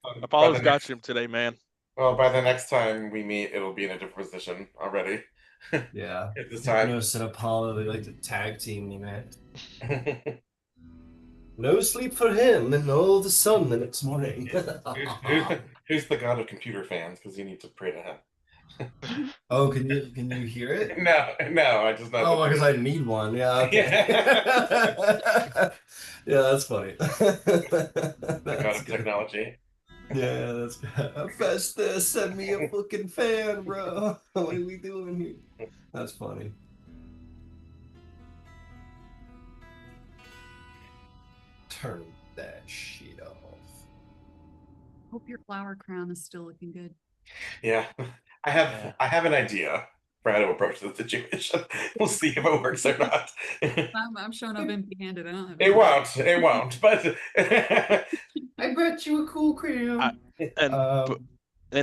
By the Apollo's got next, you today, man. well, by the next time we meet, it'll be in a different position already. Yeah. At this time. Hypnos and Apollo, they like to tag team me, man. No sleep for him and all the sun the next morning. Who's the god of computer fans? Because you need to pray to him. Oh, can you hear it? No, I just know Oh, that because I need one. Yeah, okay. yeah. Yeah, that's funny. The god That's of good. technology. Yeah, that's good. Festa, send me a fucking fan, bro. What are we doing here? That's funny. Turn that shit off. Hope your flower crown is still looking good. Yeah. I have an idea for how to approach the situation. We'll see if it works or not. I'm showing up empty-handed. I don't have It any. won't. It won't. But I bet you a cool I, crown. and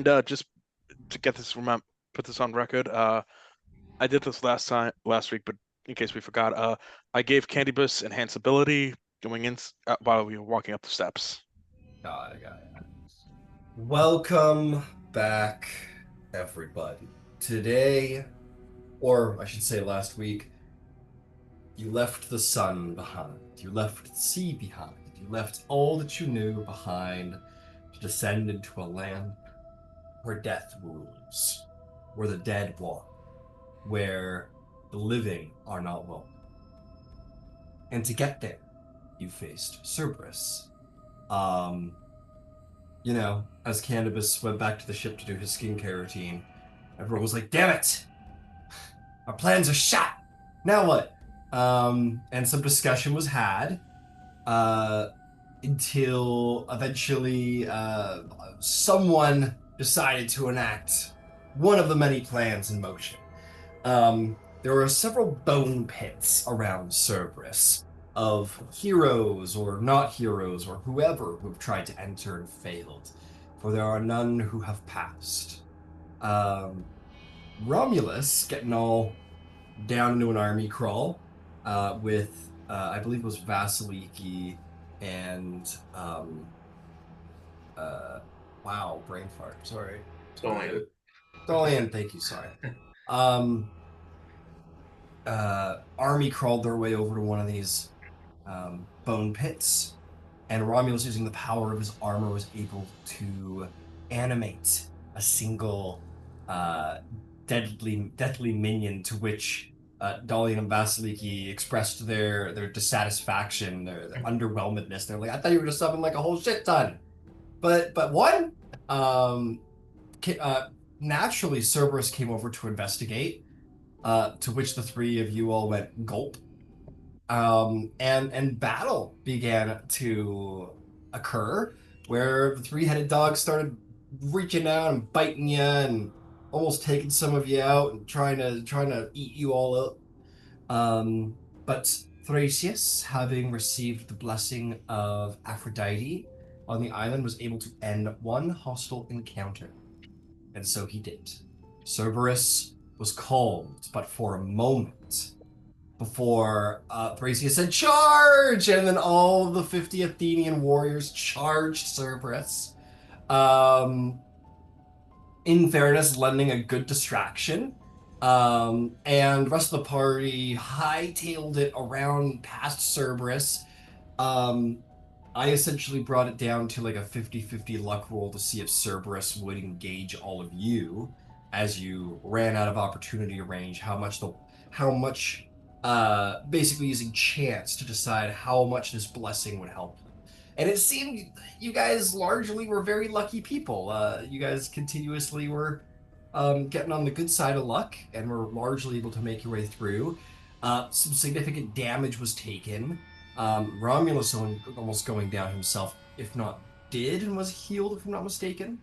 Um, just to get this put this on record. I did this last week, but in case we forgot, I gave Candybus enhanced ability going in while we were walking up the steps. got it. Welcome back, everybody. Today, or I should say last week, you left the sun behind. You left the sea behind. You left all that you knew behind to descend into a land where death rules, where the dead walk, where the living are not welcome. And to get there, you faced Cerberus. Um, as Candybus went back to the ship to do his skincare routine, everyone was like, damn it! Our plans are shot! Now what? And some discussion was had uh, until eventually someone decided to enact one of the many plans in motion. There were several bone pits around Cerberus of heroes or not heroes or whoever who have tried to enter and failed, for there are none who have passed. Um, Romulus getting all down into an army crawl with, I believe it was Vasaliki and, uh, wow, brain fart, sorry. Dolion. Dolion, thank you, sorry. Um, Army crawled their way over to one of these bone pits, and Romulus, using the power of his armor, was able to animate a single deadly minion, to which Dolion and Vasiliki expressed their dissatisfaction, their underwhelmedness. They're like, I thought you were just summon like a whole shit ton, but one, um, naturally, Cerberus came over to investigate. To which the three of you all went gulp. And battle began to occur, where the three-headed dog started reaching out and biting you and almost taking some of you out and trying to eat you all up. But Thrasius, having received the blessing of Aphrodite on the island, was able to end one hostile encounter. And so he did. Cerberus was calmed, but for a moment, before Thrasius said, charge! And then all of the 50 Athenian warriors charged Cerberus. Um, in fairness, lending a good distraction. And the rest of the party hightailed it around past Cerberus. I essentially brought it down to like a 50-50 luck roll to see if Cerberus would engage all of you as you ran out of opportunity range, how much basically using chance to decide how much this blessing would help them. And it seemed you guys largely were very lucky people. You guys continuously were getting on the good side of luck and were largely able to make your way through. Some significant damage was taken. Romulus almost going down himself, if not did, and was healed, if I'm not mistaken.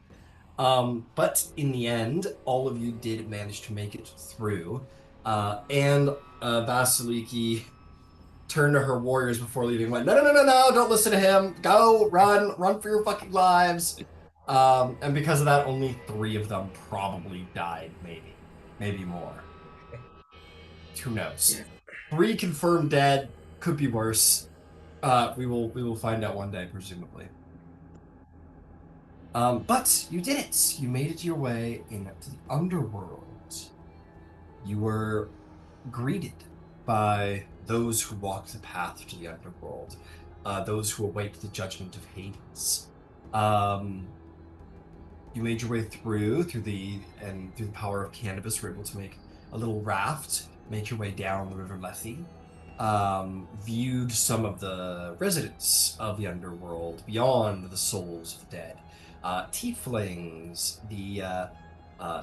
But in the end, all of you did manage to make it through. And Vasiliki turned to her warriors before leaving, went, no, don't listen to him. Go, run for your fucking lives. And because of that, only 3 of them probably died, maybe more. Who knows? 3 confirmed dead, could be worse. We will find out one day, presumably. But you did it. You made it your way into the underworld. You were greeted by those who walk the path to the underworld, those who await the judgment of Hades. Um, you made your way through the power of Candybus, were able to make a little raft, make your way down the River Lethe. Viewed some of the residents of the underworld beyond the souls of the dead. Tieflings, the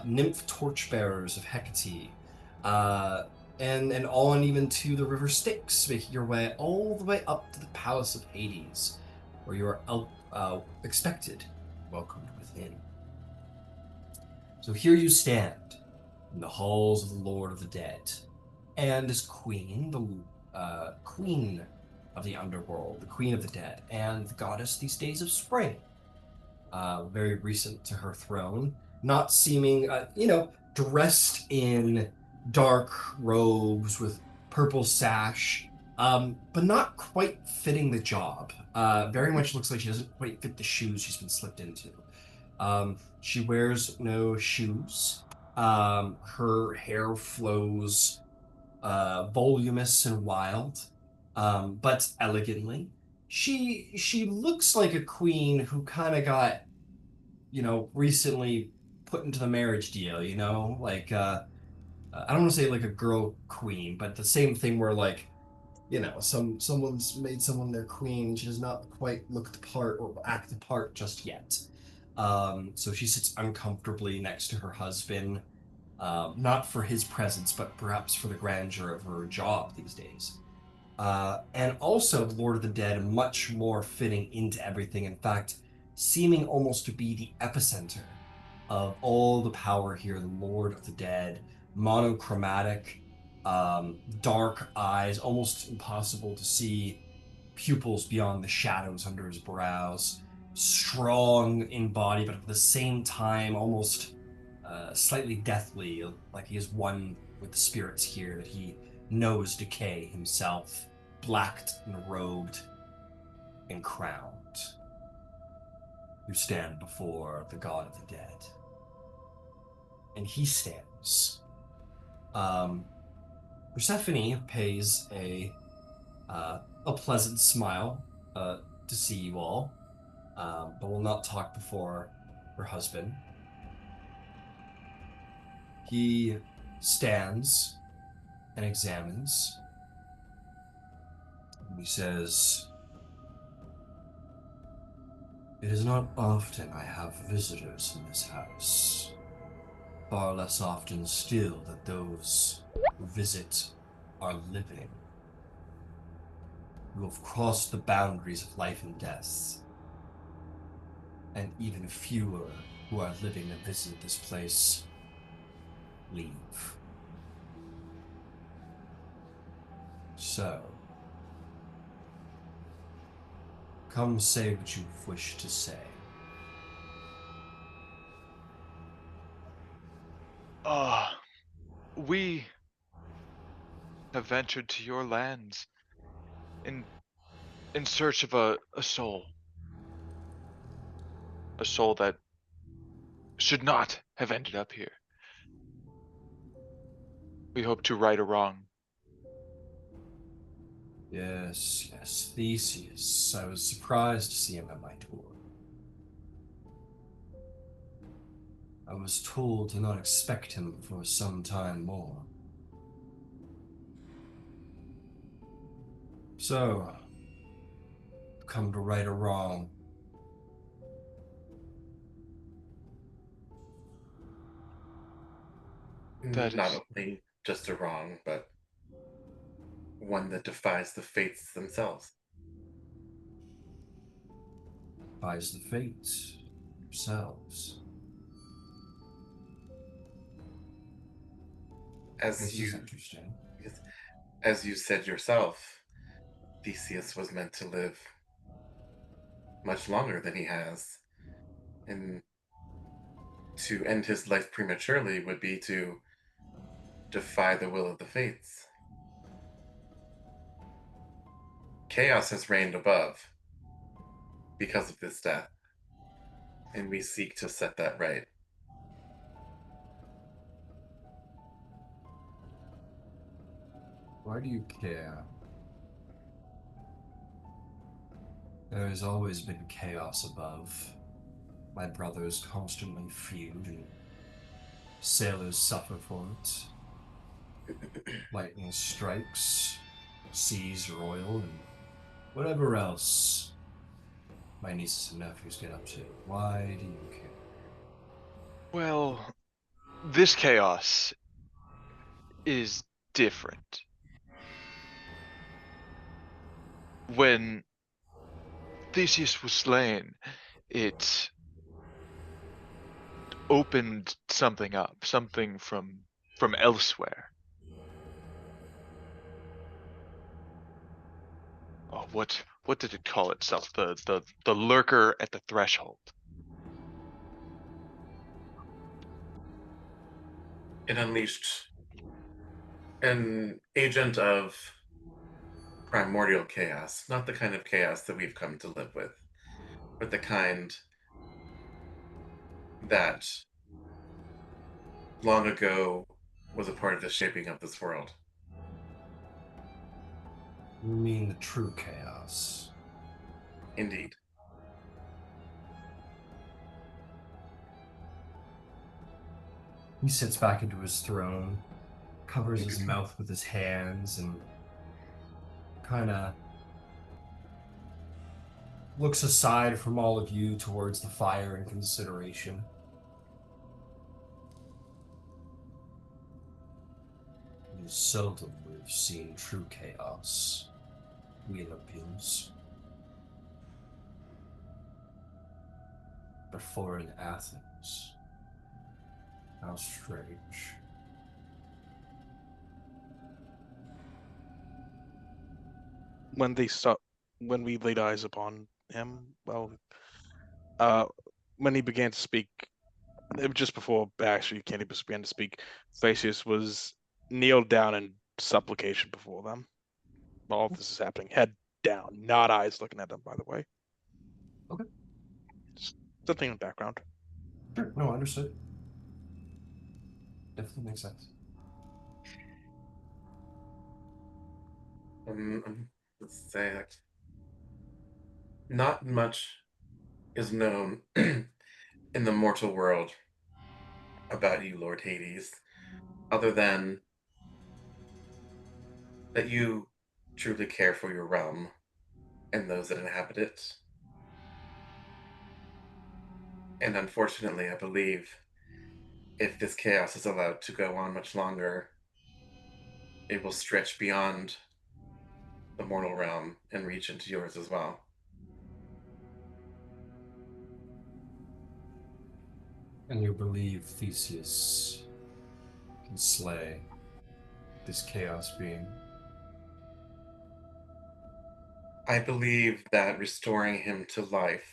nymph torchbearers of Hecate, uh, and on even to the River Styx, making your way all the way up to the Palace of Hades, where you are expected, welcomed within. So here you stand in the halls of the Lord of the Dead, and as queen, the queen of the underworld, the queen of the dead, and the goddess these days of spring, very recent to her throne, not seeming, dressed in dark robes with purple sash, but not quite fitting the job. Very much looks like she doesn't quite fit the shoes she's been slipped into. She wears no shoes. Her hair flows voluminous and wild, but elegantly. She looks like a queen who kind of got, recently put into the marriage deal, like I don't want to say like a girl queen, but the same thing where like, someone's made someone their queen, she does not quite look the part or act the part just yet. So she sits uncomfortably next to her husband, not for his presence, but perhaps for the grandeur of her job these days. And also, Lord of the Dead, much more fitting into everything. In fact, seeming almost to be the epicenter of all the power here. The Lord of the Dead, monochromatic, dark eyes, almost impossible to see pupils beyond the shadows under his brows. Strong in body, but at the same time, almost slightly deathly, like he is one with the spirits here, that he knows decay himself, blacked and robed and crowned. You stand before the god of the dead. And he stands. Persephone pays a pleasant smile to see you all, but will not talk before her husband. He stands and examines. And he says, "It is not often I have visitors in this house. Far less often still that those who visit are living. You have crossed the boundaries of life and death, and even fewer who are living to visit this place leave. So, come say what you wish to say." We have ventured to your lands in search of a soul. A soul that should not have ended up here. We hope to right a wrong. Yes, Theseus. I was surprised to see him at my tour. I was told to not expect him for some time more. So, come to right a wrong. That Not is only just a wrong, but one that defies the fates themselves. Defies the fates themselves. As This you is interesting. as you said yourself, Theseus was meant to live much longer than he has. And to end his life prematurely would be to defy the will of the fates. Chaos has reigned above because of this death. and we seek to set that right. Why do you care? There has always been chaos above. My brothers constantly feud, and sailors suffer for it. Lightning strikes, seas roil, and whatever else my nieces and nephews get up to. Why do you care? Well, this chaos is different. When Theseus was slain, it opened something up, something from elsewhere. Oh, what did it call itself? The lurker at the threshold. It unleashed an agent of primordial chaos, not the kind of chaos that we've come to live with, but the kind that long ago was a part of the shaping of this world. You mean the true chaos? Indeed. He sits back into his throne, covers his mouth with his hands, and kind of looks aside from all of you towards the fire in consideration. You seldom have seen true chaos, we Olympians. Before in Athens. How strange. When we laid eyes upon him, well, when he began to speak, just before actually Candybus began to speak, Thrasius was kneeled down in supplication before them. All of this is happening, head down, not eyes looking at them, by the way. Okay. Just something in the background. Sure, no, understood. Definitely makes sense. Let's say that not much is known in the mortal world about you, Lord Hades, other than that you truly care for your realm and those that inhabit it. And unfortunately, I believe if this chaos is allowed to go on much longer, it will stretch beyond the mortal realm and reach into yours as well. And you believe Theseus can slay this chaos being? I believe that restoring him to life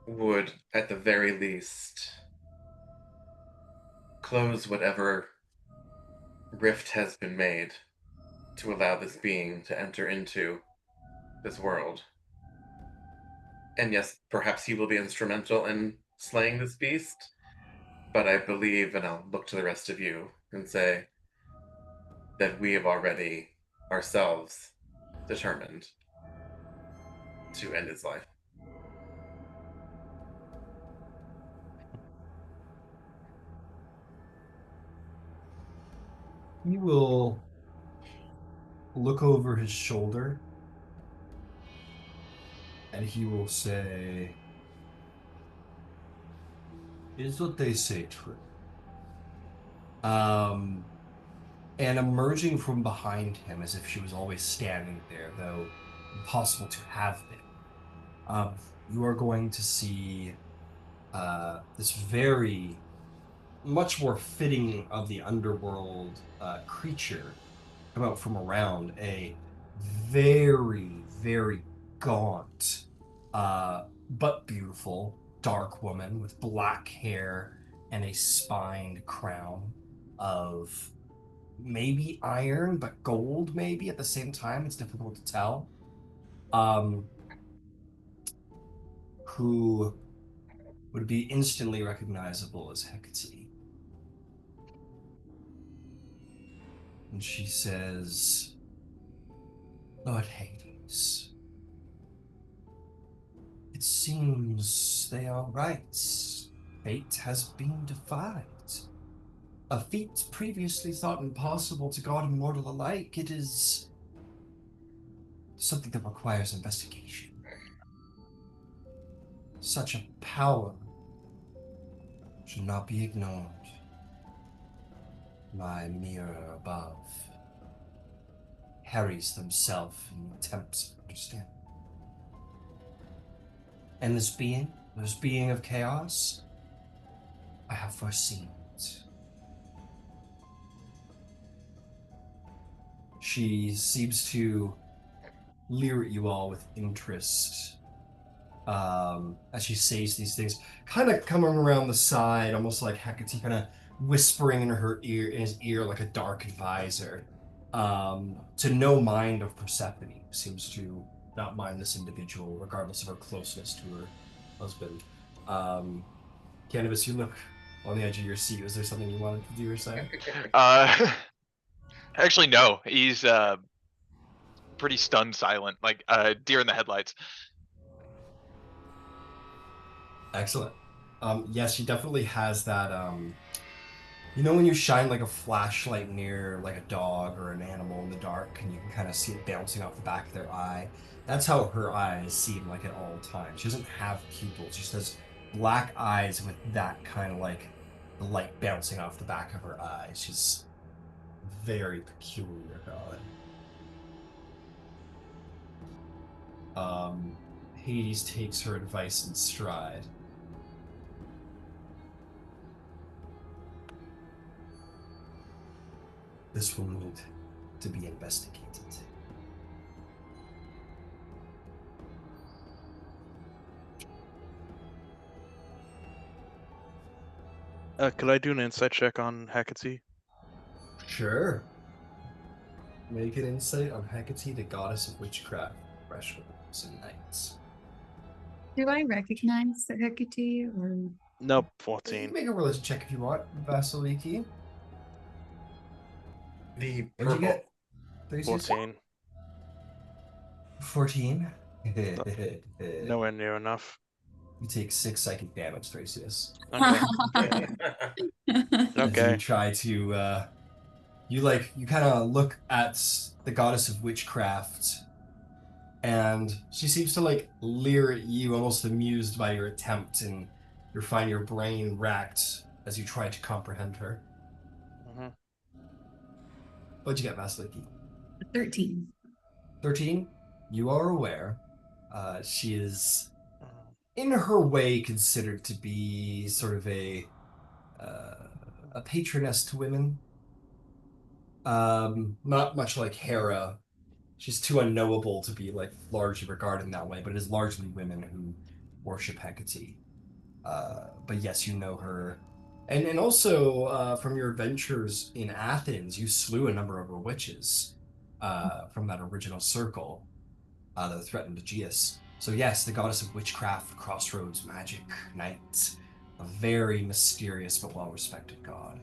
would, at the very least, close whatever rift has been made to allow this being to enter into this world. And yes, perhaps he will be instrumental in slaying this beast, but I believe, and I'll look to the rest of you and say that we have already ourselves determined to end his life. He will look over his shoulder and he will say, "Is what they say true?" And emerging from behind him as if she was always standing there, though impossible to have been, you are going to see this very much more fitting of the underworld creature come out from around a very, very gaunt, but beautiful dark woman with black hair and a spined crown of maybe iron, but gold maybe at the same time. It's difficult to tell. who would be instantly recognizable as Hecate. And she says, Lord Hades, it seems they are right. Fate has been defied. A feat previously thought impossible to god and mortal alike, it is something that requires investigation. Such a power should not be ignored. My mirror above harries themselves in attempts to understand. And this being of chaos, I have foreseen it. She seems to leer at you all with interest as she says these things, kind of coming around the side, almost like Hecate, kind of whispering in his ear like a dark advisor. To no mind of Persephone, seems to not mind this individual, regardless of her closeness to her husband. Candybus, you look on the edge of your seat. Was there something you wanted to do or say? Actually, no. He's pretty stunned silent, like deer in the headlights. Excellent. Yes, she definitely has that. You know when you shine like a flashlight near like a dog or an animal in the dark, and you can kind of see it bouncing off the back of their eye? That's how her eyes seem like at all times. She doesn't have pupils. She just has black eyes with that kind of like the light bouncing off the back of her eyes. She's very peculiar god. Hades takes her advice in stride. This will need to be investigated. Could I do an insight check on Hecate? Sure. Make an insight on Hecate, the goddess of witchcraft, thresholds, and nights. Do I recognize the Hecate or? Nope, You 14. can make a religion check if you want, Vasaliki. The What'd you purple. get? Thrasius? 14. 14? Nowhere near enough. You take 6 psychic damage, Thrasius. Okay. As Okay. you try to, you kind of look at the goddess of witchcraft, and she seems to like leer at you, almost amused by your attempt, and you find your brain racked as you try to comprehend her. Mhm. What'd you get, Vasiliki? 13. 13? You are aware. She is, Mhm. in her way, considered to be sort of a patroness to women. Not much like Hera. She's too unknowable to be like largely regarded in that way, but it is largely women who worship Hecate. But yes, you know her. And also from your adventures in Athens, you slew a number of her witches from that original circle that threatened Aegeus. So yes, the goddess of witchcraft, crossroads, magic, night, a very mysterious but well-respected god.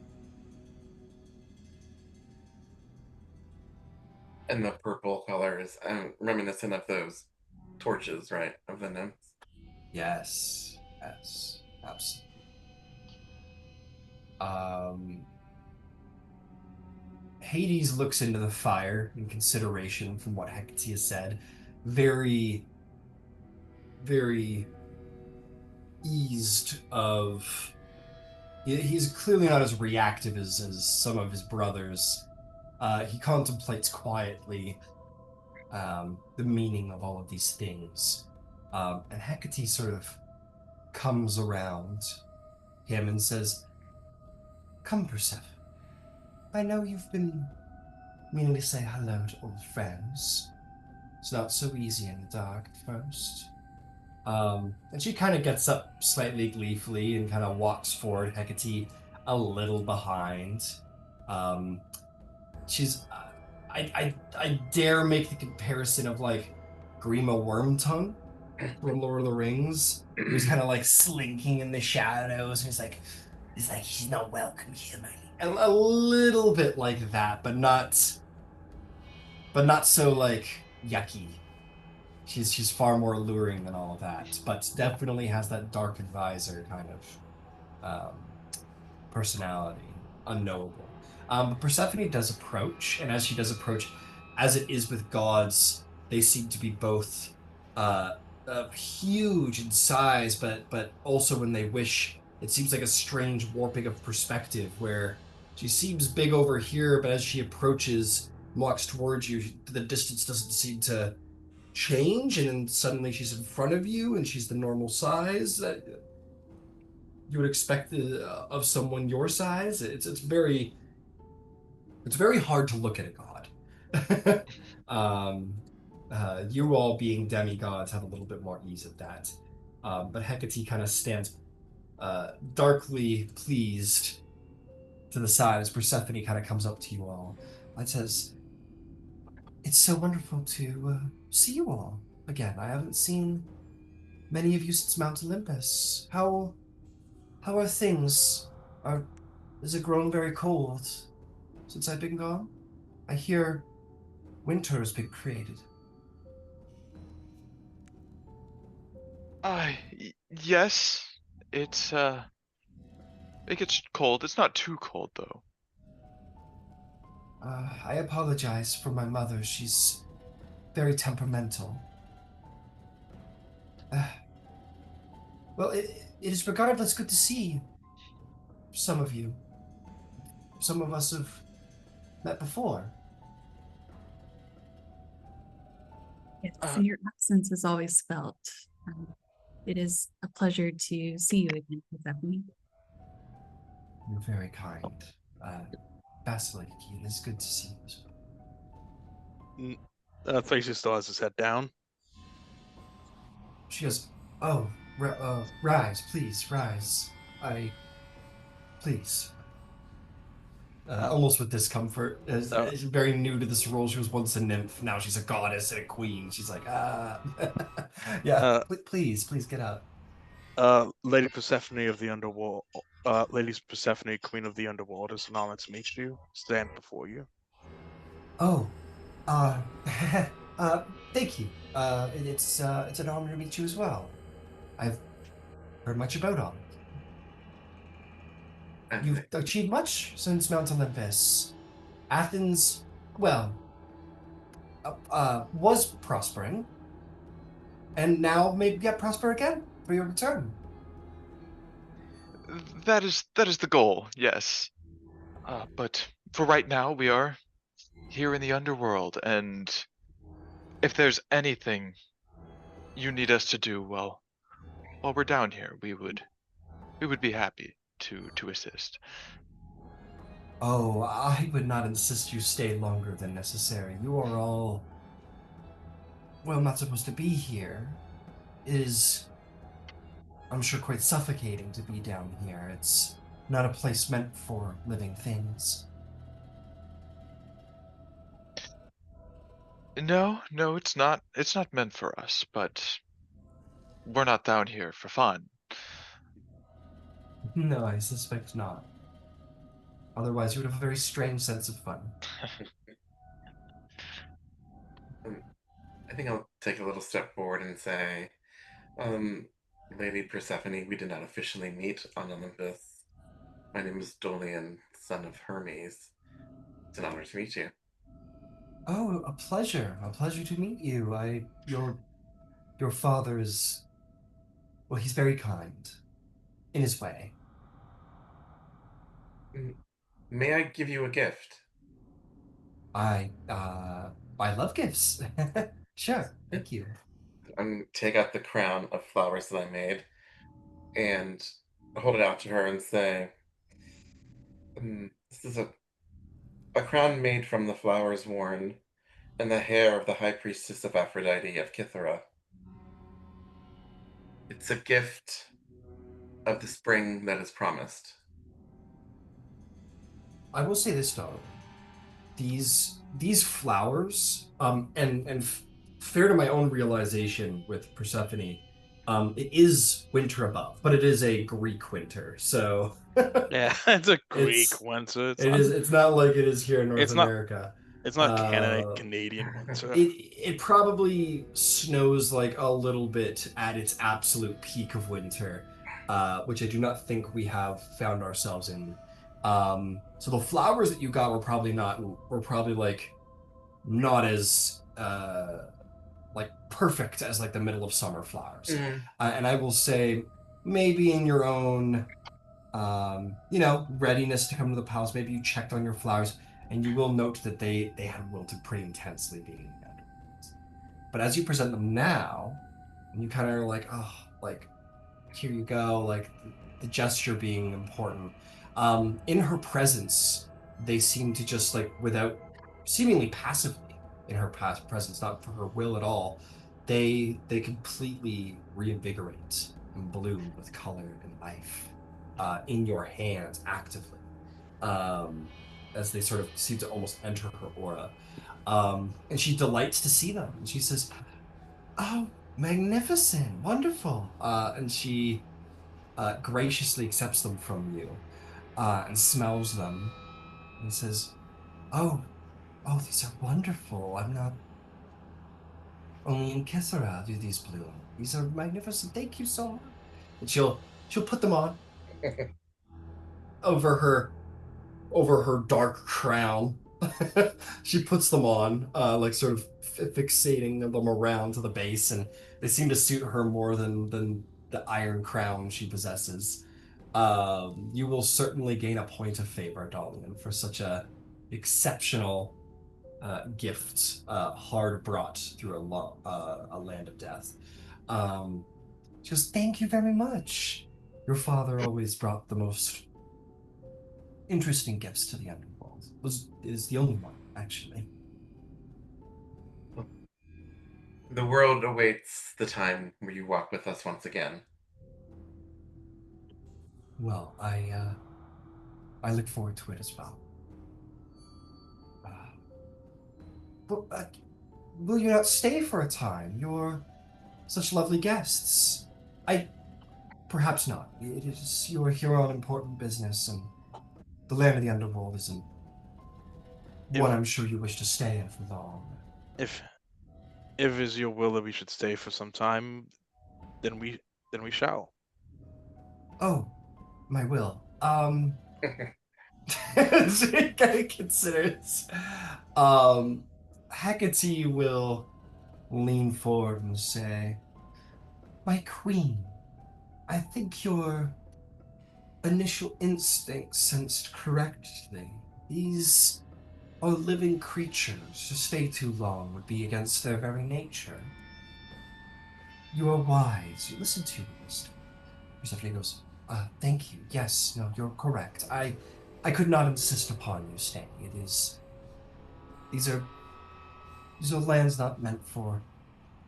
And the purple color is reminiscent of those torches, right? Of the nymphs. Yes, absolutely. Hades looks into the fire in consideration from what Hecate has said. Very, very eased of. He's clearly not as reactive as some of his brothers. He contemplates quietly the meaning of all of these things. And Hecate sort of comes around him and says, Come, Persephone. I know you've been meaning to say hello to old friends. It's not so easy in the dark at first. And she kind of gets up slightly gleefully and kind of walks forward, Hecate a little behind. She's, I dare make the comparison of like Grima Wormtongue from Lord of the Rings. He's kind of like slinking in the shadows. He's like, she's not welcome here, my lady. A little bit like that, but not so like yucky. She's far more alluring than all of that, but definitely has that dark advisor kind of personality, unknowable. But Persephone does approach, and as she does approach, as it is with gods, they seem to be both uh, huge in size, but also when they wish, it seems like a strange warping of perspective where she seems big over here, but as she approaches, walks towards you, the distance doesn't seem to change, and then suddenly she's in front of you, and she's the normal size that you would expect of someone your size. It's very hard to look at a god. um, you all being demigods have a little bit more ease at that. But Hecate kind of stands darkly pleased to the side as Persephone kind of comes up to you all and says, "It's so wonderful to see you all again. I haven't seen many of you since Mount Olympus. How are things? Are Is it grown very cold since I've been gone? I hear winter has been created." Yes, it's it gets cold. It's not too cold though. I apologize for my mother. She's very temperamental. Uh, well, it is regardless good to see some of you. Some of us have met before. Yes, Uh, and your absence is always felt. It is a pleasure to see you again, Persephone. You're very kind. Vasaliki, it is good to see you as well. Thrasius still has his head down. She goes, "Oh, rise, please, rise. Please." Almost with discomfort. Is very new to this role. She was once a nymph. Now she's a goddess and a queen. She's like, yeah, please get up. Lady Persephone of the Underworld, Lady Persephone, Queen of the Underworld, it's an honor to meet you. Stand before you. Oh, uh, thank you. It's an honor to meet you as well. I've heard much about Olympia. And You've achieved much since Mount Olympus. Athens, well, was prospering, and now may get prosper again for your return. that is the goal. Yes. But for right now, we are here in the underworld, and if there's anything you need us to do, well, while we're down here, we would be happy to assist. Oh, I would not insist you stay longer than necessary. You are all, well, not supposed to be here. It is, I'm sure, quite suffocating to be down here. It's not a place meant for living things. No, no, it's not. It's not meant for us, but we're not down here for fun. No, I suspect not. Otherwise, you would have a very strange sense of fun. I think I'll take a little step forward and say, um, Lady Persephone, we did not officially meet on Olympus. My name is Dolion, son of Hermes. It's an honor to meet you. Oh, a pleasure. A pleasure to meet you. Your father is, well, he's very kind in his way. May I give you a gift? I love gifts. Sure, thank you. Take out the crown of flowers that I made and hold it out to her and say, this is a crown made from the flowers worn and the hair of the high priestess of Aphrodite of Kythera. It's a gift of the spring that is promised. I will say this though, these flowers, and fair to my own realization with Persephone, it is winter above, but it is a Greek winter, so Yeah, it's a Greek it's winter. it's not like it is here in North It's not. America. It's not Uh, Canadian winter. it probably snows like a little bit at its absolute peak of winter, which I do not think we have found ourselves in. So the flowers that you got were probably like not as like perfect as like the middle of summer flowers. Mm. And I will say maybe in your own readiness to come to the palace, maybe you checked on your flowers and you will note that they had wilted pretty intensely being dead. But as you present them now, and you kind of are like, oh, like here you go, like the gesture being important. In her presence, they seem to just like without seemingly passively in her past presence, not for her will at all, they completely reinvigorate and bloom with color and life in your hands actively. Um, as they sort of seem to almost enter her aura. And she delights to see them. And she says, "Oh, magnificent, wonderful." And she graciously accepts them from you and smells them and says, "Oh, oh, these are wonderful. I'm not only in Kisara do these bloom. These are magnificent. Thank you so much." And she'll put them on over her dark crown. She puts them on, like sort of fixating them around to the base, and they seem to suit her more than the iron crown she possesses. You will certainly gain a point of favor, Dolion, for such a exceptional gift, hard brought through a land of death. Just thank you very much. Your father always brought the most interesting gifts to the underworld. Is the only one, actually. The world awaits the time where you walk with us once again. Well, I look forward to it as well. Uh, but will you not stay for a time? You're such lovely guests. I perhaps not. It is you are here on important business, and the land of the underworld isn't one If I'm sure you wish to stay in for long. if if it is your will that we should stay for some time, then we shall. Oh, my will. She kind of considers. Um, Hecate will lean forward and say, "My queen, I think your initial instinct sensed correctly. These are living creatures. To stay too long would be against their very nature. You are wise. You listen to your wisdom." Persephone goes, "Thank you. Yes, no, you're correct. I could not insist upon you staying. It is these are lands not meant for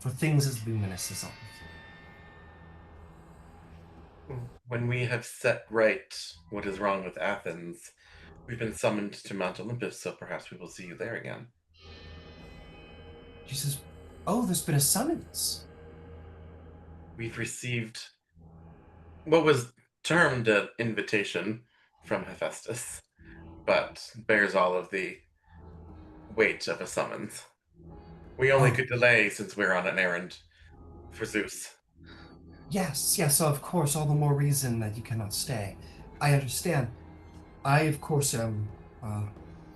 things as luminous as all of you." When we have set right what is wrong with Athens, we've been summoned to Mount Olympus, so perhaps we will see you there again. She says, "Oh, there's been a summons." We've received what was termed an invitation from Hephaestus, but bears all of the weight of a summons. We only Oh. could delay since we're on an errand for Zeus. Yes, yes, of course, all the more reason that you cannot stay. I understand. I, of course, am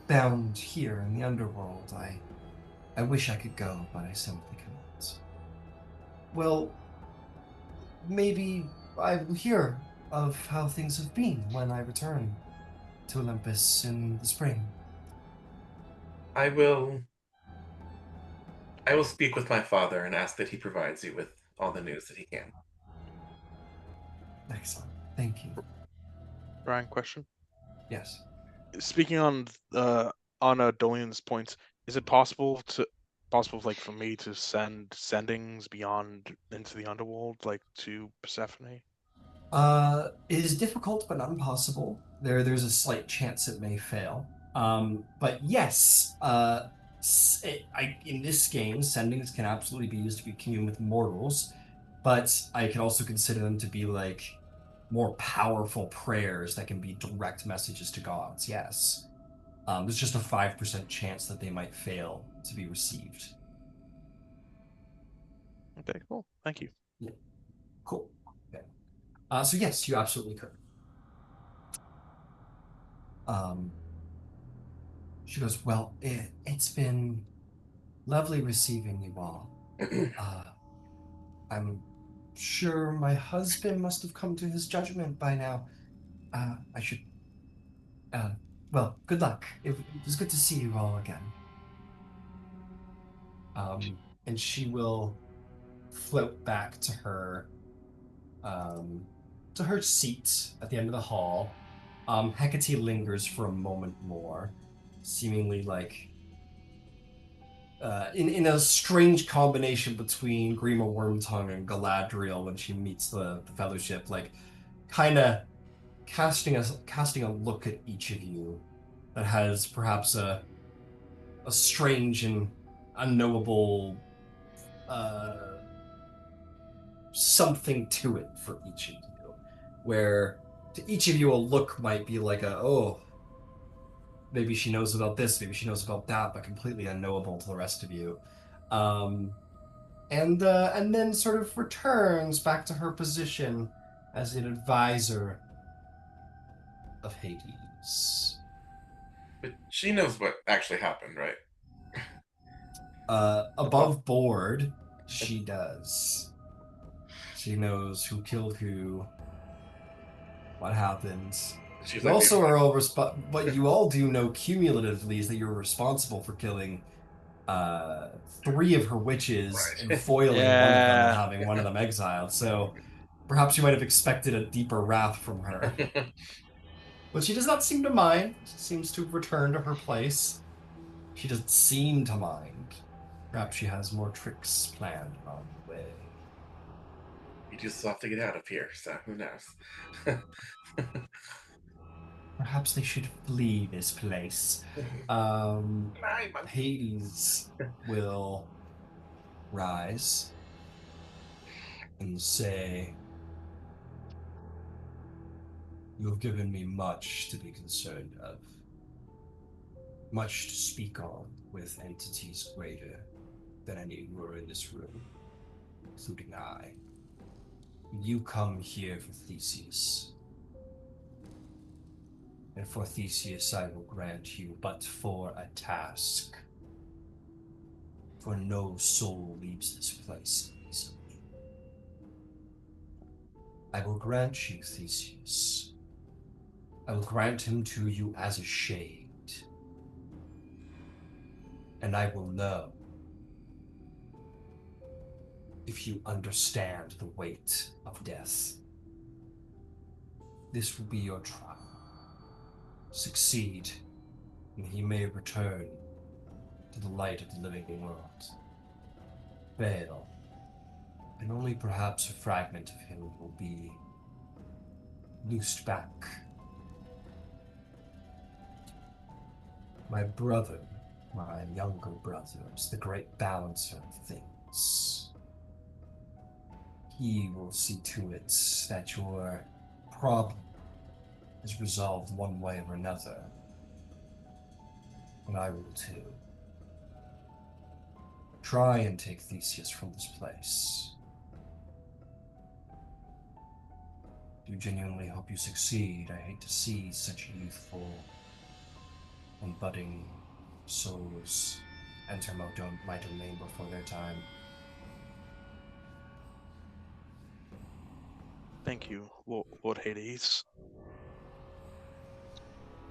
bound here in the underworld. I wish I could go, but I simply cannot. Well, maybe I will hear of how things have been when I return to Olympus in the spring. I will speak with my father and ask that he provides you with all the news that he can. Excellent. Thank you. Brian, question. Yes. Speaking on Dolion's points, is it possible like for me to send sendings beyond into the underworld, like to Persephone? It is difficult but not impossible. There's a slight chance it may fail. But yes, in this game, sendings can absolutely be used to commune with mortals, but I can also consider them to be like more powerful prayers that can be direct messages to gods. Yes. There's just a 5% chance that they might fail to be received. Okay, cool. Thank you. Yeah. Cool. Okay. So yes, you absolutely could. Um, she goes, well, it's been lovely receiving you all. Uh, I'm sure my husband must have come to his judgment by now. I should, uh, well, good luck. It was good to see you all again. And she will float back um, to her seat at the end of the hall. Hecate lingers for a moment more, seemingly like in a strange combination between Grima Wormtongue and Galadriel when she meets the Fellowship, like kind of casting a look at each of you that has perhaps a strange and unknowable uh, something to it for each of you, where to each of you a look might be like oh, maybe she knows about this, maybe she knows about that, but completely unknowable to the rest of you. Um, and then sort of returns back to her position as an advisor of Hades. But she knows what actually happened, right? Above board, she does. She knows who killed who, what happened. She's You like, also are all but you all do know cumulatively is that you're responsible for killing uh three of her witches and right. foiling one of them and Yeah. having one of them exiled. So perhaps you might have expected a deeper wrath from her. But she does not seem to mind. She seems to return to her place. She doesn't seem to mind. Perhaps she has more tricks planned on the way. You just have to get out of here, so who knows? Perhaps they should flee this place. Hades will rise and say, you have given me much to be concerned of, much to speak on with entities greater than any who are in this room, including I. You come here for Theseus, and for Theseus I will grant you but for a task. For no soul leaves this place easily. I will grant you Theseus. I will grant him to you as a shade. And I will know if you understand the weight of death. This will be your trial. Succeed, and he may return to the light of the living world. Fail, and only perhaps a fragment of him will be loosed back. My brother, my younger brother, is the great balancer of things. He will see to it that your problem is resolved one way or another. And I will too. Try and take Theseus from this place. I do genuinely hope you succeed. I hate to see such youthful and budding souls enter my domain before their time. Thank you, Lord Hades.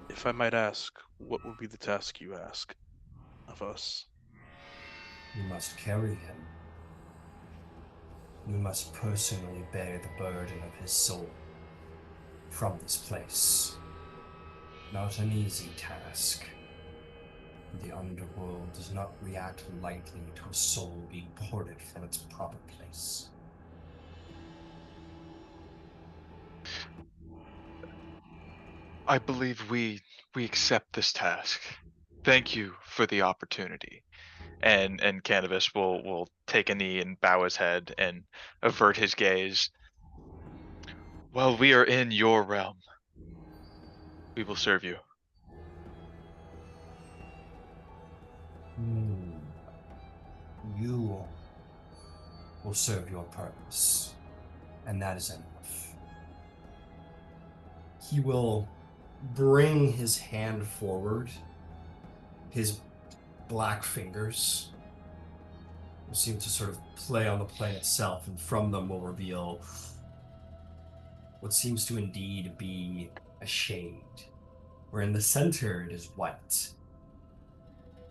If I might ask, what would be the task you ask of us? You must carry him. You must personally bear the burden of his soul from this place. Not an easy task. The underworld does not react lightly to a soul being ported from its proper place. I believe we accept this task. thank you for the opportunity. And Candybus will take a knee and bow his head and avert his gaze. Well, we are in your realm. We will serve you. You will serve your purpose, and that is enough. He will bring his hand forward. His black fingers will seem to sort of play on the plane itself, and from them will reveal what seems to indeed be a shade, where in the center it is white,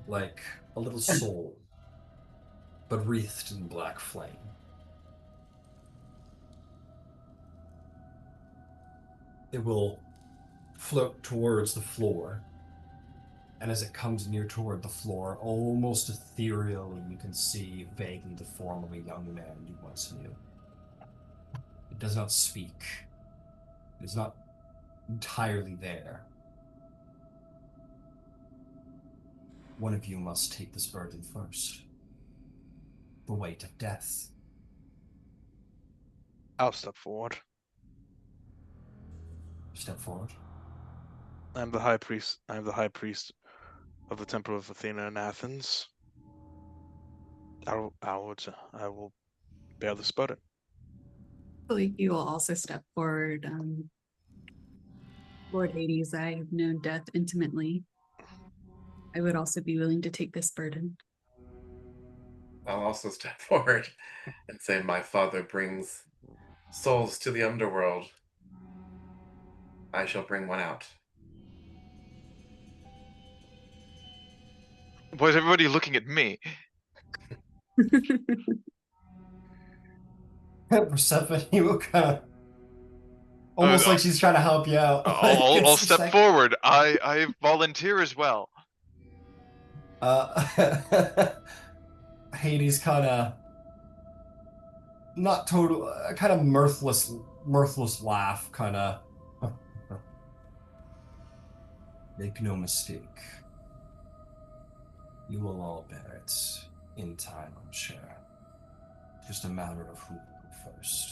like a little soul, but wreathed in black flame. It will float towards the floor, and as it comes near toward the floor, almost ethereally, you can see vaguely the form of a young man you once knew. It does not speak. It is not entirely there. One of you must take this burden first. The weight of death. I'll step forward. Step forward. I am the high priest. I am the high priest of the Temple of Athena in Athens. I will bear this burden. Vasaliki will also step forward. Lord Hades, I have known death intimately. I would also be willing to take this burden. I'll also step forward and say, my father brings souls to the underworld. I shall bring one out. Why is everybody looking at me? Persephone will kind of almost like she's trying to help you out. I'll step forward. I volunteer as well. Hades kind of not total, kind of mirthless laugh, kind of. Make no mistake. You will all bear it in time, I'm sure. Just a matter of who will go first.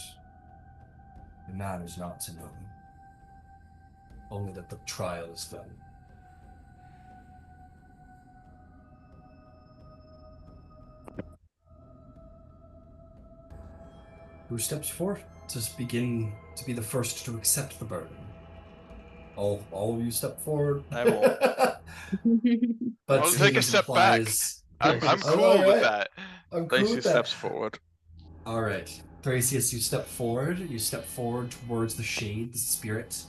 It matters not to know. Only that the trial is done. Who steps forth to begin to be the first to accept the burden? All of you step forward. I will. But I'll take a Hades step back. implies... I'm Oh, cool all with right. that. I'm cool Thrasius with that. steps forward. All right, Thrasius, you step forward. You step forward towards the shade, the spirit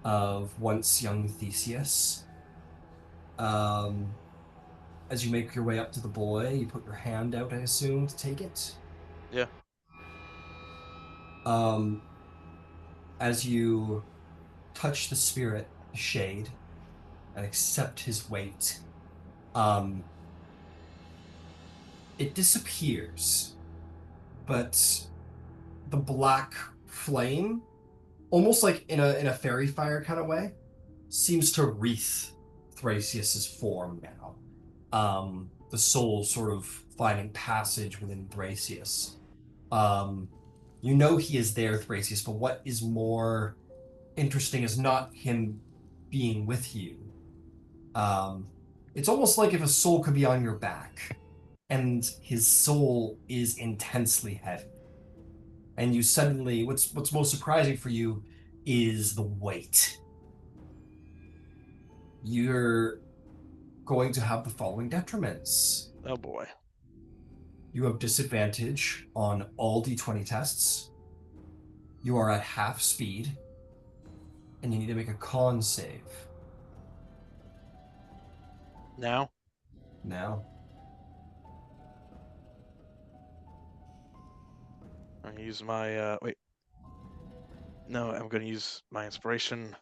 of once young Theseus. As you make your way up to the boy, you put your hand out, I assume, to take it. Yeah. As you touch the spirit, the shade, and accept his weight, it disappears, but the black flame, almost like in a fairy fire kind of way, seems to wreath Thrasius's form now. The soul sort of finding passage within Thrasius. You know he is there, Thrasius, but what is more interesting is not him being with you. It's almost like if a soul could be on your back, and his soul is intensely heavy. And you suddenly, what's most surprising for you is the weight. You're going to have the following detriments. Oh boy. You have disadvantage on all d20 tests. You are at half speed. And you need to make a con save. Now? Now. I use my wait. No, I'm gonna use my inspiration.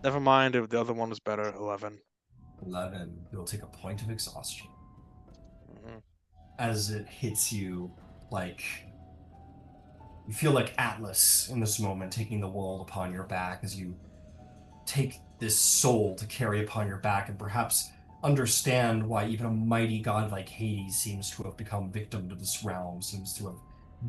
Never mind, if the other one was better. 11. 11. You'll take a point of exhaustion. Mm-hmm. As it hits you, like you feel like Atlas in this moment, taking the world upon your back as you take this soul to carry upon your back, and perhaps understand why even a mighty god like Hades seems to have become victim to this realm, seems to have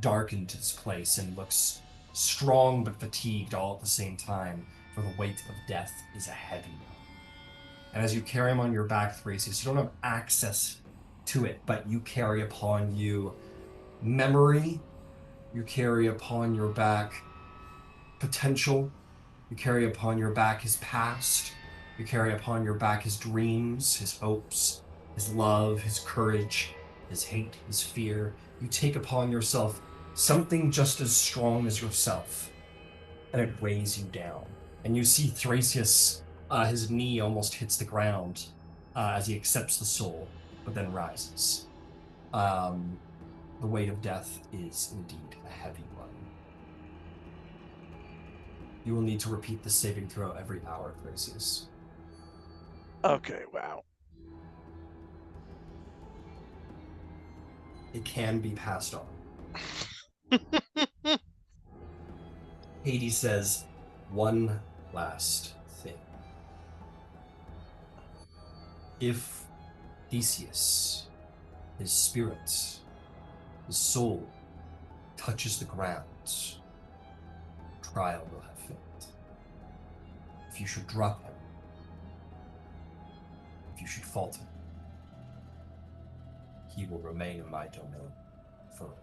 darkened this place, and looks strong but fatigued all at the same time, for the weight of death is a heavy one. And as you carry him on your back, Thrasius, you don't have access to it, but you carry upon you memory, you carry upon your back potential, you carry upon your back his past, you carry upon your back his dreams, his hopes, his love, his courage, his hate, his fear. You take upon yourself something just as strong as yourself, and it weighs you down. And you see Thrasius, his knee almost hits the ground as he accepts the soul, but then rises. The weight of death is indeed a heavy one. You will need to repeat the saving throw every hour, Thrasius. Okay, wow. It can be passed on. Hades says one last thing. If Theseus, his spirit, his soul, touches the ground, trial will have failed. If you should drop him, if you should falter, he will remain in my domain forever.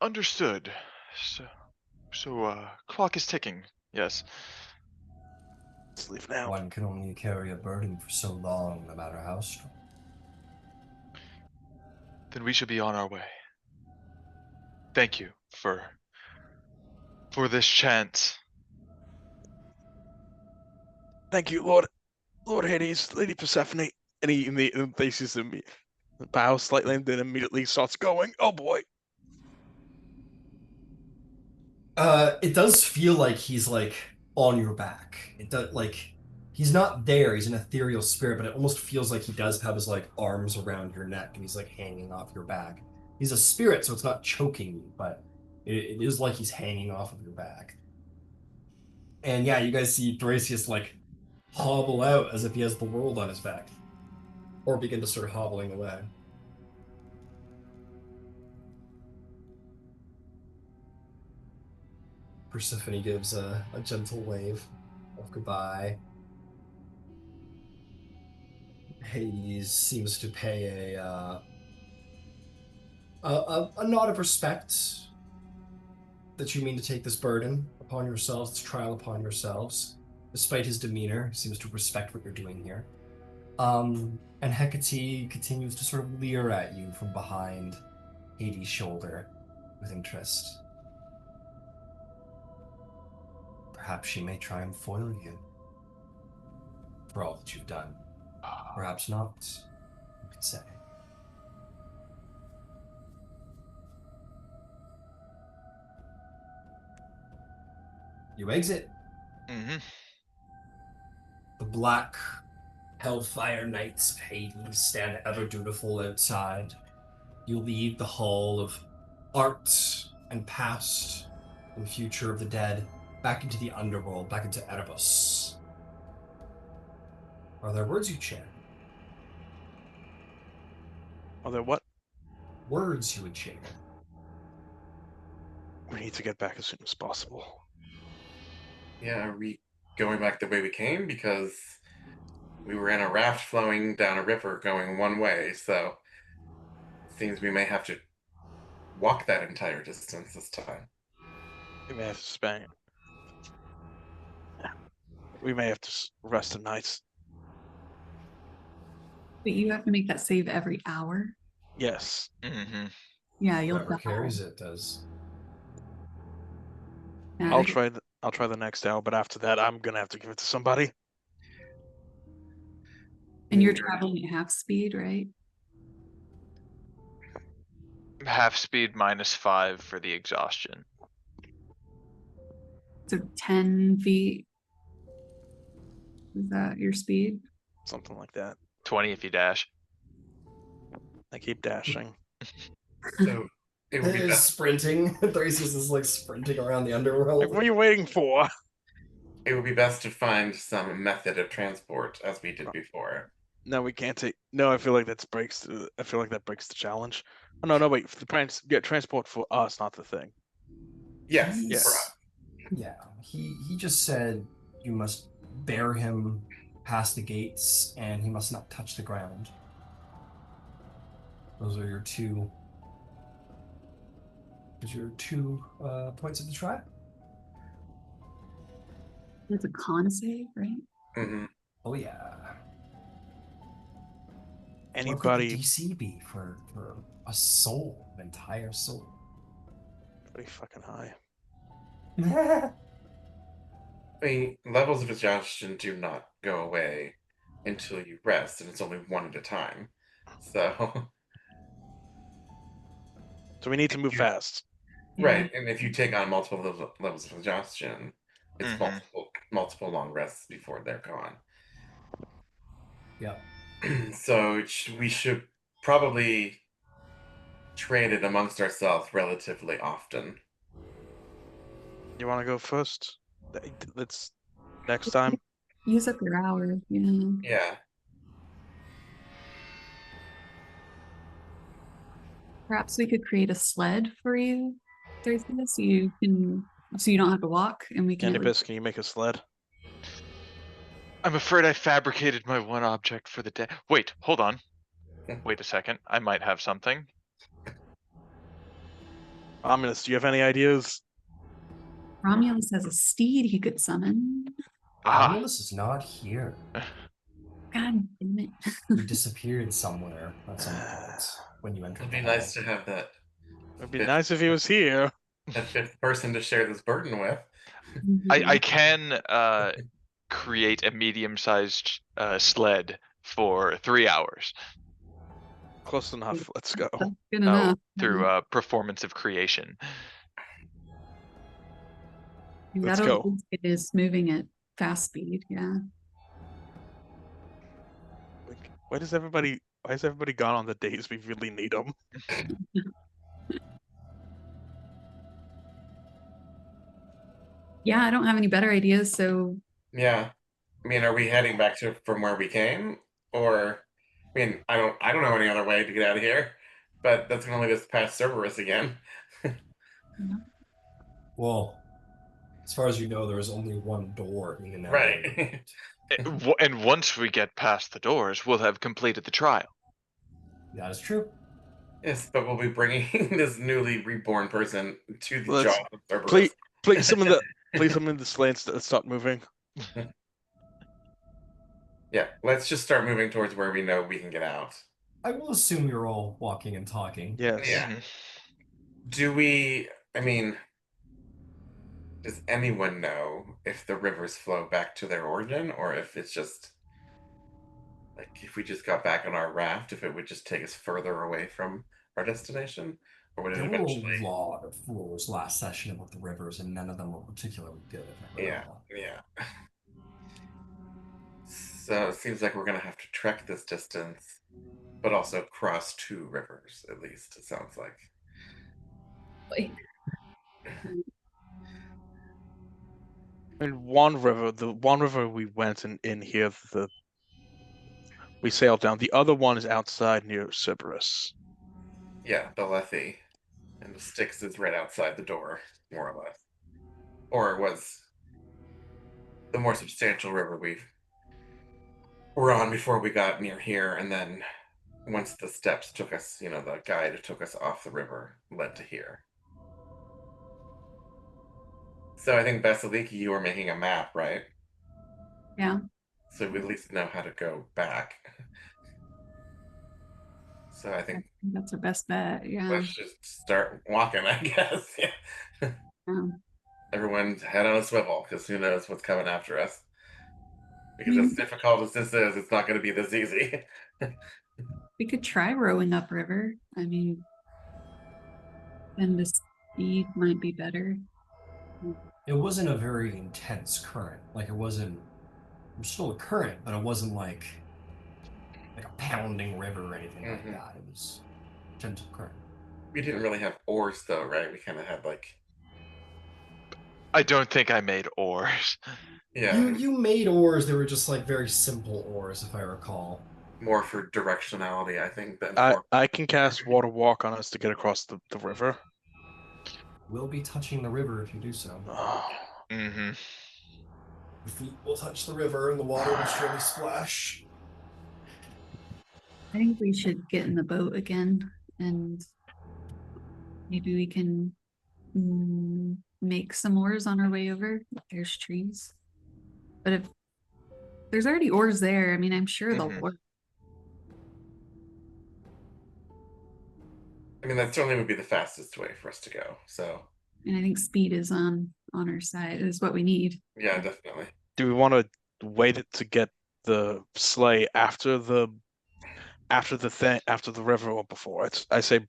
Understood. So, clock is ticking. Yes. Let's leave now. One can only carry a burden for so long, no matter how strong. Then we should be on our way. Thank you for this chance. Thank you, Lord Hades, Lady Persephone. And he faces him, bows slightly, and then immediately starts going. Oh boy. It does feel like he's like on your back. It does like he's not there. He's an ethereal spirit, but it almost feels like he does have his like arms around your neck and he's like hanging off your back. He's a spirit, so it's not choking you, but it is like he's hanging off of your back. And yeah, you guys see Thrasius like hobble out as if he has the world on his back, or begin to start hobbling away. Persephone gives a gentle wave of goodbye. Hades seems to pay a nod of respect that you mean to take this burden upon yourselves, this trial upon yourselves. Despite his demeanor, he seems to respect what you're doing here. And Hecate continues to sort of leer at you from behind Hades' shoulder with interest. Perhaps she may try and foil you for all that you've done. Perhaps not, you could say. You exit. Mm-hmm. The black Hellfire Knights of Hades stand ever dutiful outside. You leave the hall of art and past and future of the dead back into the underworld, back into Erebus. Are there words you share? Are there what? Words you would share? We need to get back as soon as possible. Yeah, are we going back the way we came? Because we were in a raft flowing down a river going one way, so it seems we may have to walk that entire distance this time. We may have to spend. We may have to rest a night. But you have to make that save every hour. Yes. Mm-hmm. Yeah, you'll Whoever die. carries it does. Yeah, I'll try the next hour, but after that, I'm gonna have to give it to somebody. And you're traveling at half speed, right? Half speed -5 for the exhaustion. So 10 feet. Is that your speed? Something like that. 20 if you dash. I keep dashing. So it would be Is best. sprinting. Thrasius is like sprinting around the Like, underworld. what are you waiting for? It would be best to find some method of transport, as we did before. No, we can't take. No, I feel like that breaks. I feel like that breaks the challenge. Oh no, no, wait. Transport for us, not the thing. Yes, He's- for us. Yeah, he just said you must bear him past the gates, and he must not touch the ground. Those are your two. Those are your two points of the tribe. It's a con save, right? Hmm. Oh yeah. What could the Anybody DC be for a soul, an entire soul? pretty fucking high. I mean, levels of exhaustion do not go away until you rest, and it's only one at a time. So, So we need to if move you- fast. right, and if you take on multiple levels of exhaustion, it's Mhm. multiple long rests before they're gone. Yeah. So we should probably trade it amongst ourselves relatively often. You want to go first? Let's next time. Use up your hour. Yeah. Yeah. Perhaps we could create a sled for you, Thursday, so you don't have to walk, and we can. Candybus, can you make a sled? I'm afraid I fabricated my one object for the day. Wait, hold on. Wait a second. I might have something. Ominous, do you have any ideas? Romulus has a steed he could summon. Ah, Romulus is not here. God damn it. He disappeared somewhere at some point when you entered. It'd be the nice hall. to have that It'd be fifth- nice if he was here. that fifth person to share this burden with. I can create a medium-sized sled for 3 hours Close enough. Let's go. That's good enough. through performance of creation. You Let's gotta go. at least get his moving at fast speed. Yeah. Like, why has everybody gone on the days we really need them? Yeah, I don't have any better ideas, so Yeah. I mean, are we heading back to from where we came? Or I mean, I don't know any other way to get out of here. But that's gonna lead us past Cerberus again. Well, as far as you know, there is only one door in and out. Right. And once we get past the doors, we'll have completed the trial. That is true. Yes, but we'll be bringing this newly reborn person to the Let's- jaws of Cerberus. Please summon the slants that stop moving. Yeah, let's just start moving towards where we know we can get out. I will assume you're all walking and talking. Yes. Yeah. Mhm. Do we, I mean, does anyone know if the rivers flow back to their origin or if it's just like if we just got back on our raft, if it would just take us further away from our destination? Or would it There were eventually? a lot of rules last session about the rivers, and none of them were particularly good. If I Yeah, recall. yeah. So it seems like we're gonna have to trek this distance, but also cross two rivers, at least, it sounds like. like, And the one river we went in here, we sailed down. The other one is outside near Cerberus. Yeah, the Lethe. And the Styx is right outside the door, more or less. Or it was the more substantial river we were on before we got near here, and then once the steps took us, the guide took us off the river, led to here. So I think Vasaliki, you were making a map, right? yeah. So we at least know how to go back. So I think That's our best bet. Yeah. let's just start walking, I guess. Yeah. Everyone head on a swivel, because who knows what's coming after us. Because as difficult as this is, it's not going to be this easy. We could try rowing upriver. I mean, and the speed might be better. It wasn't a very intense current. Like it was still a current, but it wasn't like a pounding river or anything like Mhm. that. It was gentle current. We didn't really have oars though, right? We kind of had like, I don't think I made oars. yeah, You made oars. They were just like very simple oars, if I recall. more for directionality, I think, than I for. I can cast Water Walk on us to get across the river. We'll be touching the river if you do so. Oh. Mm-hmm. Your feet will touch the river, and the water will surely splash. I think we should get in the boat again, and maybe we can make some oars on our way over. There's trees. But if there's already oars there, I mean, I'm sure they'll Mhm. work. I mean, that certainly would be the fastest way for us to go. So, And I think speed is on our side, is what we need. yeah, definitely. Do we want to wait it to get the sleigh after the river or before? I say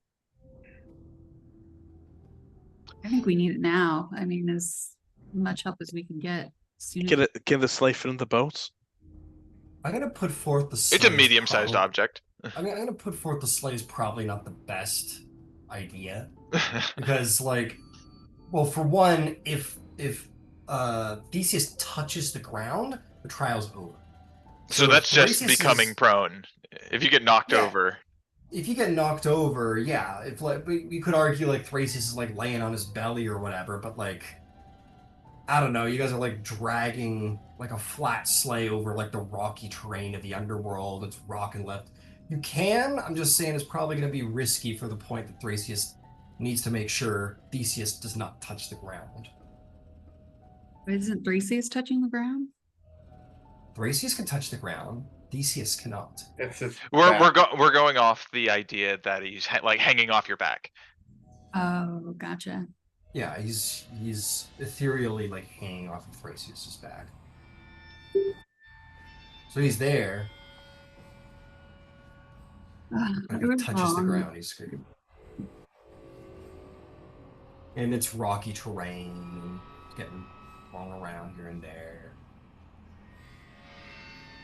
I think we need it now. I mean, as much help as we can get. Soon as can the sleigh fit in the boats? I'm gonna put forth the. It's a sleigh's medium-sized probably- object. I'm gonna put forth the sleigh is probably not the best idea because, like, well, for one, if Theseus touches the ground, the trial's over. So if that's just Thrasius becoming is- prone. If you get knocked Yeah. over. If you get knocked over, yeah. If like we could argue like Thrasius is like laying on his belly or whatever, but like I don't know, you guys are like dragging like a flat sleigh over like the rocky terrain of the underworld. It's rock and left. You can. I'm just saying it's probably going to be risky for the point that Thrasius needs to make sure Theseus does not touch the ground. isn't Thrasius touching the ground? Thrasius can touch the ground. Theseus cannot. It's just We're going off the idea that he's like hanging off your back. Oh, gotcha. Yeah, he's ethereally like hanging off of Thrasius's back. So he's there. But if he touches the ground, he's screwed. And it's rocky terrain, getting flung around here and there.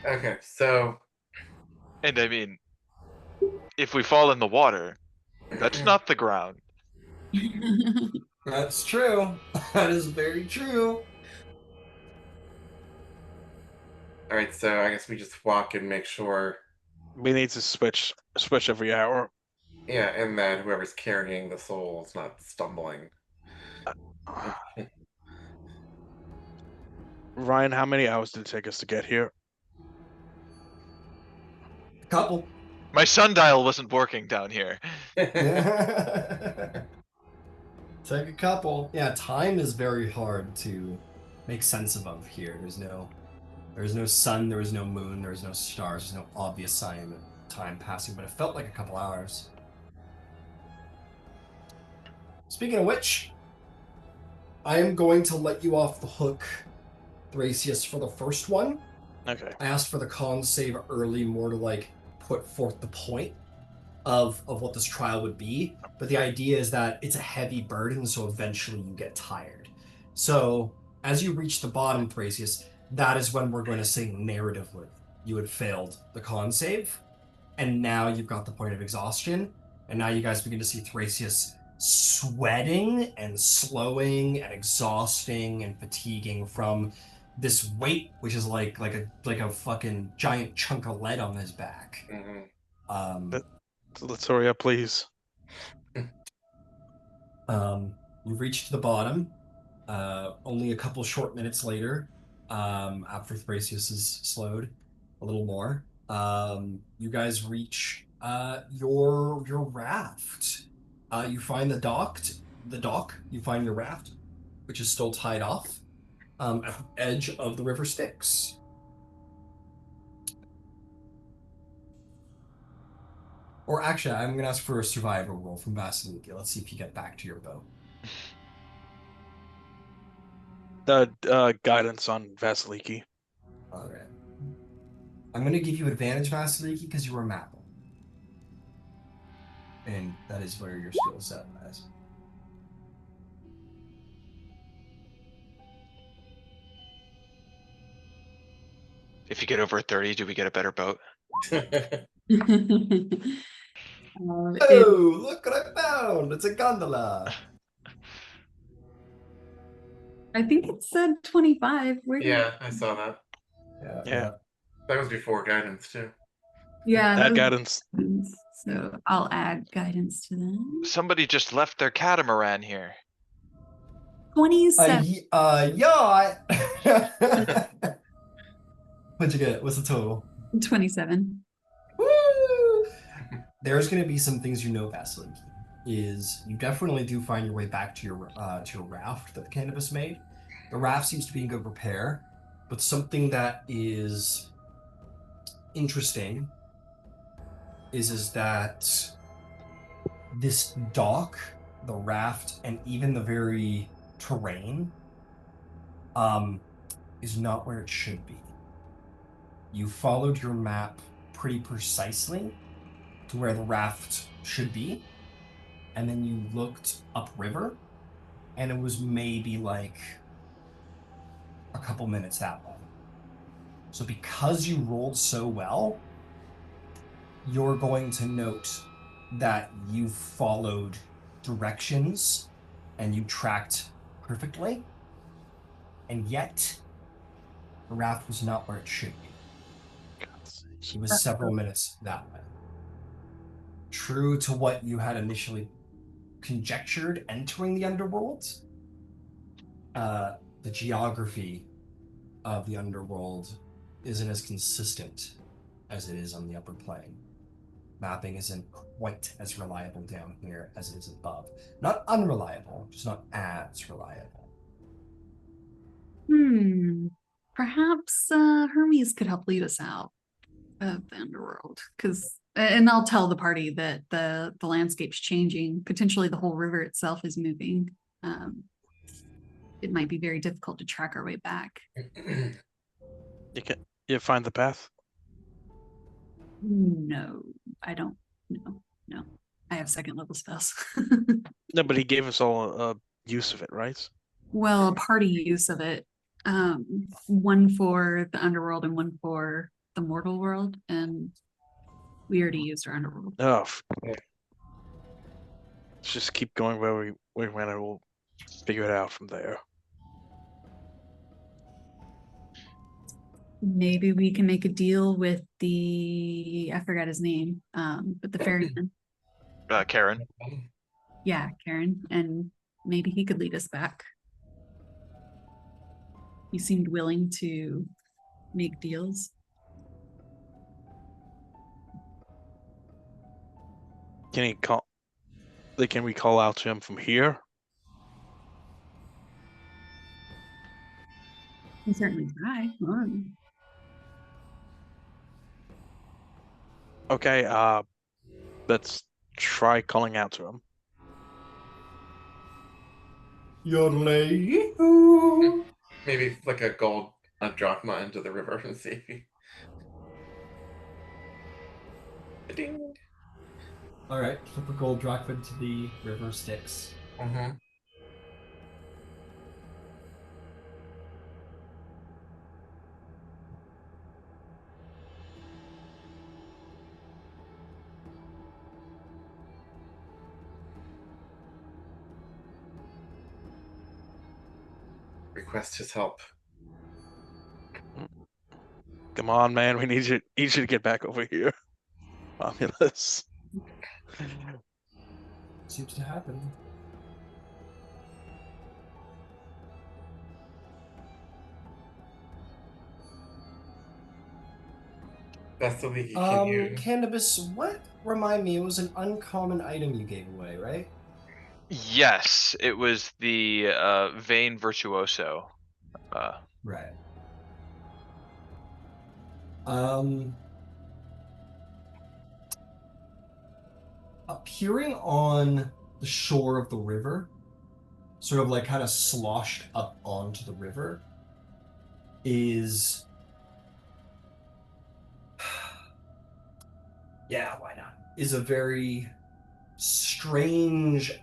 okay. So, And I mean, if we fall in the water, that's not the ground. That's true. That is very true. all right. So I guess we just walk and make sure, We need to switch every hour. yeah, and that whoever's carrying the soul is not stumbling. Ryan, how many hours did it take us to get here? A couple. My sundial wasn't working down here. Take a couple. Yeah, time is very hard to make sense of here. There's no sun, there is no moon, there's no stars, there's no obvious sign of time passing, but it felt like a couple hours. Speaking of which, I am going to let you off the hook, Thrasius, for the first one. Okay. I asked for the con save early, more to like put forth the point of what this trial would be. But the idea is that it's a heavy burden, so eventually you get tired. So as you reach the bottom, Thrasius, that is when we're going to say narratively you had failed the con save, and now you've got the point of exhaustion, and now you guys begin to see Thrasius sweating and slowing and exhausting and fatiguing from this weight, which is like a fucking giant chunk of lead on his back. Mm-hmm. Let's hurry up, please. You've reached the bottom. Only a couple short minutes later, after Thrasius is slowed a little more, you guys reach your raft. You find the dock. You find your raft, which is still tied off at the edge of the river Styx. Or actually, I'm going to ask for a survival roll from Vasaliki. Let's see if you get back to your boat. Guidance on Vasaliki. All right. I'm going to give you advantage, Vasaliki, because you were Mapple. And that is where your skill set lies. If you get over 30, do we get a better boat? Oh, look what I found! It's a gondola. I think it said 25. Where did Yeah, I saw that. Yeah. That was before guidance too. Yeah, that Add was guidance. guidance. So I'll add guidance to that. Somebody just left their catamaran here. 27. Yacht. What'd you get? What's the total? 27. Woo! There's going to be some things you know, Vasaliki, is you definitely do find your way back to your raft that the Candybus made. The raft seems to be in good repair, but something that is interesting is that this dock, the raft, and even the very terrain is not where it should be. You followed your map pretty precisely to where the raft should be, and then you looked upriver, and it was maybe like a couple minutes that way. So because you rolled so well, you're going to note that you followed directions and you tracked perfectly, and yet the raft was not where it should be. It was several minutes that way. True to what you had initially conjectured entering the underworld, the geography of the underworld isn't as consistent as it is on the upper plane. Mapping isn't quite as reliable down here as it is above. Not unreliable, just not as reliable. Perhaps Hermes could help lead us out of the underworld. And I'll tell the party that the landscape's changing. Potentially the whole river itself is moving. It might be very difficult to track our way back. You find the path? No, I don't. No. I have second level spells. No, but he gave us all a use of it, right? Well, a party use of it. One for the underworld and one for the mortal world, and we already used our underworld. Oh, let's just keep going where we went, and we'll figure it out from there. Maybe we can make a deal with I forgot his name, but the ferryman. Karen. Yeah, Karen, and maybe he could lead us back. He seemed willing to make deals. Can we call out to him from here? We can certainly try. Okay, let's try calling out to him. Yodelay. Maybe flick a drachma into the river and see. Ding. All right, flip a gold drachma into the river Styx. Mm-hmm. Request his help. Come on, man. We need you. Need you to get back over here. Romulus. Seems to happen. Vasaliki, can you? Candybus, what? Remind me, it was an uncommon item you gave away, right? Yes, it was the Vein Virtuoso. Right. Appearing on the shore of the river, sort of like kind of sloshed up onto the river, is yeah, why not? Is a very strange,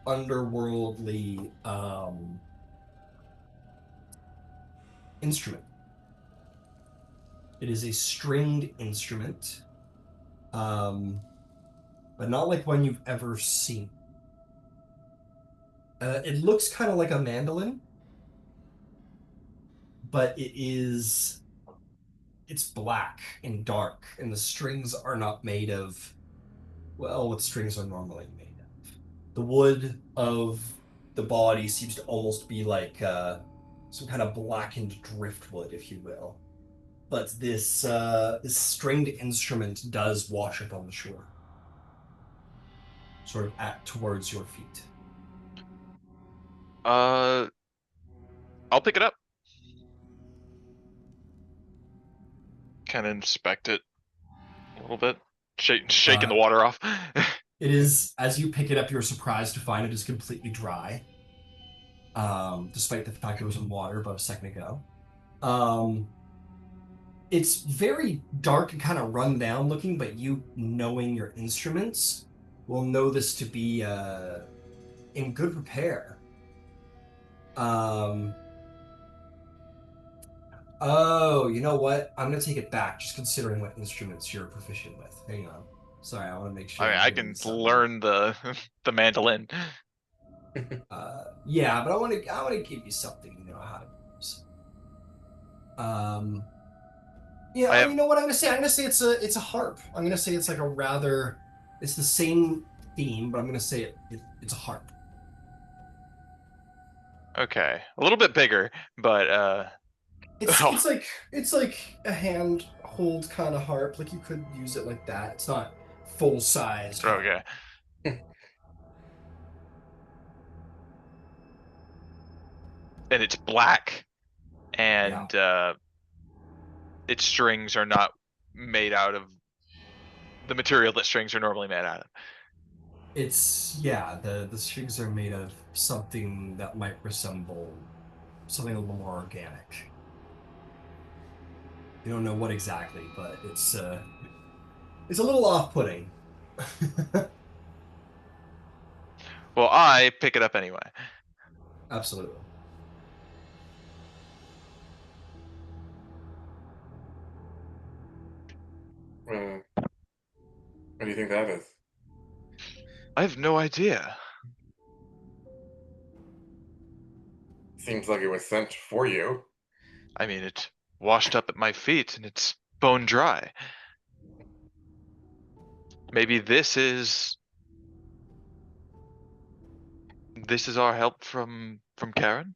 underworldly instrument. It is a stringed instrument. but not like one you've ever seen. It looks kind of like a mandolin, but it's black and dark, and the strings are not made of, well, what strings are normally made of. The wood of the body seems to almost be like some kind of blackened driftwood, if you will. But this stringed instrument does wash up on the shore, sort of towards your feet. I'll pick it up. Kind of inspect it a little bit, shaking the water off. It is, as you pick it up, you're surprised to find it is completely dry, despite the fact it was in water about a second ago. It's very dark and kind of run down looking, but you, knowing your instruments, will know this to be in good repair. Oh, you know what? I'm gonna take it back, just considering what instruments you're proficient with. Hang on. Sorry, I want to make sure. I mean, I can learn the the mandolin. Yeah, but I want to give you something you know how to use. Yeah, you know what I'm gonna say? I'm gonna say it's a harp. I'm gonna say it's like a rather, it's the same theme, but I'm gonna say it's a harp. Okay, a little bit bigger, but It's like a hand hold kind of harp. Like you could use it like that. It's not full sized. okay. And it's black, and its strings are not made out of the material that strings are normally made out of. It's the strings are made of something that might resemble something a little more organic. You don't know what exactly, but it's a little off-putting. Well, I pick it up anyway. Absolutely. What do you think that is? I have no idea. Seems like it was sent for you. I mean, it washed up at my feet and it's bone dry. Maybe this is our help from Karen?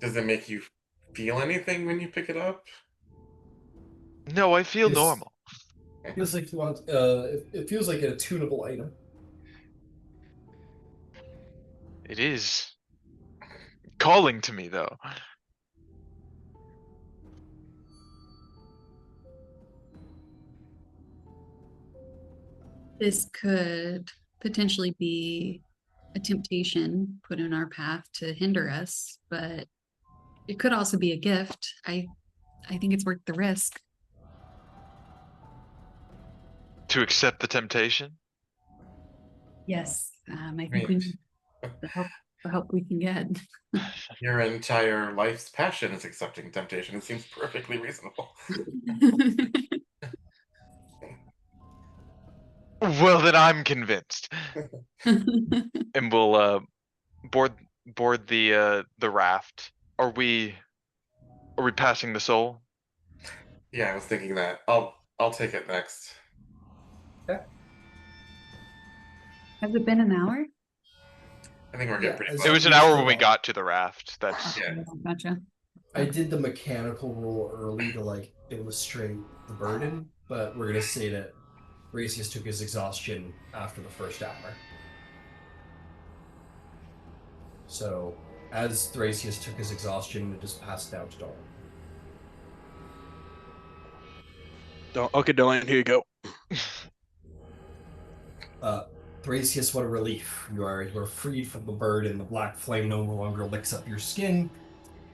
Does it make you feel anything when you pick it up? No, I feel normal. Feels like you want. It feels like a tunable item. It is calling to me, though. This could potentially be a temptation put in our path to hinder us, but it could also be a gift. I think it's worth the risk. To accept the temptation? Yes, I think we need the help we can get. Your entire life's passion is accepting temptation. It seems perfectly reasonable. Well, then I'm convinced. And we'll board the raft. Are we passing the soul? Yeah, I was thinking that. I'll take it next. Okay. Has it been an hour? I think we're getting pretty It close. was an hour when we got to the raft. That's Yeah. Gotcha. I did the mechanical roll early to like illustrate the burden, but we're gonna say that Thrasius took his exhaustion after the first hour. So, as Thrasius took his exhaustion, it just passed out to Dolion. Okay, Dolion, here you go. Thrasius, what a relief. You are freed from the burden. The black flame no longer licks up your skin.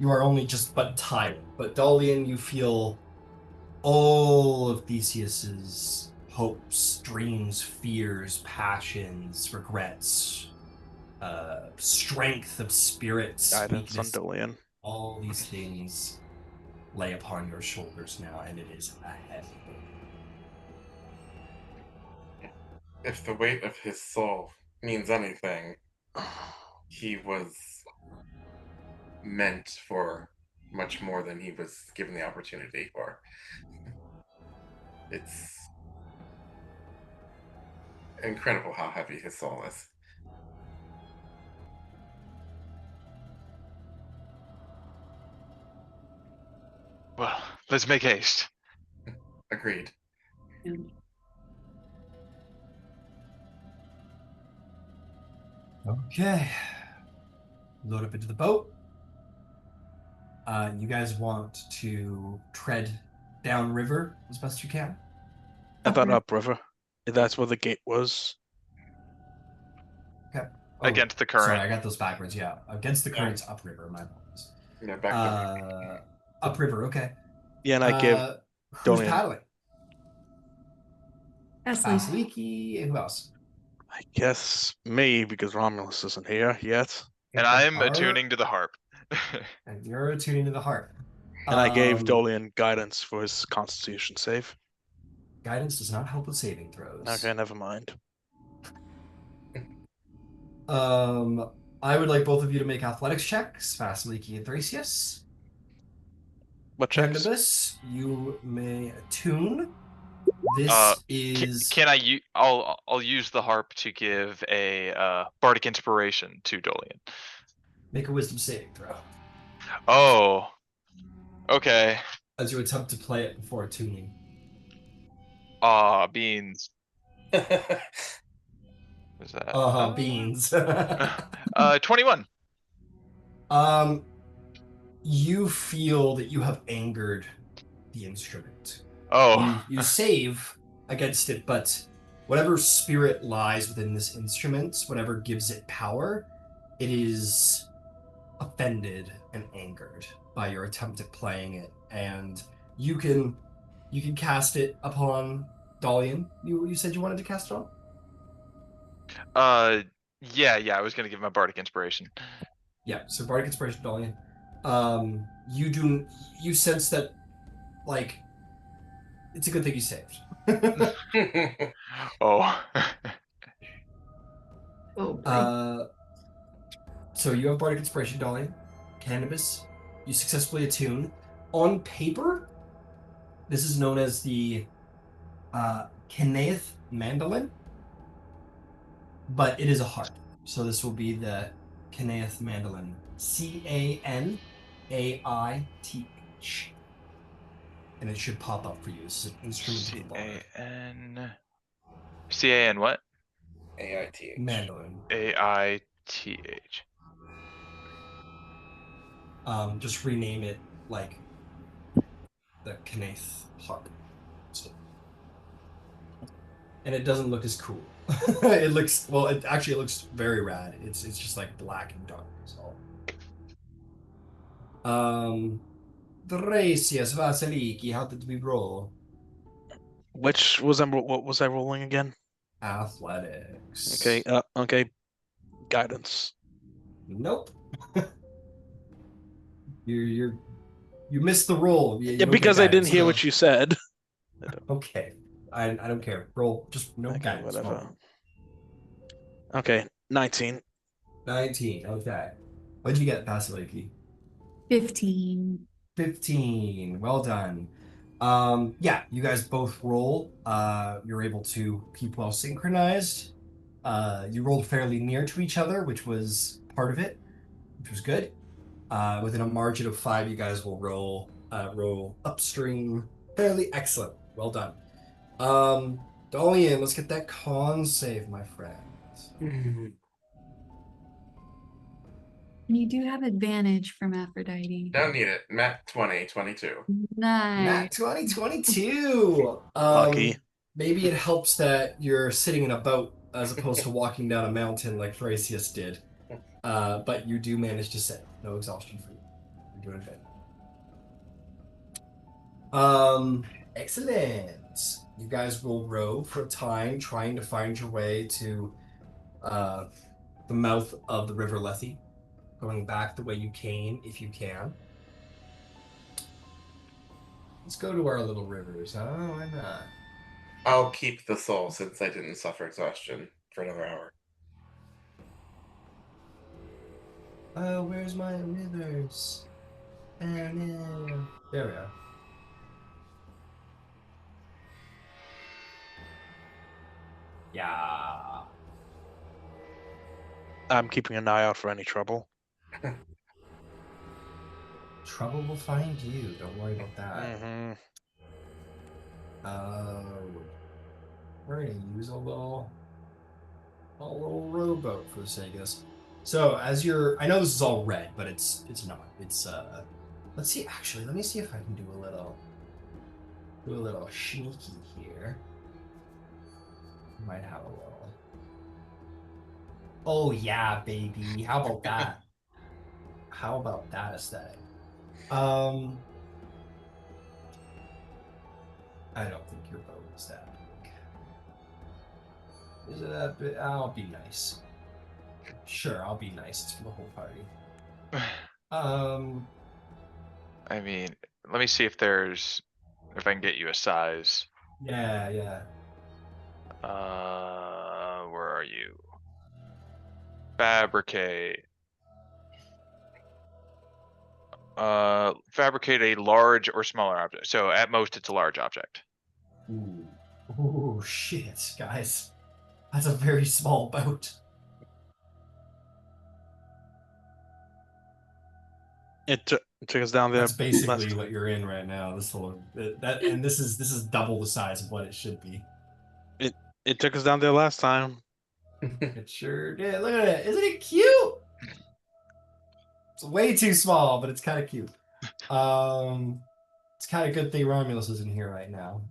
You are only just but tired. But Dolion, you feel all of Theseus's hopes, dreams, fears, passions, regrets, strength of spirits, Guidance on weakness, Dolion. all these things lay upon your shoulders now, and it is a heavy burden. If the weight of his soul means anything, he was meant for much more than he was given the opportunity for. It's incredible how heavy his soul is. Well, let's make haste. Agreed. Okay. Load up into the boat. You guys want to tread downriver as best you can? I thought Upriver. upriver. That's where the gate was. Okay. Against the Sorry, current. I got those backwards. Yeah, against the Yeah. currents, upriver. My apologies. Yeah, back to Upriver. Okay. Yeah, and I gave Who's Dolion. paddling? Vasaliki. Vasaliki. And who else? I guess me, because Romulus isn't here yet. And I'm Are- attuning to the harp. And you're attuning to the heart. And I gave Dolion guidance for his constitution save. Guidance does not help with saving throws. Okay, never mind. I would like both of you to make athletics checks. Vasiliki and Thrasius. What checks? Candybus, you may attune. This is Can I? I'll use the harp to give a bardic inspiration to Dolion. make a wisdom saving throw Oh. Okay. as you attempt to play it before attuning. Beans. Is that? Beans. 21. You feel that you have angered the instrument. Oh. You save against it, but whatever spirit lies within this instrument, whatever gives it power, it is offended and angered by your attempt at playing it, and you can cast it upon Dolion. You said you wanted to cast it on? Yeah. I was gonna give him a bardic inspiration. Yeah, so Bardic Inspiration, Dolion. You sense that, like, it's a good thing you saved. Oh. Oh, boy. So you have Bardic Inspiration, Dolion. Candybus, you successfully attune. On paper, this is known as the Kanaith Mandolin, but it is a harp. So this will be the Kanaith Mandolin. Canaith. And it should pop up for you. This is an instrument of the bard. C-A-N what? AIT. Mandolin. A-I-T-H. Just rename it like the Kanaith harp. So, and it doesn't look as cool. It looks it actually looks very rad. It's just like black and dark. So Thrasius, Vasaliki, how did we roll? What was I rolling again? Athletics. Okay, okay. Guidance. Nope. You missed the roll. You don't Because get I didn't guidance. hear what you said. Okay. I don't care. Roll just no Okay, guidance. whatever. Roll. Okay, 19. 19. Okay. What did you get, Vasiliki? 15. 15. Well done. Yeah, you guys both roll. You're able to keep well synchronized. You rolled fairly near to each other, which was part of it, which was good. Within a margin of 5, you guys will roll upstream. Fairly excellent. Well done. Dolion, let's get that con save, my friend. And you do have advantage from Aphrodite. Don't need it. Matt 2022. Nat Nice. 2022. Lucky. Maybe it helps that you're sitting in a boat as opposed to walking down a mountain like Thrasius did. But you do manage to save. No exhaustion for you. You're doing good. Excellent. You guys will row for a time, trying to find your way to the mouth of the River Lethe, going back the way you came, if you can. Let's go to our little rivers, huh? Why not? I'll keep the soul since I didn't suffer exhaustion for another hour. Oh, where's my rivers? Oh no. There we are. Yeah. I'm keeping an eye out for any trouble. Trouble will find you. Don't worry about that. Mm-hmm. We're gonna use a little rowboat for the sake of this. So as you're, I know this is all red, but it's not. It's let's see. Actually, let me see if I can do a little sneaky here. Might have a little. Oh yeah, baby. How about that? How about that aesthetic? I don't think your boat is that big. Is it that big? I'll be nice. Sure, I'll be nice. It's for the whole party. I mean, let me see if I can get you a size. Yeah. Where are you? Fabricate. Fabricate a large or smaller object. So at most, it's a large object. Ooh, shit, guys. That's a very small boat. It took us down there. That's basically last- what you're in right now. This whole and this is double the size of what it should be. It took us down there last time. It sure did. Look at it. Isn't it cute? It's way too small, but it's kind of cute. It's kind of good thing Romulus is in here right now.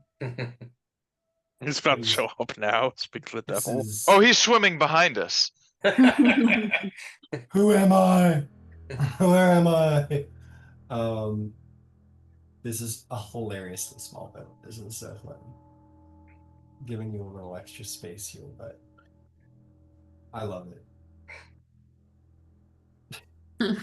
He's about to show up now. Speak to the This devil. is... Oh, he's swimming behind us. Who am I? Where am I? This is a hilariously small boat. This is so fun. Giving you a little extra space here, but I love it.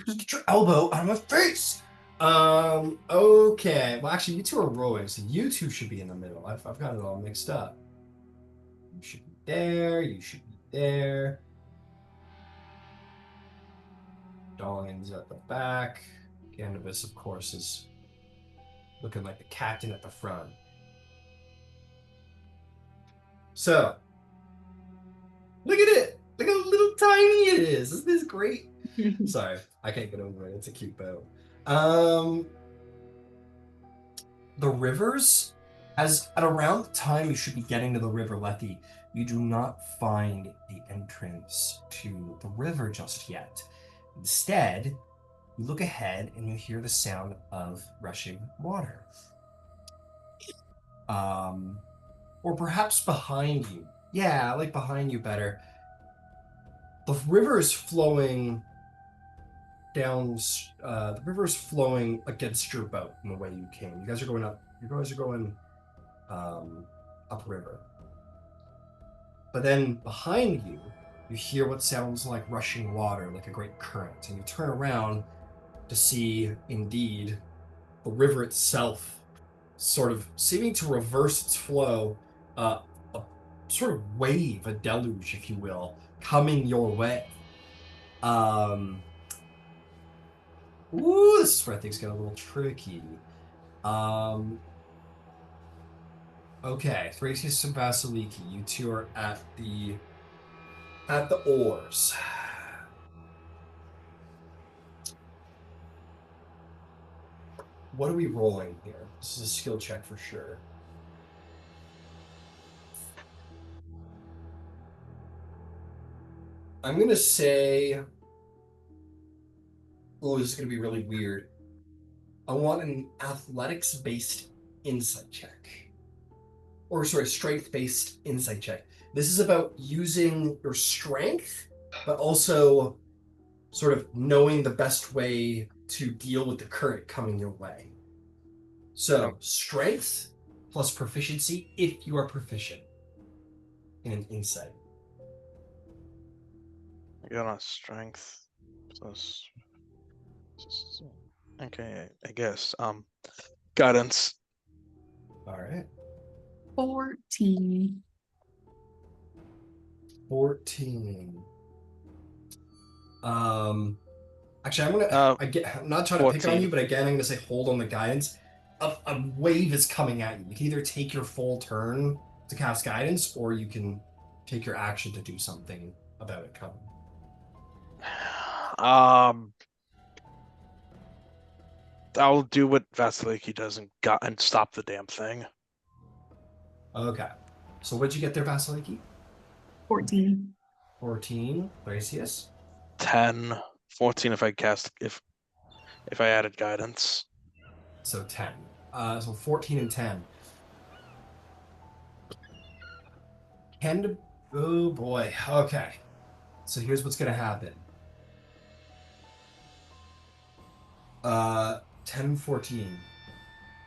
Just get your elbow out of my face. Okay. Well, actually, you two are rowing, so you two should be in the middle. I've got it all mixed up. You should be there. You should be there. Dolion's at the back. Candybus, of course, is looking like the captain at the front. So, look at it. Look how little tiny it is. Isn't this great? Sorry, I can't get over it. It's a cute boat. The rivers, as at around the time you should be getting to the River Lethe, you do not find the entrance to the river just yet. Instead, you look ahead and you hear the sound of rushing water. Or perhaps behind you. Yeah, I like behind you better. The river is flowing down. The river is flowing against your boat in the way you came. You guys are going up. You guys are going upriver. But then behind you, you hear what sounds like rushing water, like a great current, and you turn around to see, indeed, the river itself sort of seeming to reverse its flow, a sort of wave, a deluge, if you will, coming your way. Ooh, this is where things get a little tricky. Okay, Thrasius and Vasaliki, you two are at the oars. What are we rolling here? This is a skill check for sure. I'm gonna say, oh, this is gonna be really weird. I want an athletics-based insight check. Or sorry, strength-based insight check. This is about using your strength, but also sort of knowing the best way to deal with the current coming your way. So strength plus proficiency if you are proficient in an insight. I got on strength. Plus... Okay, I guess. Guidance. All right. 14. 14. Actually, I'm not trying to pick on 14. you, but again, I'm gonna say hold on the guidance. A wave is coming at you. You can either take your full turn to cast guidance, or you can take your action to do something about it coming. I'll do what Vasaliki does and stop the damn thing. Okay. So what'd you get there, Vasiliki? 14. 14. Thrasius? 10, 14 if I added guidance. So 10. So 14 and 10. Oh boy. Okay. So here's what's gonna happen. 10, 14.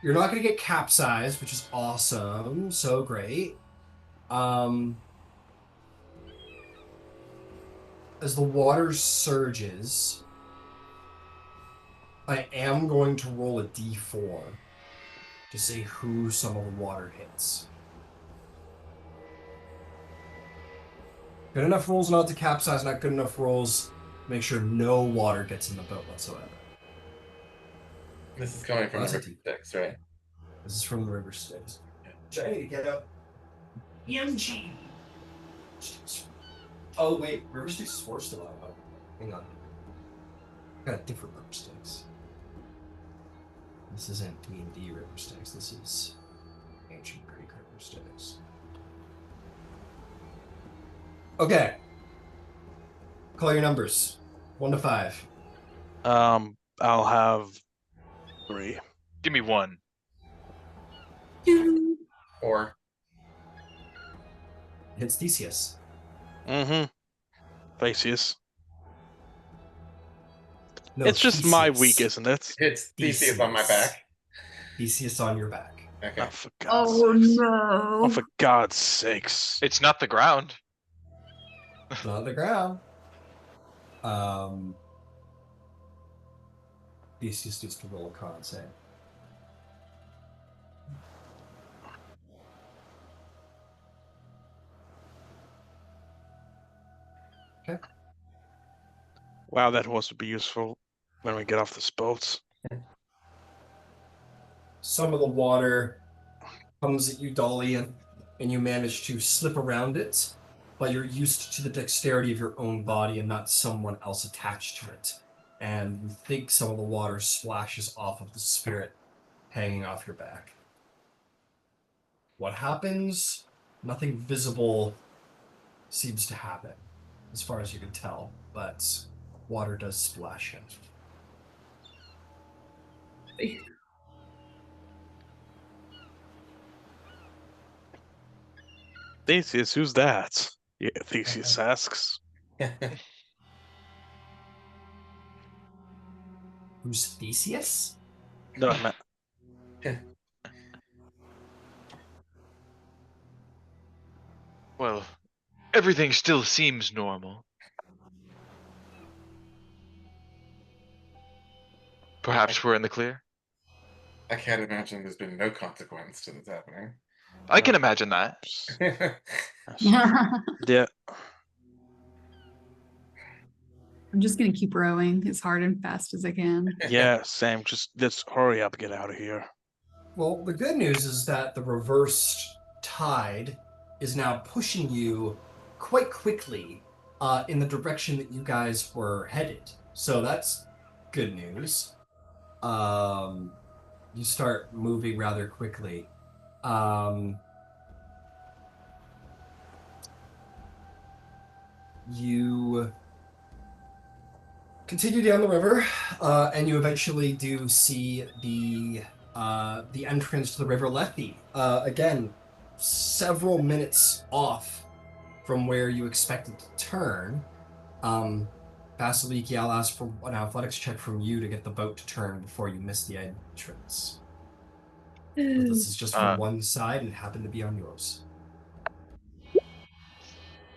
You're not gonna get capsized, which is awesome. So great. As the water surges, I am going to roll a d4 to see who some of the water hits. Good enough rolls not to capsize, not good enough rolls to make sure no water gets in the boat whatsoever. This is coming from That's the a river Styx, right? This is from the river Styx. Which I need to get up. EMG! Oh, wait. River Styx is 4 still out. Hang on. I got a different river Styx. This isn't D&D river Styx. This is ancient Greek river Styx. Okay. Call your numbers. 1 to 5. I'll have 3. Give me 1. 2. Or Hits Theseus. Theseus. No, It's just my Theseus. week, isn't it? it's Theseus on my back. Theseus on your back. Okay. Oh, for God's Oh sakes. no. Oh, for God's sakes. It's not the ground. It's not on the ground. Theseus needs to roll a con save. Okay. Wow, that horse would be useful when we get off this boat. Some of the water comes at you, Dolion, and you manage to slip around it, but you're used to the dexterity of your own body and not someone else attached to it. And you think some of the water splashes off of the spirit hanging off your back. What happens? Nothing visible seems to happen, as far as you can tell, but water does splash in. Theseus, who's that? Yeah, Theseus asks. Who's Theseus? No, I meant Well, everything still seems normal. Perhaps we're in the clear? I can't imagine there's been no consequence to this happening. I can imagine that. yeah. I'm just gonna keep rowing as hard and fast as I can. Yeah, Sam, just hurry up, get out of here. Well, the good news is that the reversed tide is now pushing you quite quickly in the direction that you guys were headed. So that's good news. You start moving rather quickly. You continue down the river, and you eventually do see the entrance to the River Lethe. Again, several minutes off from where you expected to turn. Vasaliki, I'll ask for an athletics check from you to get the boat to turn before you miss the entrance. But this is just from one side and happened to be on yours.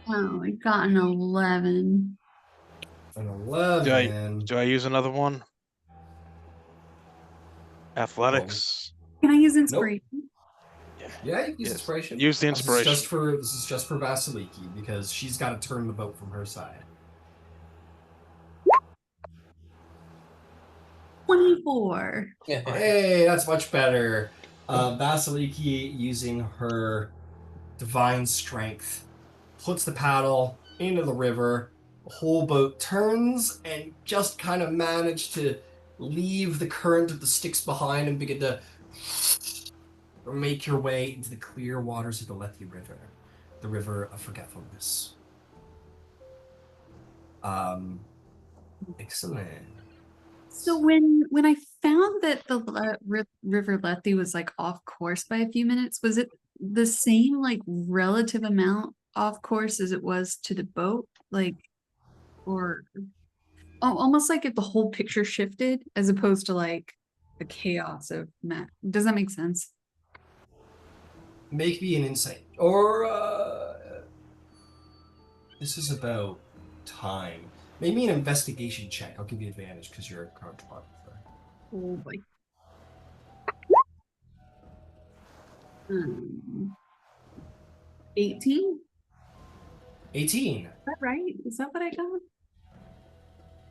Oh, I got an 11. An 11. Do I use another one? Athletics. Can I use inspiration? Yeah. Yeah, you can use Yes. inspiration. Use the This is inspiration. just for Vasaliki because she's got to turn the boat from her side. 24. Hey, that's much better. Vasiliki, using her divine strength, puts the paddle into the river. The whole boat turns and just kind of manage to leave the current of the sticks behind and begin to make your way into the clear waters of the Lethe River, the river of forgetfulness. Excellent. So when I found that the River Lethe was like off course by a few minutes, was it the same like relative amount off course as it was to the boat? Like, or almost like if the whole picture shifted as opposed to like the chaos of Matt. Does that make sense? Make me an insight. Or this is about time. Make me an investigation check. I'll give you advantage because you're a cartographer. Oh boy. 18? 18. Is that right? Is that what I got?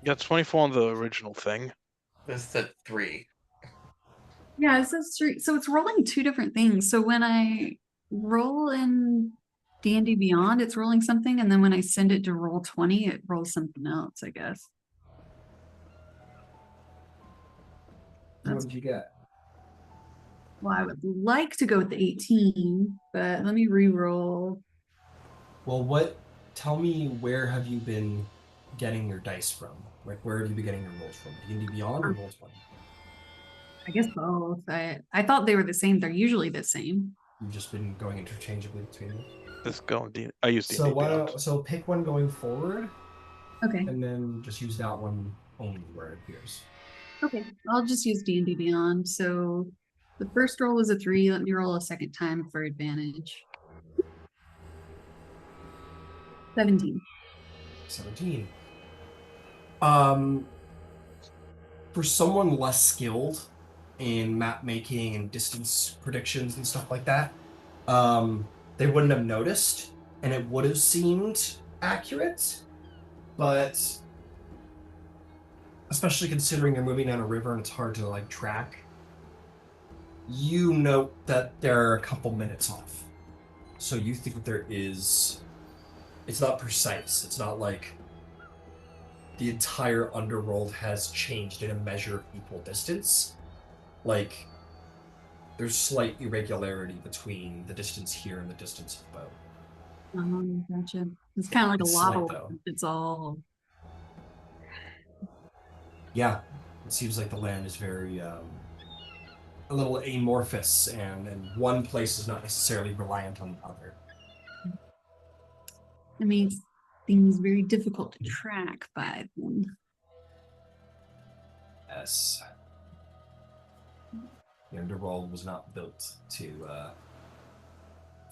Yeah, 24 on the original thing. This said 3. Yeah, it says three. So it's rolling two different things. So when I roll in D&D Beyond, it's rolling something, and then when I send it to roll 20, it rolls something else, I guess. What That's did you get? well, I would like to go with the 18, but let me re-roll. Well, tell me, where have you been getting your dice from? Like, where have you been getting your rolls from? D&D Beyond or Roll20? I guess both. I thought they were the same. They're usually the same. You've just been going interchangeably between those? Let's go. I use D&D So Beyond. so pick one going forward, Okay. and then just use that one only where it appears. Okay. I'll just use D&D Beyond. So the first roll was a 3. Let me roll a second time for advantage. 17. 17. For someone less skilled in map making and distance predictions and stuff like that, they wouldn't have noticed, and it would have seemed accurate, but especially considering you're moving down a river and it's hard to like track, you note that they're a couple minutes off. So you think that there is, it's not precise. It's not like the entire underworld has changed in a measure of equal distance. Like, there's slight irregularity between the distance here and the distance of the boat. Gotcha. It's kind of like It's a slight, lava though. lamp. It's all Yeah, it seems like the land is very a little amorphous, and one place is not necessarily reliant on the other. it makes things very difficult to track by them. Yes. The underworld was not built to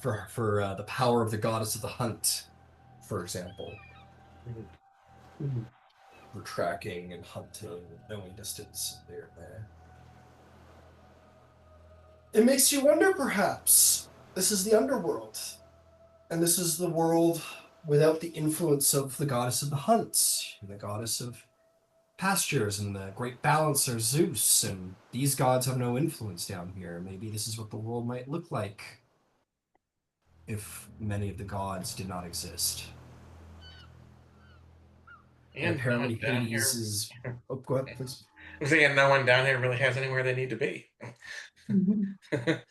for the power of the goddess of the hunt, for example. For tracking and hunting, knowing distance there and there. It makes you wonder, perhaps. This is the underworld. And this is the world without the influence of the goddess of the hunt, and the goddess of pastures, and the great balancer Zeus, and these gods have no influence down here. Maybe this is what the world might look like if many of the gods did not exist. And And no one apparently down here. Hades is... Oh, go ahead, please. I'm saying no one down here really has anywhere they need to be.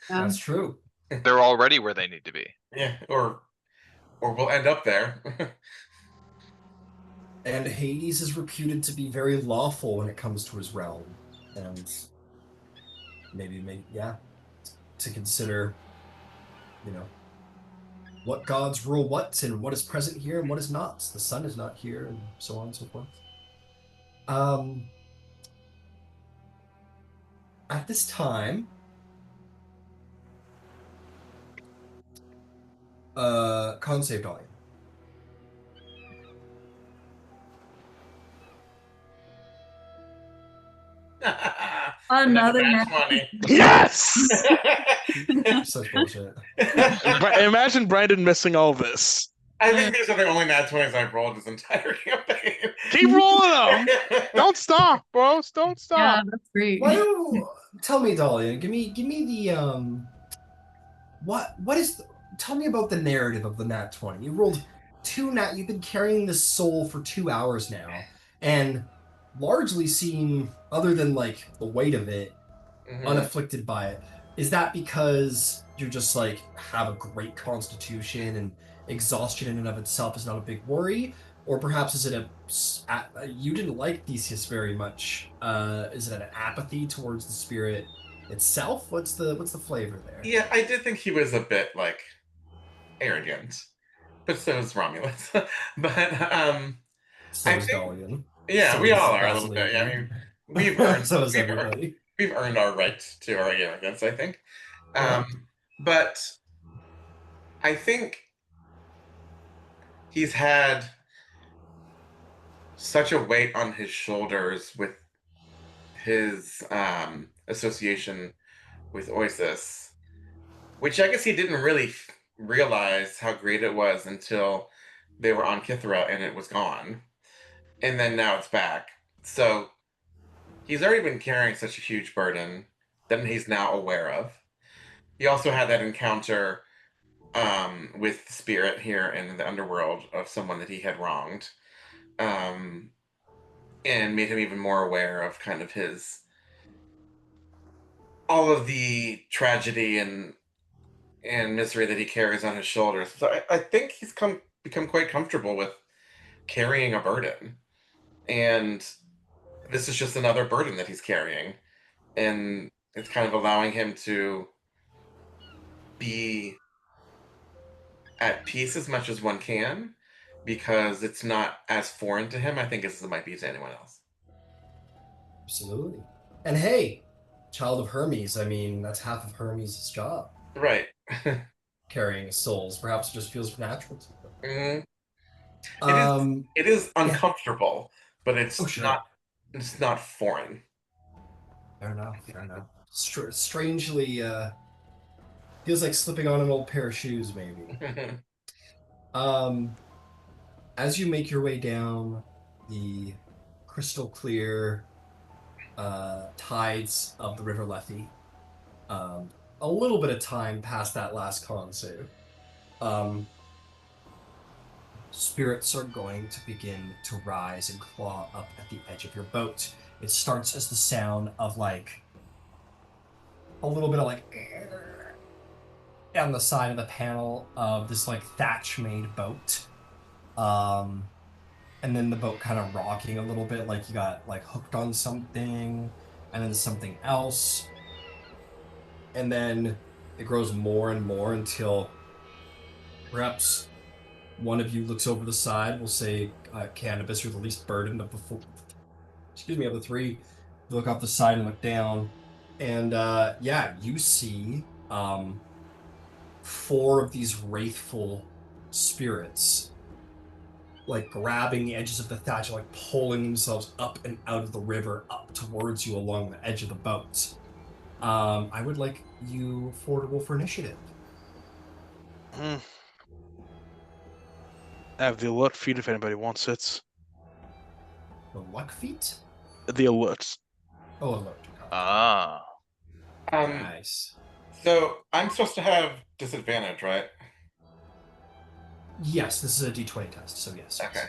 That's true. They're already where they need to be. Yeah, or we'll end up there. And Hades is reputed to be very lawful when it comes to his realm. And maybe, yeah, to consider, what gods rule what, and what is present here and what is not. The sun is not here, and so on and so forth. At this time, con save Dolion. Another That's nat 20. Yes! Such bullshit. Imagine Brandon missing all this. I think these are the only nat 20s I've rolled this entire campaign. Keep rolling them. Don't stop, bros. Don't Yeah, stop. that's great. Why do tell me, Dolion? Give me the what is tell me about the narrative of the nat 20. You rolled two nat. You've been carrying this soul for 2 hours now, and largely seem, other than like the weight of it, unafflicted by it. Is that because you're just like have a great constitution and exhaustion in and of itself is not a big worry? Or perhaps is it you didn't like Theseus very much? Is it an apathy towards the spirit itself? What's the flavor there? Yeah, I did think he was a bit like arrogant, but so is Romulus. But So I is think Dolion. yeah, So we is all are a little bit. Yeah, I Vasaliki. mean, we've earned So is we've earned, everybody. we've earned our right to our arrogance, I think. Yeah. But I think he's had such a weight on his shoulders with his association with Oasis, which I guess he didn't really realize how great it was until they were on Kithra and it was gone. And then now it's back. So he's already been carrying such a huge burden that he's now aware of. He also had that encounter with the spirit here in the underworld of someone that he had wronged, and made him even more aware of kind of his all of the tragedy and misery that he carries on his shoulders. So I think he's become quite comfortable with carrying a burden, and this is just another burden that he's carrying, and it's kind of allowing him to be at peace as much as one can because it's not as foreign to him, I think, as it might be to anyone else. Absolutely. And hey, child of Hermes, I mean, that's half of Hermes' job, Right. carrying souls. Perhaps it just feels natural to Mhm. them. It is yeah. uncomfortable, but Oh, sure. it's not foreign. Fair enough. Strangely, feels like slipping on an old pair of shoes, maybe. As you make your way down the crystal clear tides of the River Lethe, a little bit of time past that last con save, spirits are going to begin to rise and claw up at the edge of your boat. It starts as the sound of like a little bit of like on the side of the panel of this like thatch made boat. And then the boat kind of rocking a little bit, like you got like hooked on something, and then something else. And then it grows more and more until perhaps one of you looks over the side. We'll say Candybus, you're the least burdened of of the three. You look off the side and look down, and yeah, you see four of these wraithful spirits like grabbing the edges of the thatch, like pulling themselves up and out of the river, up towards you along the edge of the boat. I would like you four to roll for initiative. I have the alert feed if anybody wants it. The luck feat? The alerts. Oh, alert. Ah. Nice. So I'm supposed to have disadvantage, right? Yes, this is a D20 test, so yes. Okay.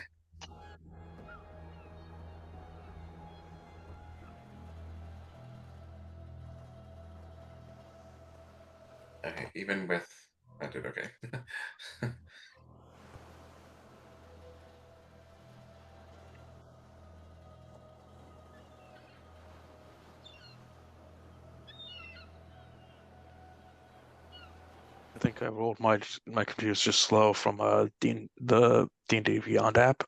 Okay, even with I did okay. I think I rolled my computer's just slow from the D&D Beyond app.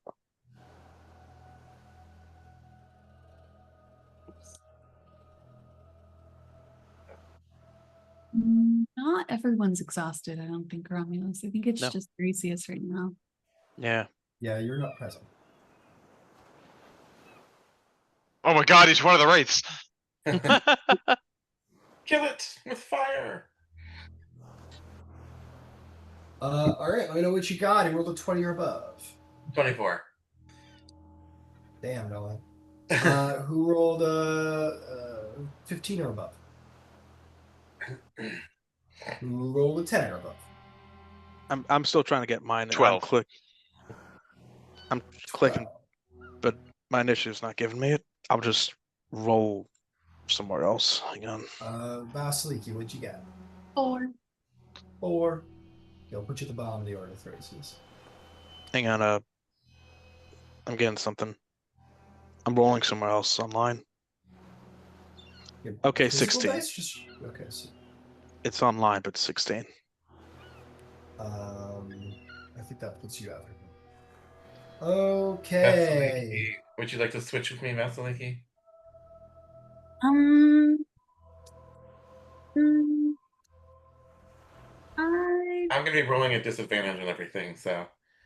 Not everyone's exhausted, I don't think, Romulus. I think it's No. just Thrasius right now. Yeah. Yeah, you're not present. Oh my god, he's one of the wraiths. Kill it with fire. All right, let me know what you got. He rolled a 20 or above. 24. Damn, Noah. Who rolled 15 or above? Who rolled a 10 or above? I'm still trying to get mine. 12. I'm clicking, but my initiative's not giving me it. I'll just roll somewhere else. Hang on. Vasaliki, what'd you get? 4. 4. I'll put you at the bottom of the order, Thrasius. Hang on. I'm getting something. I'm rolling somewhere else online. Your Okay, physical 16. dice? Okay, so It's online, but 16. I think that puts you out. Vasaliki, Okay. would you like to switch with me, Vasaliki? Mm, I'm going to be rolling at disadvantage and everything, so.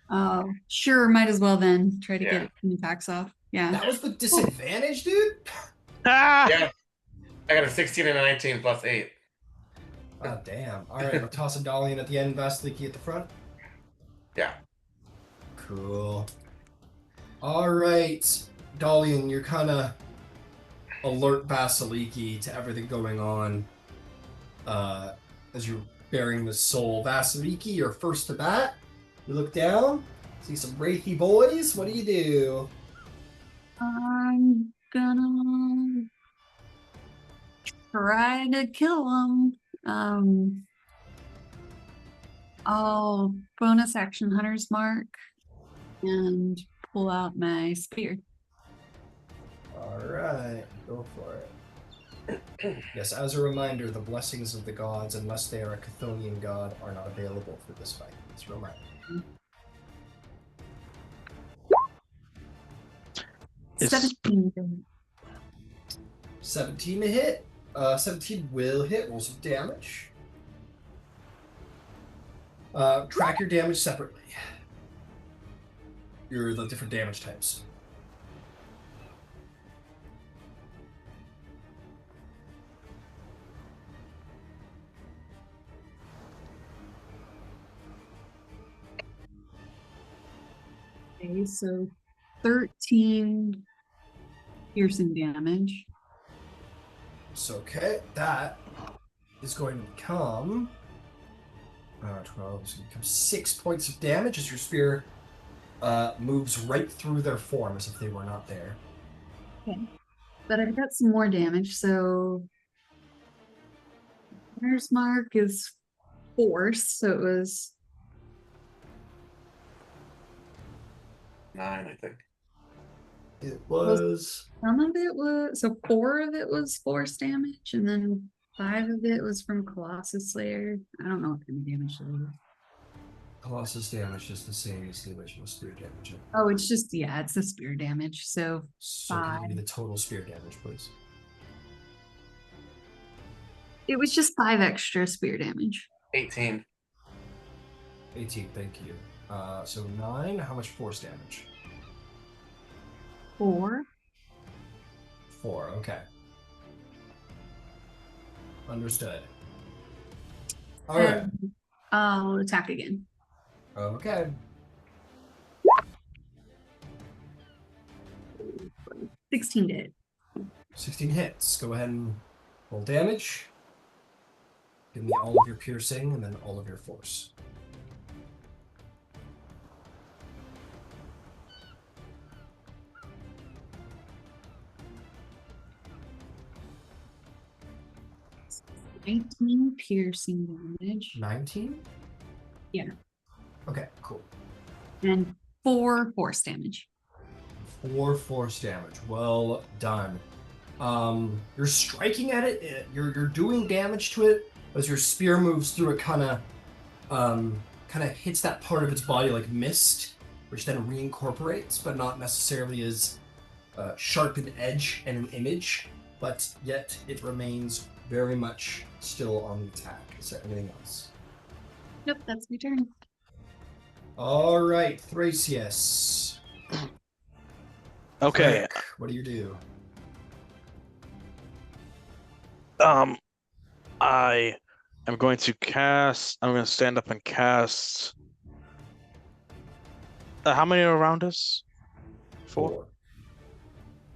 oh, sure, might as well then try to Yeah. get some attacks off. Yeah. That was with disadvantage, dude? Ah! Yeah. I got a 16 and a 19 plus 8. Oh, damn. All right, we'll toss a Dolion at the end, Vasaliki at the front. Yeah. Cool. All right, Dolion, you're kind of alert Vasaliki to everything going on as you're bearing the soul. Vasaliki, you're first to bat. You look down, see some wraithy boys. What do you do? I'm gonna try to kill him. I'll bonus action Hunter's Mark and pull out my spear. All right, go for it. Yes, as a reminder, the blessings of the gods, unless they are a Chthonian god, are not available for this fight. It's a reminder. It's- 17. 17 to hit. 17 will hit. Roll some damage. Track your damage separately. The different damage types. Okay, so 13 piercing damage. So, okay, that is going to become 12. It's going to become 6 points of damage as your spear moves right through their form as if they were not there. Okay. But I've got some more damage, so Hunter's Mark is force, so it was 9, I think. It was some of it was so 4 of it was force damage, and then 5 of it was from Colossus Slayer. I don't know what kind of damage that is. Colossus damage is the same as the original spear damage. Oh, it's just it's the spear damage. So So can you give me the total spear damage, please? it was just 5 extra spear damage. 18. 18, thank you. So 9, how much force damage? 4. 4, okay. Understood. All right. I'll attack again. Okay. 16 to hit. 16 hits. Go ahead and roll damage. Give me all of your piercing and then all of your force. $19 piercing damage 19? Yeah. Okay, cool. and 4 force damage. 4 force damage. Well done. You're striking at it. You're doing damage to it as your spear moves through. It kind of hits that part of its body like mist, which then reincorporates, but not necessarily as sharp an edge and an image. But yet it remains very much still on the attack. Is there anything else? Nope, that's my turn. All right, Thrasius. Okay. Frick, what do you do? I am going to cast. I'm going to stand up and cast. How many are around us? 4.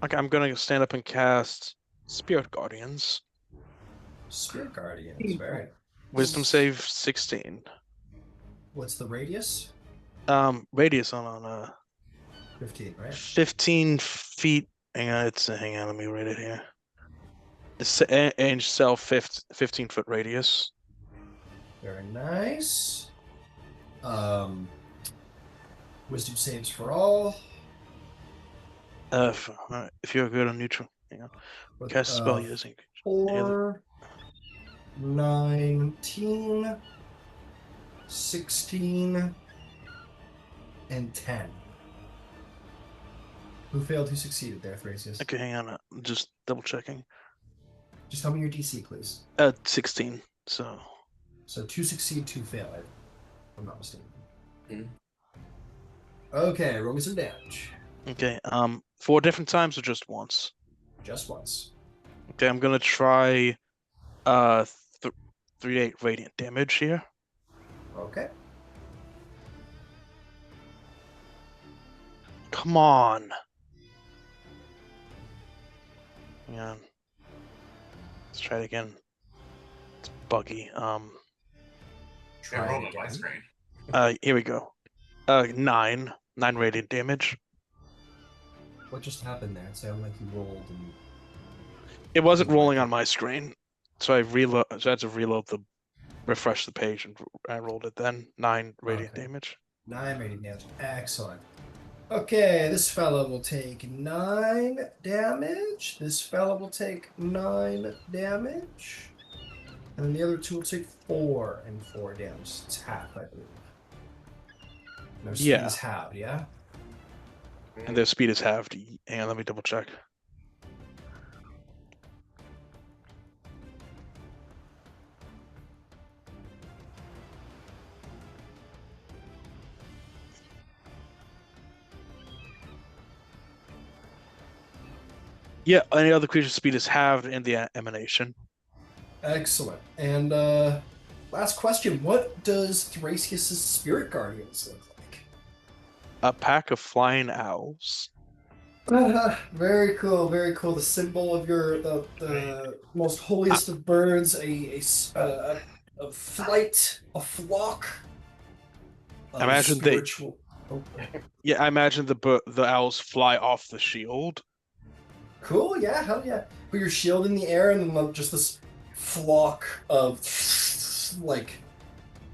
Okay, I'm going to stand up and cast Spirit Guardians. Spirit Guardians, very. Wisdom save 16. What's the radius? Radius on 15, right? 15 feet. Hang on, let me read it here. It's range self 15-foot radius. Very nice. Wisdom saves for all. If you're good on neutral, hang on. Cast spell using 4, 19, 16, and 10. Who failed? Who succeeded there, Thrasius? Okay, hang on. I'm just double checking. Just tell me your DC, please. 16. So 2 succeed, 2 fail. If I'm not mistaken. Mhm. Okay, roll me some damage. okay. 4 different times or just once? Just once. Okay, I'm gonna try 3d8 radiant damage here. Okay. Come on. Hang on. Let's try it again. It's buggy. I Try rolled it on my again. screen. Here we go. 9 radiant damage. What just happened there? It sounded like you rolled and It wasn't Didn't like rolling it. on my screen, so I had to refresh the page, and I rolled it then. 9 radiant Okay. damage. 9 radiant damage. Excellent. Okay, this fella will take 9 damage. This fella will take 9 damage. And then the other 2 will take 4 and 4 damage. It's half, I believe. No, speed Yeah. is halved, yeah? And their speed is halved. Hang on, let me double check. Yeah, any other creature's speed is halved in the emanation. Excellent. And last question. What does Thrasius' Spirit Guardians look like? A pack of flying owls. Very cool, very cool. The symbol of the most holiest of birds, a flight, a flock. Of Imagine spiritual. Yeah, I imagine the owls fly off the shield. Cool, yeah, hell yeah. Put your shield in the air, and then just this flock of like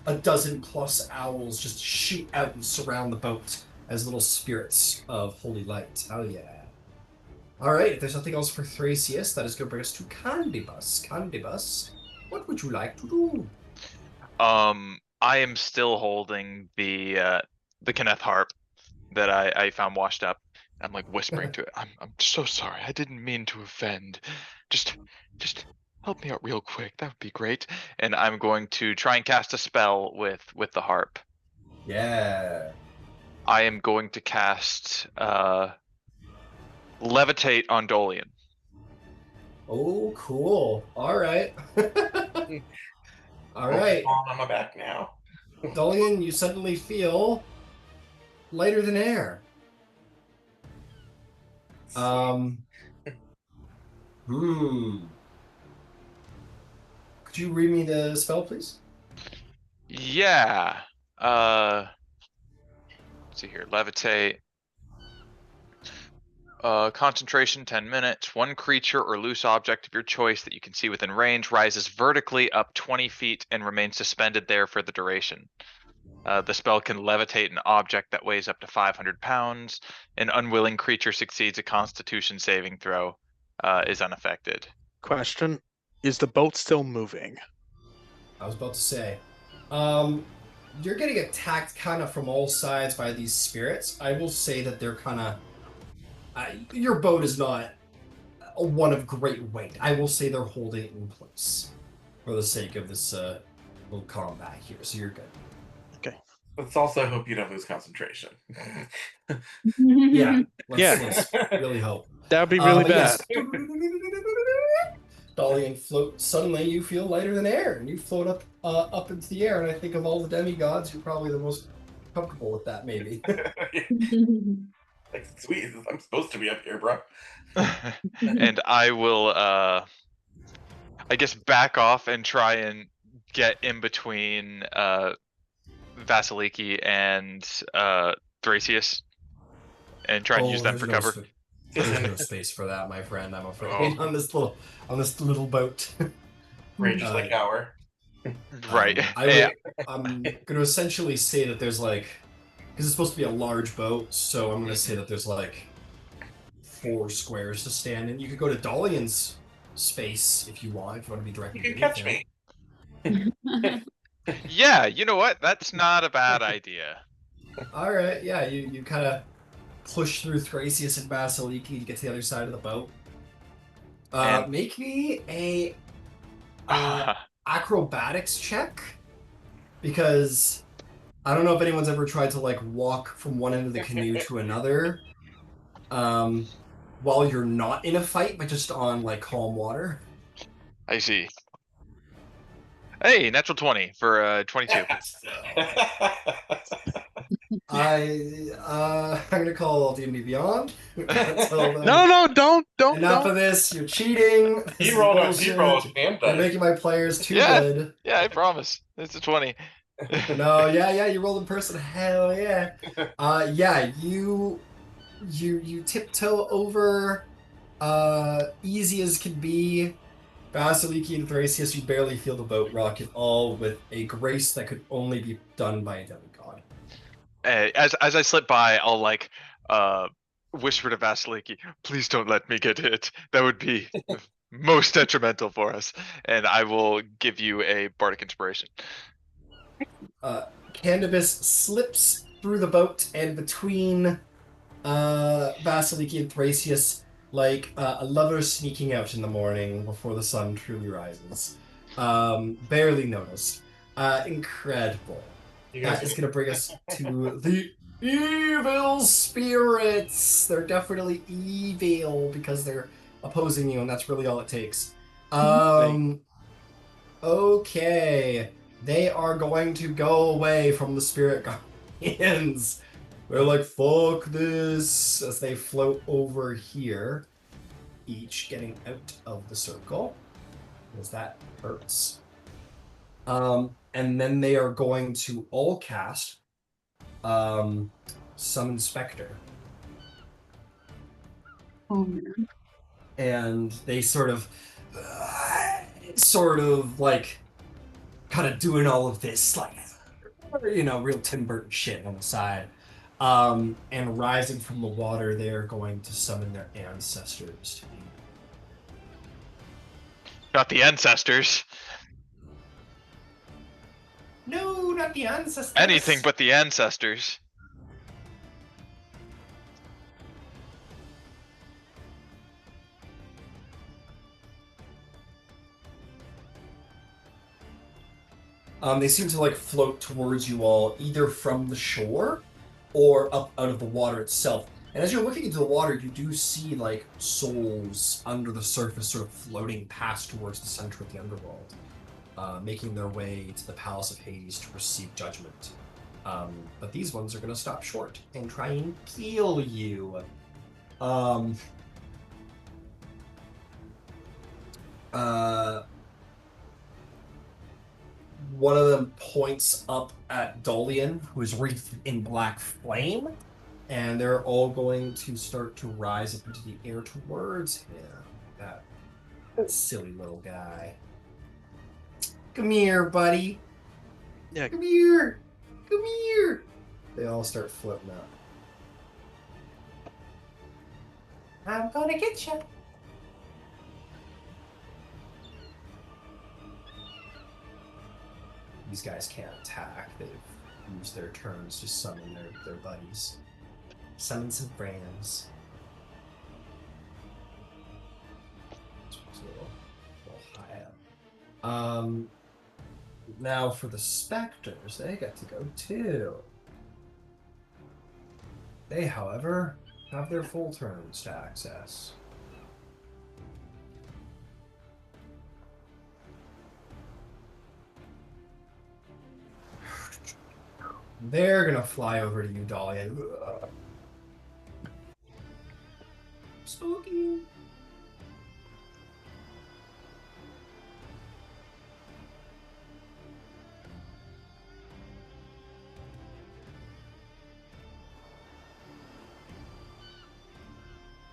a dozen plus owls just shoot out and surround the boat as little spirits of holy light. Oh yeah. Alright, if there's nothing else for Thrasius, that is going to bring us to Candybus. Candybus, what would you like to do? I am still holding the Kenneth harp that I found washed up. I'm like whispering to it. I'm so sorry. I didn't mean to offend. Just help me out real quick. That would be great. And I'm going to try and cast a spell with the harp. Yeah. I am going to cast levitate on Dolion. Oh, cool. Alright. Alright. Falling on my back now. Dolion, you suddenly feel lighter than air. Could you read me the spell, please? Yeah. Let's see here. Levitate. Concentration 10 minutes. One creature or loose object of your choice that you can see within range rises vertically up 20 feet and remains suspended there for the duration. The spell can levitate an object that weighs up to 500 pounds. An unwilling creature succeeds a Constitution saving throw, is unaffected. Question: is the boat still moving? I was about to say. You're getting attacked kind of from all sides by these spirits. I will say that they're kind of... your boat is not one of great weight. I will say they're holding it in place for the sake of this little combat here, so you're good. Okay. Let's also hope you don't lose concentration. Yeah. Yeah. Let's really hope. That would be really But bad. yes. Dolion float. Suddenly, you feel lighter than air, and you float up into the air. And I think of all the demigods, you're probably the most comfortable with that, maybe. Like, sweet, I'm supposed to be up here, bro. And I will, I guess, back off and try and get in between Vasaliki and Thrasius, and try and use them for cover. There's no space for that, my friend. I'm afraid Oh. on this little boat. Range like hour. Right. I'm going to essentially say that there's like, because it's supposed to be a large boat, so I'm going to say that there's like 4 squares to stand in. You could go to Dolion's space if you want to be directly. You can catch me. Yeah, you know what? That's not a bad idea. All right, yeah, you kind of push through Thrasius and Vasaliki to get to the other side of the boat. And- Make me a acrobatics check, because I don't know if anyone's ever tried to like walk from one end of the canoe to another while you're not in a fight, but just on like calm water. I see. Hey, natural 20 for 22. I'm gonna call D&D Beyond. No, don't. Enough of this. You're cheating. He This rolled is bullshit. and You're making my players too Yeah. good. Yeah, I promise. It's a 20. No, yeah, you rolled in person. Hell yeah. Yeah, you tiptoe over, easy as can be. Vasiliki and Thrasius, you barely feel the boat rock at all, with a grace that could only be done by a demigod. As I slip by, I'll like whisper to Vasiliki, "Please don't let me get hit. That would be most detrimental for us." And I will give you a bardic inspiration. Candybus slips through the boat and between Vasiliki and Thrasius, like a lover sneaking out in the morning before the sun truly rises. Barely noticed. Incredible. That is going to bring us to the evil spirits. They're definitely evil because they're opposing you, and that's really all it takes. Okay. They are going to go away from the spirit guardians. They're like, fuck this, as they float over here, each getting out of the circle, because that hurts. And then they are going to all cast Summon Spectre. Oh man. And they sort of like, kind of doing all of this, like, real Tim Burton shit on the side. And rising from the water, they are going to summon their ancestors to be. Not the ancestors. No, not the ancestors. Anything but the ancestors. They seem to like float towards you all, either from the shore or up out of the water itself. And as you're looking into the water, you do see like souls under the surface sort of floating past towards the center of the underworld, making their way to the Palace of Hades to receive judgment. But these ones are going to stop short and try and kill you. One of them points up at Dolion, who is wreathed in black flame, and they're all going to start to rise up into the air towards him. That silly little guy. Come here, buddy. Yeah. Come here. Come here. They all start floating up. I'm gonna get you. These guys can't attack. They've used their turns to summon their buddies. Summon some friends. This one's a little high up. Now for the specters, they get to go too. They, however, have their full turns to access. They're gonna fly over to you, Dolion. Spooky.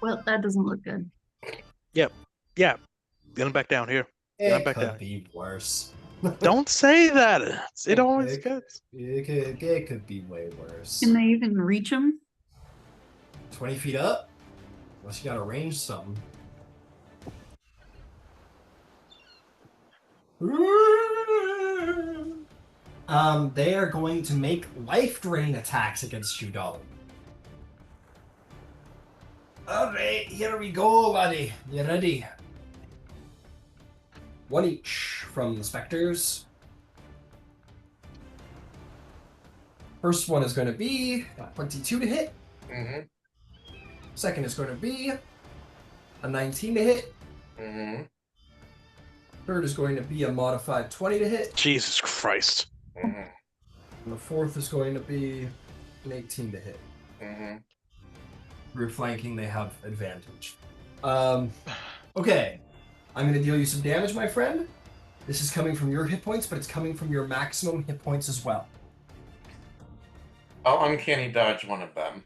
Well, that doesn't look good. Yeah. Get him back down here. Get him It back could down. be worse. Don't say that. It always it, gets. it could be way worse. Can they even reach him? 20 feet up? Unless you got to range something. They are going to make life drain attacks against you, Dolly. Alright, here we go, laddie. You ready? One each from the specters. First one is going to be 22 to hit. Mm-hmm. Second is going to be a 19 to hit. Mm-hmm. Third is going to be a modified 20 to hit. Jesus Christ. Mm-hmm. And the fourth is going to be an 18 to hit. Mm-hmm. You're flanking, they have advantage. Okay. I'm going to deal you some damage, my friend. This is coming from your hit points, but it's coming from your maximum hit points as well. I'll uncanny dodge one of them.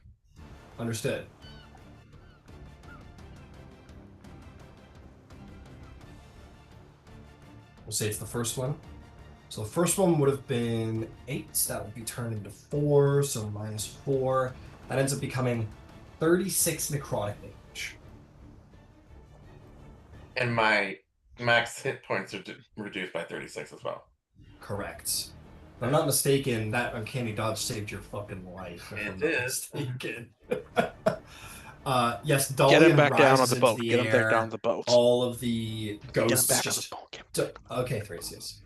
Understood. We'll say it's the first one. So the first one would have been 8. That would be turned into 4, so minus 4. That ends up becoming 36 necrotic damage. And my max hit points are reduced by 36 as well. Correct. If I'm not mistaken, that uncanny dodge saved your fucking life. If I'm not mistaken. Yes, Dolion Get him back down on rises the into boat. the Get him back air. down on the boat. All of the Get him ghosts back on just... the boat. Get him back. Okay, Thrasius.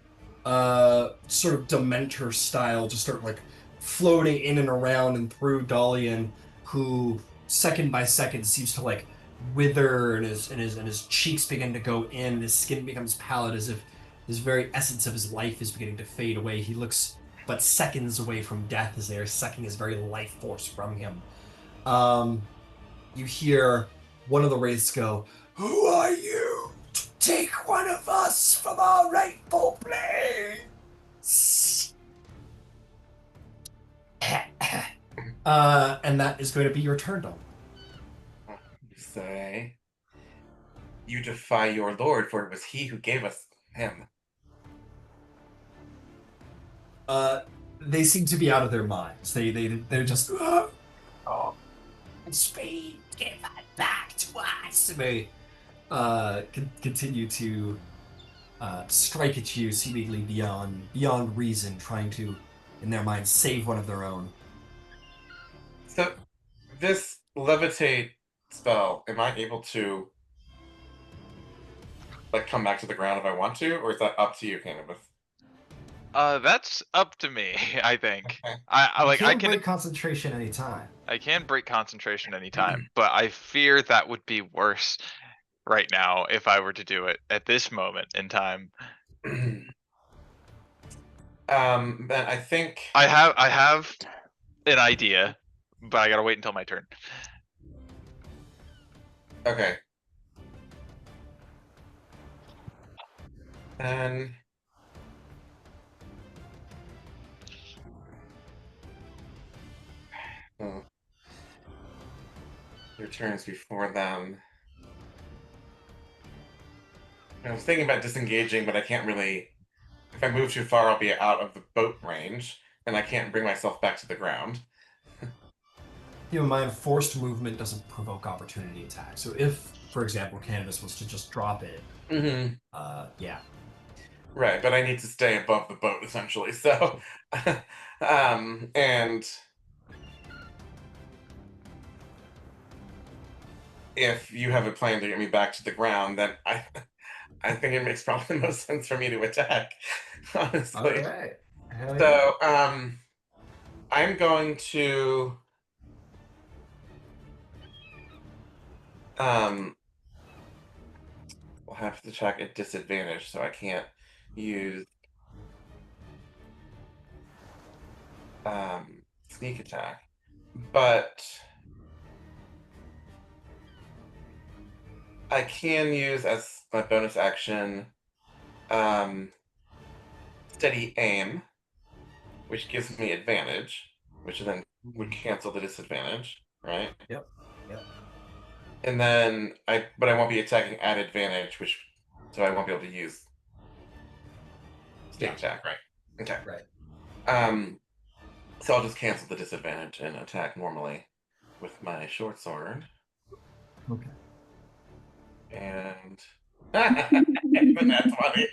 Sort of Dementor style, just start like floating in and around and through Dolion, who second by second seems to like wither, and his cheeks begin to go in, and his skin becomes pallid as if his very essence of his life is beginning to fade away. He looks but seconds away from death as they are sucking his very life force from him. You hear one of the wraiths go, "Who are you to take one of us from our rightful place?" And that is going to be your turn, Dom. You say, you defy your lord, for it was he who gave us him. They seem to be out of their minds. They're just, oh, speed, give it back to us. They continue to strike at you, seemingly beyond reason, trying to, in their minds, save one of their own. So, this levitate spell, am I able to like come back to the ground if I want to, or is that up to you, Candybus? That's up to me, I think. Okay. I You I can can break concentration anytime. I can break concentration anytime, but I fear that would be worse right now if I were to do it at this moment in time. Then I think I have an idea, but I gotta wait until my turn. okay. And oh. Your turns before them. I was thinking about disengaging, but I can't really. If I move too far, I'll be out of the boat range, and I can't bring myself back to the ground. Keep in mind, forced movement doesn't provoke opportunity attacks. So if, for example, Candybus was to just drop it, yeah. Right, but I need to stay above the boat essentially. So, and if you have a plan to get me back to the ground, then I think it makes probably the most sense for me to attack, honestly. All right. Hell yeah. So, I'm going to we'll have to check at disadvantage, so I can't use sneak attack, but I can use as my bonus action steady aim, which gives me advantage, which then would cancel the disadvantage, right? Yep. Yep. And then but I won't be attacking at advantage, so I won't be able to use sneak attack, right? Okay. Right. So I'll just cancel the disadvantage and attack normally with my short sword. Okay. And even that's funny.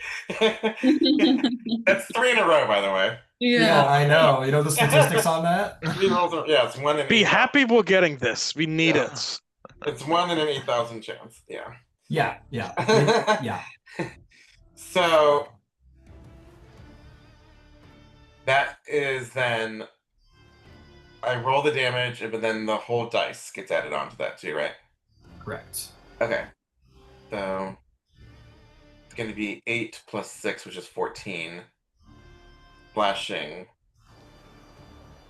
That's 3 in a row, by the way. Yeah, I know. You know the statistics on that? 3 rolls. Yeah, it's 1 in. Be 8,000. happy we're getting this. We need Yeah. it. It's 1 in an 8,000 chance. Yeah. Yeah. Yeah. So that is then I roll the damage, but then the whole dice gets added onto that too, right? Correct. Okay. So it's going to be 8 plus 6, which is 14. Slashing.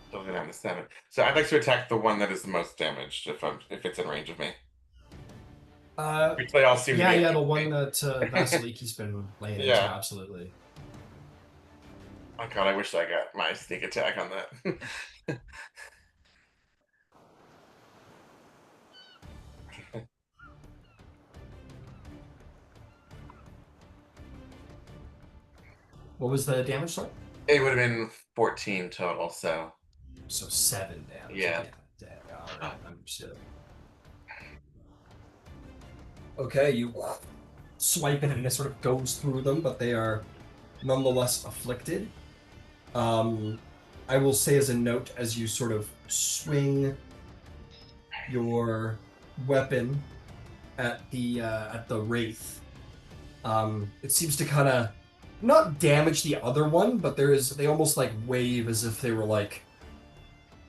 Still go down to 7. So I'd like to attack the one that is the most damaged if it's in range of me. Which they all seem to be. The one that Vasaliki's been laying into, absolutely. Oh god, I wish I got my sneak attack on that. What was the damage, sorry? It would have been 14 total, so 7 damage. Yeah. Alright, understood. Okay, you swipe it and it sort of goes through them, but they are nonetheless afflicted. I will say as a note, as you sort of swing your weapon at the wraith, it seems to kind of not damage the other one, but they almost like wave as if they were like,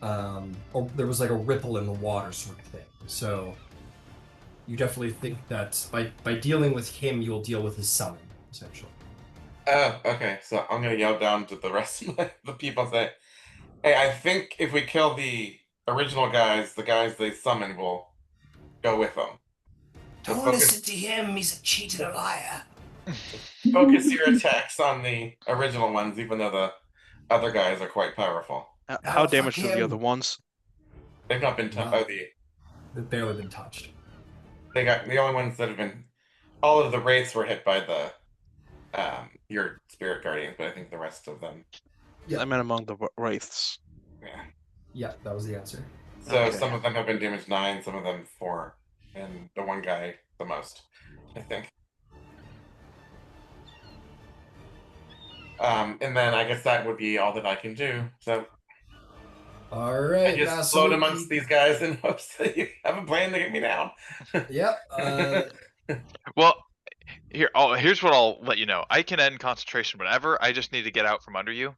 or there was like a ripple in the water sort of thing. So you definitely think that by dealing with him, you'll deal with his summon, essentially. Oh, okay. So I'm gonna yell down to the rest of the people and say, hey, I think if we kill the original guys, the guys they summon will go with them. Don't listen to him, he's a cheat and a liar. Focus your attacks on the original ones, even though the other guys are quite powerful. How damaged are the other ones? They've not been touched. No. They've barely been touched. They got the only ones that have been. All of the wraiths were hit by the your spirit guardians, but I think the rest of them. Yeah. I meant among the wraiths. Yeah. Yeah, that was the answer. So Okay. some of them have been damaged 9, some of them 4, and the one guy the most, I think. And then I guess that would be all that I can do. So All right, I just float amongst these guys in hopes that you have a plan to get me down. Yep. Well, here's what I'll let you know. I can end concentration whenever. I just need to get out from under you.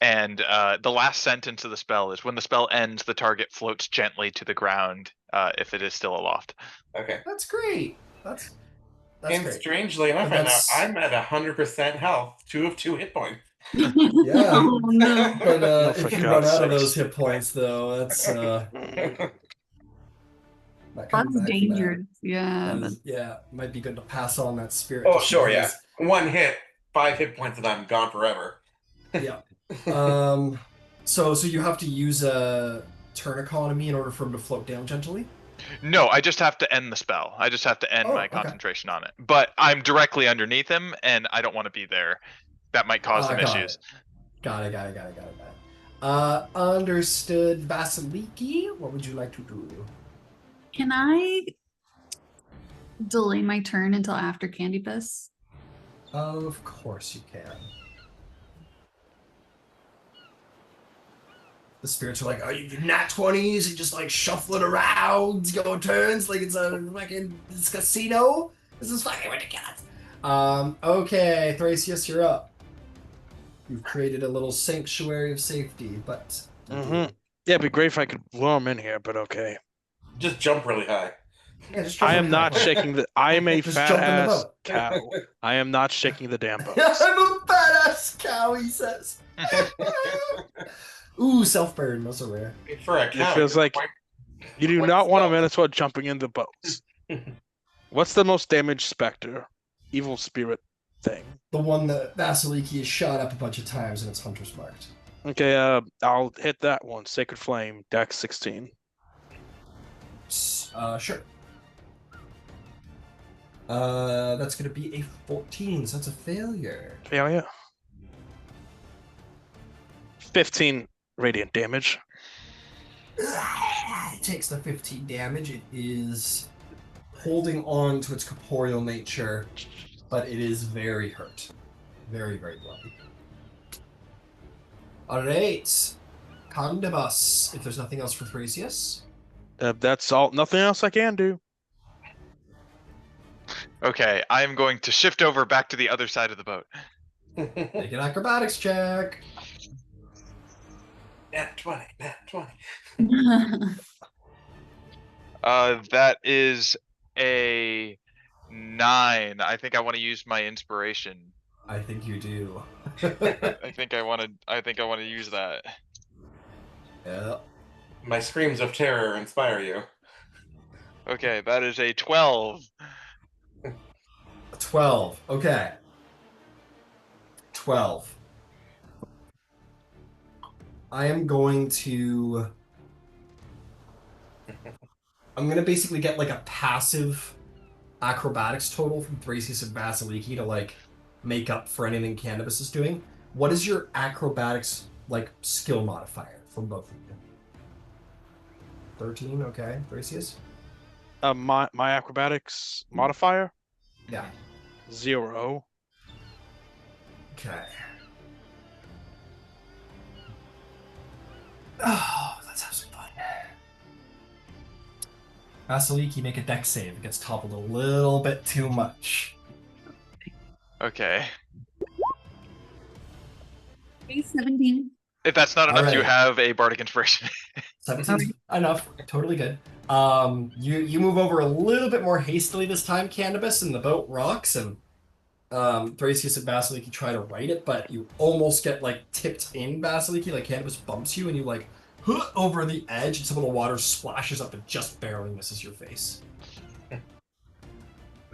And the last sentence of the spell is when the spell ends, the target floats gently to the ground if it is still aloft. Okay. That's great. That's and great. Strangely enough, And right now that's- I'm at 100% health, 2 of 2 hit points. Yeah. Oh, no. But for if you God's run out of sakes. those hit points, though, that's not coming That's back from dangerous. Yeah. that. That's... Yeah, might be good to pass on that spirit. Oh, to sure, yeah. somebody 1 hit, 5 hit points, and I'm gone forever. else. Yeah. So you have to use a turn economy in order for him to float down gently? No, I just have to end the spell. I just have to end my Okay. concentration on it. But I'm directly underneath him, and I don't want to be there. That might cause some got issues. it. Got it. Understood. Vasaliki, what would you like to do? Can I delay my turn until after Candybus? Of course you can. The spirits are like, oh, you nat 20s and just like shuffle it around, go turns like it's a fucking casino. This is fucking ridiculous. Okay, Thrasius, you're up. You've created a little sanctuary of safety, but Yeah, it'd be great if I could lure him in here, but okay. Just jump really high. Yeah, just jump I in am the not boat. shaking the. I am a Just fat jump in the ass boat. cow. I am not shaking the damn boats. I'm a badass cow, he says. Ooh, self-burn. Those are rare. For a It cow, feels you're like quite, you do quite not want a stealthy. Minotaur jumping in the boats. What's the most damaged specter? Evil spirit thing. The one that Vasaliki has shot up a bunch of times and it's hunter's marked. Okay, I'll hit that one. Sacred Flame, Dex 16. Sure. That's gonna be a 14, so that's a failure. Hell yeah. 15 radiant damage. It takes the 15 damage. It is holding on to its corporeal nature, but it is very hurt. Very, very bloody. Alright. Candybus, if there's nothing else for Thrasius. That's all. Nothing else I can do. Okay, I am going to shift over back to the other side of the boat. Make an acrobatics check. Nat 20, nat 20. That is a 9. I think I want to use my inspiration. I think you do. I think I want to use that. Yeah. My screams of terror inspire you. Okay, that is a 12. 12. Okay. 12. I am going to... I'm going to basically get like a passive acrobatics total from Thrasius and Vasaliki to like make up for anything Candybus is doing. What is your acrobatics like skill modifier from both of you? 13, okay. Thrasius? My acrobatics modifier? Yeah. 0. Okay. Oh, let's have some fun. Vasaliki, make a dex save. It gets toppled a little bit too much. Okay. 17. If that's not enough, you Alright. have a bardic inspiration. 17's enough. Totally good. You move over a little bit more hastily this time, Candybus, and the boat rocks, and Thrasius and Vasaliki try to right it, but you almost get like tipped in, Vasaliki, like Candybus bumps you, and you like over the edge, and some of the water splashes up and just barely misses your face.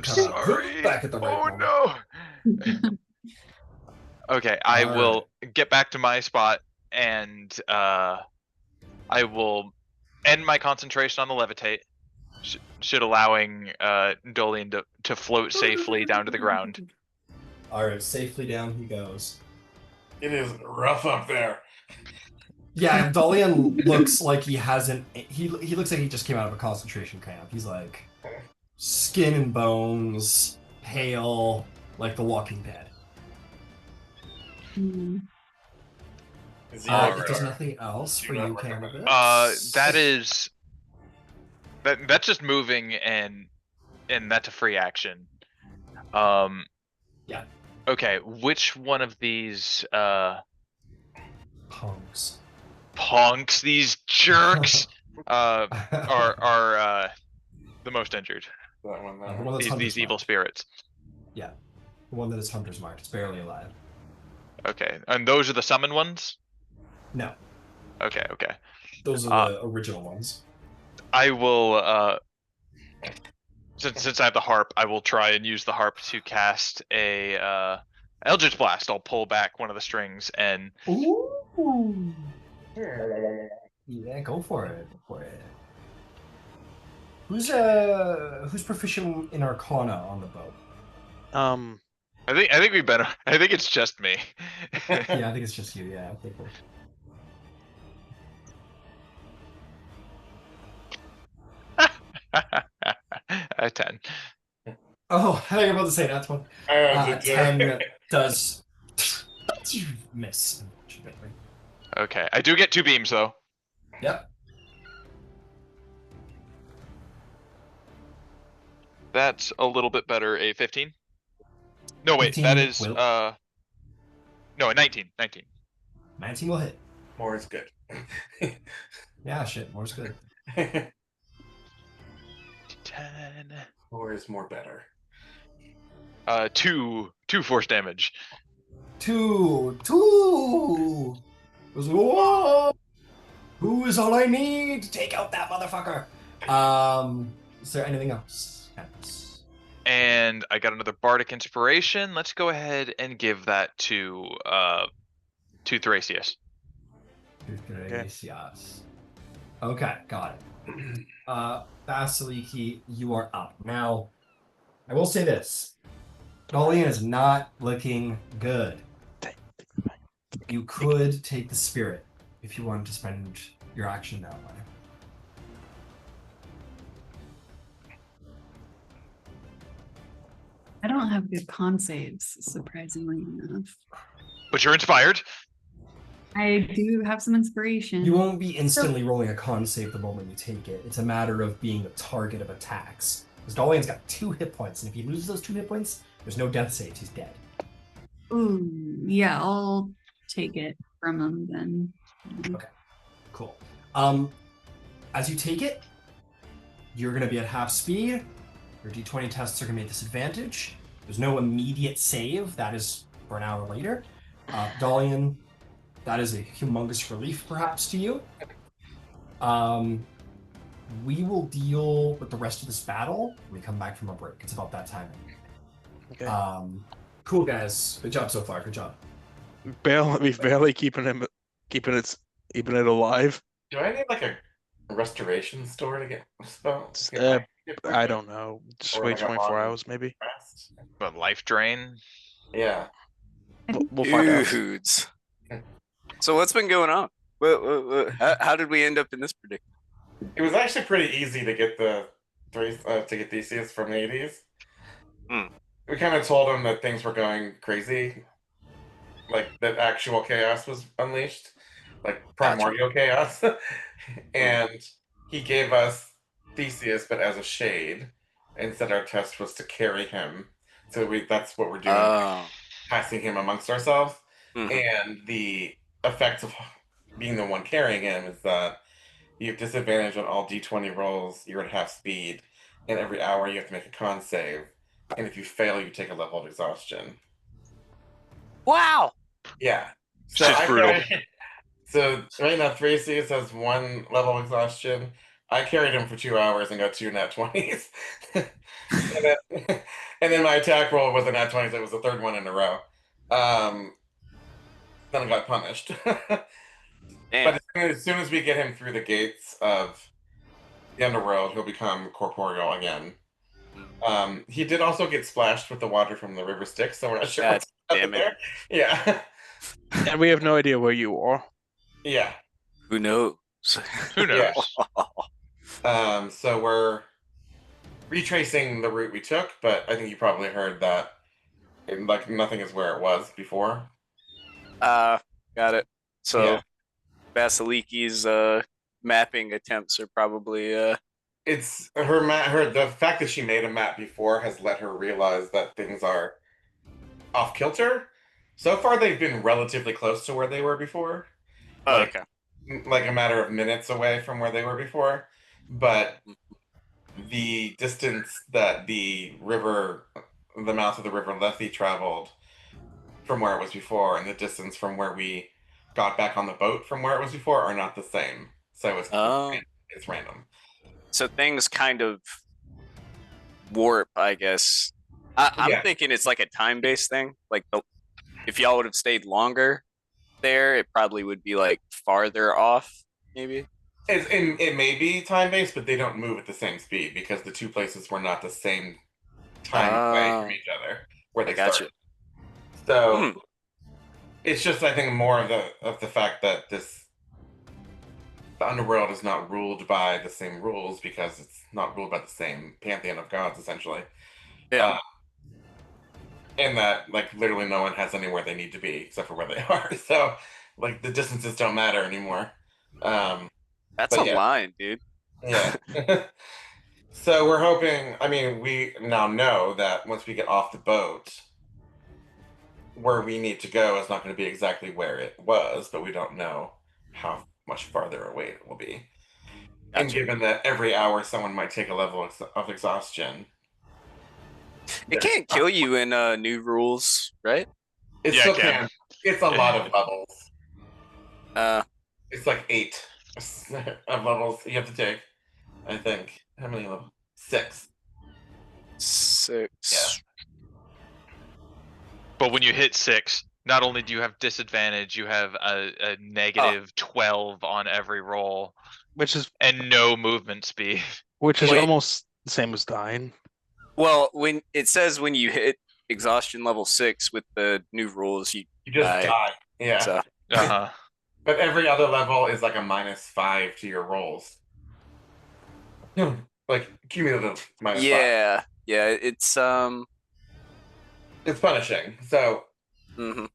Sorry. Back at the right Oh moment. no. Okay, I All will get back to my spot and I will end my concentration on the levitate, should allowing Dolion to float safely down to the ground. Alright, safely down he goes. It is rough up there. Yeah, Dolion looks like he hasn't. He looks like he just came out of a concentration camp. He's like skin and bones, pale, like The Walking Dead. Hmm. Zero. If there's nothing else for you, Candybus. That's just moving and that's a free action. Yeah. Okay, which one of these Punks. these jerks are the most injured? That one The there. one that's These Hunter's evil marked. spirits. Yeah, the one that is Hunter's marked. It's barely alive. Okay, and those are the summon ones? No, Okay. those are the original ones. I will since I have the harp, I will try and use the harp to cast a Eldritch Blast. I'll pull back one of the strings and Ooh. Yeah, go for it. Go for it. Who's proficient in Arcana on the boat? I think we better. I think it's just me. Yeah, I think it's just you. Yeah, I think we're... A 10. Oh, I think I'm about to say that's one. 10 does miss, unfortunately. Okay, I do get 2 beams though. Yep. That's a little bit better. A 15. No, wait, 15 that is will. no, a 19. 19 will hit. More is good. Yeah, shit, more's good. 10. 4 is more better. 2 force damage. 2. It was, whoa! Who is all I need to take out that motherfucker? Is there anything else? Yes. And I got another bardic inspiration. Let's go ahead and give that to Thrasius. Gracias. Okay, got it. Vasaliki, you are up. Now, I will say this. Dolion is not looking good. You could take the spirit if you wanted to spend your action that way. I don't have good con saves, surprisingly enough. But you're inspired. I do have some inspiration. You won't be instantly rolling a con save the moment you take it. It's a matter of being the target of attacks. Because Dolion's got 2 hit points, and if he loses those 2 hit points, there's no death saves. He's dead. Ooh, yeah, I'll take it from him then. Okay, cool. As you take it, you're going to be at half speed. Your d20 tests are going to be at disadvantage. There's no immediate save. That is for an hour later. Dolion, that is a humongous relief, perhaps, to you. We will deal with the rest of this battle when we come back from a break. It's about that time. Okay. Cool, guys. Good job so far. Good job. We've barely keeping it alive. Do I need like a restoration store to get spells? I don't know. Just Or wait like a 24 long hours, maybe. rest? But life drain. Yeah. We'll find out. Dudes. So what's been going on? How did we end up in this predicament? It was actually pretty easy to get Theseus from Hades. Hmm. We kind of told him that things were going crazy, like that actual chaos was unleashed, like primordial chaos, and he gave us Theseus, but as a shade, and said our test was to carry him. So that's what we're doing, Oh. passing him amongst ourselves. Mhm. And the effects of being the one carrying him is that you have disadvantage on all d20 rolls. You're at half speed, and every hour you have to make a con save. And if you fail, you take a level of exhaustion. Wow. Yeah. This is brutal. So right now, Thrasius has 1 level of exhaustion. I carried him for 2 hours and got 2 nat 20s. and then my attack roll was a nat 20s. It was the 3rd one in a row. Then I got punished. Damn. But as soon as we get him through the gates of the underworld, he'll become corporeal again. He did also get splashed with the water from the river Styx, so we're not sure God what's damn it. there. Yeah. And we have no idea where you are. Yeah. Who knows? Who knows? So we're retracing the route we took, but I think you probably heard that like nothing is where it was before. Got it. So Yeah. Vasaliki's mapping attempts are probably It's her the fact that she made a map before has let her realize that things are off kilter. So far they've been relatively close to where they were before. okay. Like a matter of minutes away from where they were before. But the distance that the mouth of the river Lethe traveled from where it was before, and the distance from where we got back on the boat from where it was before are not the same. So it's random. So things kind of warp, I guess. I'm Yeah. thinking it's like a time-based thing. Like if y'all would have stayed longer there, it probably would be like farther off, maybe. It may be time based, but they don't move at the same speed because the 2 places were not the same time away from each other where they started. So it's just, I think, more of the fact that the underworld is not ruled by the same rules because it's not ruled by the same pantheon of gods, essentially. Yeah. And that, like, literally no one has anywhere they need to be except for where they are. So, like, the distances don't matter anymore. That's a line, dude. Yeah. So we're hoping, I mean, we now know that once we get off the boat, where we need to go is not going to be exactly where it was, but we don't know how much farther away it will be. And Gotcha. given that every hour someone might take a level of exhaustion, It can't kill you in new rules, right? it Yeah, still it can. can. It's a lot of levels. It's like 8 of levels you have to take. I think. How many levels? 6. 6. Yeah. But when you hit 6, not only do you have disadvantage, you have a negative 12 on every roll Which is and no movement speed. which is Wait. almost the same as dying. Well, when it says when you hit exhaustion level 6 with the new rules, you You just die. die. Yeah. So Uh-huh. But every other level is like a -5 to your rolls. Like cumulative -5. yeah, it's It's punishing. So mhm.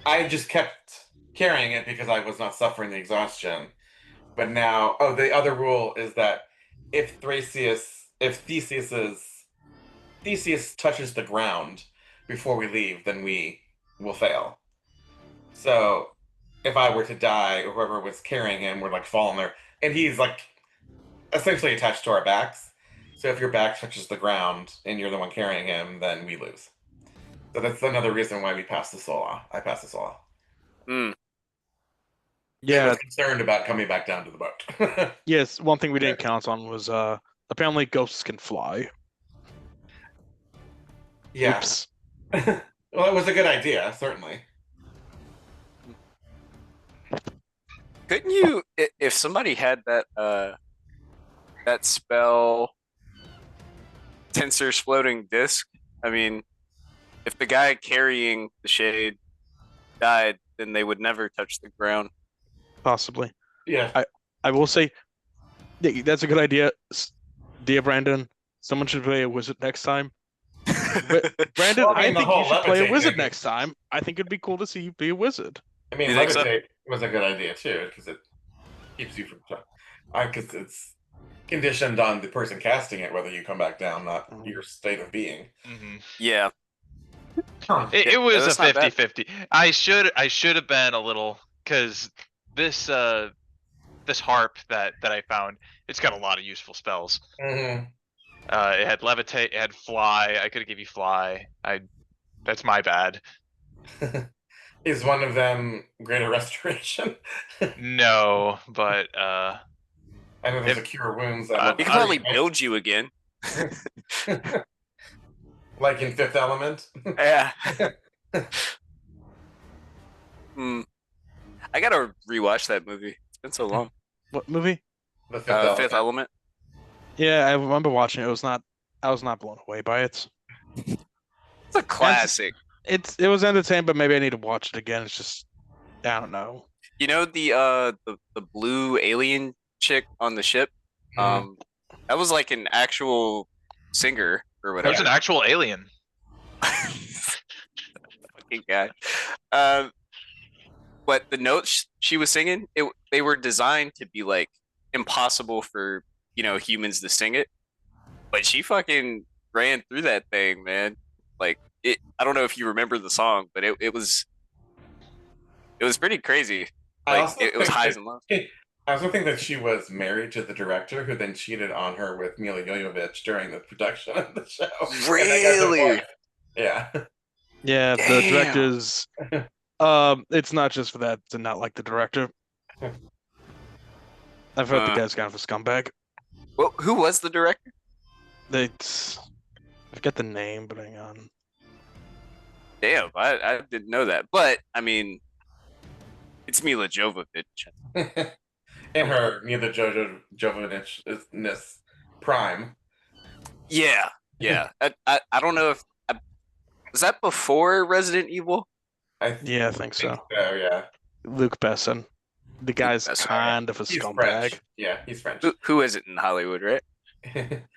I just kept carrying it because I was not suffering the exhaustion. But now, the other rule is that if Theseus touches the ground before we leave, then we will fail. So if I were to die, or whoever was carrying him were like falling there, and he's like essentially attached to our backs. So if your back touches the ground and you're the one carrying him, then we lose. So that's another reason why we passed the soul off. I passed the soul off. I Yeah. was concerned about coming back down to the boat. Yes. One thing we didn't count on was apparently ghosts can fly. Yeah. Oops. Well, it was a good idea, certainly. Couldn't you, if somebody had that spell, Tensor's floating disc? I mean, if the guy carrying the shade died, then they would never touch the ground. Possibly. Yeah. I will say that's a good idea. Dear Brandon, someone should play a wizard next time. Brandon, Well, I I mean, the think you whole should play a levitate wizard thing- next time. I think it'd be cool to see you be a wizard. I mean, You think so? levitate was a good idea too, because it keeps you from. Because it's conditioned on the person casting it, whether you come back down, not your state of being. Yeah. It was a that's not bad. 50-50. I should have been a little, because this harp that I found, it's got a lot of useful spells. Mm-hmm. It had levitate, it had fly. I could give you fly. That's my bad. Is one of them Greater Restoration? No, but I know there's a Cure Wounds. That He could probably build you again. like in Fifth Element. Yeah. I gotta rewatch that movie. It's been so long. What movie? The Fifth Fifth Element. Yeah, I remember watching it. I was not blown away by it. It's a classic. It was entertaining, but maybe I need to watch it again. It's just I don't know. You know the blue alien chick on the ship? That was like an actual singer or whatever. there's an actual alien. Fucking guy. But the notes she was singing, they were designed to be like impossible for humans to sing it. But she fucking ran through that thing, man. Like it. I don't know if you remember the song, but it was pretty crazy. Like it was highs and lows. I also think that she was married to the director, who then cheated on her with Mila Jovovich during the production of the show. Really? Yeah. Yeah, the Damn. directors. It's not just for that to not like the director. I've heard the guy's kind of a scumbag. Well, who was the director? I forget the name, but hang on. Damn, I didn't know that. But I mean, it's Mila Jovovich. And her Mila Jovovich prime. Yeah. I don't know if was that before Resident Evil? Yeah, I think so. Yeah. Luke Besson. The guy's Besson. kind of a He's scumbag. French. Yeah, he's French. Who is it in Hollywood, right?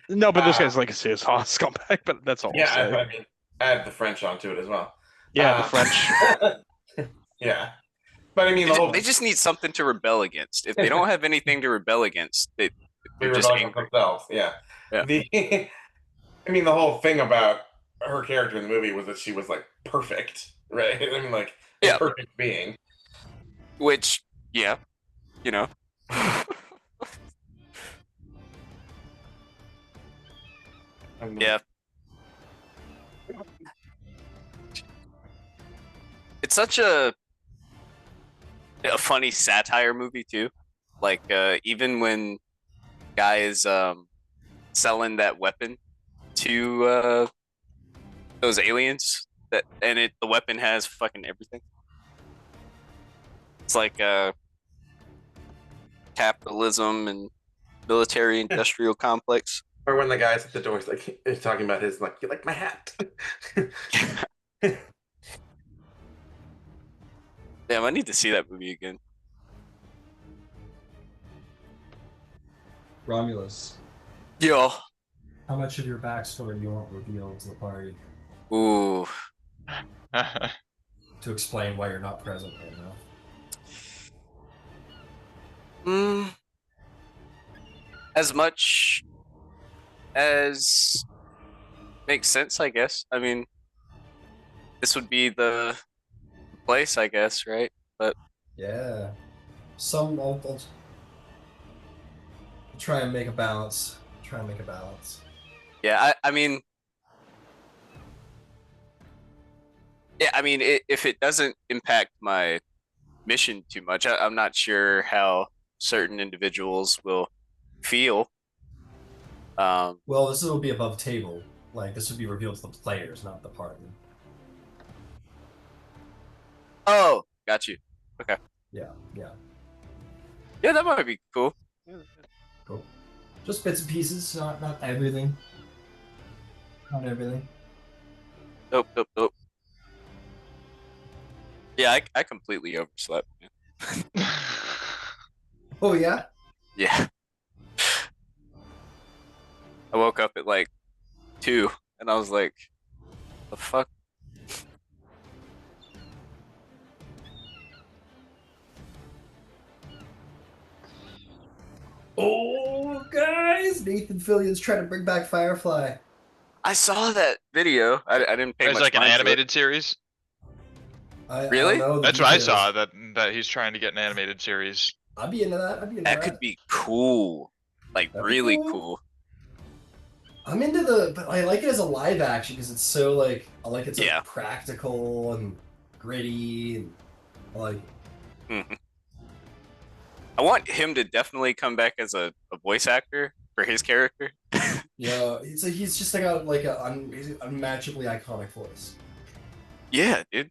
No, but this guy's like a serious scumbag, but that's all I'll Yeah, say. I mean, add the French onto it as well. Yeah, the French. Yeah. But I mean, They just need something to rebel against. If they don't have anything to rebel against, they're just rebelling angry. themselves. Yeah. I mean, the whole thing about her character in the movie was that she was like perfect, right? I mean, like a perfect being. Which, Yeah. It's such a funny satire movie too. Like even when guy is selling that weapon to those aliens that and the weapon has fucking everything. It's like capitalism and military industrial complex. Or when the guy's at the door, he's talking about his like, you like my hat. Damn, I need to see that movie again. Romulus, Yo. how much of your backstory do you want revealed to the party Ooh. to explain why you're not present right now? As much as makes sense, I guess. I mean, this would be the place, I guess, right? But Yeah. I'll try and make a balance. yeah, I mean, if it doesn't impact my mission too much, I'm not sure how certain individuals will feel. Well, this will be above table. Like, this would be revealed to the players, not the party. Oh, got you. Okay. Yeah. Yeah, that might be cool. Cool. Just bits and pieces, not everything. Not everything. Nope. Yeah, I completely overslept. Man. Oh, yeah? Yeah. I woke up at like 2 and I was like, the fuck? Oh, guys! Nathan Fillion's trying to bring back Firefly. I saw that video. I didn't pay There's much like an mind to it. animated series. I Really? don't know the That's what I details. saw. That he's trying to get an animated series. I'd be into that. That could be cool. Like That'd be really cool. cool. I'm into but I like it as a live action because it's so like it's like practical and gritty and I like it. I want him to definitely come back as a voice actor for his character. Yeah, he's just like he's an unmatchably iconic voice. Yeah, dude.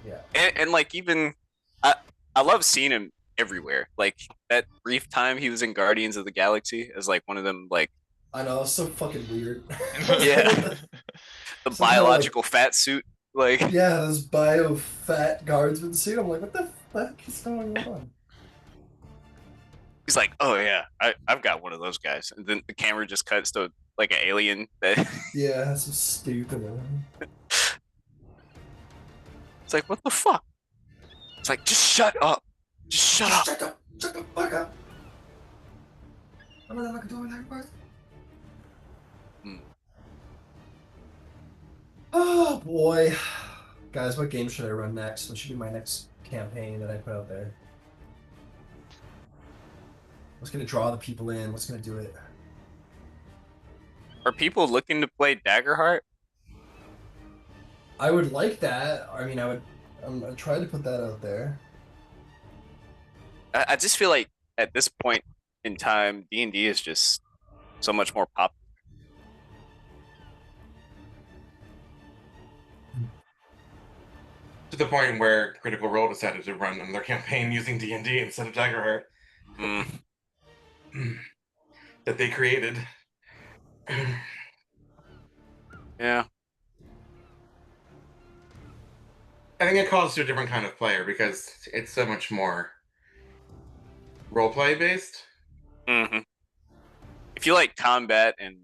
Yeah. And like even I love seeing him everywhere. Like that brief time he was in Guardians of the Galaxy as like one of them like I know, it's so fucking weird. Yeah. The biological fat suit. Like yeah, this bio fat guardsman suit. I'm like, what the fuck is going on? he's like, oh yeah, I've got one of those guys. And then the camera just cuts to like an alien that Yeah, that's so stupid. It's like, what the fuck? It's like, just shut up. Just shut up. Shut the fuck up. I'm not doing that part. Oh boy. Guys, what game should I run next? What should be my next campaign that I put out there? What's gonna draw the people in? What's gonna do it? Are people looking to play Daggerheart? I would like that. I mean, I'm gonna try to put that out there. I just feel like at this point in time, D&D is just so much more popular. To the point where Critical Role decided to run another campaign using D&D instead of Daggerheart. That they created. Yeah. I think it calls to a different kind of player because it's so much more roleplay based. If you like combat and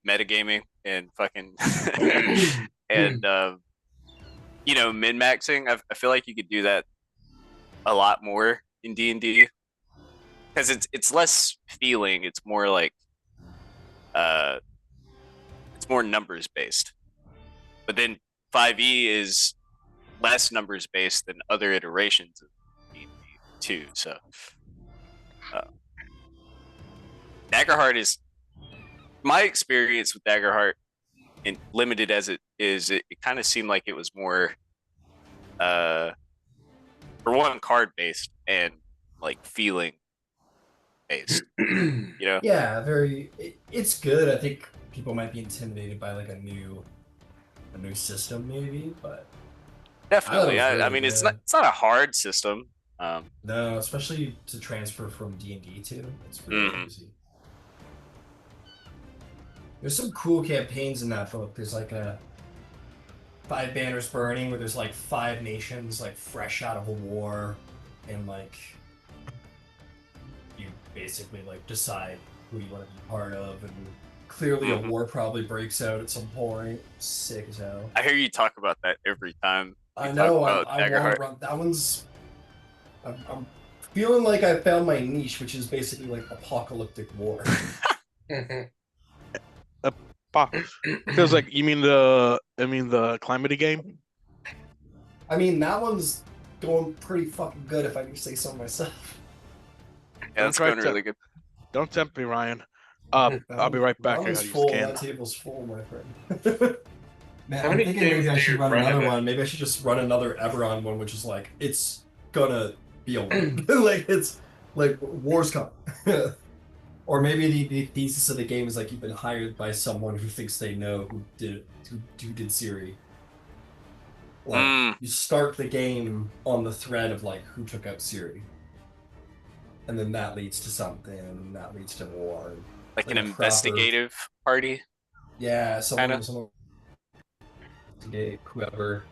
metagaming and fucking and you know, min-maxing, I feel like you could do that a lot more in D&D because it's less feeling, it's more like it's more numbers based. But then 5e is less numbers based than other iterations of D&D too. So Daggerheart is my experience with Daggerheart, and limited as it is, it kind of seemed like it was more, for one, card based and like feeling based. You know? Yeah, it's good. I think people might be intimidated by like a new system, maybe, but Definitely. I I really mean, it's good. not a hard system. No, especially to transfer from D&D to. It's really easy. There's some cool campaigns in that book. There's like a 5 Banners Burning where there's like 5 nations like fresh out of a war, and like you basically like decide who you want to be part of, and clearly a war probably breaks out at some point. Sick as hell. I hear you talk about that every time. I know. I want to run that one's. I'm feeling like I found my niche, which is basically like apocalyptic war. Feels like you mean the Calamity game? I mean, that one's going pretty fucking good, if I do say so myself. Yeah, that's going really good. Don't tempt me, Ryan. I'll be right back. That one's full. That table's full, my friend. Man, I'm thinking maybe I should run another one. Maybe I should just run another Eberron one, which is like, it's gonna be a win. Like, it's like war's coming. Or maybe the thesis of the game is like you've been hired by someone who thinks they know who did Ciri. Like you start the game on the thread of like who took out Ciri, and then that leads to something, and that leads to war. Like an investigative party. Yeah, someone investigate whoever,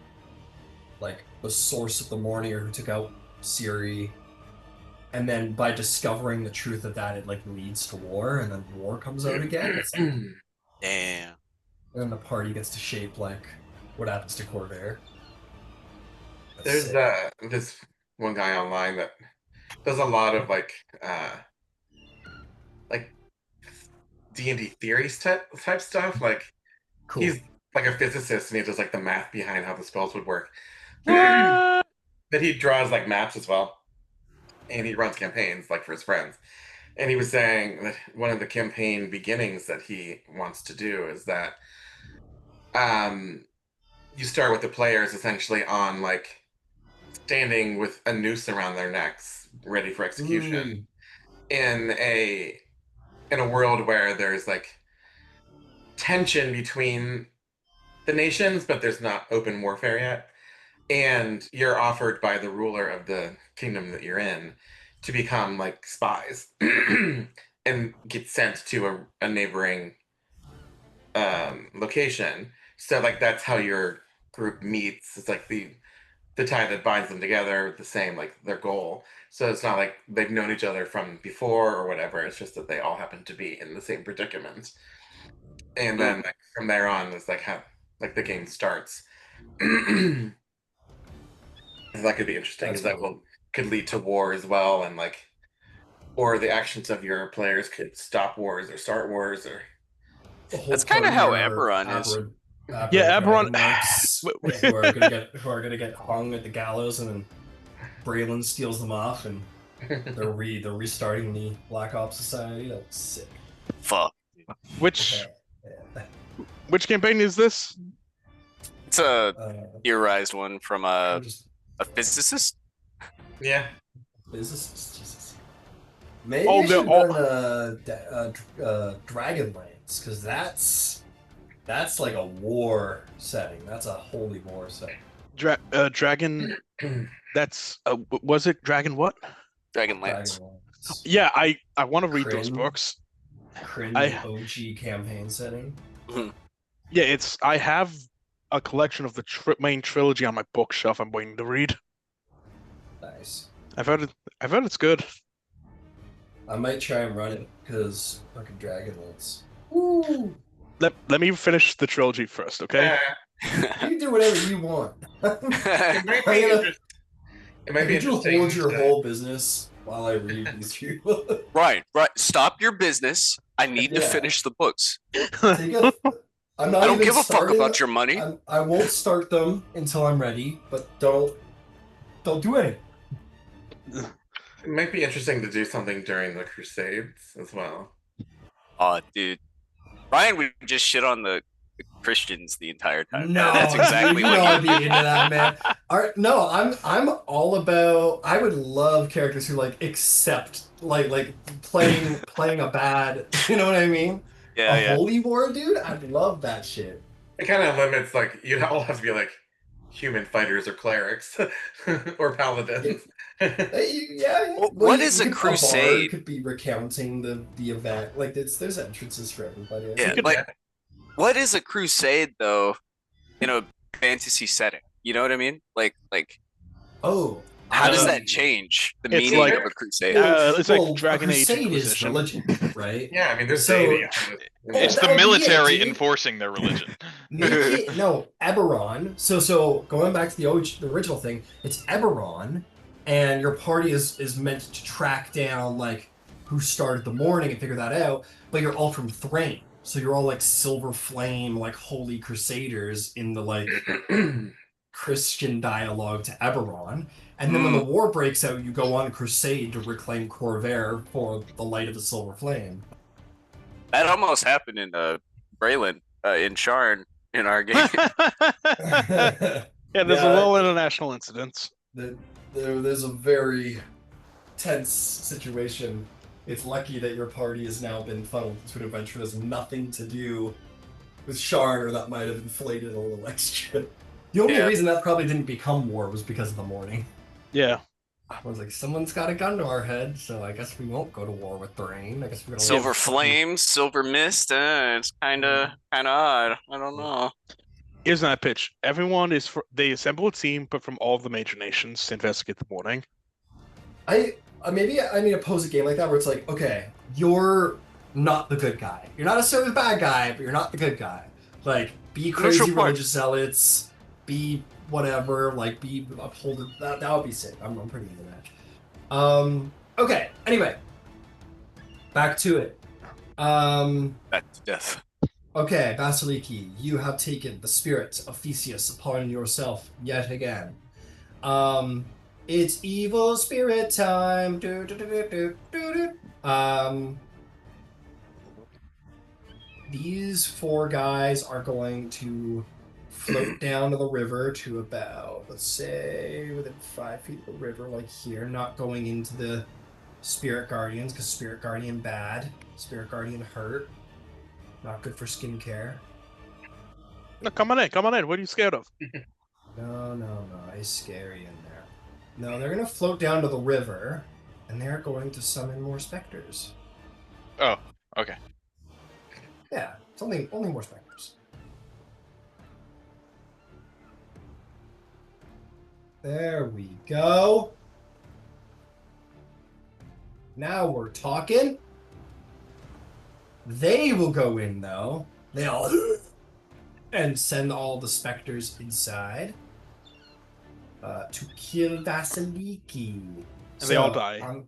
like the source of the Mournier who took out Ciri. And then by discovering the truth of that, it like leads to war, and then war comes out again. It's like, damn. And then the party gets to shape like what happens to Corvair. There's this one guy online that does a lot of like D&D theories type stuff. Like cool. He's like a physicist, and he does like the math behind how the spells would work. But he draws like maps as well. And he runs campaigns like for his friends. And he was saying that one of the campaign beginnings that he wants to do is that you start with the players essentially on like standing with a noose around their necks, ready for execution, in a world where there's like tension between the nations, but there's not open warfare yet. And you're offered by the ruler of the kingdom that you're in to become like spies and get sent to a neighboring location. So like that's how your group meets. It's like the tie that binds them together, the same, like their goal. So it's not like they've known each other from before or whatever. It's just that they all happen to be in the same predicament. And then like, from there on, it's like how like the game starts. That could be interesting because that could lead to war as well, and like, or the actions of your players could stop wars or start wars, or that's kind of how Eberron is. Yeah, Eberron. who are gonna get hung at the gallows, and then Braylon steals them off, and they're restarting the Black Ops Society. That's sick. Fuck. Which campaign is this? It's a theorized one from a physicist? Yeah. Physicist? Jesus. Maybe I should run Dragonlance, because that's like a war setting. That's a holy war setting. Dragon... That's... was it Dragon what? Dragonlance. Yeah, I want to read those books. Cringe OG campaign setting. Yeah, I have a collection of the main trilogy on my bookshelf I'm waiting to read. Nice. I've heard it's good. I might try and run it because fucking Dragonlance. Woo! Let me finish the trilogy first, okay? You do whatever you want. It might be interesting. Hold your whole business while I read these people. Right. Stop your business. I need to finish the books. I don't give a fuck about your money. I won't start them until I'm ready, but don't do anything. It might be interesting to do something during the Crusades as well. Oh, dude. Ryan would just shit on the Christians the entire time. No, That's exactly you what know he I'd be into that, man. No, I'm all about. I would love characters who like accept like playing a bad. You know what I mean? A Yeah, yeah. holy war, dude. I'd love that shit. It kind of limits, like, you all have to be like human fighters or clerics or paladins. Yeah. What Well, is a a bard crusade? could be recounting the event. Like there's entrances for everybody. Yeah, could- like what is a crusade though in a fantasy setting? You know what I mean? Like Oh, how does Uh, that change the it's meaning like- of a crusade? It's like a Dragon Age crusade is Inquisition. religion, right? Yeah, I mean, there's So- deity. It's that the would be it, military dude. enforcing their religion. Make it no Eberron. So going back to the original thing, it's Eberron, and your party is meant to track down like who started the morning and figure that out. But you're all from Thrain, so you're all like Silver Flame, like holy crusaders in the like Christian dialogue to Eberron. And then when the war breaks out, you go on crusade to reclaim Corvair for the light of the Silver Flame. That almost happened in Braylon, in Sharn in our game. Yeah, there's a Yeah. little international incidents. There's a very tense situation. It's lucky that your party has now been funneled into an adventure that has nothing to do with Sharn, or that might have inflated a little extra. The only Yeah. reason that probably didn't become war was because of the morning. Yeah. I was like, someone's got a gun to our head, so I guess we won't go to war with Thrain. I guess we're gonna Silver live- Flame, Silver Mist. It's kind of odd. I don't know. Here's my pitch. Everyone is they assemble a team, but from all of the major nations to investigate the morning. Maybe I need to pose a game like that where it's like, okay, you're not the good guy. You're not necessarily the bad guy, but you're not the good guy. Like, be crazy Neutral party. religious zealots, be whatever, like be upholded. That would be sick. I'm pretty into that. Okay. Anyway, back to it. Back to death. Okay, Vasaliki, you have taken the spirit of Theseus upon yourself yet again. It's evil spirit time. These four guys are going to float down to the river to about, let's say, within 5 feet of the river, like here, not going into the Spirit Guardians, because Spirit Guardian bad, Spirit Guardian hurt, not good for skincare. No, come on in. What are you scared of? No, it's scary in there. No, they're gonna float down to the river, and they're going to summon more specters. Oh, okay. Yeah, it's only more specters. There we go. Now we're talking. They will go in though. They'll and send all the specters inside to kill Vasaliki. And they all die.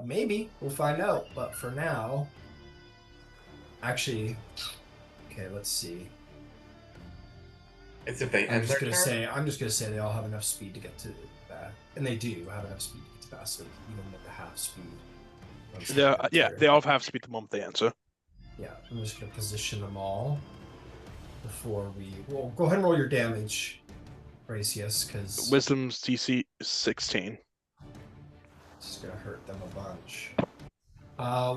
Maybe we'll find out. But for now, actually, okay. Let's see. It's if they I'm end just their gonna turn. say they all have enough speed to get to that, and they do have enough speed to get to Vasaliki, even with the half speed. They all have speed the moment they answer. Yeah, I'm just gonna position them all before we. Well, go ahead and roll your damage, Thrasius, because Wisdom's DC 16. it's gonna hurt them a bunch.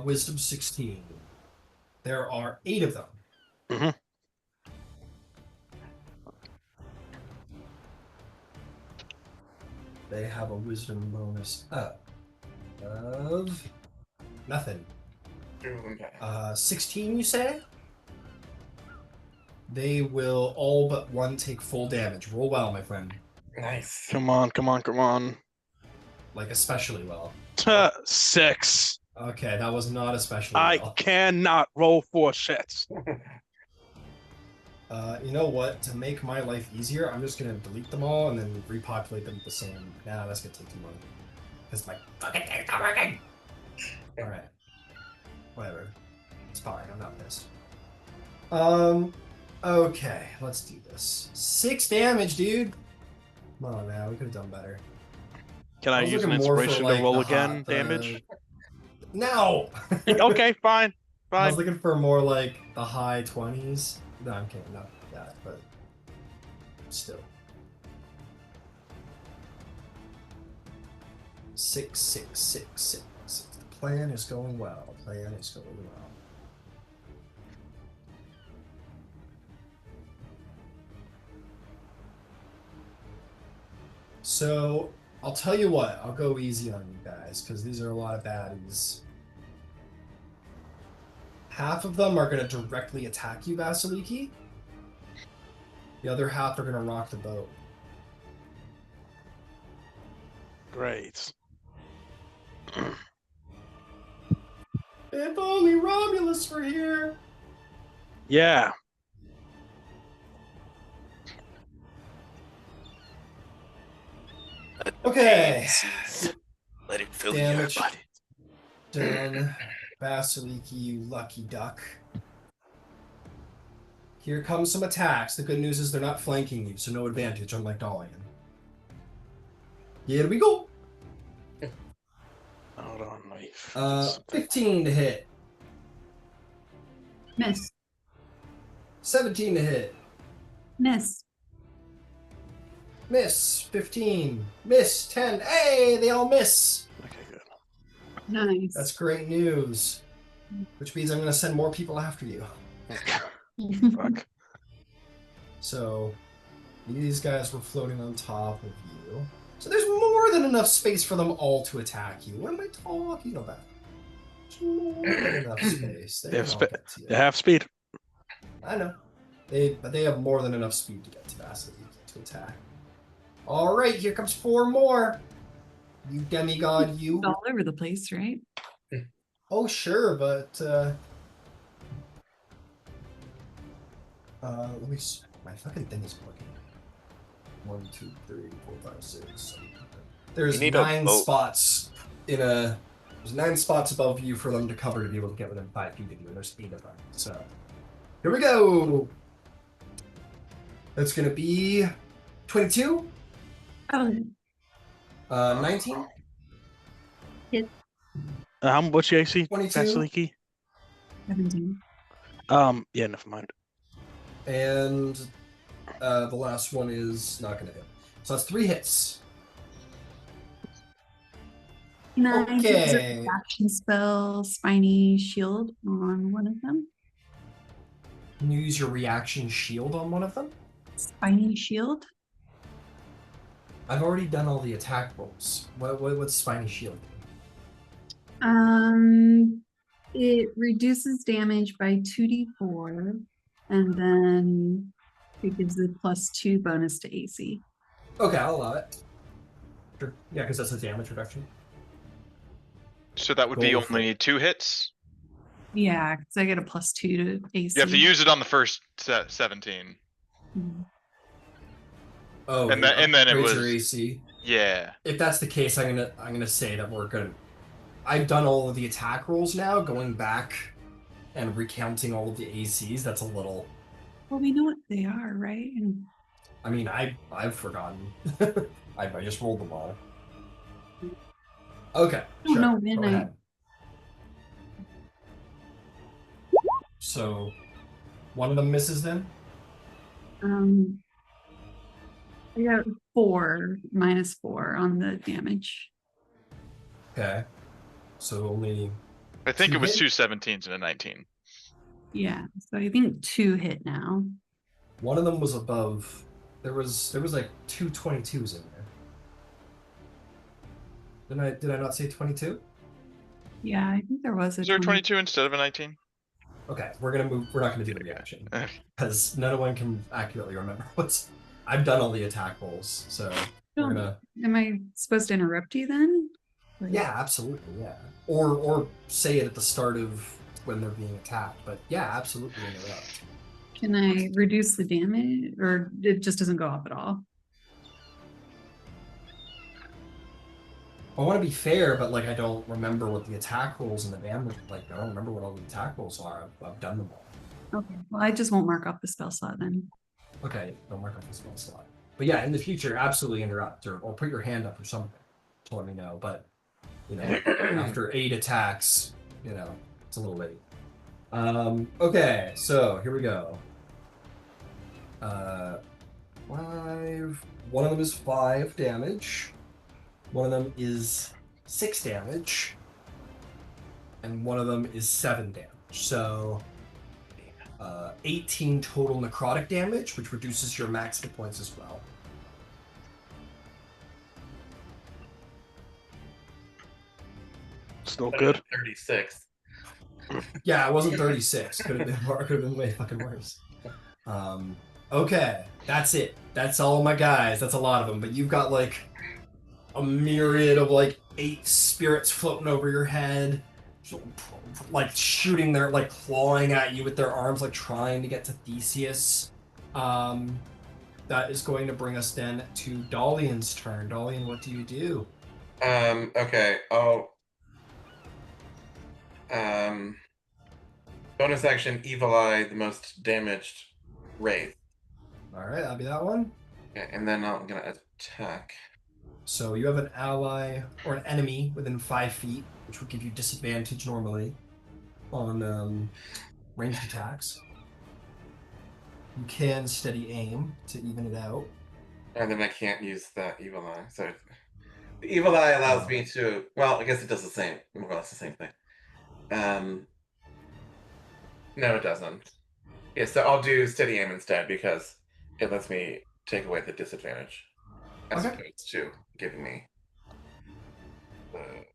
Wisdom 16. There are 8 of them. Mhm. They have a wisdom bonus up of nothing. Okay. 16, you say? They will all but one take full damage. Roll well, my friend. Nice. Come on. Like, especially well. 6. Okay, that was not especially I well. cannot roll 4 shits. You know what? To make my life easier, I'm just gonna delete them all and then repopulate them with the same. Nah, that's gonna take too long. Because my fucking thing's not working! Alright. Whatever. It's fine, I'm not pissed. Okay, let's do this. 6 damage, dude! Come on, man, we could have done better. Can I was use an looking more for, inspiration like, to roll the again hot- damage? No! Okay, fine. I was Fine. looking for more like the high 20s. No, I'm kidding. Not that, but still. 6, 6, 6, 6, 6. The plan is going well. Plan is going well. So I'll tell you what. I'll go easy on you guys because these are a lot of baddies. Half of them are going to directly attack you, Vasaliki. The other half are going to rock the boat. Great. If only Romulus were here. Yeah. Let the Okay. pain seethe. Let it fill Damage. your body. Done. Vasaliki, you lucky duck. Here comes some attacks. The good news is they're not flanking you, so no advantage, unlike Dolion. Here we go. Hold on, wait. 15 to hit. Miss. 17 to hit. Miss. Miss. 15. Miss. 10. Hey, they all miss. Okay, good. Nice. That's great news. Which means I'm going to send more people after you. Fuck. So, these guys were floating on top of you. So there's more than enough space for them all to attack you. What am I talking about? There's more than enough space. They have, can all spe- get to you. they have speed. I know. But they have more than enough speed to get to Vasaliki to attack. All right, here comes 4 more. You demigod, you. All over the place, right? Oh, sure, but let me. My fucking thing is working. 1, 2, 3, 4, 5, 6. 7, 8. There's need a 9 boat. spots in a. There's 9 spots above you for them to cover to be able to get within 5 feet of you, and there's 8 of them. So here we go. That's gonna be 22. Oh, 19. What's your AC? 22. Vasaliki? 17. Yeah, never mind. And the last one is not going to hit. So that's 3 hits. Can I use Okay. a reaction spell, Spiny Shield, on one of them? Can you use your reaction shield on one of them? Spiny Shield? I've already done all the attack rolls. What's Spiny Shield do? It reduces damage by 2d4, and then it gives a +2 bonus to AC. Okay, I'll allow it. Sure. Yeah, because that's a damage reduction. So that would be Go for only it. 2 hits. Yeah, because I get a +2 to AC. You have to use it on the first 17. Mhm. Oh, And then it upgrades your was- AC. Yeah. If that's the case, I'm gonna say that we're gonna. I've done all of the attack rolls now, going back and recounting all of the ACs. That's a little. Well, we know what they are, right? And I mean, I've forgotten. I just rolled them all. Okay. I don't Sure. know when Go I- ahead. So, one of them misses then? I got 4 -4 on the damage. Okay. So only. I think 2 it was hit? 2 17s and a 19. Yeah, so I think 2 hit now. One of them was above. There was like 2 22s in there. Did I not say 22? Yeah, I think there was a Is there a 20. 22 instead of a 19? Okay, we're gonna move. We're not gonna do the reaction because no one can accurately remember what's. I've done all the attack rolls, so we're Oh, gonna. Am I supposed to interrupt you then? Like- Yeah, absolutely, yeah. Or say it at the start of when they're being attacked, but yeah, absolutely interrupt. Can I reduce the damage, or it just doesn't go up at all? I want to be fair, but like I don't remember what the attack rolls and the damage. Like I don't remember what all the attack rolls are. I've done them all. Okay, well, I just won't mark off the spell slot then. Okay, don't mark off the spell slot. But yeah, in the future, absolutely interrupt or put your hand up or something to let me know. But you know, after 8 attacks, you know, it's a little late. Okay, so here we go. 5. One of them is 5 damage. One of them is 6 damage. And one of them is 7 damage. So 18 total necrotic damage, which reduces your max hit points as well. Still good. 36. Yeah, it wasn't 36. Could have been way fucking worse. Okay, that's it. That's all my guys. That's a lot of them. But you've got like a myriad of like 8 spirits floating over your head, like shooting their, like clawing at you with their arms, like trying to get to Theseus. That is going to bring us then to Dolion's turn. Dolion, what do you do? Okay. Bonus action, Evil Eye, the most damaged wraith. All right, that'll be that one. Okay, and then I'm gonna attack. So you have an ally or an enemy within 5 feet, which would give you disadvantage normally on ranged attacks. You can steady aim to even it out. And then I can't use that Evil Eye. So the Evil Eye allows me to. Well, I guess it does the same. Well, it's the same thing. No, it doesn't. Yeah, so I'll do steady aim instead because it lets me take away the disadvantage as opposed to giving me. Okay.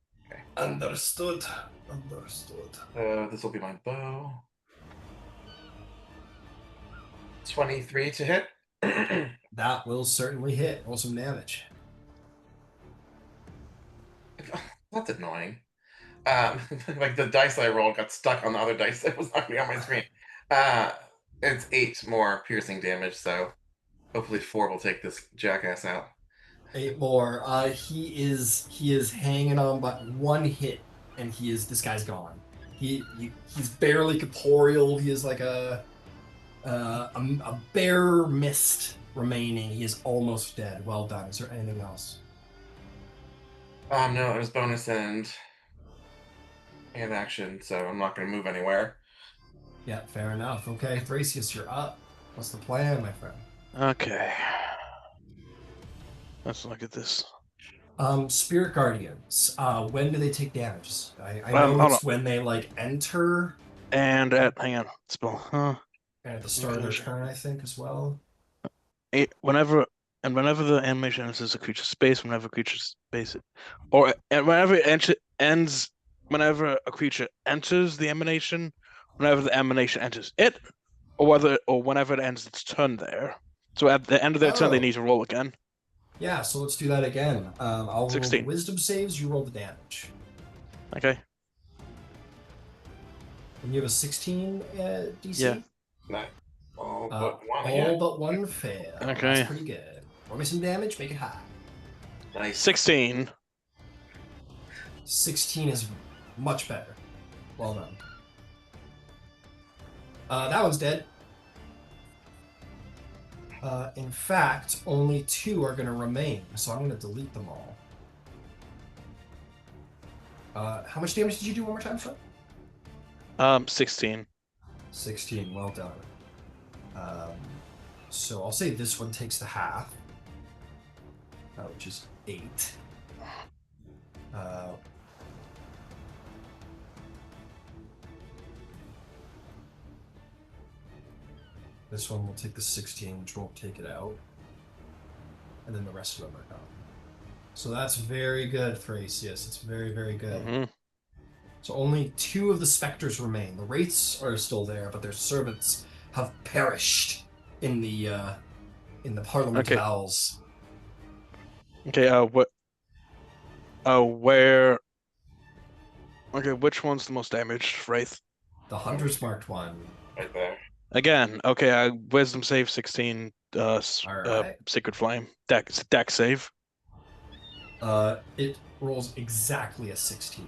Understood. This will be my bow. 23 to hit. That will certainly hit. Roll some damage. That's annoying. Like the dice I rolled got stuck on the other dice that was already on my screen. It's 8 more piercing damage, so hopefully 4 will take this jackass out. 8 more. He is hanging on but 1 hit, and this guy's gone. He's barely corporeal. He is like a bare mist remaining. He is almost dead. Well done. Is there anything else? No, it was bonus and action, so I'm not going to move anywhere. Yeah, fair enough. Okay, Thrasius, you're up. What's the plan, my friend? Okay. Let's look at this. Spirit Guardians. When do they take damage? I know it's when they like enter. And hang on, spell. And at the start of their turn, I think, as well. Whenever the animation enters a creature's space, whenever a creature's space, whenever it ends, whenever a creature enters the emanation, whenever the emanation enters it, or whenever it ends its turn there. So at the end of their turn, they need to roll again. Yeah, so let's do that again. I'll 16. roll the wisdom saves. You roll the damage. Okay. And you have a 16 DC. Yeah. No. All but one fail. Okay. That's pretty good. Roll me some damage. Make it high. Nice. 16. 16 is much better. Well done. That one's dead. In fact, only 2 are going to remain, so I'm going to delete them all. How much damage did you do one more time, Sean? 16. 16, well done. So I'll say this one takes the half, which is 8. This one will take the 16, which won't take it out. And then the rest of them are gone. So that's very good, Thrasius. It's very, very good. Mm-hmm. So only 2 of the specters remain. The wraiths are still there, but their servants have perished in the Parliamentals. Okay. Where? Okay, which one's the most damaged? Wraith. The Hunter's marked one. Right there. Again. Okay. Wisdom save 16. Alright. Sacred Flame. Dex save. It rolls exactly a 16.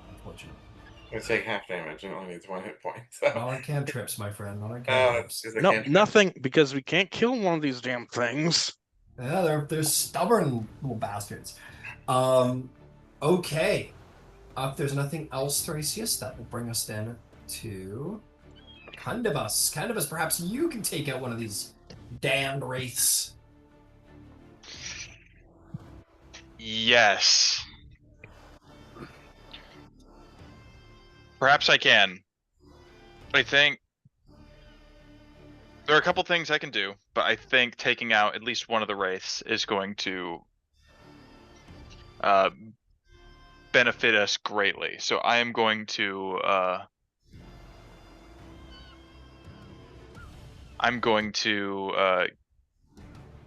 Unfortunately. It's take half damage and it only needs 1 hit point. So. Not on cantrips, my friend. Not on cantrips. No, nothing, because we can't kill one of these damn things. Yeah, they're stubborn little bastards. Okay. If there's nothing else, Thrasius, that will bring us then to Candybus. Candybus, perhaps you can take out one of these damned wraiths. Yes. Perhaps I can. I think there are a couple things I can do, but I think taking out at least one of the wraiths is going to benefit us greatly. So I am going to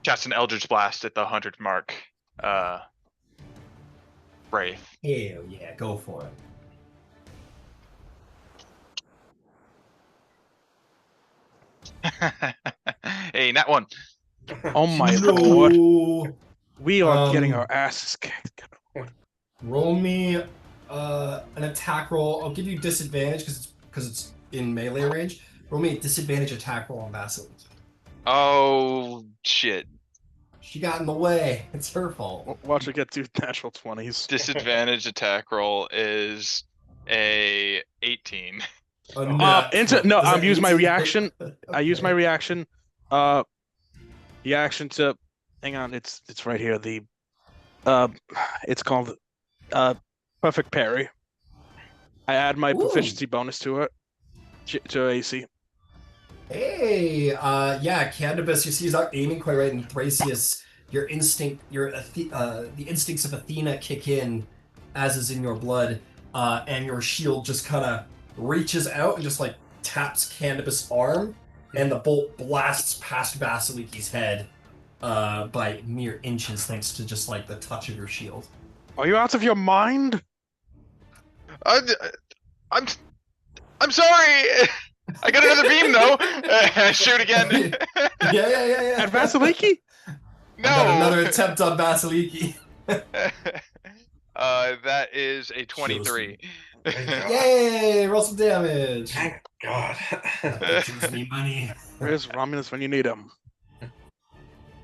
cast an Eldritch Blast at the 100 mark wraith. Hell yeah, go for it. Hey, that one. Oh my No. lord. We are getting Um, our asses kicked. Roll me an attack roll. I'll give you disadvantage because it's in melee range. Roll me a disadvantage attack roll on Vasaliki. Oh shit. She got in the way. It's her fault. Watch her get 2 natural 20s. Disadvantage attack roll is a 18. Oh, No, is I'm that using my 18? reaction. I use my Okay. reaction. The action to hang on, it's right here. The it's called perfect parry. I add my proficiency bonus to it to AC. Hey, yeah, Candybus, you see he's not aiming quite right, and Thrasius, the instincts of Athena kick in, as is in your blood, and your shield just kind of reaches out and just like taps Candybus' arm, and the bolt blasts past Vasiliki's head by mere inches, thanks to just like the touch of your shield. Are you out of your mind? I'm sorry. I got another beam though. Shoot again. Yeah. At Vasaliki? No. I got another attempt on Vasaliki. That is a 23. Yay! Roll some damage. Thank God. Gives me money. Where's Romulus when you need him?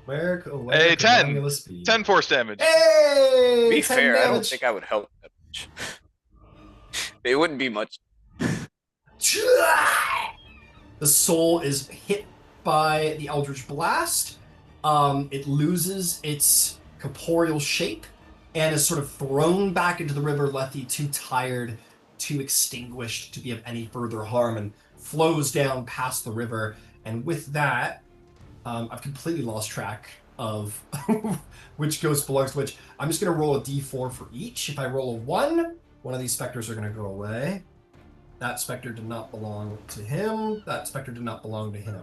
Where Hey, could 10. Romulus be? 10 force damage. Hey! To be 10 fair, I don't damage. think I would help that much. It wouldn't be much. The soul is hit by the Eldritch Blast. It loses its corporeal shape and is sort of thrown back into the river Lethe, too tired, too extinguished to be of any further harm, and flows down past the river. And with that, I've completely lost track of which ghost belongs to which. I'm just going to roll a d4 for each. If I roll a 1, one of these specters are going to go away. That specter did not belong to him. That specter did not belong to him.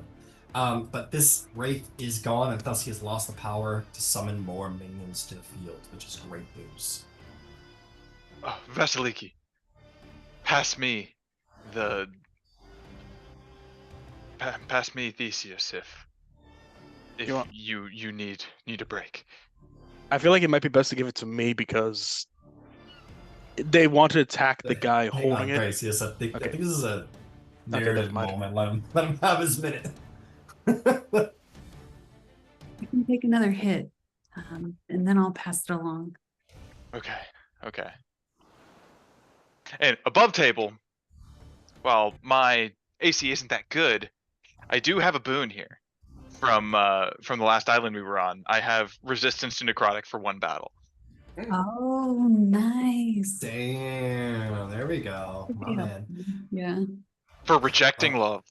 But this wraith is gone, and thus he has lost the power to summon more minions to the field, which is great news. Oh, Vasaliki, pass me Theseus if you need a break. I feel like it might be best to give it to me because they want to attack the guy holding it. Grace, yes, I think this is a never narrative mind. moment. Let him have his minute. I can take another hit, and then I'll pass it along. Okay. And above table, while my AC isn't that good, I do have a boon here from the last island we were on. I have resistance to necrotic for 1 battle. Oh, nice. Damn, there we go. My man. Yeah. For rejecting love.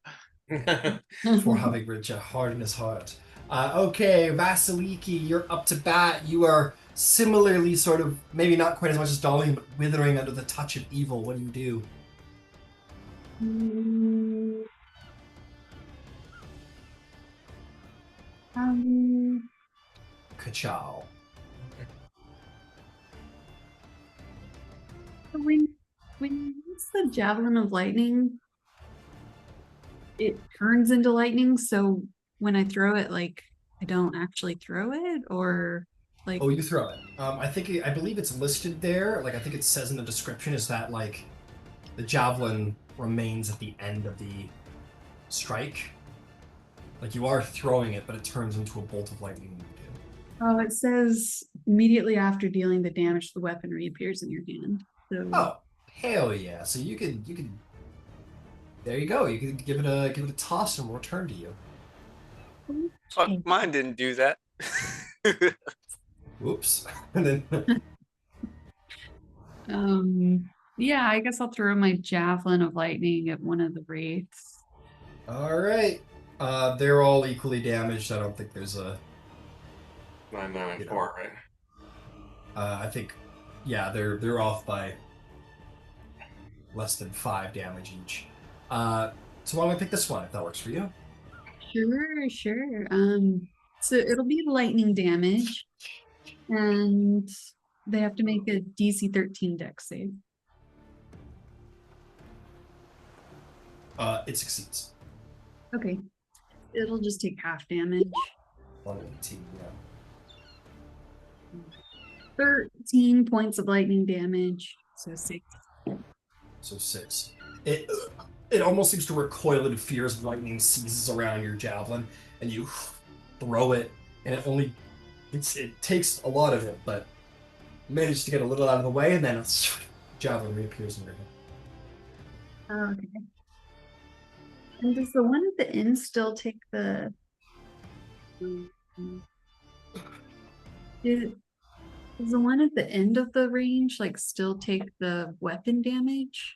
For having rich heart in his heart. Okay, Vasaliki, you're up to bat. You are similarly sort of, maybe not quite as much as Dolion, but withering under the touch of evil. What do you do? Ka-chow. When it's the javelin of lightning, it turns into lightning, so when I throw it, like, I don't actually throw it, or like... Oh, you throw it. I believe it's listed there. Like, I think it says in the description is that, like, the javelin remains at the end of the strike. Like, you are throwing it, but it turns into a bolt of lightning when you do. Oh, it says immediately after dealing the damage, the weapon reappears in your hand. So... Oh, hell yeah. So you could There you go. You can give it a toss and we'll return to you. Fuck, mine didn't do that. Oops. And then Yeah, I guess I'll throw my javelin of lightning at one of the wraiths. all right. They're all equally damaged. I don't think there's a 9, 9, and 4, right? I think yeah, they're off by less than 5 damage each. So why don't we pick this one if that works for you? Sure. So it'll be lightning damage, and they have to make a DC 13 dex save. It succeeds. Okay. It'll just take half damage. 118, yeah. 13 points of lightning damage. So 6. So 6. It almost seems to recoil in fear as lightning seizes around your javelin, and you throw it, and it takes a lot of it, but manages to get a little out of the way, and then javelin reappears in your hand. Okay. And does the one at the end still take the? Does the one at the end of the range like still take the weapon damage,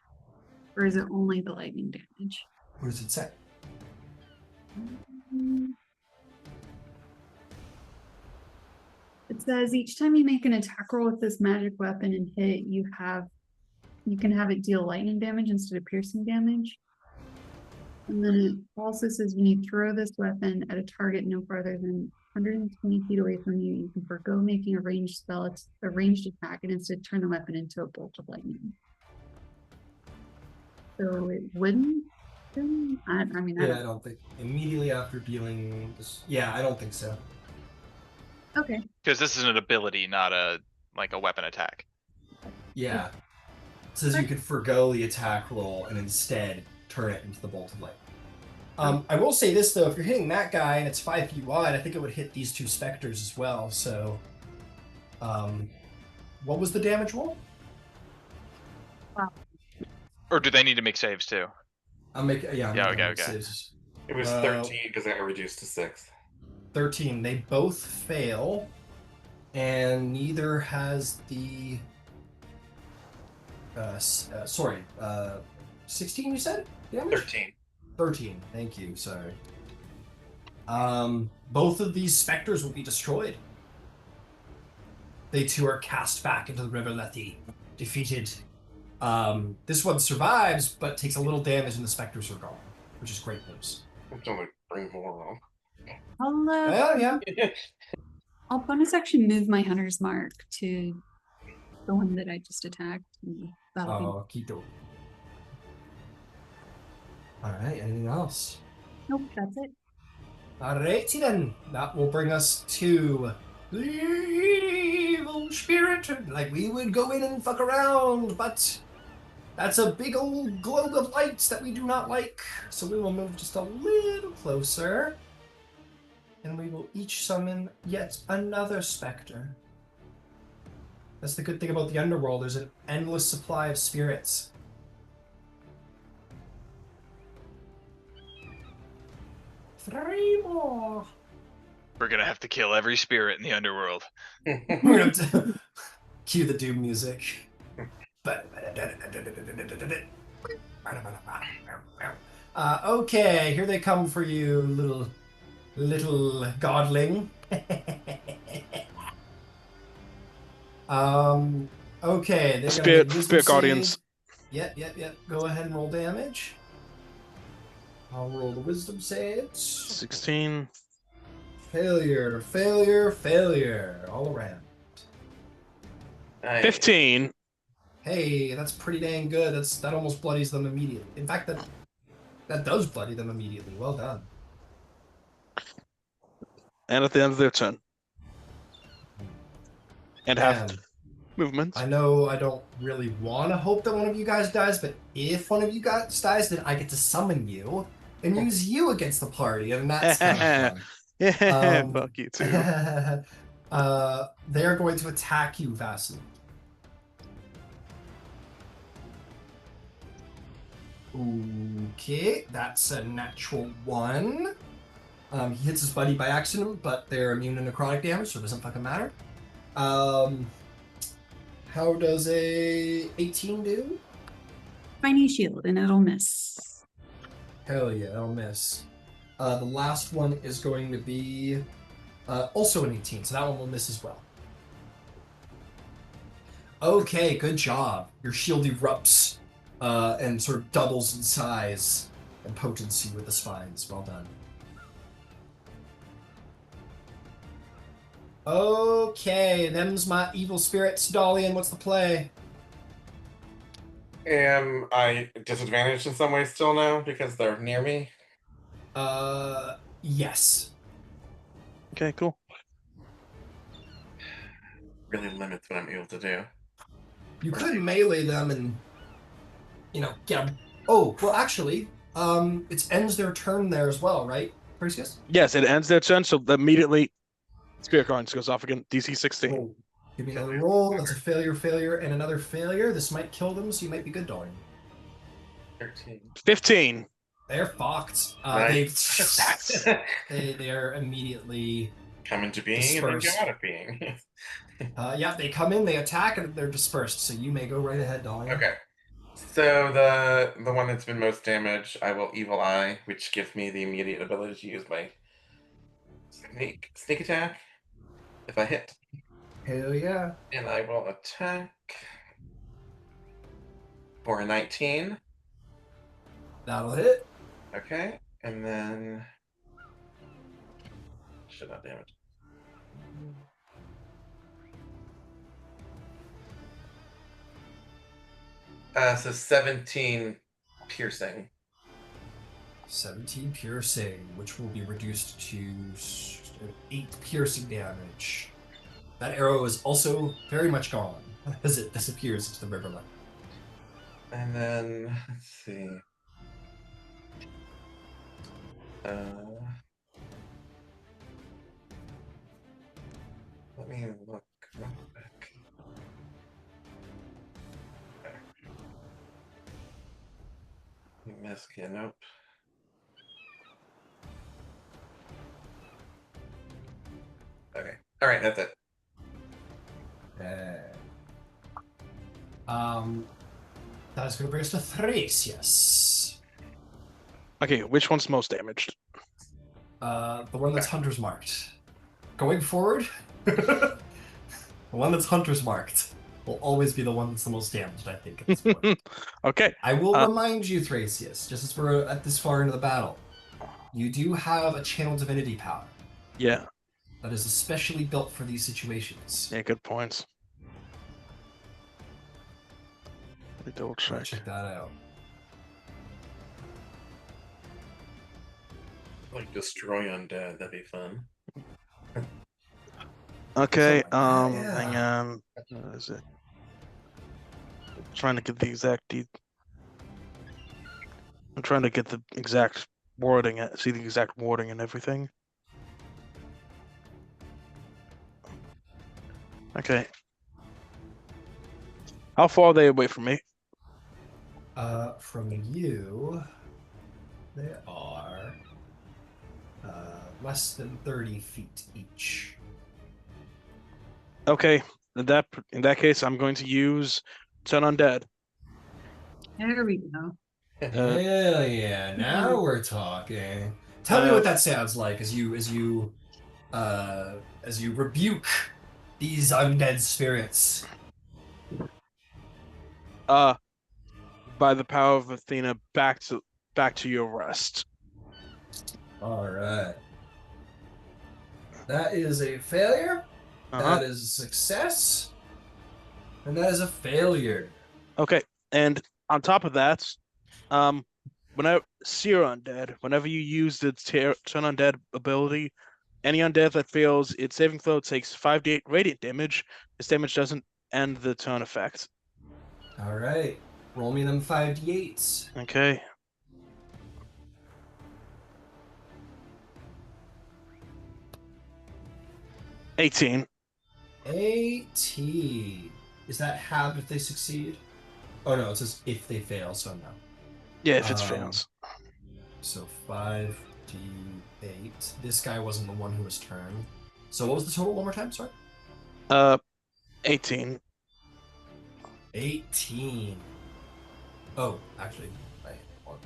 or is it only the lightning damage? What does it say? It says each time you make an attack roll with this magic weapon and hit, you can have it deal lightning damage instead of piercing damage. And then it also says when you throw this weapon at a target no farther than 120 feet away from you, you can forgo making a ranged spell. It's a ranged attack and instead turn the weapon into a bolt of lightning. So it wouldn't? I mean, I don't think. Immediately after dealing this. Yeah, I don't think so. Okay. Because this is an ability, not a weapon attack. Yeah. It says you could forgo the attack roll and instead turn it into the bolt of light. I will say this though, if you're hitting that guy and it's 5 feet wide, I think it would hit these 2 specters as well. So, what was the damage roll? Or do they need to make saves too? Okay. It was 13 because I got reduced to 6. 13. They both fail, and neither has the. 16 you said? Damage? 13. Thank you. Sorry. Both of these specters will be destroyed. They too are cast back into the river Lethe, defeated. This one survives, but takes a little damage, and the specters are gone, which is great news. I'm gonna bring more on. I'll bonus action move my hunter's mark to the one that I just attacked. That'll keep going. All right. Anything else? Nope, that's it. Alrighty then. That will bring us to the evil spirit. Like we would go in and fuck around, but that's a big old globe of lights that we do not like. So we will move just a little closer, and we will each summon yet another specter. That's the good thing about the underworld. There's an endless supply of spirits. 3 more. We're gonna have to kill every spirit in the underworld. We're gonna have to cue the doom music. Okay, here they come for you, little godling. Okay, they're Spirit Guardians. Yep. Go ahead and roll damage. I'll roll the wisdom saves. 16. Failure, all around. 15. Hey, that's pretty dang good. That almost bloodies them immediately. In fact, that does bloody them immediately. Well done. And at the end of their turn. And have movements. I know I don't really want to hope that one of you guys dies, but if one of you guys dies, then I get to summon you and use you against the party, and that's kind of fun. Yeah, fuck you too. They are going to attack you, Vasaliki. Okay, that's a natural 1. He hits his buddy by accident, but they're immune to necrotic damage, so it doesn't fucking matter. How does a 18 do? Tiny shield, and it'll miss. Hell yeah, that'll miss. The last one is going to be also an 18, so that one will miss as well. Okay, good job. Your shield erupts and sort of doubles in size and potency with the spines. Well done. Okay, them's my evil spirits. Dolion, what's the play? Am I disadvantaged in some way still now because they're near me? Yes. Okay, cool. Really limits what I'm able to do. You could melee them and, get them. Oh, well, actually, it ends their turn there as well, right, Thrasius? Yes, it ends their turn, so immediately Spirit Guardians goes off again. DC 16. Oh, give me another roll. That's a failure, and another failure. This might kill them, so you might be good, Dolion. 13. 15. They're fucked. Nice. They are immediately Come into being and then dispersed. go out of being. Yeah, they come in, they attack, and they're dispersed. So you may go right ahead, Dolion. Okay. So the one that's been most damaged, I will Evil Eye, which gives me the immediate ability to use my sneak attack if I hit. Hell yeah. And I will attack for a 19. That'll hit. Okay. And then should not damage. So 17 piercing. 17 piercing, which will be reduced to 8 piercing damage. That arrow is also very much gone as it disappears into the riverlet. And then let's see. Let me look real quick. Okay. You missed, yeah, nope. Okay. All right, that's it. That's going to bring us to Thrasius. Okay, which one's most damaged? The one that's Hunter's marked. Going forward, the one that's Hunter's marked will always be the one that's the most damaged, I think, at this point. Okay. I will remind you, Thrasius, just as we're at this far into the battle, you do have a channel divinity power. Yeah. That is especially built for these situations. Yeah, good points. Let me double check. Check that out. Like destroy undead, that'd be fun. Okay, Something like that, yeah. hang on. What is it? Trying to get the exact I'm trying to get the exact wording, see the exact wording and everything. Okay. How far are they away from me? From you, they are less than 30 feet each. Okay, in that case, I'm going to use Turn Undead. There we go. Hell yeah! Now we're talking. Tell me what that sounds like as you rebuke these undead spirits. By the power of Athena, back to your rest. All right. That is a failure. That is a success. And that is a failure. Okay, and on top of that, Seer Undead, whenever you use the Turn Undead ability, any undead that fails its saving throw takes 5d8 radiant damage. This damage doesn't end the turn effect. All right. Roll me them 5d8s. Okay. $18. 18. Is that halved if they succeed? Oh no, it says if they fail, so no. Yeah, if it fails. So 5d8. This guy wasn't the one who was turned. So what was the total one more time? Sorry. 18. 18. Oh, actually, I one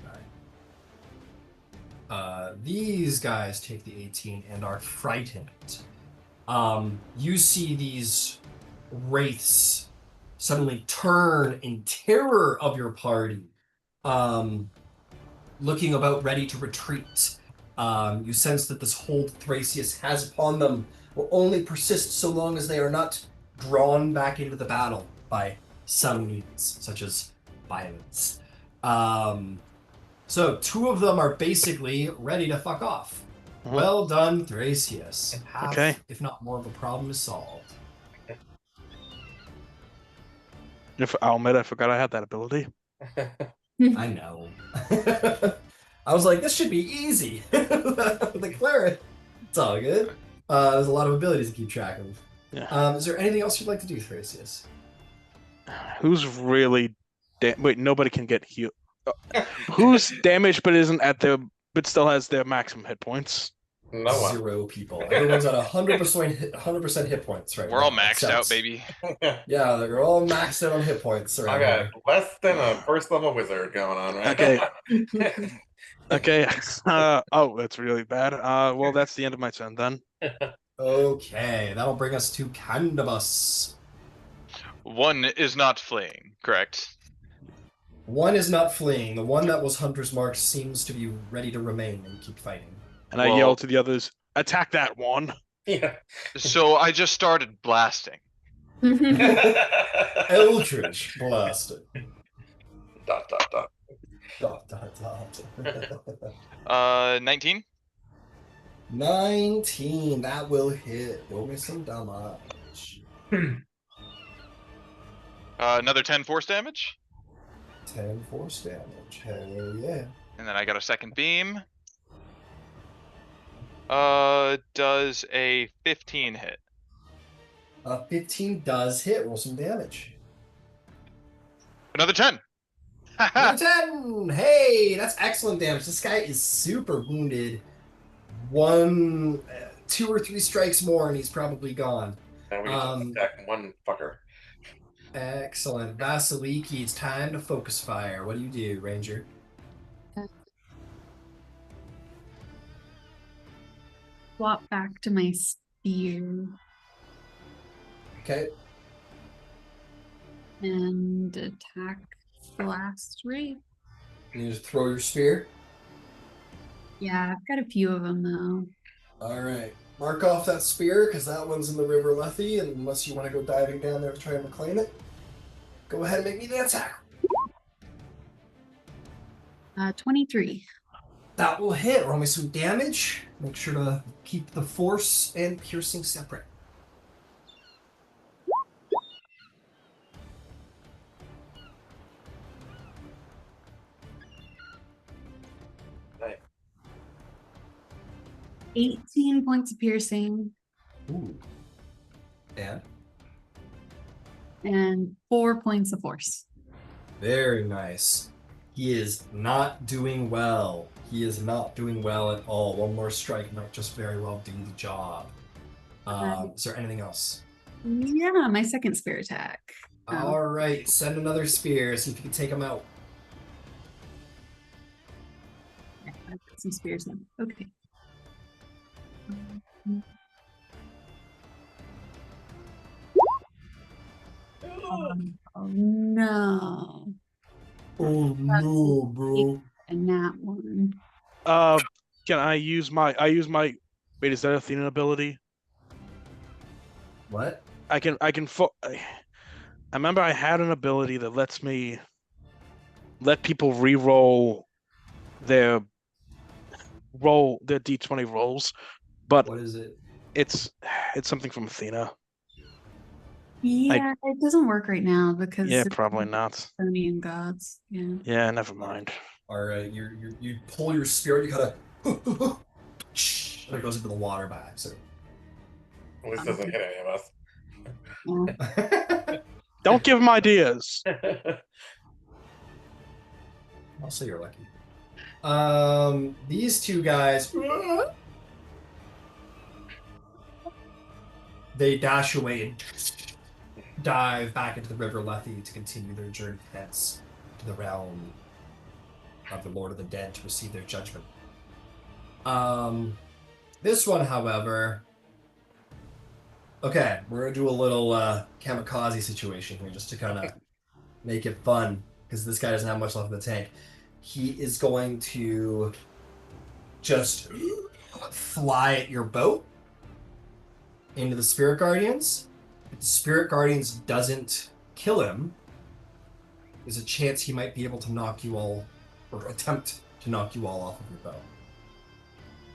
die. These guys take the 18 and are frightened. You see these wraiths suddenly turn in terror of your party, looking about ready to retreat. You sense that this hold Thrasius has upon them will only persist so long as they are not drawn back into the battle by some means, such as violence. So 2 of them are basically ready to fuck off. Well done, Thrasius. Half, Okay. if not more, of the problem is solved. I'll admit, I forgot I had that ability. I know. I was like, this should be easy. The cleric. It's all good. There's a lot of abilities to keep track of. Yeah. Is there anything else you'd like to do, Thrasius? Who's really wait, nobody can get healed. Who's damaged but isn't at their but still has their maximum hit points? No one. 0 people. Everyone's at 100% hit points right now. We're all maxed except- out, baby. Yeah, they're all maxed out on hit points. I got less than a first level wizard going on, right? Okay. Okay. Oh, that's really bad. Well, that's the end of my turn then. Okay, that'll bring us to Candybus. One is not fleeing, correct? One is not fleeing. The one that was Hunter's Mark seems to be ready to remain and keep fighting. And I yell to the others, "Attack that one!" Yeah. So I just started blasting. Eldritch blasted. ... 19? 19. That will hit. Roll me some damage. Another 10 force damage. 10 force damage. Hell yeah. And then I got a second beam. Does a 15 hit? 15 does hit. Roll some damage. Another 10. Another 10. Hey, that's excellent damage. This guy is super wounded. 2 or 3 strikes more, and he's probably gone. And we just attack one fucker. Excellent. Vasaliki, it's time to focus fire. What do you do, Ranger? Swap back to my spear Okay. and attack the last wraith. You just throw your spear. Yeah, I've got a few of them though. All right. Mark off that spear, because that one's in the River Lethe, and unless you want to go diving down there to try and reclaim it, go ahead and make me the attack. 23. That will hit. Roll me some damage. Make sure to keep the force and piercing separate. Nice. 18 points of piercing Ooh. and 4 points of force. Very nice. He is not doing well. He is not doing well at all. One more strike might just very well do the job. Is there anything else? Yeah, my second spear attack. All right, send another spear. See if you can take him out. Yeah, I've got some spears now. Okay. Oh no. Oh no, bro. And that one. Can I use my wait, is that a Athena ability? What? I remember I had an ability that lets me let people re-roll their D20 rolls, but What is it? it's something from Athena. Yeah, it doesn't work right now because Yeah, it's probably not. Estonian gods. Yeah. Yeah, never mind. All right, you pull your spear. You gotta. And it goes into the water by accident. Well, this doesn't hit any of us. Yeah. Don't give him ideas. I'll say you're lucky. These two guys, they dash away and dive back into the River Lethe to continue their journey hence to the realm of the Lord of the Dead to receive their judgment. This one, however, okay, we're gonna do a little kamikaze situation here just to kind of make it fun because this guy doesn't have much left in the tank. He is going to just fly at your boat into the Spirit Guardians. If the Spirit Guardians doesn't kill him, there's a chance he might be able to knock you all, or attempt to knock you all off of your boat.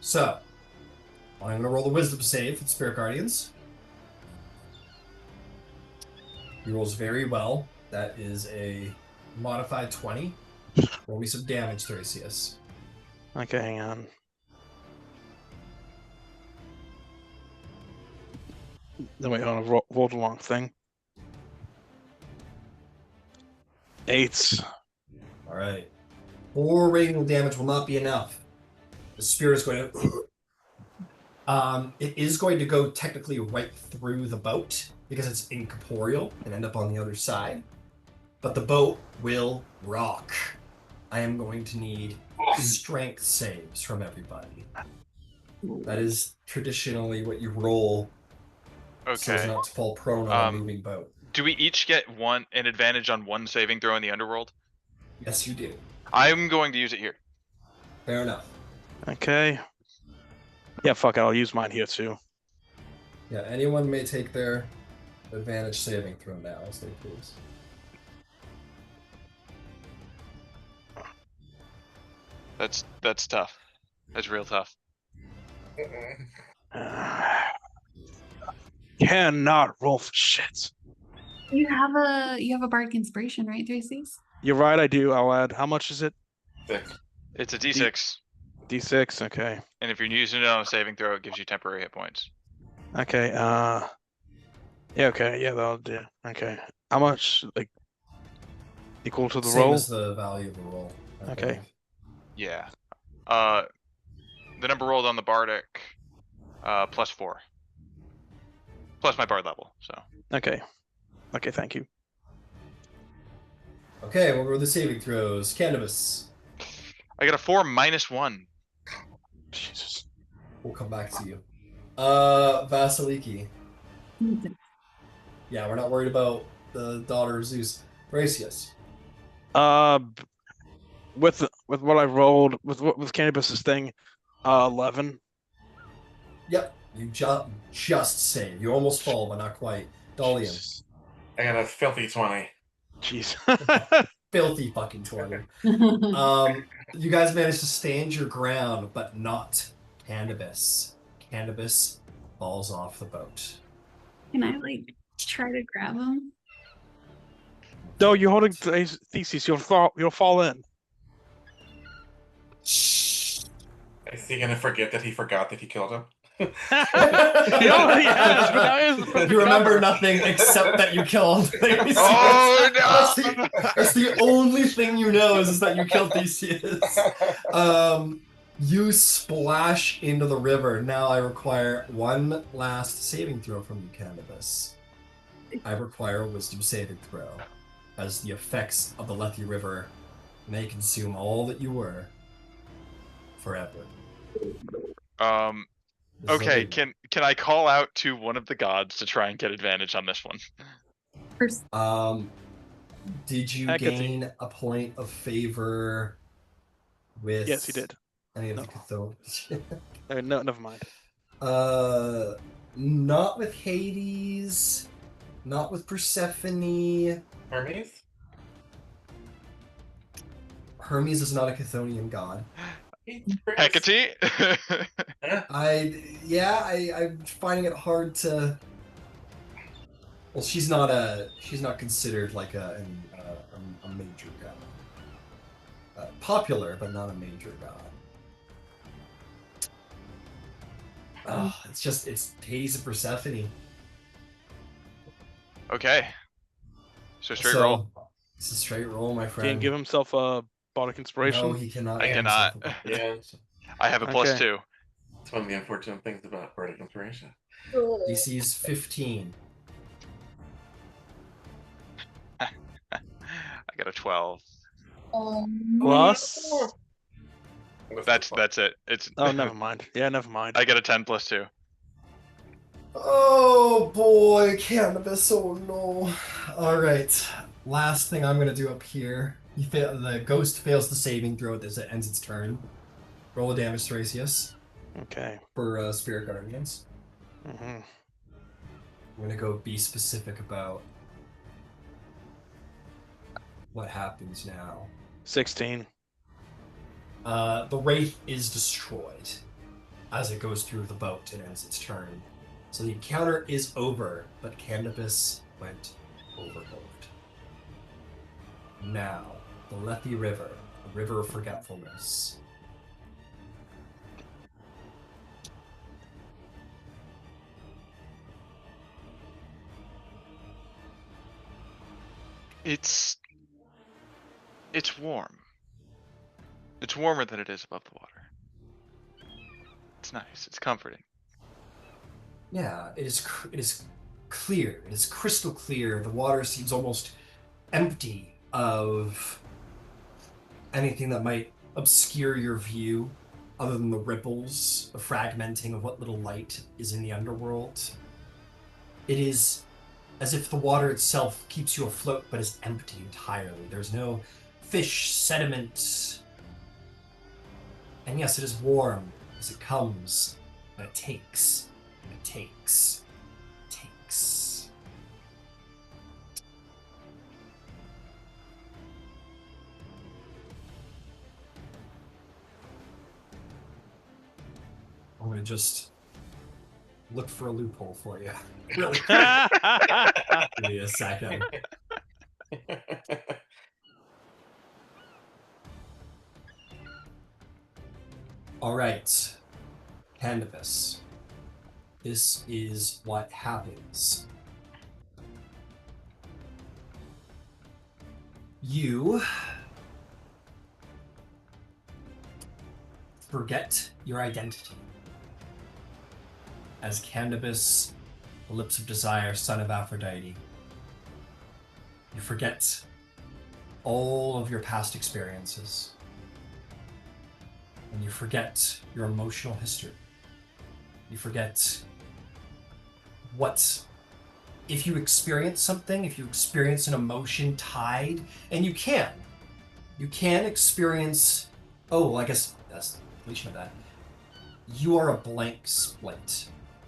So, I'm going to roll the Wisdom save for the Spirit Guardians. He rolls very well. That is a modified 20. Roll me some damage, Thrasius. Okay, hang on. No, wait, I rolled the wrong thing. 8. All right. 4 radiant damage will not be enough. The spear is going to... it is going to go technically right through the boat because it's incorporeal and end up on the other side. But the boat will rock. I am going to need strength saves from everybody. That is traditionally what you roll so as Okay. not to fall prone on a moving boat. Do we each get an advantage on one saving throw in the underworld? Yes, you do. I'm going to use it here. Fair enough. Okay. Yeah, fuck it, I'll use mine here too. Yeah, anyone may take their advantage saving throw now, as they please. That's tough. That's real tough. Cannot roll for shit. You have a bardic inspiration, right, Tracy's? You're right, I do. I'll add. How much is it? 6. It's a D6, D6. Okay. and if you're using it on a saving throw, it gives you temporary hit points. Okay. Yeah. Okay. Yeah, that'll do. Okay. How much? Like equal to the Same roll? as the value of the roll. I Okay. believe. Yeah. The number rolled on the bardic, +4, plus my bard level. So Okay. Okay. Thank you. Okay, we'll go with the saving throws. Candybus. I got a 4 -1. Jesus. We'll come back to you. Vasaliki. Yeah, we're not worried about the daughter of Zeus. Thrasius. With what I rolled with Candybus's thing, 11. Yep, you just save. You almost fall, but not quite. Dolion. Jesus. I got a filthy 20. Jeez. Filthy fucking 20. You guys managed to stand your ground, but not Candybus. Candybus falls off the boat. Can I like try to grab him? No, you're holding Thesis. You'll fall in. Shh. Is he gonna forget that he forgot that he killed him? He already has, but now he has the perfect You remember number. nothing except that you killed Theseus. Oh That's the only thing you know is that you killed Theseus. You splash into the river. Now I require one last saving throw from you, Candybus. I require a wisdom saving throw, as the effects of the Lethe River may consume all that you were forever. This is Okay, illegal. can I call out to one of the gods to try and get advantage on this one? First, Did you Hecate. gain a point of favor with? Yes, he did. Any of No. the Cthulhu? No, never mind. Not with Hades. Not with Persephone. Hermes? Hermes is not a Chthonian god. Hecate? I'm finding it hard to. Well, she's not considered like a major god. Popular, but not a major god. It's Hades and Persephone. Okay. So straight roll. It's a straight roll, my He friend. didn't give himself a Bardic Inspiration? No, he cannot. I add cannot. himself above Yeah. that. I have a Okay. +2. It's one of the unfortunate things about Bardic Inspiration. DC's 15. I got a 12. Plus. That's it. It's Oh, never mind. Yeah, never mind. I get a 10 +2. Oh boy, Candybus, oh no. Alright, last thing I'm gonna do up here. The ghost fails the saving throw as it ends its turn. Roll a damage, Thrasius, Okay. for Spirit Guardians. Mm-hmm. I'm gonna go be specific about what happens now. 16. The Wraith is destroyed as it goes through the boat and ends its turn. So the encounter is over, but Candybus went overboard. Now, the Lethe River, the River of Forgetfulness. It's warm. It's warmer than it is above the water. It's nice. It's comforting. Yeah, it is clear. It is crystal clear. The water seems almost empty of anything that might obscure your view, other than the ripples, the fragmenting of what little light is in the underworld. It is as if the water itself keeps you afloat, but is empty entirely. There's no fish, sediment. And yes, it is warm as it comes, but it takes. It takes. It takes. I'm gonna just look for a loophole for you. Really quick. Give me a second. All right, Candybus. This is what happens. You forget your identity as Candybus, the Lips of Desire, son of Aphrodite. You forget all of your past experiences. And you forget your emotional history. You forget what, if you experience something, if you experience an emotion tied, and you can experience, oh, I guess that's the completion of that. You are a blank slate.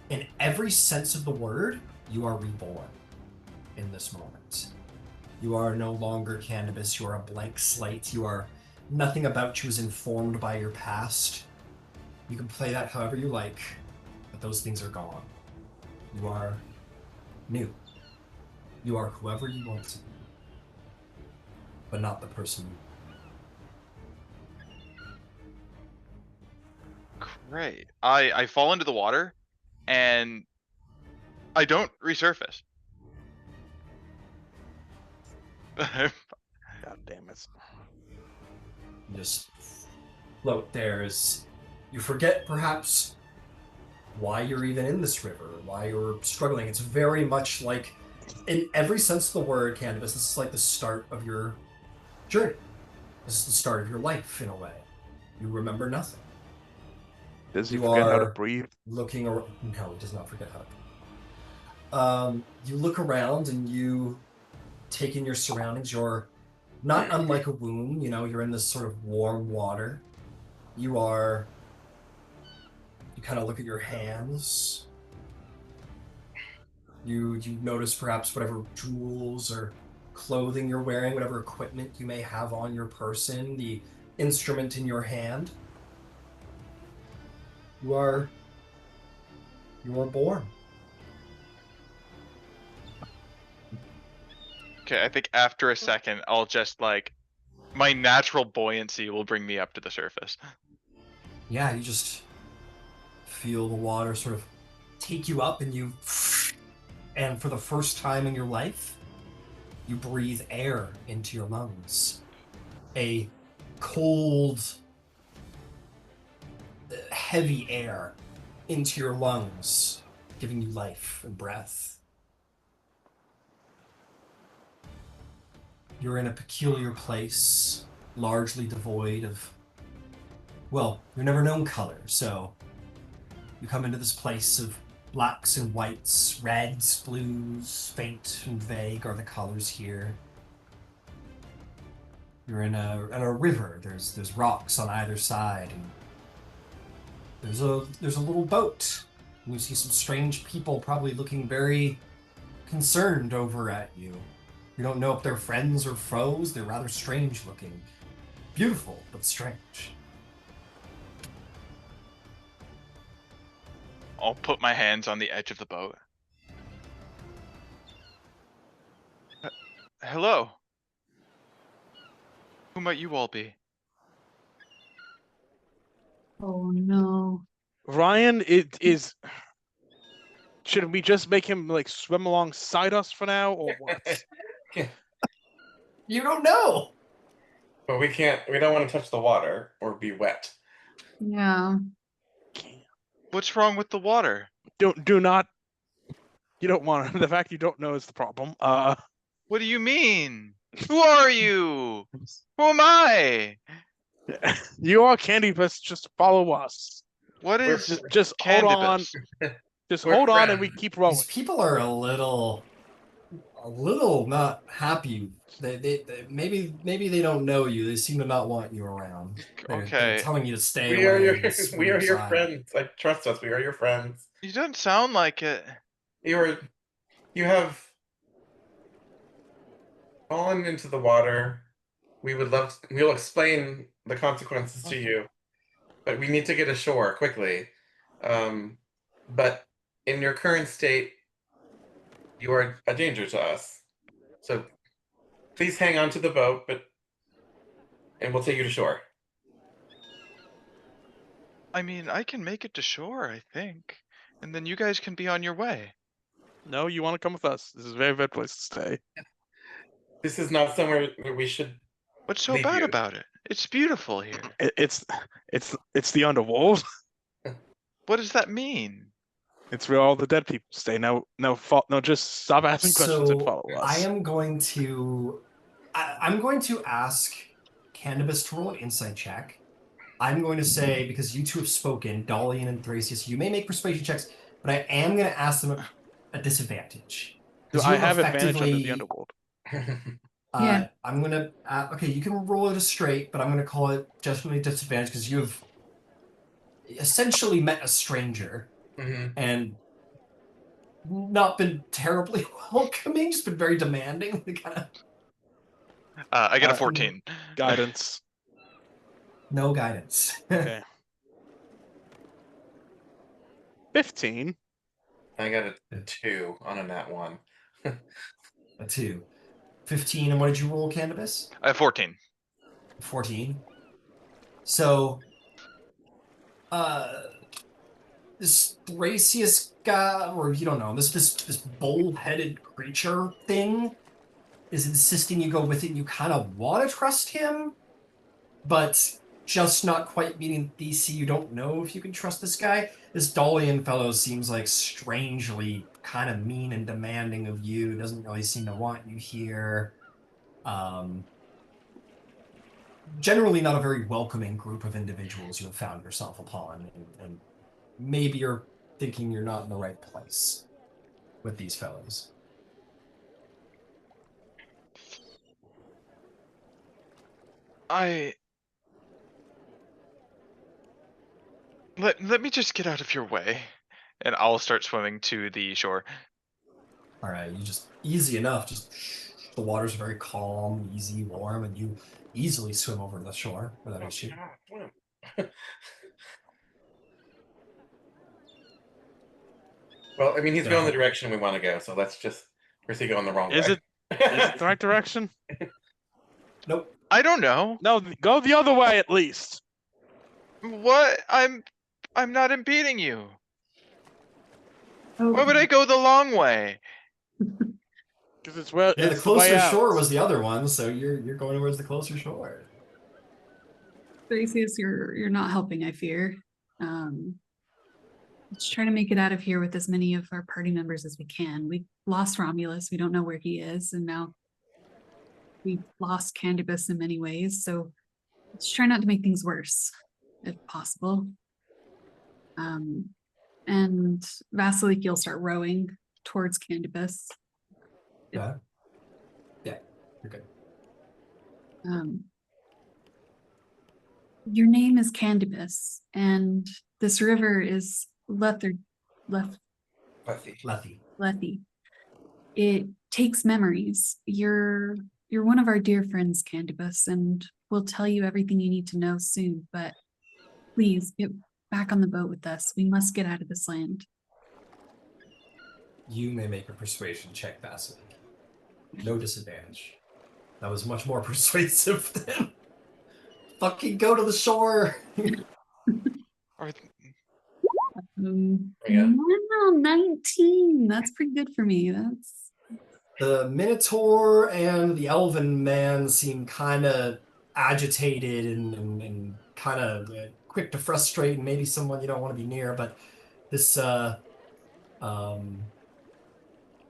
In every sense of the word, you are reborn in this moment. You are no longer Candybus, you are a blank slate. You are, nothing about you is informed by your past. You can play that however you like, but those things are gone. You are new. You are whoever you want to be, but not the person. Great. I fall into the water, and I don't resurface. God damn it. You just float there as you forget perhaps why you're even in this river, why you're struggling. It's very much like, in every sense of the word, Candybus, this is like the start of your journey. This is the start of your life, in a way. You remember nothing. Does he You forget how to are breathe? looking around. No, he does not forget how to. You look around and you take in your surroundings. You're not unlike a womb, you know, you're in this sort of warm water. You kind of look at your hands. You notice perhaps whatever jewels or clothing you're wearing, whatever equipment you may have on your person, the instrument in your hand. You are born. Okay, I think after a second, I'll just my natural buoyancy will bring me up to the surface. Yeah, you just feel the water sort of take you up, and for the first time in your life, you breathe air into your lungs. A cold, heavy air into your lungs, giving you life and breath. You're in a peculiar place, largely devoid of, well, your never known color, so you come into this place of blacks and whites, reds, blues, faint and vague are the colors here. You're in a river. There's rocks on either side, and there's a little boat. And you see some strange people probably looking very concerned over at you. You don't know if they're friends or foes. They're rather strange looking. Beautiful, but strange. I'll put my hands on the edge of the boat. Hello. Who might you all be? Oh no. Ryan, it is. Should we just make him like swim alongside us for now, or what? You don't know. But we can't. We don't want to touch the water or be wet. Yeah. What's wrong with the water? Do not. You don't want to. The fact you don't know is the problem. What do you mean? Who are you? Who am I? You are Candybus. Just follow us. What is Just hold on. Candybus? Just We're hold on, and friends. we keep rolling. These people are a little not happy. They maybe they don't know you. They seem to not want you around. They're Okay. telling you to stay We away. are your and swim we are your aside. friends. Like, trust us. We are your friends. You don't sound like it. You have fallen into the water. We'll explain the consequences to you, but we need to get ashore quickly. But in your current state, you are a danger to us. So please hang on to the boat, and we'll take you to shore. I mean, I can make it to shore, I think. And then you guys can be on your way. No, you want to come with us. This is a very bad place to stay. This is not somewhere where we should. What's so Leave bad you. about it? It's beautiful here. It's the underworld. What does that mean? It's where all the dead people stay. No, just stop asking questions and follow us. I am going to I'm going to ask Candybus to roll an insight check. I'm going to say, because you two have spoken, Dolion and Thrasius, you may make persuasion checks, but I am going to ask them a disadvantage. Do 'Cause I you have advantage under the effectively- underworld? Yeah. I'm going to... okay, you can roll it as straight, but I'm going to call it definitely disadvantage because you have essentially met a stranger and not been terribly welcoming, just been very demanding. Kind of... I get a 14. Guidance. No guidance. Okay. 15. I got a 2 on a nat 1. A 2. 15, and what did you roll, Candybus? I have 14. 14. So, this Thrasius guy, or you don't know, this bull-headed creature thing is insisting you go with it. And you kind of want to trust him, but just not quite meeting DC. You don't know if you can trust this guy. This Dolion fellow seems like strangely kind of mean and demanding of you. Doesn't really seem to want you here. Generally not a very welcoming group of individuals you have found yourself upon, and maybe you're thinking you're not in the right place with these fellows. Let me just get out of your way, and I'll start swimming to the shore. All right, you just easy enough. Just the water's very calm, easy, warm, and you easily swim over to the shore without issue. Well, I mean, he's going the direction we want to go, so let's just. Or is he going the wrong way? Is it the right direction? Nope. I don't know. No, go the other way at least. What? I'm not impeding you. Oh, Why would I go the long way? Because it's where Yeah, the it's the way closer out. shore was the other one, so you're going towards the closer shore. Thrasius, you're not helping, I fear. Let's try to make it out of here with as many of our party members as we can. We lost Romulus, we don't know where he is, and now we've lost Candybus in many ways, so let's try not to make things worse, if possible. And Vasaliki will start rowing towards Candybus. Yeah. Yeah, you're good. Your name is Candybus, and this river is Lethy. It takes memories. You're one of our dear friends, Candybus, and we'll tell you everything you need to know soon, but please get back on the boat with us. We must get out of this land. You may make a persuasion check, Vasaliki. No disadvantage. That was much more persuasive than fucking go to the shore. Yeah. Wow, 19. That's pretty good for me. That's The Minotaur and the Elven man seem kind of agitated and kind of quick to frustrate, and maybe someone you don't want to be near. But this,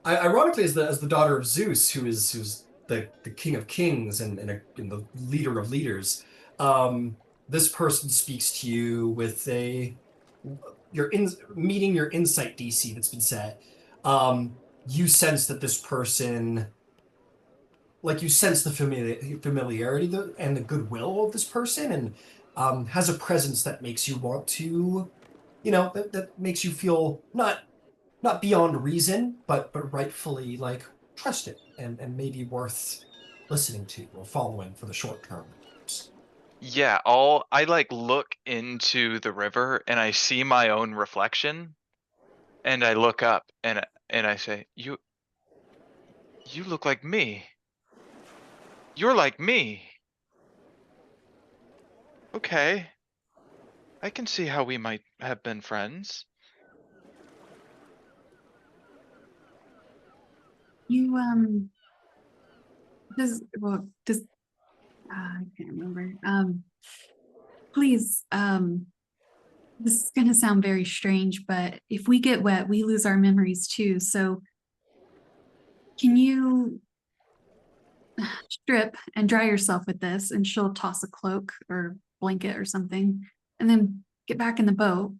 ironically, as the daughter of Zeus, who's the king of kings and the leader of leaders, this person speaks to you with meeting your insight DC that's been set. You sense that this person, like you sense the familiarity and the goodwill of this person, and has a presence that makes you want to, that makes you feel not beyond reason, but rightfully like trusted and maybe worth listening to or following for the short term. Yeah, I like look into the river and I see my own reflection, and I look up and I say, you look like me. You're like me. Okay. I can see how we might have been friends. you does I can't remember. Please, this is gonna sound very strange, but if we get wet, we lose our memories too. So can you strip and dry yourself with this? And she'll toss a cloak or blanket or something, and then get back in the boat.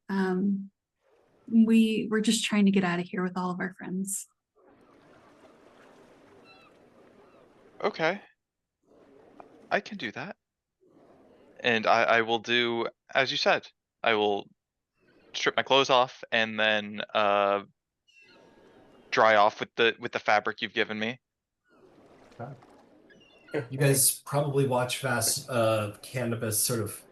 We're just trying to get out of here with all of our friends. Okay. I can do that. And I will do, as you said, I will strip my clothes off and then dry off with the fabric you've given me. You guys probably watch Candybus sort of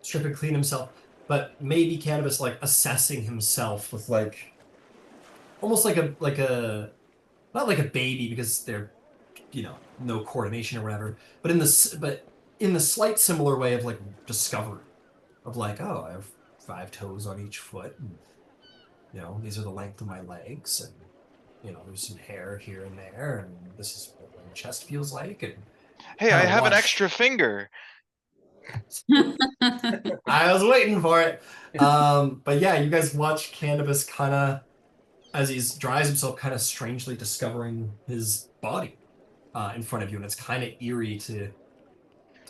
strip and clean himself, but maybe Candybus like assessing himself with like almost like a not like a baby because they're no coordination or whatever, but in the slight similar way of like discovery of like, oh, I have 5 toes on each foot, and these are the length of my legs, and there's some hair here and there, and this is what my chest feels like, and Hey, I kinda have an watch. extra finger. I was waiting for it. But yeah, you guys watch Candybus kind of as he dries himself, kind of strangely discovering his body in front of you, and it's kind of eerie to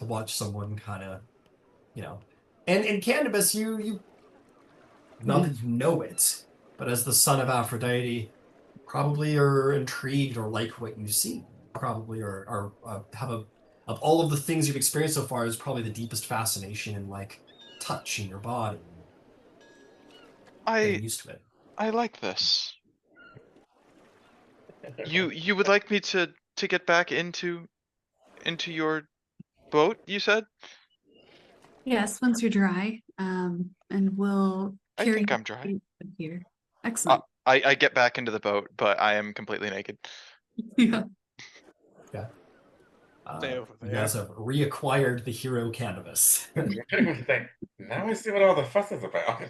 watch someone kind of, and Candybus, you not that you know it, but as the son of Aphrodite, probably are intrigued or like what you see. Probably are have of all of the things you've experienced so far is probably the deepest fascination in like touch in your body, getting used to it. I like this. You would like me to get back into your boat, you said? Yes, once you're dry, and we'll I carry think I'm dry. you here. Excellent. I get back into the boat, but I am completely naked. Yeah. Yeah. Stay over You there. guys have reacquired the hero Candybus. Now I see what all the fuss is about.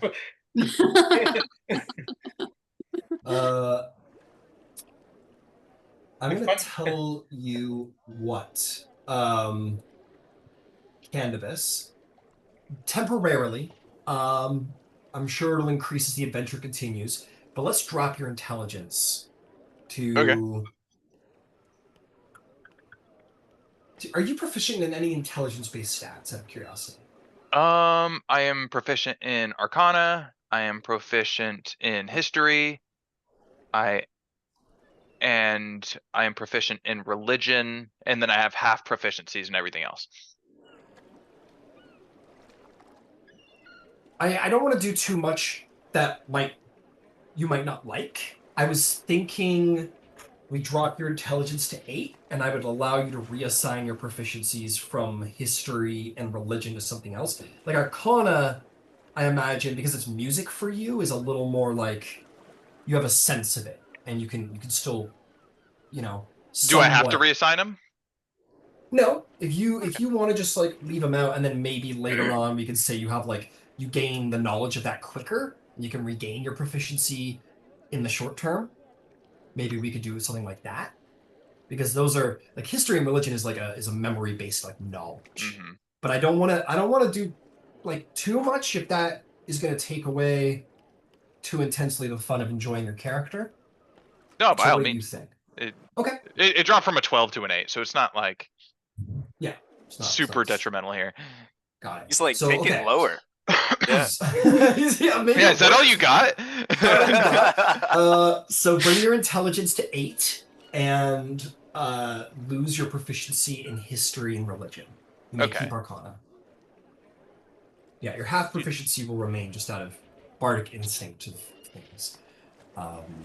I'm It's gonna fun. tell you what, Candybus. temporarily. I'm sure it'll increase as the adventure continues, but let's drop your intelligence Okay. Are you proficient in any intelligence-based stats, out of curiosity? I am proficient in Arcana. I am proficient in History. I I am proficient in Religion, and then I have half proficiencies in everything else. I don't want to do too much that you might not like. I was thinking we drop your intelligence to 8, and I would allow you to reassign your proficiencies from history and religion to something else. Like Arcana, I imagine, because it's music for you, is a little more like you have a sense of it, and you can still, Do I have to somewhat. reassign them? No, if you want to just like leave them out, and then maybe later on we could say you have like you gain the knowledge of that quicker, and you can regain your proficiency in the short term. Maybe we could do something like that, because those are like history and religion is a memory based like knowledge. Mm-hmm. But I don't want to do like too much if that is going to take away too intensely the fun of enjoying your character. No, by So all what do you means. think? It, Okay. it dropped from a 12 to an 8, so it's not like Yeah. It's super detrimental here. Got it. He's like, So, take it okay. lower. Yeah. Yeah, maybe Yeah, is that all you worse. got? All you got. So bring your intelligence to 8 and lose your proficiency in history and religion. You may Okay. keep Arcana. Yeah, your half proficiency will remain just out of bardic instinct of things.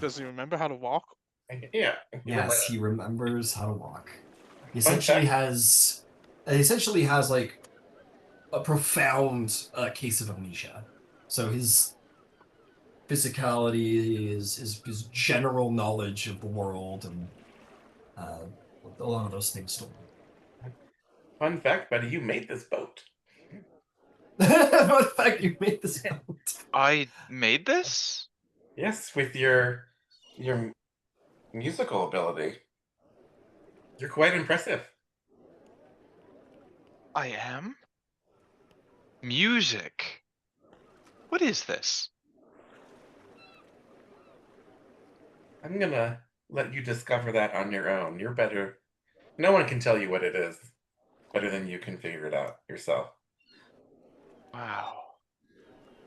Does he remember how to walk? Yeah. Yes, he remembers how to walk. He Fun essentially has like a profound case of amnesia. So his physicality, his general knowledge of the world, and a lot of those things still. Fun fact, buddy, you made this boat. The fact you made this out. I made this? Yes, with your musical ability. You're quite impressive. I am? Music. What is this? I'm gonna let you discover that on your own. You're better. No one can tell you what it is better than you can figure it out yourself. Wow.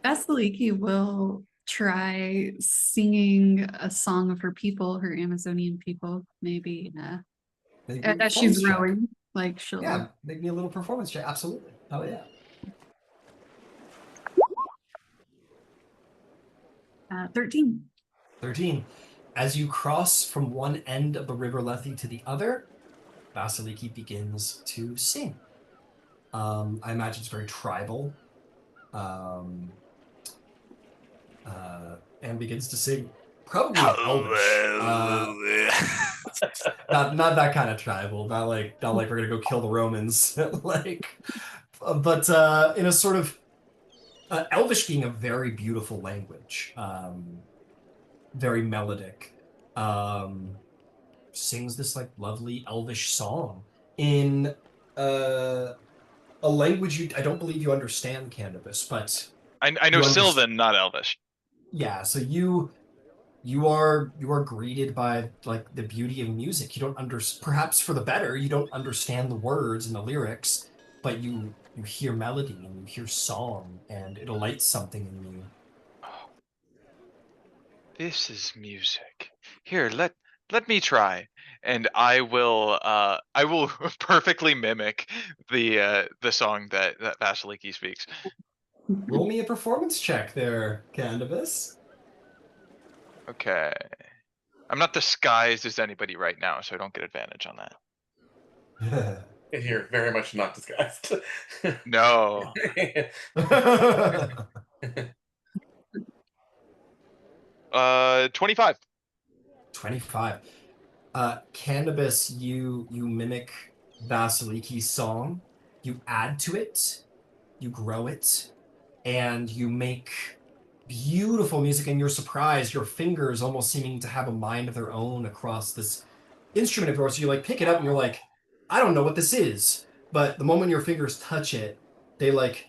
Vasaliki will try singing a song of her people, her Amazonian people, maybe Make me a as she's performance check. growing. Like she'll Yeah, make me a little performance check. Absolutely. Oh yeah. 13. 13. As you cross from one end of the river Lethe to the other, Vasiliki begins to sing. I imagine it's very tribal. And begins to sing probably in Elvish. Not that kind of tribal. Not like we're gonna go kill the Romans. But in a sort of Elvish being a very beautiful language, very melodic. Sings this like lovely Elvish song in a language I don't believe you understand, Candybus, but I know Sylvan, not Elvish. yeah. So you are greeted by like the beauty of music. You don't perhaps for the better. You don't understand the words and the lyrics, but you hear melody and you hear song, and it alights something in you. This is music. Here, let me try. And I will perfectly mimic the song that Vasiliki speaks. Roll me a performance check there, Candybus. Okay. I'm not disguised as anybody right now, so I don't get advantage on that. You're very much not disguised. No. 25. 25. Candybus, you mimic Vasiliki's song, you add to it, you grow it, and you make beautiful music, and you're surprised, your fingers almost seeming to have a mind of their own across this instrument of yours. So you like pick it up and you're like, I don't know what this is. But the moment your fingers touch it, they like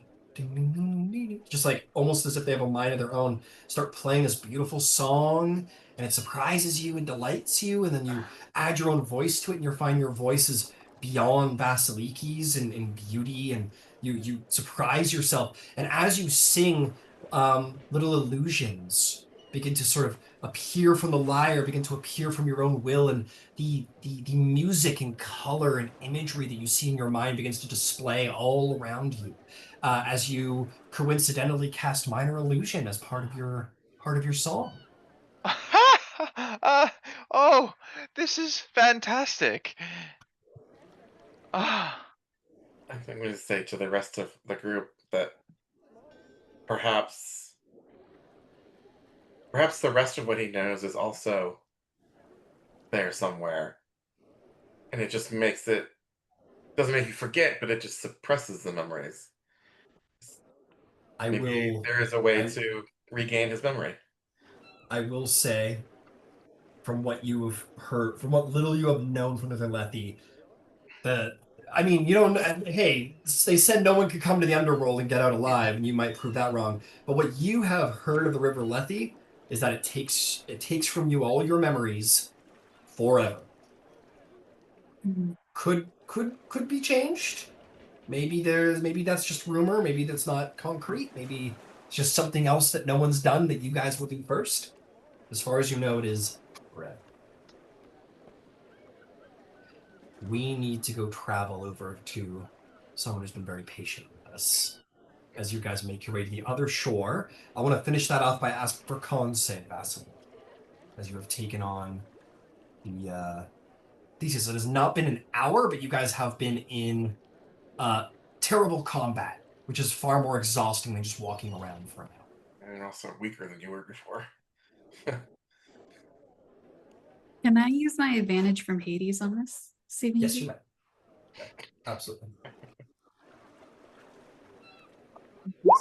just like almost as if they have a mind of their own, start playing this beautiful song, and it surprises you and delights you, and then you add your own voice to it, and you find your voice is beyond Vasaliki's in beauty, and you surprise yourself. And as you sing, little illusions begin to sort of appear from the lyre, begin to appear from your own will, and the music and color and imagery that you see in your mind begins to display all around you, as you coincidentally cast minor illusion as part of your song. Oh, this is fantastic. Ah, I think I'm going to say to the rest of the group that perhaps the rest of what he knows is also there somewhere, and it just makes it doesn't make you forget, but it just suppresses the memories. Maybe there is a way to regain his memory. I will say, from what you have heard, from what little you have known from the Lethe, I mean, you don't. Hey, they said no one could come to the underworld and get out alive, and you might prove that wrong. But what you have heard of the River Lethe is that it takes from you all your memories forever. Mhm. Could be changed. Maybe that's just rumor. Maybe that's not concrete. Maybe it's just something else that no one's done that you guys will do first. As far as you know, it is forever. We need to go travel over to someone who's been very patient with us as you guys make your way to the other shore. I want to finish that off by asking for con save, Vassal, as you have taken on the thesis. It has not been an hour, but you guys have been in terrible combat, which is far more exhausting than just walking around for an hour. And also weaker than you were before. Can I use my advantage from Hades on this saving? Yes, you may. Yeah, absolutely.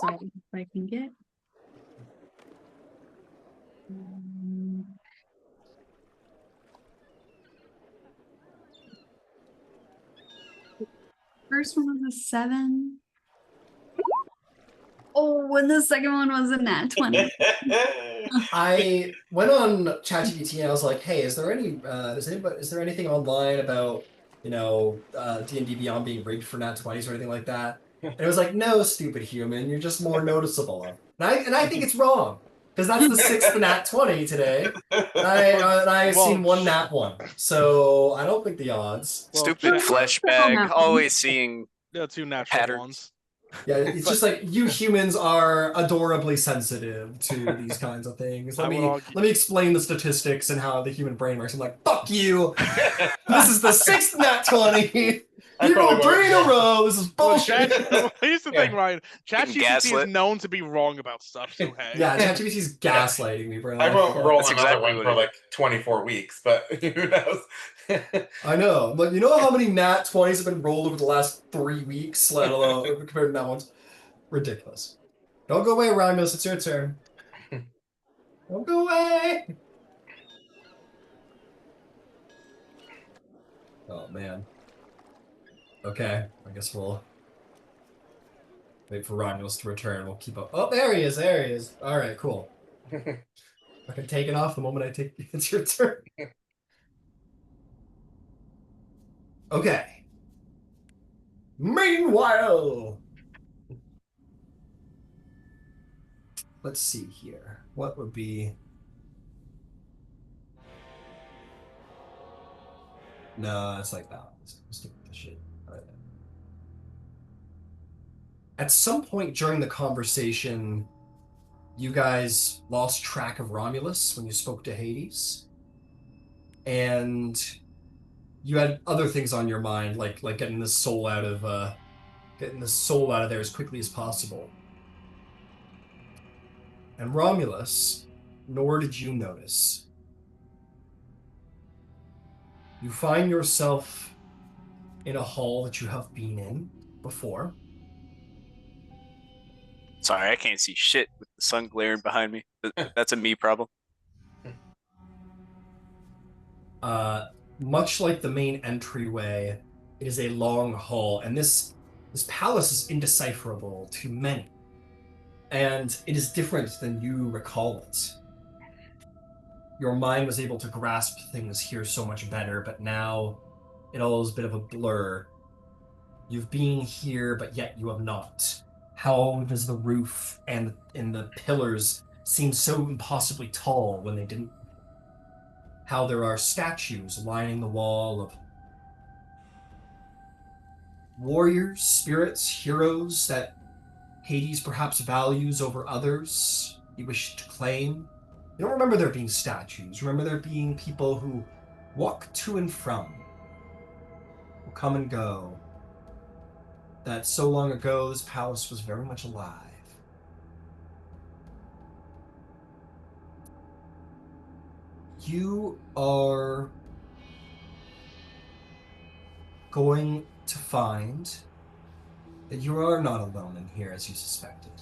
So if I can get. First one was a 7. Oh, and the second one was a nat 20. I went on ChatGPT and I was like, "Hey, is there anything online about D&D Beyond being rigged for nat 20s or anything like that?" And it was like, "No, stupid human, you're just more noticeable." And I think it's wrong because that's the 6th nat 20 today, and I've seen one nat 1, so I don't think the odds. Stupid flesh bag, always seeing 2 natural patterns. ones. Yeah, it's just like you humans are adorably sensitive to these kinds of things. Let me explain the statistics and how the human brain works. I'm like, fuck you. This is the 6th nat 20. You rolled 3 in a row. This is bullshit. Here's the thing, Ryan. ChatGPT gaslit. is known to be wrong about stuff, so hey. Yeah, ChatGPT's gaslighting me, bro. I won't roll That's another exactly one what for it like 24 weeks, but who knows? I know. But you know how many nat 20s have been rolled over the last 3 weeks, let alone compared to nat ones? Ridiculous. Don't go away, Romulus. It's your turn. Don't go away. Oh, man. Okay. I guess we'll wait for Romulus to return. We'll keep up. Oh, there he is. There he is. All right, cool. I can take it off the moment I take it's your turn. Okay. Meanwhile, let's see here. What would be... No, it's like that. Let's stick with the shit. All right. At some point during the conversation, you guys lost track of Romulus when you spoke to Hades. And you had other things on your mind, like getting the soul out of there as quickly as possible. And Romulus, nor did you notice. You find yourself in a hall that you have been in before. Sorry, I can't see shit with the sun glaring behind me. That's a me problem. Much like the main entryway, it is a long hall, and this This palace is indecipherable to many, and it is different than you recall it. Your mind was able to grasp things here so much better, but now it all is a bit of a blur. You've been here, but yet you have not. How does the roof and the pillars seem so impossibly tall when they didn't? How there are statues lining the wall of warriors, spirits, heroes that Hades perhaps values over others he wished to claim. You don't remember there being statues. Remember there being people who walk to and from, who come and go. That so long ago, this palace was very much alive. You are going to find that you are not alone in here as you suspected.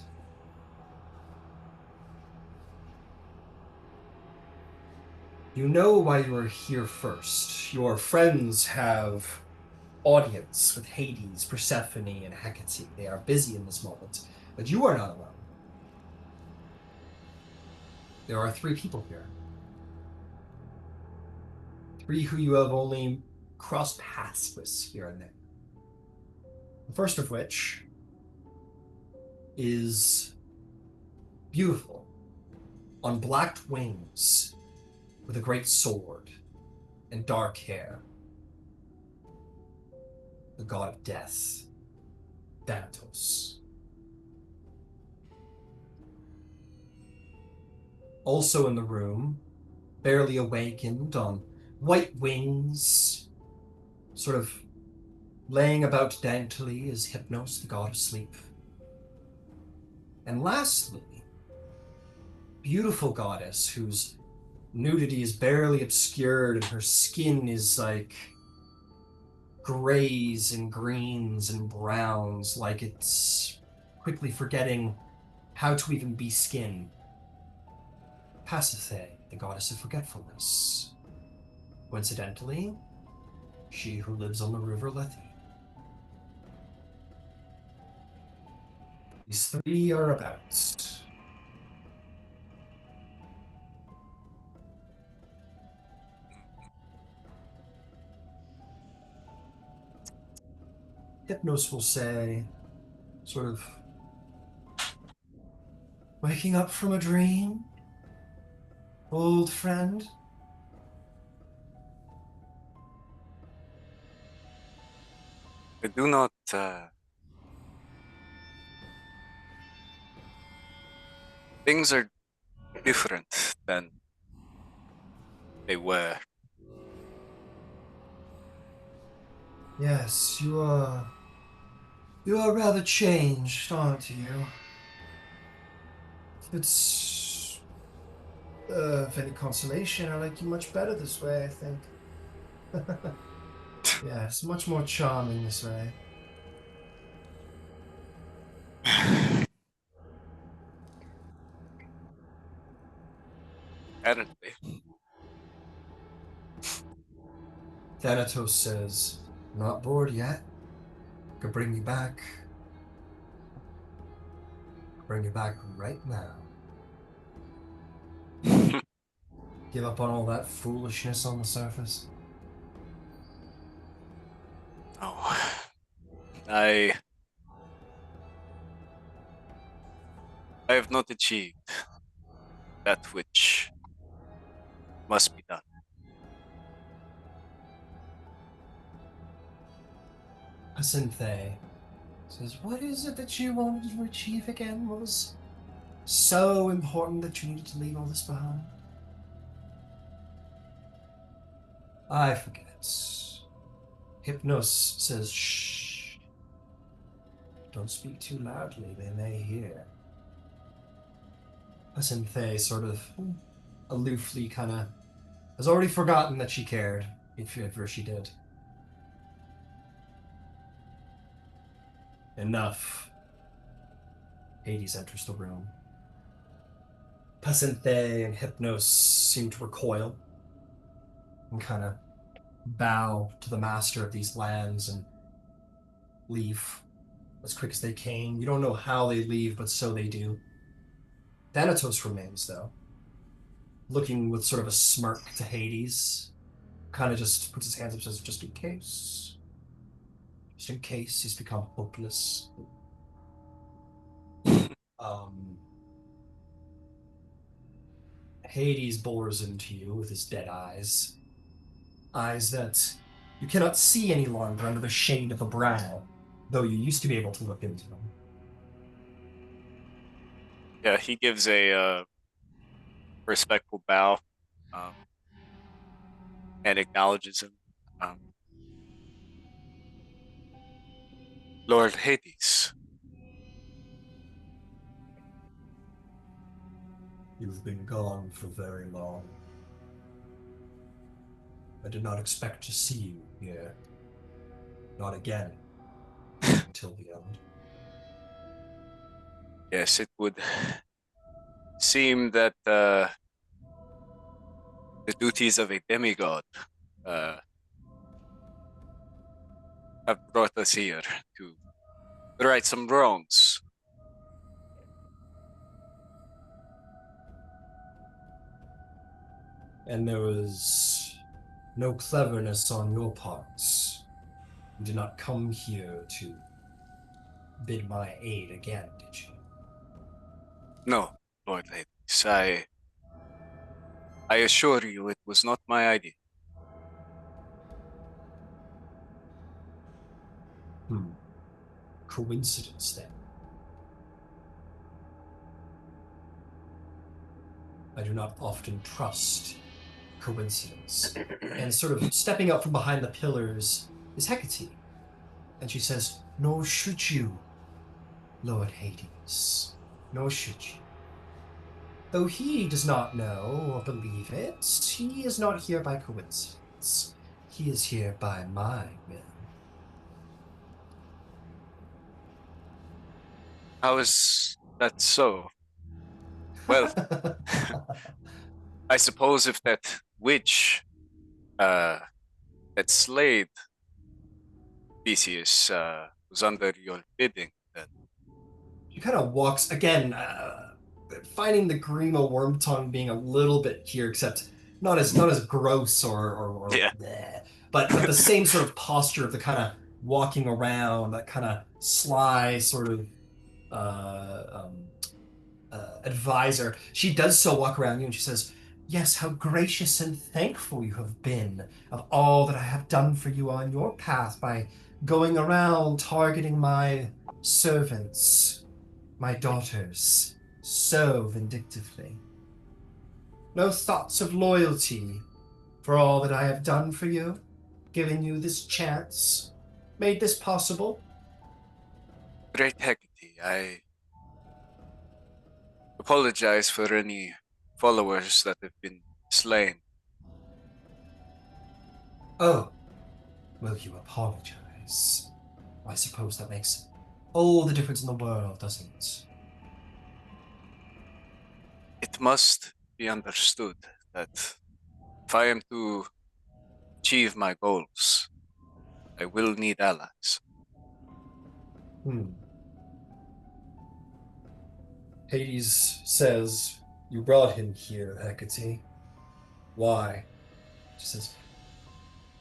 You know why you are here first. Your friends have audience with Hades, Persephone, and Hecate. They are busy in this moment, but you are not alone. There are 3 people here. 3 who you have only crossed paths with here and there. The first of which is beautiful, on black wings, with a great sword and dark hair. The god of death, Thanatos. Also in the room, barely awakened on white wings, sort of laying about daintily, is Hypnos, the god of sleep. And lastly, beautiful goddess whose nudity is barely obscured and her skin is like grays and greens and browns, like it's quickly forgetting how to even be skin. Pasithae, the goddess of forgetfulness. Coincidentally, she who lives on the river Lethe. These 3 are about. Hypnos will say, sort of, waking up from a dream, old friend. I do not. Things are different than they were. Yes, you are rather changed, aren't you? If it's of any consolation, I like you much better this way, I think. Yes, much more charming this way. Apparently. Thanatos says, not bored yet. Could bring you back. Bring you back right now. Give up on all that foolishness on the surface. Oh. I have not achieved that which must be done. Asinthe says, what is it that you wanted to achieve again? What was so important that you needed to leave all this behind? I forget. Hypnos says, shh. Don't speak too loudly, they may hear. Asinthe sort of aloofly kind of has already forgotten that she cared, if ever she did. Enough. Hades enters the room. Pasinthe and Hypnos seem to recoil and kind of bow to the master of these lands and leave. as quick as they came. You don't know how they leave, but so they do. Thanatos remains, though, looking with sort of a smirk to Hades. Kind of just puts his hands up and says, just in case. Just in case he's become hopeless. Um, Hades bores into you with his dead eyes. Eyes that you cannot see any longer under the shade of a brow, though you used to be able to look into them. Yeah, he gives a respectful bow, um, and acknowledges him. Um, Lord Hades. You've been gone for very long. I did not expect to see you here. Not again. Until the end. Yes, it would seem that the duties of a demigod uh, have brought us here to right some wrongs. And there was no cleverness on your parts. You did not come here to bid my aid again, did you? No, Lord Hades, I assure you it was not my idea. Coincidence, then. I do not often trust coincidence. And sort of stepping up from behind the pillars is Hecate. And she says, nor should you, Lord Hades. Nor should you. Though he does not know or believe it, he is not here by coincidence. He is here by my will. How is that so? Well, I suppose if that witch that slayed Theseus was under your bidding, then She kind of walks again, finding the Grima worm tongue being a little bit here, except not as gross or yeah. bleh, but the same sort of posture of the kind of walking around, that kind of sly sort of advisor. She does so walk around you, and she says, "Yes, how gracious and thankful you have been of all that I have done for you on your path by going around targeting my servants, my daughters, so vindictively. No thoughts of loyalty for all that I have done for you, given you this chance, made this possible." Great Hecate, I apologize for any followers that have been slain. Oh, will you apologize? I suppose that makes all the difference in the world, doesn't it? It must be understood that if I am to achieve my goals, I will need allies. Hades says, "You brought him here, Hecate. Why?" She says,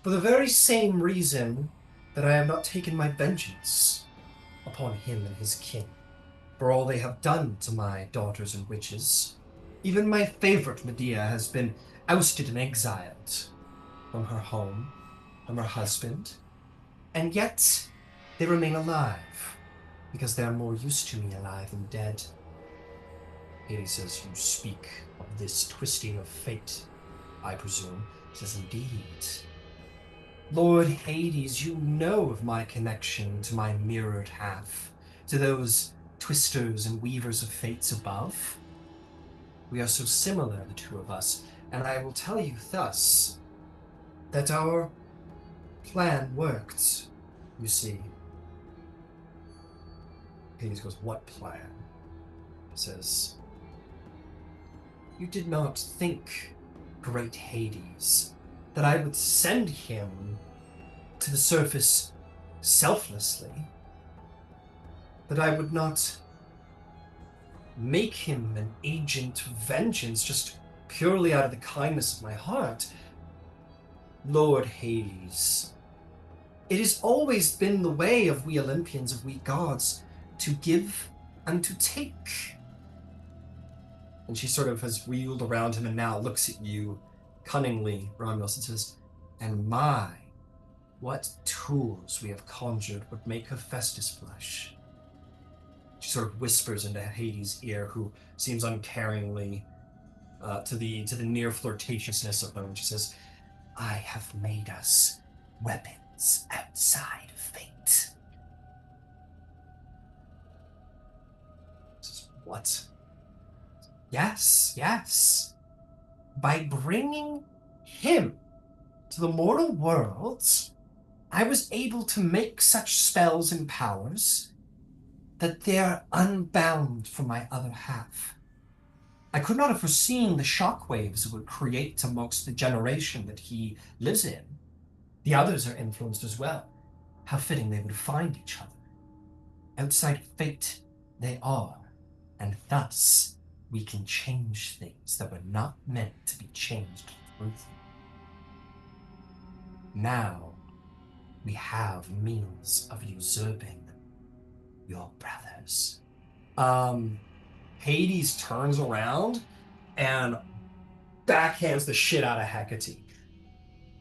"For the very same reason that I have not taken my vengeance upon him and his kin, for all they have done to my daughters and witches. Even my favorite Medea has been ousted and exiled from her home, from her husband, and yet they remain alive, because they are more used to me alive than dead." Hades says, "You speak of this twisting of fate, I presume." He says, "Indeed. Lord Hades, you know of my connection to my mirrored half, to those twisters and weavers of fates above. We are so similar, the two of us, and I will tell you thus, that our plan worked, you see." Hades goes, "What plan?" He says, "You did not think, great Hades, that I would send him to the surface selflessly. that I would not make him an agent of vengeance just purely out of the kindness of my heart. Lord Hades, it has always been the way of we Olympians, of we gods, to give and to take. And she sort of has wheeled around him and now looks at you cunningly, Romulus, and says, and my, what tools we have conjured would make Hephaestus blush. She sort of whispers into Hades' ear, who seems uncaringly to the near flirtatiousness of them. She says, I have made us weapons outside of fate. Says, what? Yes, yes. By bringing him to the mortal worlds, I was able to make such spells and powers that they're unbound for my other half. I could not have foreseen the shockwaves it would create amongst the generation that he lives in. The others are influenced as well. How fitting they would find each other. Outside fate, they are, and thus we can change things that were not meant to be changed through them. Now, we have means of usurping your brothers. Hades turns around and backhands the shit out of Hecate.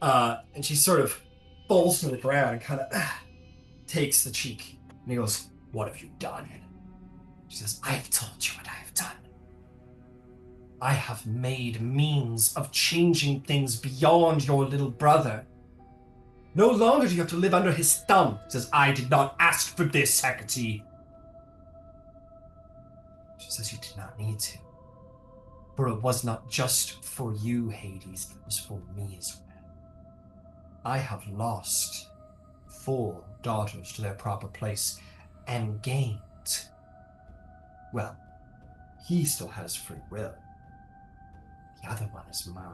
And she sort of falls to the ground and kind of takes the cheek. And he goes, what have you done? She says, I have told you what I have done. I have made means of changing things beyond your little brother. No longer do you have to live under his thumb. He says, I did not ask for this, Hecate. She says, you did not need to. For it was not just for you, Hades, it was for me as well. I have lost 4 daughters to their proper place and gained. Well, he still has free will. The other one is mine.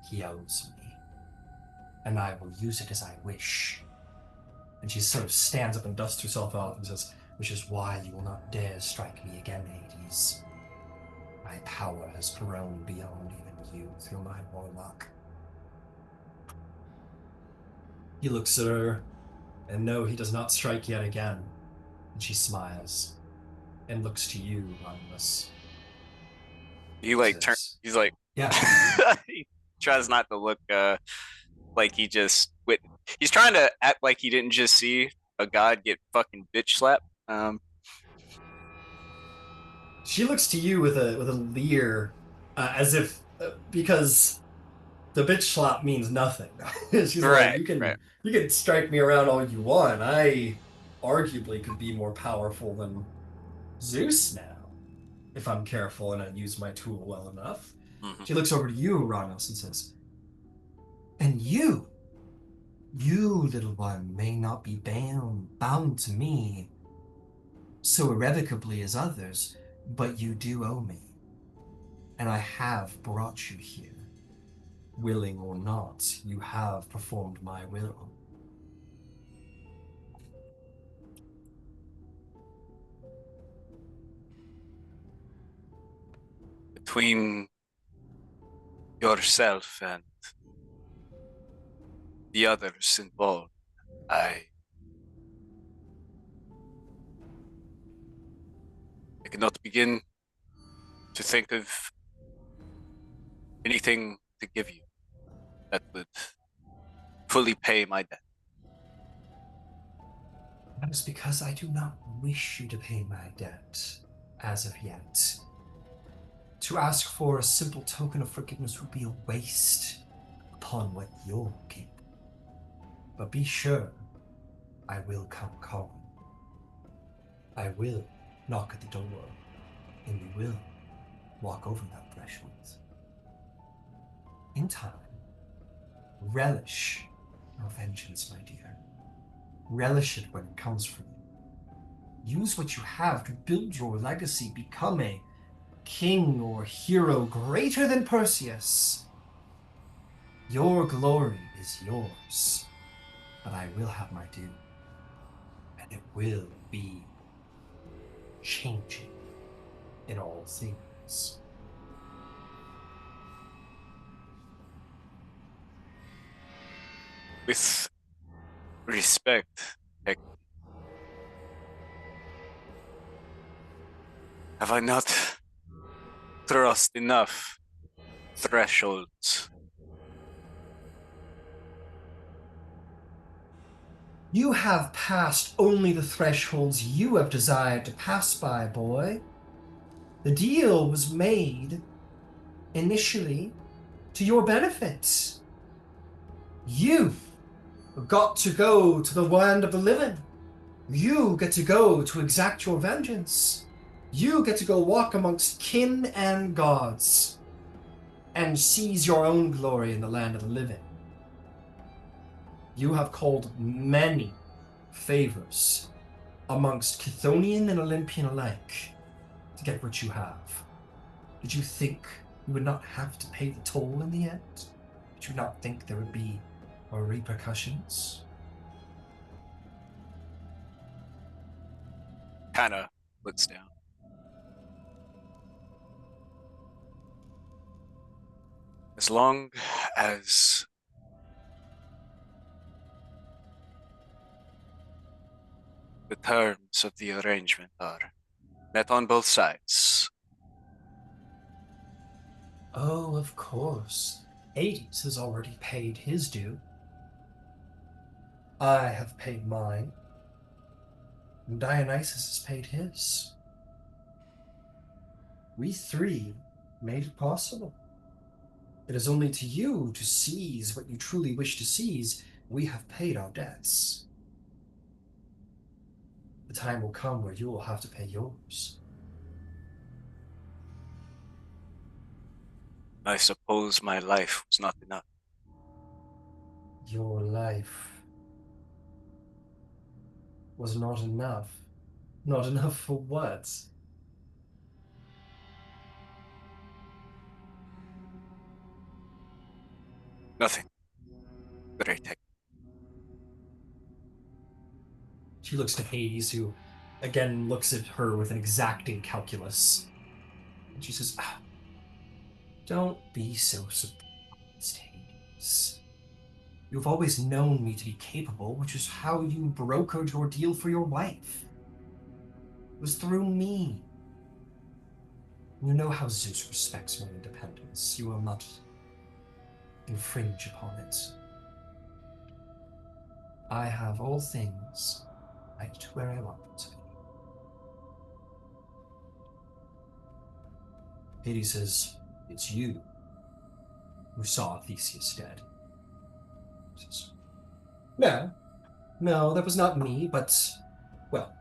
He owes me. And I will use it as I wish. And she sort of stands up and dusts herself off and says, which is why you will not dare strike me again, Hades. My power has grown beyond even you through my warlock. He looks at her, and no, he does not strike yet again. And she smiles, and looks to you, Romulus. He like turns. He's like, yeah. He tries not to look like he just wit. He's trying to act like he didn't just see a god get fucking bitch slapped. She looks to you with a leer, as if because the bitch slap means nothing. She's Right, like, you can strike me around all you want. I arguably could be more powerful than Zeus now, if I'm careful and I use my tool well enough. Mm-hmm. She looks over to you, Romulus, and says, and you, little one, may not be bound to me so irrevocably as others, but you do owe me. And I have brought you here. Willing or not, you have performed my will. Between yourself and the others involved, I cannot begin to think of anything to give you that would fully pay my debt. That is because I do not wish you to pay my debt, as of yet. To ask for a simple token of forgiveness would be a waste upon what you're capable. But be sure, I will come calling. I will knock at the door, and you will walk over that threshold. In time, relish your vengeance, my dear. Relish it when it comes from you. Use what you have to build your legacy, become a king or hero greater than Perseus. Your glory is yours, but I will have my due, and it will be changing in all things. With respect, have I not thrust enough thresholds? You have passed only the thresholds you have desired to pass by, boy. The deal was made initially to your benefit. You got to go to the land of the living. You get to go to exact your vengeance. You get to go walk amongst kin and gods and seize your own glory in the land of the living. You have called many favors amongst Chthonian and Olympian alike to get what you have. Did you think you would not have to pay the toll in the end? Did you not think there would be repercussions? Kinda looks down. As long as the terms of the arrangement are met on both sides. Oh, of course. Hades has already paid his due. I have paid mine. And Dionysus has paid his. We three made it possible. It is only to you to seize what you truly wish to seize. We have paid our debts. The time will come where you will have to pay yours. I suppose my life was not enough. Your life was not enough. Not enough for what? Nothing. Great. She looks to Hades, who again looks at her with an exacting calculus. And she says, don't be so surprised, Hades. You've always known me to be capable, which is how you brokered your deal for your wife. It was through me. You know how Zeus respects my independence. You will not infringe upon it. I have all things right where I want them to be. Hades says, it's you who saw Theseus dead. He says, no, that was not me, but, well,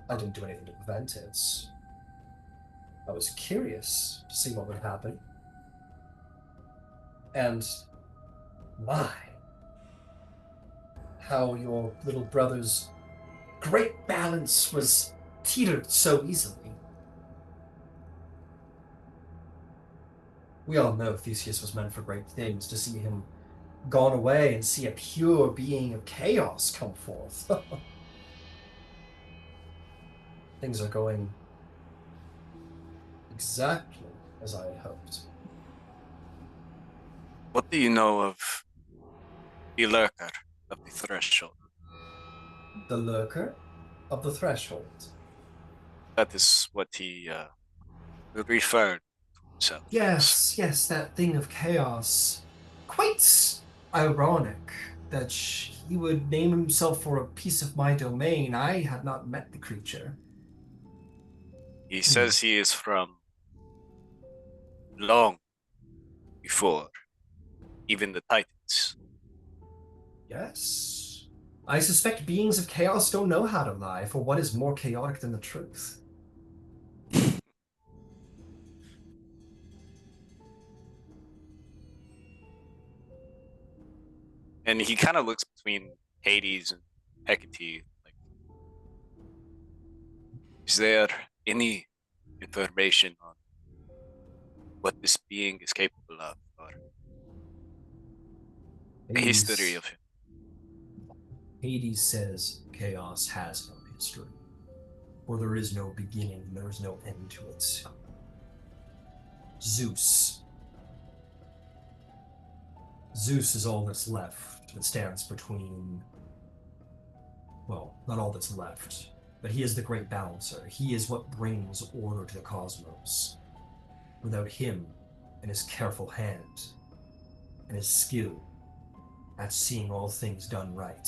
I didn't do anything to prevent it. I was curious to see what would happen. And my, how your little brother's great balance was teetered so easily. We all know Theseus was meant for great things, to see him gone away and see a pure being of chaos come forth. Things are going exactly as I had hoped. What do you know of the lurker of the threshold? The lurker of the threshold. That is what he referred to himself. Yes, that thing of chaos. Quite ironic that he would name himself for a piece of my domain. I had not met the creature. He says he is from long before even the Titans. Yes. I suspect beings of chaos don't know how to lie, for what is more chaotic than the truth? And he kind of looks between Hades and Hecate. Like, is there any information on what this being is capable of, or a history of him? Hades says chaos has no history, for there is no beginning and there is no end to it. Zeus is all that's left that stands between, well, not all that's left, but he is the great balancer. He is what brings order to the cosmos. Without him and his careful hand and his skill at seeing all things done right,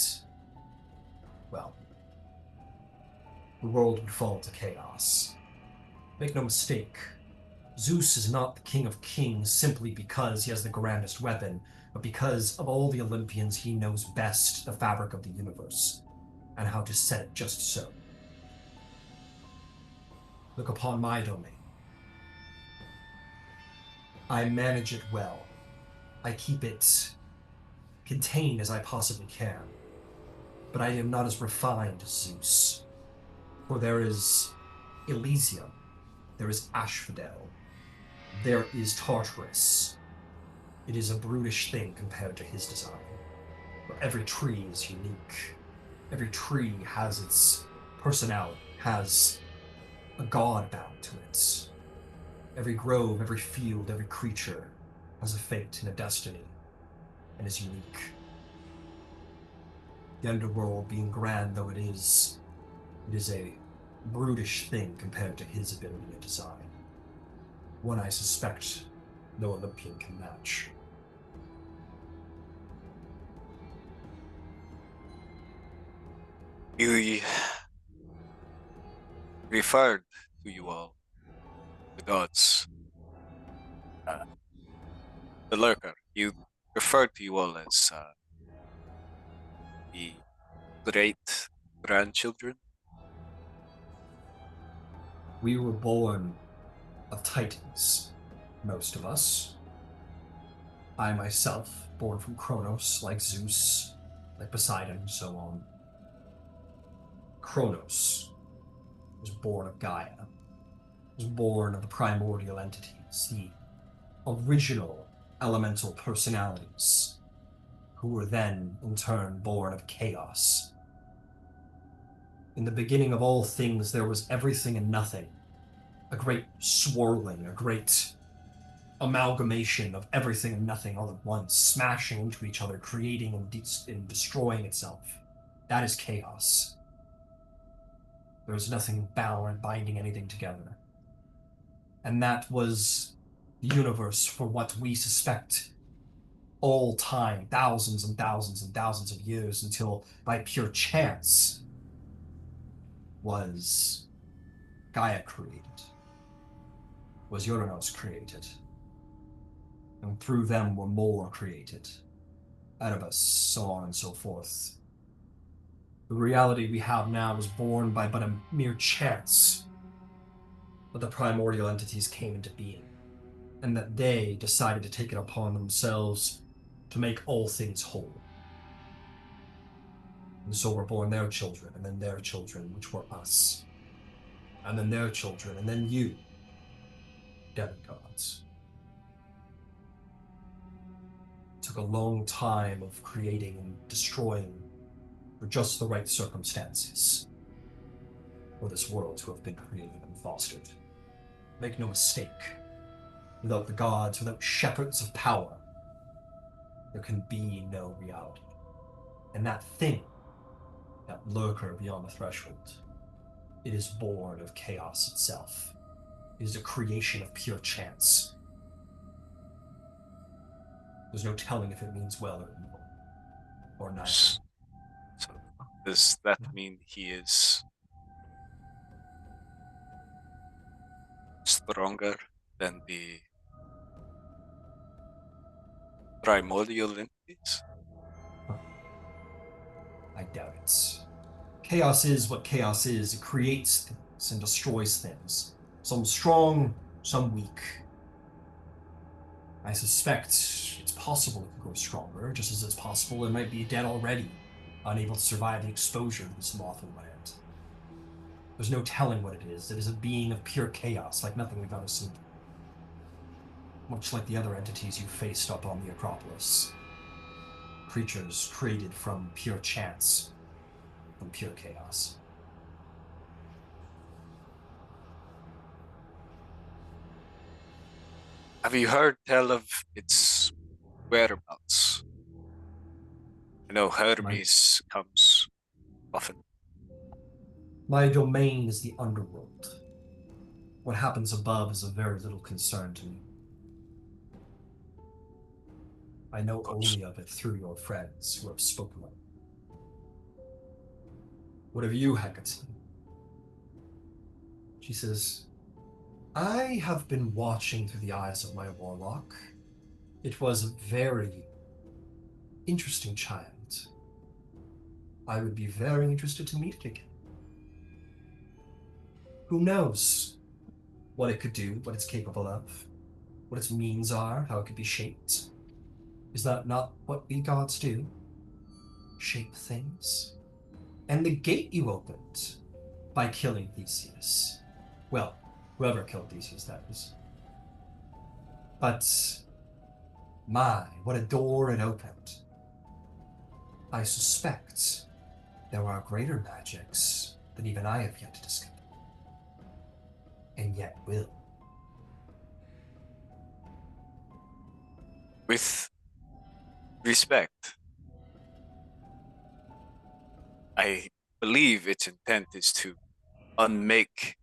well, the world would fall into chaos. Make no mistake, Zeus is not the king of kings simply because he has the grandest weapon, but because of all the Olympians he knows best the fabric of the universe and how to set it just so. Look upon my domain. I manage it well. I keep it contained as I possibly can. But I am not as refined as Zeus. For there is Elysium, there is Asphodel, there is Tartarus. It is a brutish thing compared to his design. But every tree is unique. Every tree has its personality, has a god bound to it. Every grove, every field, every creature has a fate and a destiny, and is unique. The underworld, being grand though it is a brutish thing compared to his ability and design. One I suspect no Olympian can match. We referred to you all, the gods. The lurker, you referred to you all as the great grandchildren. We were born of titans, most of us. I myself, born from Kronos, like Zeus, like Poseidon, and so on. Kronos was born of Gaia, was born of the primordial entities, the original elemental personalities, who were then, in turn, born of chaos. In the beginning of all things, there was everything and nothing, a great swirling, a great amalgamation of everything and nothing all at once, smashing into each other, creating and destroying itself. That is chaos. There is nothing binding anything together. And that was the universe for what we suspect all time, thousands and thousands and thousands of years, until by pure chance was Gaia created, was Uranus created, and through them were more created, Erebus, so on and so forth. The reality we have now was born by but a mere chance that the primordial entities came into being, and that they decided to take it upon themselves to make all things whole. And so were born their children, and then their children, which were us. And then their children, and then you, demigods. It took a long time of creating and destroying for just the right circumstances for this world to have been created and fostered. Make no mistake, without the gods, without shepherds of power, there can be no reality. And that thing, that lurker beyond the threshold, it is born of chaos itself. It is a creation of pure chance. There's no telling if it means well or evil, or neither. So does that mean he is stronger than the primordial entities? I doubt it. Chaos is what chaos is. It creates things and destroys things. Some strong, some weak. I suspect it's possible it could grow stronger, just as it's possible it might be dead already, unable to survive the exposure to this lawful land. There's no telling what it is. It is a being of pure chaos, like nothing we've ever seen. Much like the other entities you faced up on the Acropolis. Creatures created from pure chance, pure chaos. Have you heard tell of its whereabouts? I know Hermes comes often. My domain is the underworld. What happens above is of very little concern to me. I know only of it through your friends who have spoken of it. What of you, Hecate? She says, I have been watching through the eyes of my warlock. It was a very interesting child. I would be very interested to meet it again. Who knows what it could do, what it's capable of, what its means are, how it could be shaped. Is that not what we gods do? Shape things? And the gate you opened by killing Theseus. Well, whoever killed Theseus, that is. But my, what a door it opened. I suspect there are greater magics than even I have yet to discover. And yet will. With respect, I believe its intent is to unmake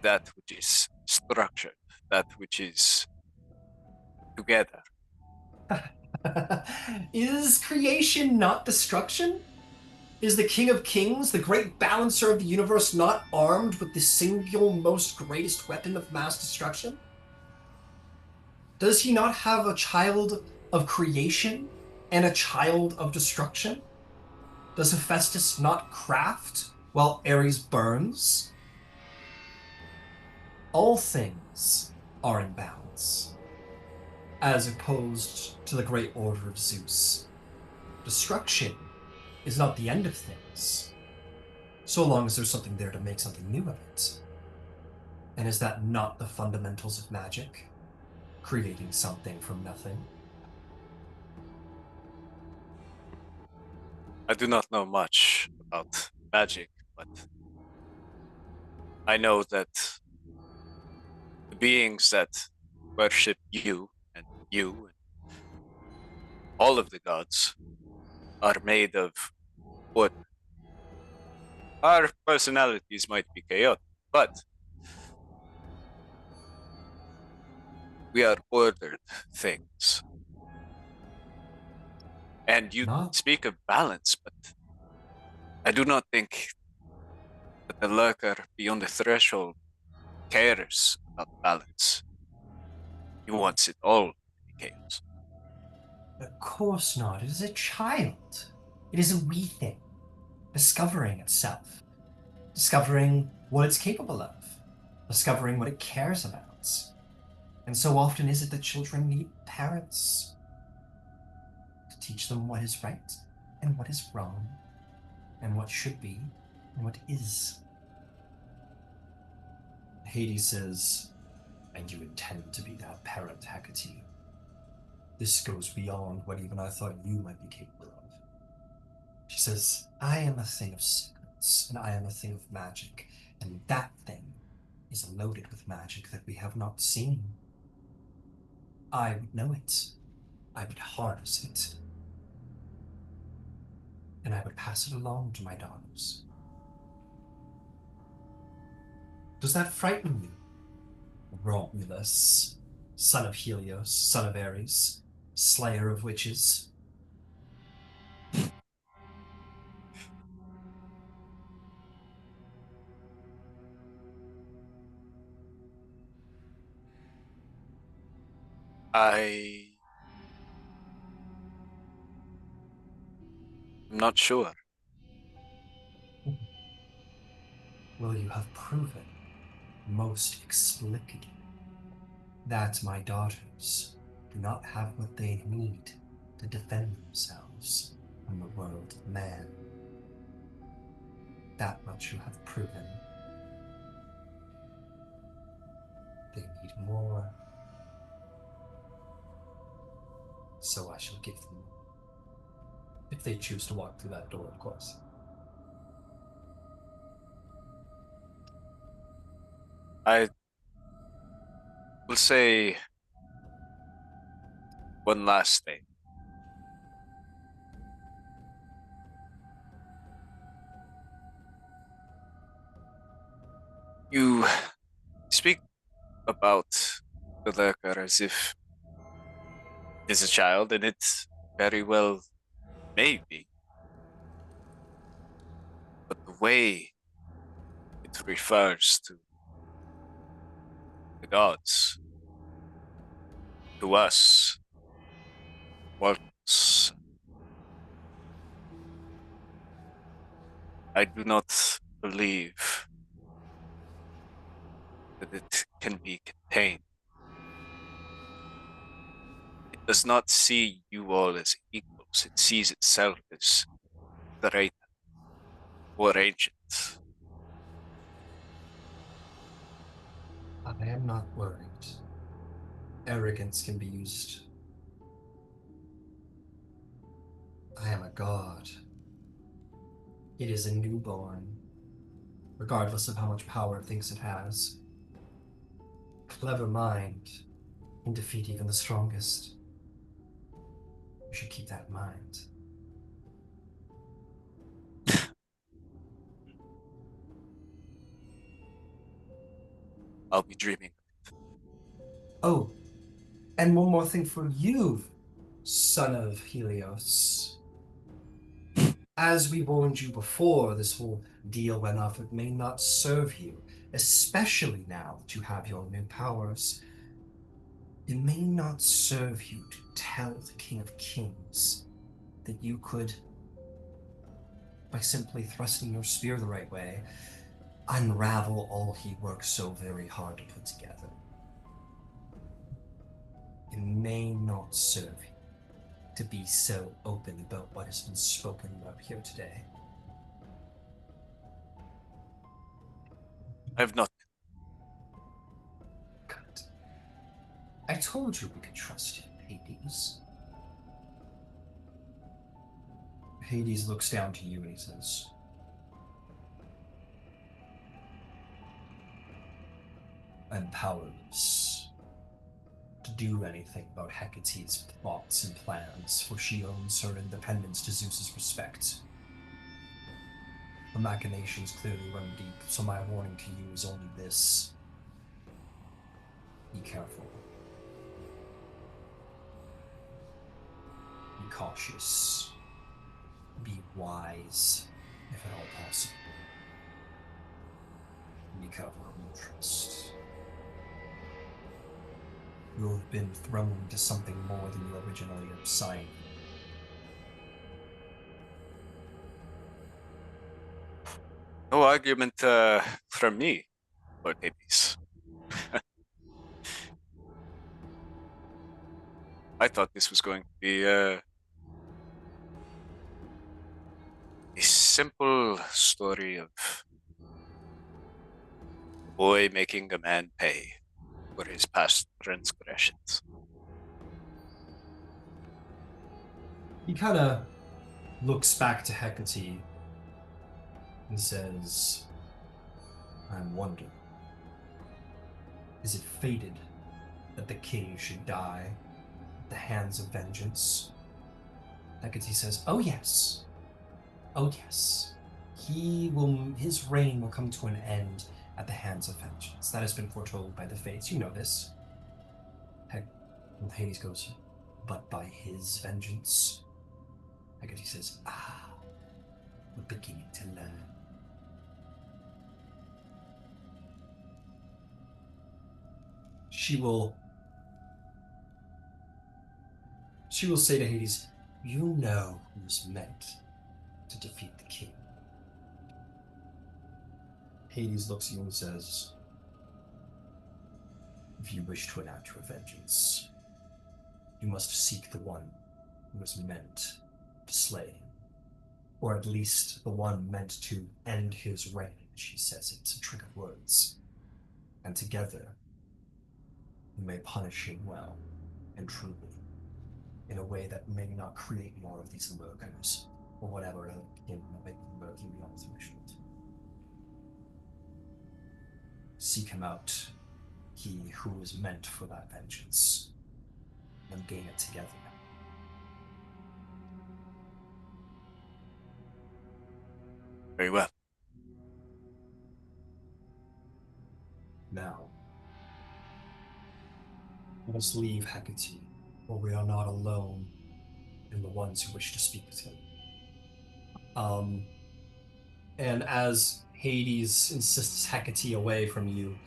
that which is structured, that which is together. Is creation not destruction? Is the King of Kings, the great balancer of the universe, not armed with the single most greatest weapon of mass destruction? Does he not have a child of creation and a child of destruction? Does Hephaestus not craft while Ares burns? All things are in balance, as opposed to the great order of Zeus. Destruction is not the end of things, so long as there's something there to make something new of it. And is that not the fundamentals of magic? Creating something from nothing? I do not know much about magic, but I know that the beings that worship you and all of the gods are made of wood. Our personalities might be chaotic, but we are ordered things. And you speak of balance, but I do not think that the lurker beyond the threshold cares about balance. He wants it all to be chaos. Of course not. It is a child. It is a wee thing, discovering itself, discovering what it's capable of, discovering what it cares about. And so often is it that children need parents to teach them what is right and what is wrong, and what should be and what is. Hades says, and you intend to be that parent, Hecate. This goes beyond what even I thought you might be capable of. She says, I am a thing of secrets, and I am a thing of magic, and that thing is loaded with magic that we have not seen. I would know it. I would harness it. And I would pass it along to my daughters. Does that frighten you? Romulus, son of Helios, son of Ares, slayer of witches. I'm not sure. Well, you have proven most explicitly that my daughters do not have what they need to defend themselves from the world of man. That much you have proven. They need more. So I shall give them, if they choose to walk through that door, of course. I will say one last thing. You speak about the lurker as if it's a child, and it's very well maybe. But the way it refers to the gods, to us, mortals, I do not believe that it can be contained. It does not see you all as equals. It sees itself as great or ancient. I am not worried. Arrogance can be used. I am a god. It is a newborn, regardless of how much power it thinks it has. Clever mind can defeat even the strongest. You should keep that in mind. I'll be dreaming. Oh, and one more thing for you, son of Helios. As we warned you before this whole deal went off, it may not serve you, especially now that you have your new powers. It may not serve you to tell the King of Kings that you could, by simply thrusting your spear the right way, unravel all he worked so very hard to put together. It may not serve you to be so open about what has been spoken about here today. I've not. Good. I told you we could trust you, Hades. Hades looks down to you and he says, I'm powerless to do anything about Hecate's plots and plans, for she owns her independence to Zeus's respect. The machinations clearly run deep, so my warning to you is only this. Be careful. Be cautious. Be wise, if at all possible. Be careful whom you trust. You have been thrown into something more than you originally assigned. No argument from me, Lord Hades. I thought this was going to be a simple story of a boy making a man pay for his past transgressions. He kind of looks back to Hecate and says, I'm wondering, is it fated that the king should die at the hands of vengeance? Hecate says, oh yes. Oh yes. His reign will come to an end at the hands of vengeance. That has been foretold by the fates. You know this. And Hades goes, but by his vengeance? Hecate says, we're beginning to learn. She will say to Hades, you know who's meant to defeat the king. Hades looks at you and says, if you wish to enact your vengeance, you must seek the one who is meant to slay him. Or at least the one meant to end his reign. She says it's a trick of words. And together, you may punish him well and truly, in a way that may not create more of these lurkers, or whatever can make them lurking beyond threshold. seek him out, he who was meant for that vengeance, and gain it together. Very well. Now, let us leave Hecate, for we are not alone in the ones who wish to speak with him. And as Hades insists Hecate away from you,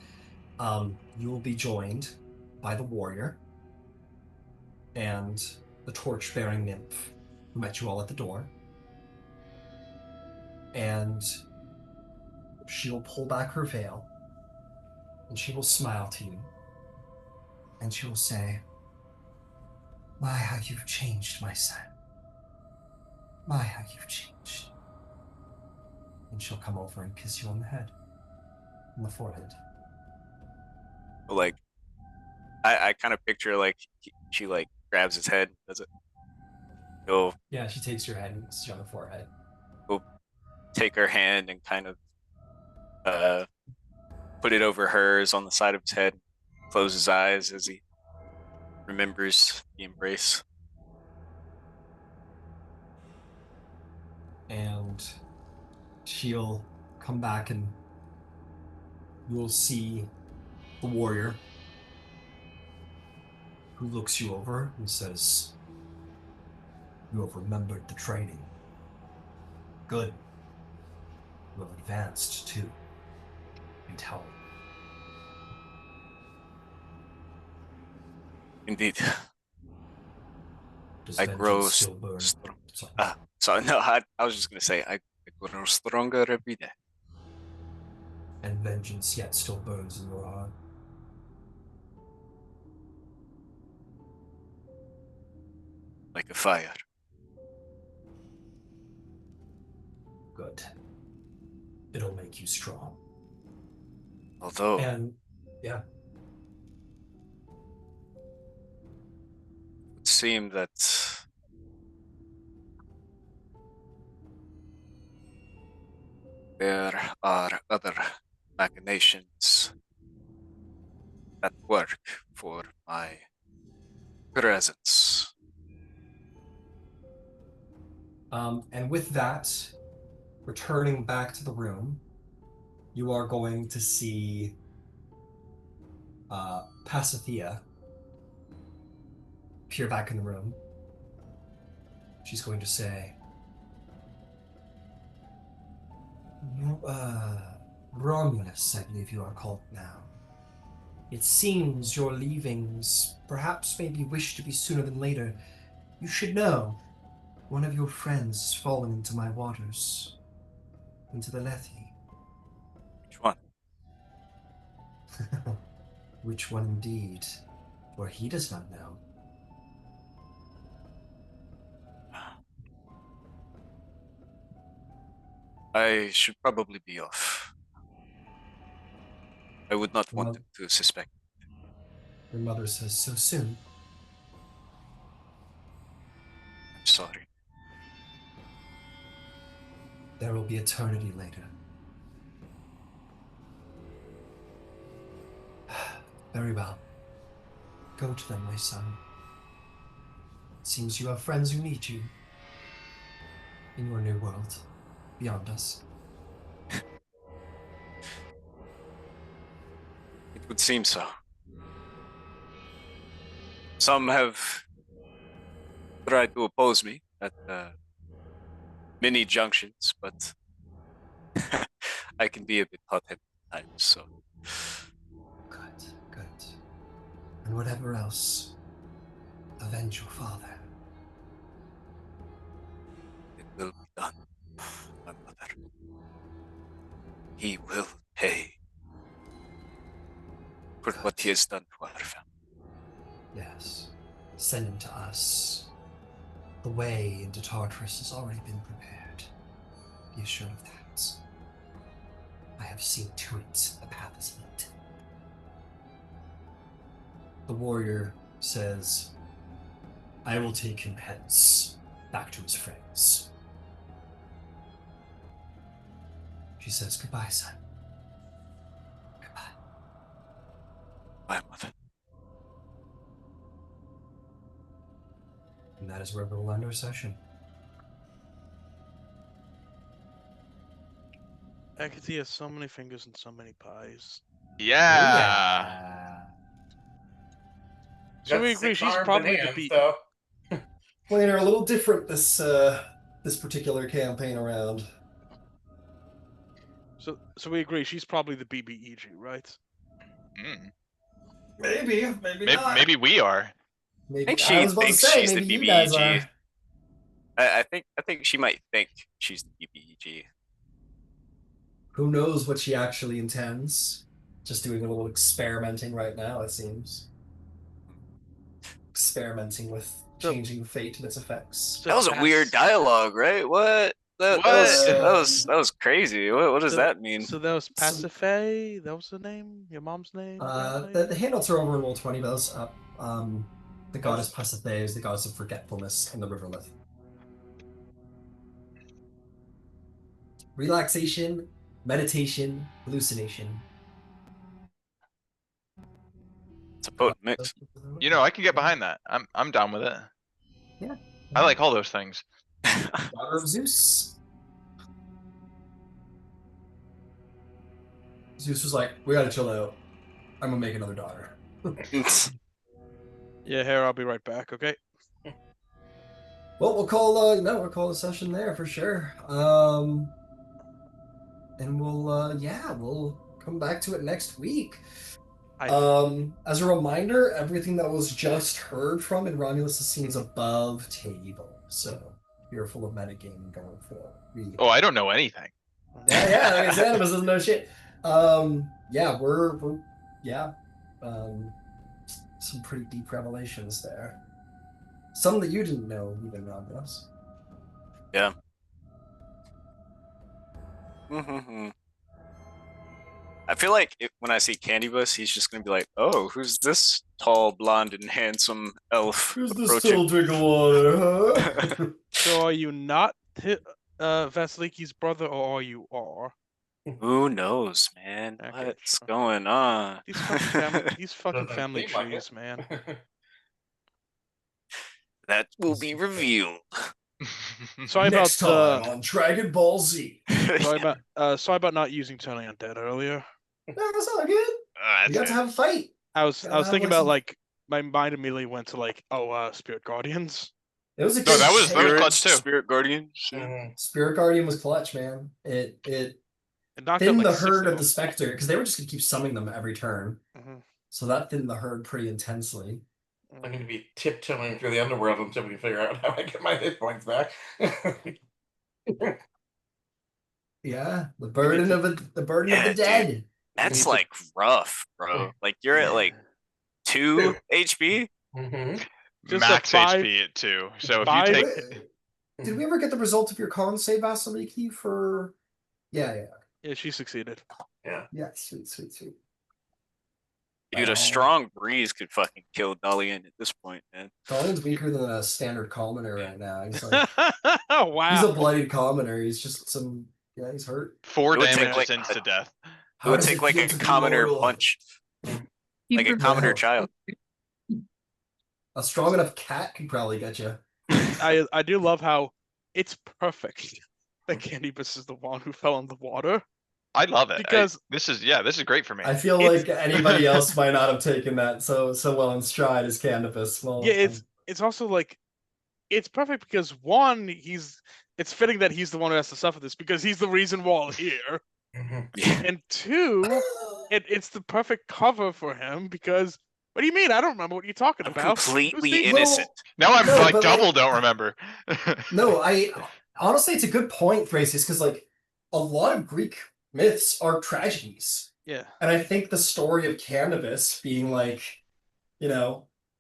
you will be joined by the warrior and the torch-bearing nymph who met you all at the door. And she will pull back her veil, and she will smile to you, and she will say, "My, how you've changed, my son. My, how you've changed." And she'll come over and kiss you on the head, on the forehead. Like, I kind of picture like she like grabs his head, does it? He'll Yeah, she takes your head and kisses you on the forehead. take her hand and kind of put it over hers on the side of his head, close his eyes as he remembers the embrace. And she'll come back and you will see the warrior who looks you over and says, "You have remembered the training. Good. You have advanced too. And tell me." Indeed. Does I grow vengeance still burn? strong. Sorry. So no, I was just gonna say I grow stronger every day. And vengeance yet still burns in your heart. Like a fire. Good. It'll make you strong. Although And yeah, it would seem that there are other machinations at work for my presence. and with that, returning back to the room, you are going to see Pasithea appear back in the room. She's going to say, "Romulus, I believe you are called now. It seems your leavings perhaps maybe wish to be sooner than later. You should know, one of your friends has fallen into my waters, into the Lethe." Which one? Which one indeed? For he does not know. I should probably be off. I would not want Well- them to suspect. Your mother says, "So soon?" I'm sorry. There will be eternity later. Very well. Go to them, my son. It seems you have friends who need you. In your new world, beyond us. It would seem so. Some have tried to oppose me at many junctions, but I can be a bit hot-headed at times, so Good, good. And whatever else, avenge your father. it will be done, my mother. He will pay for what he has done to our family. Yes. Send him to us. The way into Tartarus has already been prepared. Be assured of that. I have seen to it the path is lit. The warrior says, "I will take him hence, back to his friends." She says, "Goodbye, son. Goodbye." that is where we'll end our session. Hecate has so many fingers and so many pies. Yeah. Oh, yeah. So Got we agree 6 she's arms probably and the hands, B. so Playing her a little different this particular campaign around. So we agree she's probably the BBEG, right? Mm. Maybe not. Maybe we are. Maybe I think I she was about to thinks say she's the maybe you guys BBEG. are. I think she might think she's the BBEG. Who knows what she actually intends? Just doing a little experimenting right now, it seems. Experimenting with So- changing the fate and its effects. That was a weird dialogue, right? What? That What? was crazy. What does So- that mean? So that was Pasiphae. That was the name. Your mom's name. your grandma's The name? handouts are over in Roll20, but those up. The goddess That's- Pasiphae is the goddess of forgetfulness and the riverlet. Relaxation, meditation, hallucination. It's a potent mix. You know, I can get behind that. I'm down with it. Yeah. I like all those things. Daughter of Zeus. Zeus was like, "We gotta chill out. I'm gonna make another daughter." Yeah, here, I'll be right back, okay? Well, we'll call we'll call the session there for sure. And we'll come back to it next week. As a reminder, everything that was just heard from in Romulus is scenes above table. So you're full of metagaming going forward. Oh, I don't know anything. Yeah, like I said, Animus doesn't know shit. We're some pretty deep revelations there. Some that you didn't know even, Romulus. Yeah. I feel like when I see Candybus, he's just gonna be like, "Oh, who's this tall, blonde, and handsome elf Who's this approaching?" tall drink of water, huh? So are you not Vasiliki's brother, or are you are? Who knows, man? Okay, What's sure. going on? These fucking Doesn't family seem like trees, it. man. That will be revealed. Sorry Next about time on Dragon Ball Z. sorry about not using Tony Undead earlier. No, that's all good. You got to have a fight. I was Gotta have, thinking like, about some- like my mind immediately went to like Spirit Guardians. It was a No, good that was Spirit, clutch too. Spirit Guardian. Spirit Guardian was clutch, man. It It knocked out thinned like the 6 herd of them. the Spectre because they were just gonna keep summoning them every turn. Mhm. So that thinned the herd pretty intensely. I'm going to be tiptoeing through the underworld until we can figure out how I get my hit points back. Yeah, the burden of the Yeah, dude. dead. That's like rough, bro. Like you're at like 2 HP. Mhm. Just a Max 5 HP at 2. So if five- you Wait, take did we ever get the result of your con save, Vasaliki, for? Yeah. Yeah, she succeeded. Yeah. Yeah, sweet. Dude, a strong breeze could fucking kill Dolion at this point, man. Dolion's weaker than a standard commoner right now. He's like, Wow. he's a bloodied commoner. He's just he's hurt. 4 It would take, damage like, is insta death. It How would does take like feel a to be commoner mortal? punch, You like a prefer- commoner child. A strong enough cat could probably get you. I do love how it's perfect that Candybus is the one who fell in the water. I love it. Because- this is great for me. I feel It's- like anybody else might not have taken that so well in stride as Candybus. Well, Yeah, it's also like it's perfect because one, it's fitting that he's the one who has to suffer this because he's the reason we're all here. Mhm. Yeah. And two, it's the perfect cover for him because what do you mean? I don't remember what you're talking I'm about. Who's completely the- innocent. Now I'm No, like but, double like- don't remember. No, I honestly, it's a good point, Thrasius, because like a lot of Greek myths are tragedies, Yeah. and I think the story of Candybus being like,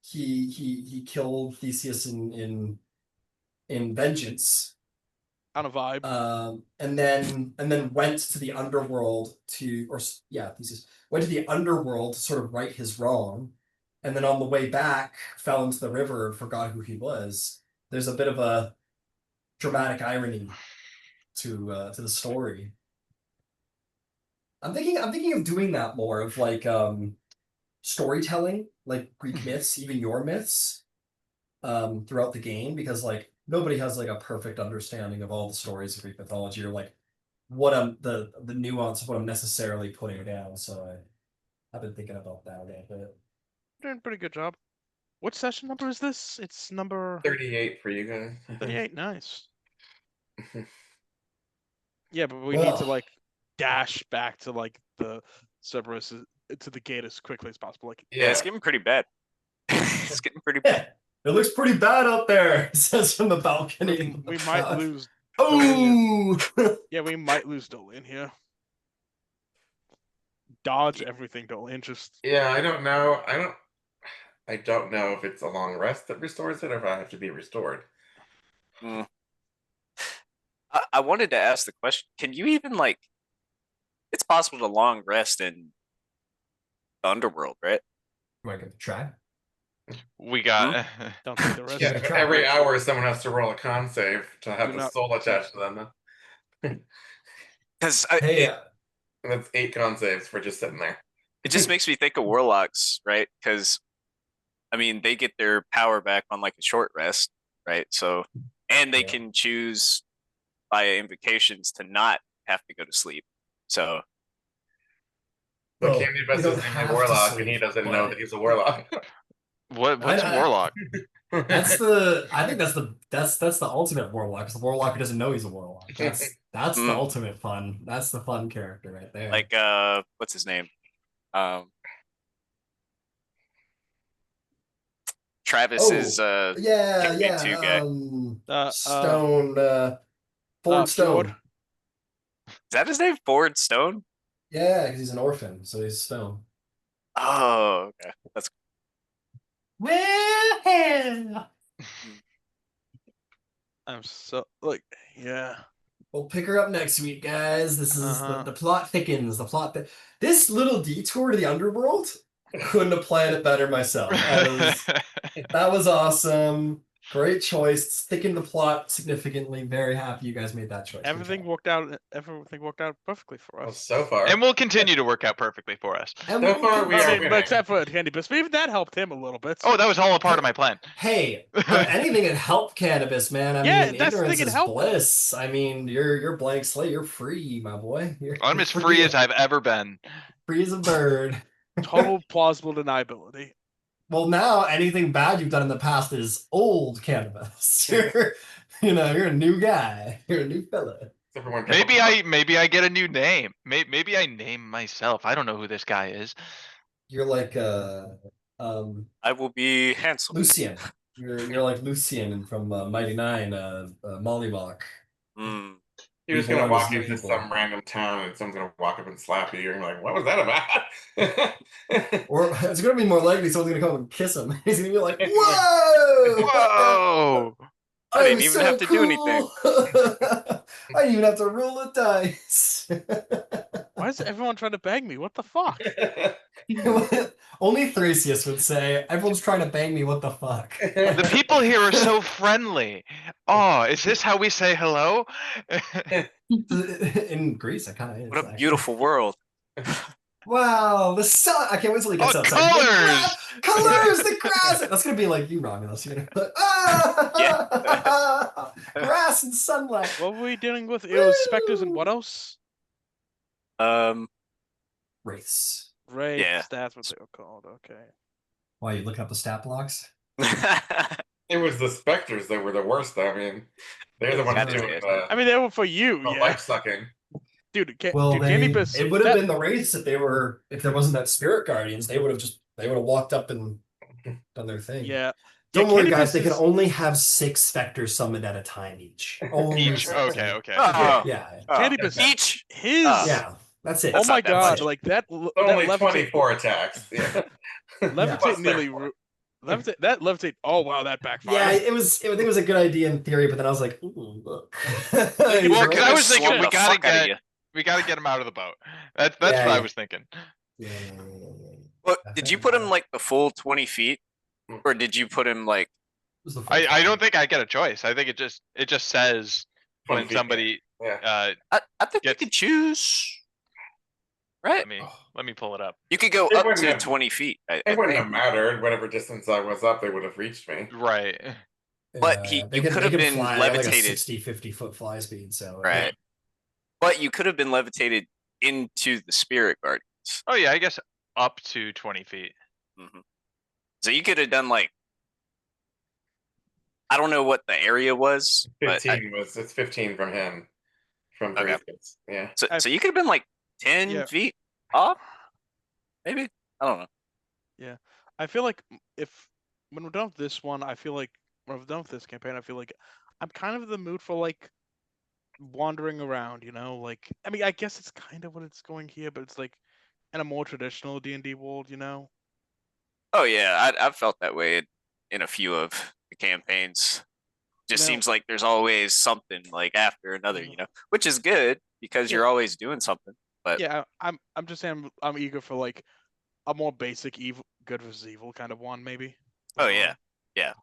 he killed Theseus in vengeance, On a vibe. and then went to the underworld Theseus went to the underworld to sort of right his wrong, and then on the way back fell into the river and forgot who he was. There's a bit of a dramatic irony to the story. I'm thinking of doing that more of like storytelling, like Greek myths, even your myths. throughout the game, because like nobody has like a perfect understanding of all the stories of Greek mythology, or like what I'm the nuance of what I'm necessarily putting down. So I've been thinking about that a little bit. Doing a pretty good job. What session number is this? It's number 38 for you guys. 38. Nice. Yeah, but we need to Well, like dash back to like the Cerberus to the gate as quickly as possible. Like, Yeah, Yeah. it's getting pretty bad. It's getting pretty bad. yeah, it looks pretty bad out there. It says from the balcony. we might lose. Oh, Yeah, we might lose Dolion here. Dodge everything, Dolion. Just Yeah, I don't know. I don't know if it's a long rest that restores it or if I have to be restored. Mm. I wanted to ask the question: can you even like? It's possible to long rest in the underworld, right? am I gonna try? We got. don't take the rest. Yeah, gonna try. every hour someone has to roll a con save to have Do the not- soul attached to them. Because Hey, And that's 8 con saves for just sitting there. it just makes me think of warlocks, right? Because I mean, they get their power back on like a short rest, right? So, and they Yeah. can choose via invocations to not have to go to sleep. So, But well, Candybus you don't is have a to warlock and he sleep, doesn't know but that he's a warlock. What's I- warlock? that's the. I think that's the ultimate warlock. Because the warlock who doesn't know he's a warlock. That's the Mm. ultimate fun. That's the fun character right there. like, what's his name? Travis is yeah, Kick Me Too guy. Stone, Ford Stone. Fjord. Is that his name? Ford Stone? Yeah, because he's an orphan, so he's Stone. Oh, okay. That's Well, I'm so like, yeah. we'll pick her up next week, guys. This is Uh-huh. the plot thickens. The plot. This little detour to the underworld, couldn't have planned it better myself. That was awesome. Great choice. Thickened the plot significantly. Very happy you guys made that choice. Good Everything job. worked out. Everything worked out perfectly for Well, us. so far. And will continue to work out perfectly for us. And So we'll far, we I are mean, winning. except for Candybus, but even that helped him a little bit. Oh, that was all a part of my plan. Hey, anything that helped Cannabis, man. I Yeah, mean, that's the ignorance thing, it is helped. bliss. I mean, you're blank slate. You're free, my boy. I'm as free as I've ever been. free as a bird. Total plausible deniability. Well, now anything bad you've done in the past is old Cannabis. You're a new guy. You're a new fella. Except for when Maybe I get a new name. Maybe I name myself. I don't know who this guy is. You're like I will be handsome. Lucian. You're like Lucian from Mighty Nine, Mollywalk. Mm. You're just People gonna walk understand into people. some random town and someone's gonna walk up and slap you. You're like, what was that about? Or it's gonna be more likely someone's gonna come and kiss him. He's gonna be like, "Whoa! Whoa! I didn't I'm even so have to do anything." cool." I didn't even have to roll a dice. Why is everyone trying to bang me? What the fuck? Only Thrasius would say, "Everyone's trying to bang me. What the fuck?" The people here are so friendly. Oh, is this how we say hello? In Greece, it kind of is. What a actually. beautiful world. Wow, the sun! I can't wait till he gets Oh, outside. colors! Colors, the grass. That's gonna be like you, Romulus. You're gonna be like, ah! Grass and sunlight. What were we dealing with? It was specters and what else? Race. Right. Yeah. That's what they were called. Okay. Why you looking up the stat blocks? It was the specters that were the worst. I mean, they're the ones That's doing it. I mean, they were for you, the yeah. life sucking. Dude, Well, dude, Candybus. it would have been the race if there wasn't that spirit guardians. They would have walked up and done their thing. Yeah. Don't Yeah, worry, guys. Candybus They can is- only have 6 specters summoned at a time each. Only Each. 6. Okay. Oh, Yeah. Candybus. Each. His. Yeah. That's it. Oh my not that god! much. Like that. Only that levitate, 24 attacks. Yeah. levitate Plus nearly. their- Levitate. That levitate. Oh wow, that backfired. Yeah, it was. I think it was a good idea in theory, but then I was like, "Ooh, look." Well, because I was thinking Swung we the gotta fuck outta get you. we gotta get him out of the boat. That's Yeah, what I yeah. was thinking. Yeah. Well, did you put him like the full 20 feet, or did you put him like? I don't think I get a choice. I think it just says 20 when feet. somebody Yeah. I think you Gets- could choose. Right. Let me pull it up. You could go It up wouldn't to have- 20 feet. I It wouldn't think. have mattered. Whatever distance I was up, they would have reached me. Right. But Yeah, you could have been fly. They got like a levitated. 60, 50-foot fly speed. So Right. But you could have been levitated into the spirit guardians. Oh yeah, I guess up to 20 feet. So you could have done like, I don't know what the area was, but 15 it's 15 from him. From Okay. Thrasius. Yeah. so you could have been like 10 Yeah. feet up, maybe. I don't know. Yeah, I feel like when we're done with this one, I feel like when we're done with this campaign, I feel like I'm kind of in the mood for like wandering around. You know, like I mean, I guess it's kind of what it's going here, but it's like in a more traditional D&D world. You know. Oh yeah, I've felt that way in a few of the campaigns. Just No. seems like there's always something like after another, Mhm. which is good because Yeah. you're always doing something. But Yeah, I'm just saying I'm eager for like a more basic evil, good versus evil kind of one, maybe. oh yeah,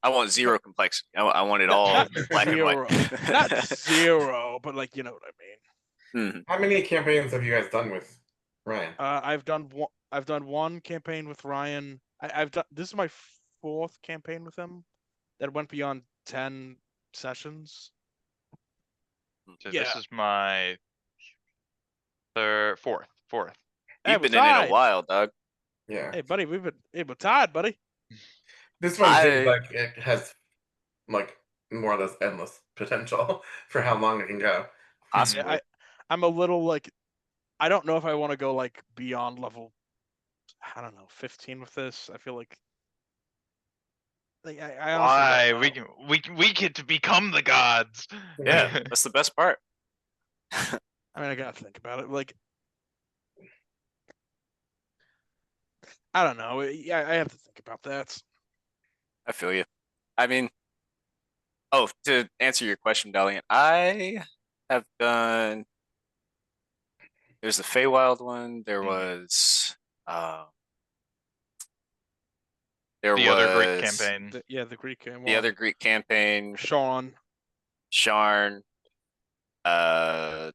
I want zero complexity. I want it Not, all not black zero, and white. not zero, but like you know what I mean. Mhm. How many campaigns have you guys done with Ryan? I've done one campaign with Ryan. I've done this is my fourth campaign with him that went beyond 10 sessions. So Yeah. this is my fourth. Hey, You've we're been in it a tied. while, Doug. Yeah. Hey, buddy, we're tied, buddy. This one seems I- like it has like more or less endless potential for how long it can go. Possibly. Yeah, I'm a little like I don't know if I want to go like beyond level, I don't know, 15 with this. I feel like I honestly Why don't know. we get to become the gods. Yeah, that's the best part. I mean, I gotta think about it. Like, I don't know. Yeah, I have to think about that. I feel you. I mean, to answer your question, Dolion, I have done. There's the Feywild one. There was. There The other Greek was campaign. The Greek one. the other Greek campaign. Sean. Sharn. I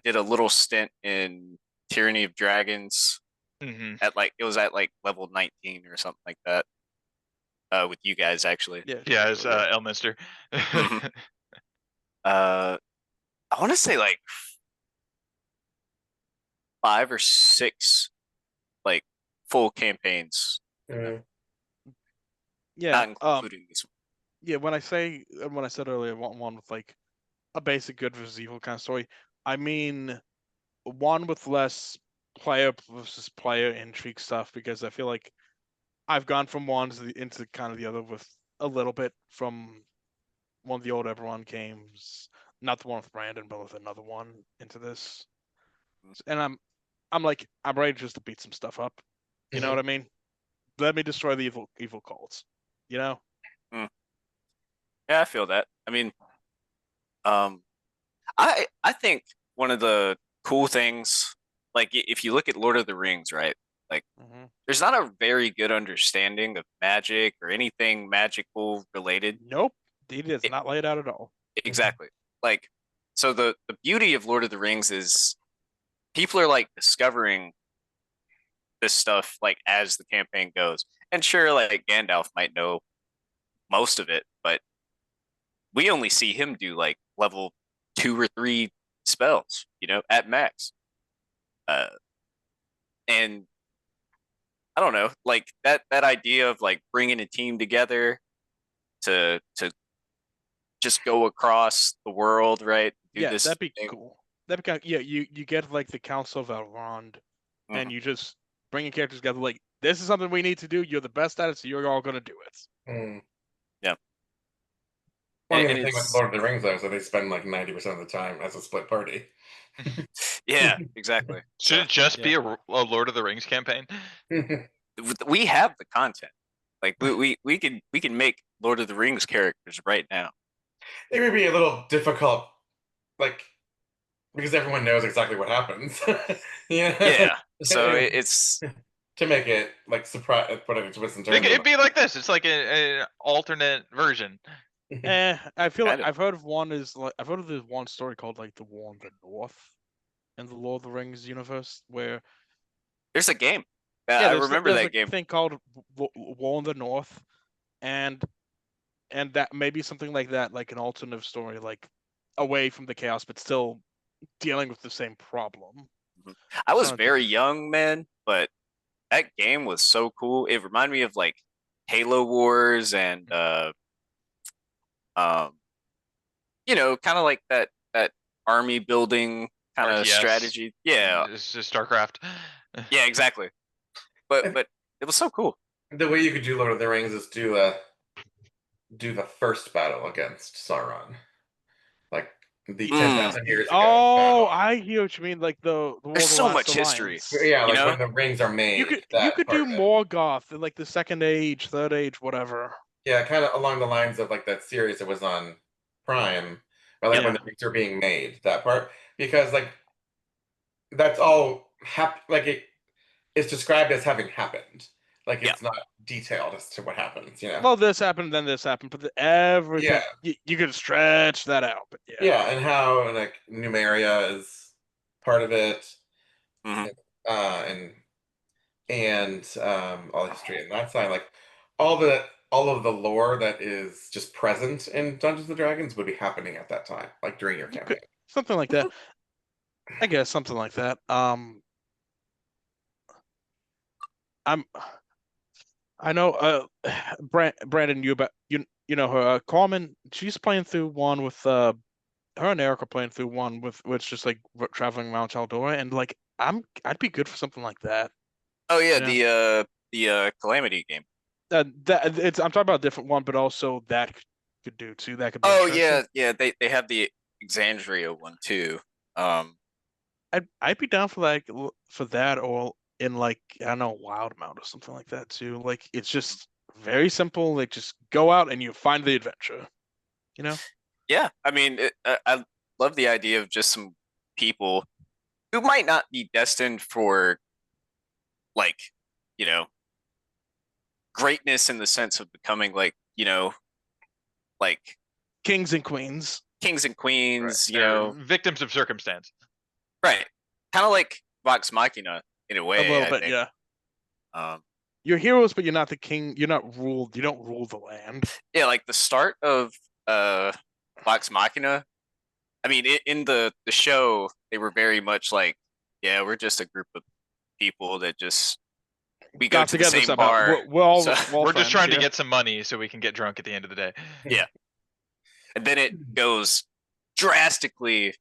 did a little stint in Tyranny of Dragons at like it was at like level 19 or something like that. With you guys actually. Yeah, it's Elminster. Mhm. I want to say like 5 or 6 like full campaigns, Yeah. not including this one. Yeah. When I said earlier, I want one with like a basic good versus evil kind of story. I mean, one with less player versus player intrigue stuff because I feel like I've gone from one into kind of the other with a little bit from one of the old Everon games, not the one with Brandon, but with another one into this. And I'm ready just to beat some stuff up. You know what I mean? Let me destroy the evil cults. You know? Yeah, I feel that. I mean, I think one of the cool things, like if you look at Lord of the Rings, right? Like, there's not a very good understanding of magic or anything magical related. Nope, D&D is not laid out at all. Exactly. Like, so the beauty of Lord of the Rings is people are like discovering this stuff like as the campaign goes. And sure, like Gandalf might know most of it, but we only see him do like level 2 or 3 spells, at max. And I don't know, like that idea of like bringing a team together to just go across the world, right? Do this that'd be thing. cool. That'd be kind of, you get like the Council of Elrond, and you just bring your characters together. Like, this is something we need to do. You're the best at it, so you're all gonna do it. Yeah. Well, I mean, And the thing with Lord of the Rings, though, is that they spend like 90% of the time as a split party. Yeah, exactly. Should it just be a Lord of the Rings campaign? We have the content. Like we can make Lord of the Rings characters right now. It would be a little difficult, like, because everyone knows exactly what happens. Yeah. So it's to make it like surprise, put it twist and turn. It'd be like this. It's like an alternate version. I feel like Kind of. I've heard of this one story called like The War in the North, in the Lord of the Rings universe where There's a game. yeah, I there's remember that like game. a thing called War in the North, and that maybe something like that, like an alternative story, like away from the chaos, but still dealing with the same problem. I was Something like very young, man, but that game was so cool. It reminded me of like Halo Wars and um kind of like that army building kind of RTS. strategy. Yeah. It's just StarCraft. Yeah, exactly. But it was so cool. The way you could do Lord of the Rings is do the first battle against Sauron, like the Mm. 10,000 years ago Oh, battle. I hear what you mean, like the War There's of the so Last much history. Alliance. Yeah, You like know? when the rings are made. You that could part do of it. Morgoth in like the Second Age, Third Age, whatever. Yeah, kind of along the lines of like that series that was on Prime, or like when Yeah. the rings are being made. That part, because like that's all like it's described as having happened. Like Yeah. it's not detailed as to what happens. Well, this happened, then this happened, but everything Yeah. you could stretch that out. But yeah, Yeah, and how like Numeria is part of it, Mhm. and all the history and that side, like all of the lore that is just present in Dungeons and Dragons would be happening at that time, like during your campaign. something like that. I guess something like that. I know. Brandon, you know her. Carmen, she's playing through one with her and Eric are playing through one with it's just like traveling around Chaldora, and like I'd be good for something like that. Oh yeah, You know? the Calamity game. That it's I'm talking about a different one, but also that could do too. That could be Oh interesting. yeah, they have the Exandria one too. Um I'd be down for like for that, or in like I don't know, Wild Mount or something like that too. Like it's just very simple. Like just go out and you find the adventure. You know? yeah, I mean I love the idea of just some people who might not be destined for like, you know, greatness in the sense of becoming like Kings and queens. kings and Right. queens, They're victims of circumstance. right. Kind of like Vox Machina in a A way, little I bit, think. yeah. Um You're heroes, but you're not the king. You're not ruled. You don't rule the land. yeah, like the start of Vox Machina. I mean, in the show, they were very much like, yeah, we're just a group of people that just we go Got to the together same somehow. bar. We're all So we're all We're just friends, trying to yeah. get some money so we can get drunk at the end of the day. yeah, and then it goes drastically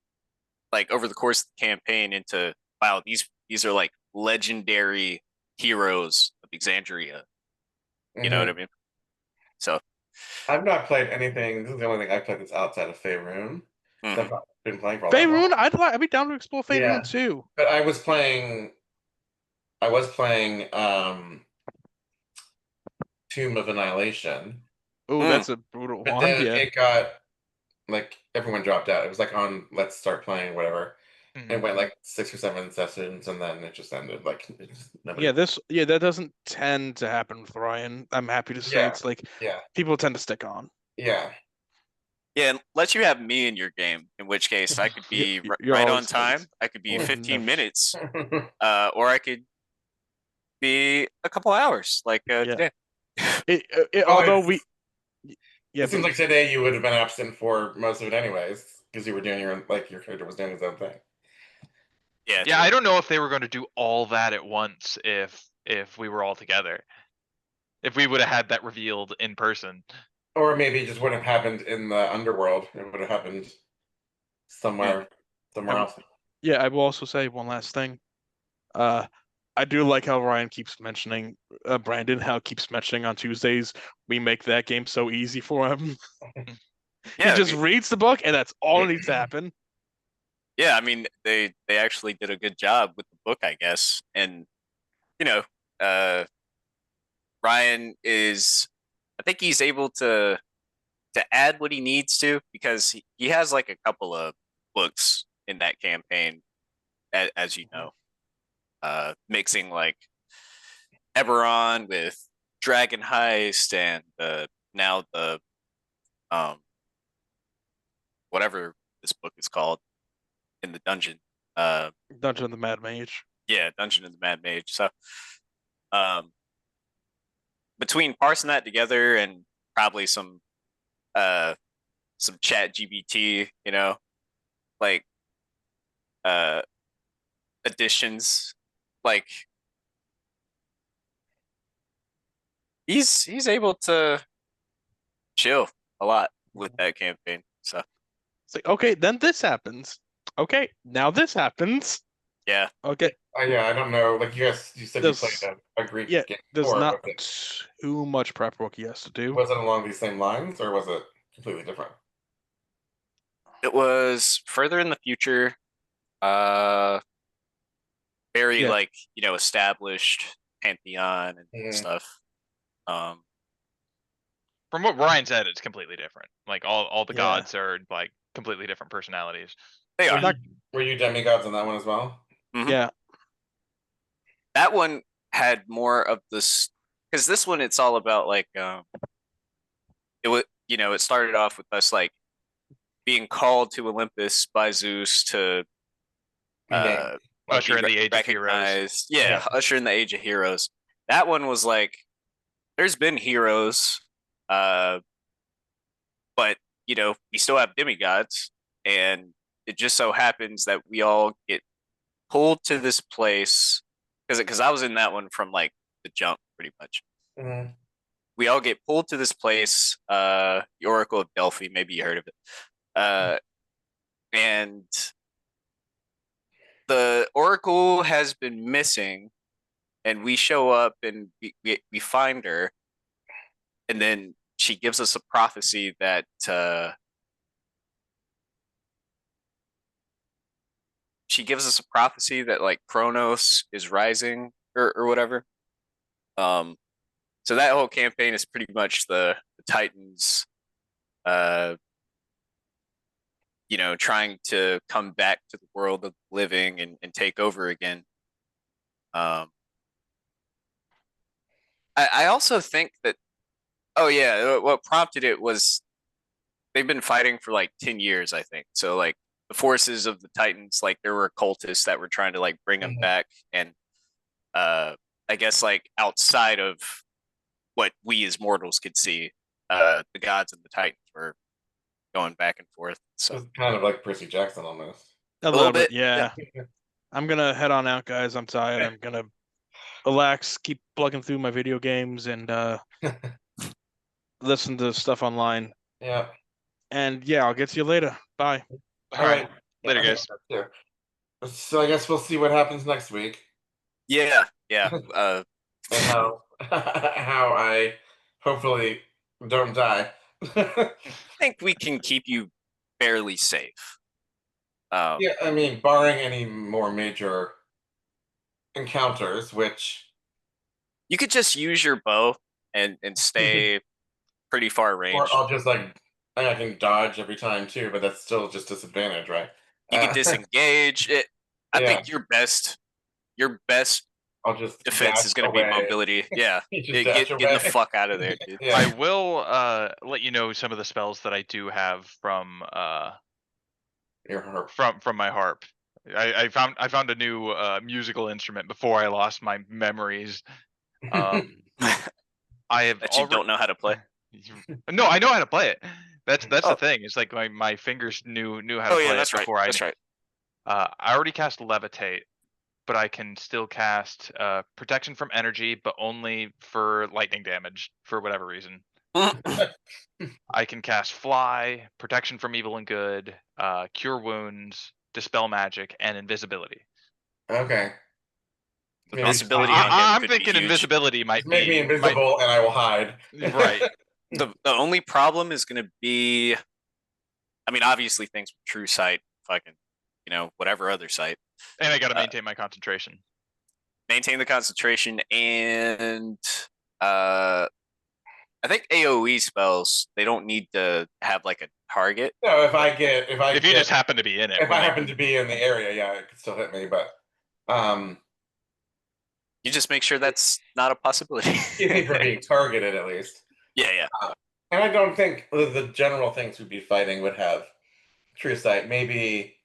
like over the course of the campaign into wow, these are like legendary heroes of Exandria. You know what I mean? So I've not played anything. This is the only thing I've played that's outside of Faerun. So mhm. I've not been playing for all that Faerun, long. I'd be down to explore Faerun Yeah. too. But I was playing Tomb of Annihilation. Oh, Mm. that's a brutal But one. then Yeah. it got like everyone dropped out. It was like on Let's Start Playing, whatever. Mhm. It went like 6 or 7 sessions and then it just ended. Like nobody. Yeah, that doesn't tend to happen with Ryan. I'm happy to say Yeah. it's like Yeah. people tend to stick on. Yeah. Yeah, unless you have me in your game, in which case I could be You're right on always late. time. I could be Or 15 never- minutes, or I could be a couple hours, like Yeah. today. Although it's- yeah, it seems but like today you would have been absent for most of it anyways, because you were doing your your character was doing his own thing. Yeah, Yeah, true. I don't know if they were going to do all that at once if we were all together. If we would have had that revealed in person. Or maybe it just wouldn't have happened in the underworld. It would have happened somewhere else. yeah, I will also say one last thing. I do like how Ryan keeps mentioning Brandon, how he keeps mentioning on Tuesdays we make that game so easy for him. Yeah, He just reads the book and that's all that needs to happen. yeah. I mean, they actually did a good job with the book, I guess. And you know, uh, Ryan is, I think he's able to add what he needs to because he has like a couple of books in that campaign, as you know, mixing like Eberron with Dragon Heist and now the um whatever this book is called in the dungeon. Dungeon of the Mad Mage. Yeah, Dungeon of the Mad Mage. So, um, between parsing that together and probably some chat GBT, like uh additions, like he's able to chill a lot with that campaign. So It's like, okay, then this happens. Okay, now this happens. yeah. Okay, Yeah, I don't know. Like you said you played There's- a Greek yeah, game there's before. not Was too much prep work he has to do. it along these same lines, or was it completely different? It was further in the future, uh very Yeah. like, established pantheon and Mhm. stuff. From what Ryan said, it's completely different. Like all the Yeah. gods are like completely different personalities. They They're are. not- Were you demigods on that one as well? Mhm. Yeah, That one had more of this, because this one it's all about like it was, it started off with us like being called to Olympus by Zeus to Name. Usher in be the Age of Heroes. recognized. Yeah, Yeah. usher in the Age of Heroes. That one was like, there's been heroes, but we still have demigods, and it just so happens that we all get pulled to this place because I was in that one from like the jump pretty much. Mhm. We all get pulled to this place, the Oracle of Delphi, maybe you heard of it. And the Oracle has been missing, and we show up and we find her, and then she gives us a prophecy that like Kronos is rising or whatever. So that whole campaign is pretty much the Titans, trying to come back to the world of living and take over again. I also think that, oh yeah, what prompted it was they've been fighting for like 10 years, I think. So like the forces of the Titans, like there were cultists that were trying to like bring them Mhm. back, and I guess like outside of what we as mortals could see, the gods and the Titans were going back and forth. It So was kind of like Percy Jackson almost. a little little bit. bit, Yeah. I'm gonna head on out, guys. I'm tired. I'm gonna relax, keep plugging through my video games, and listen to stuff online. Yeah. And yeah, I'll get to you later. Bye. All right. Later, I think guys. so, too. So I guess we'll see what happens next week yeah. and how how I hopefully don't die. I think we can keep you fairly safe. Yeah, I mean, barring any more major encounters, which You could just use your bow and stay pretty far range. or I'll just like I can dodge every time too, but that's still just disadvantage, right? You could disengage. I Yeah. think your best I'll just defense dash is going to be away. mobility. Yeah, You just Yeah, dash getting the away. fuck out of there, dude. Yeah. I will let you know some of the spells that I do have from Your harp. from my harp. I found a new musical instrument before I lost my memories. I have That you don't know how to play. No, I know how to play it. That's Oh. the thing. It's like my fingers knew how to Oh play yeah, it that's right. before I That's right. I already cast Levitate, but I can still cast Protection from Energy, but only for lightning damage for whatever reason. I can cast Fly, Protection from Evil and Good, Cure Wounds, Dispel Magic, and Invisibility. Okay. Maybe Invisibility on him I'm could be thinking huge. Invisibility might just make me be invisible and I will hide. right. The only problem is going to be, I mean, obviously things with True Sight, fucking, whatever other sight. And I got to maintain my concentration. Maintain the concentration, and I think AOE spells, they don't need to have like a target. No, if You just happen to be in it. if I happen to be in the area, yeah, it could still hit me, but you just make sure that's not a possibility. keep me from being targeted at least. Yeah. And I don't think the general things we'd be fighting would have true sight. Maybe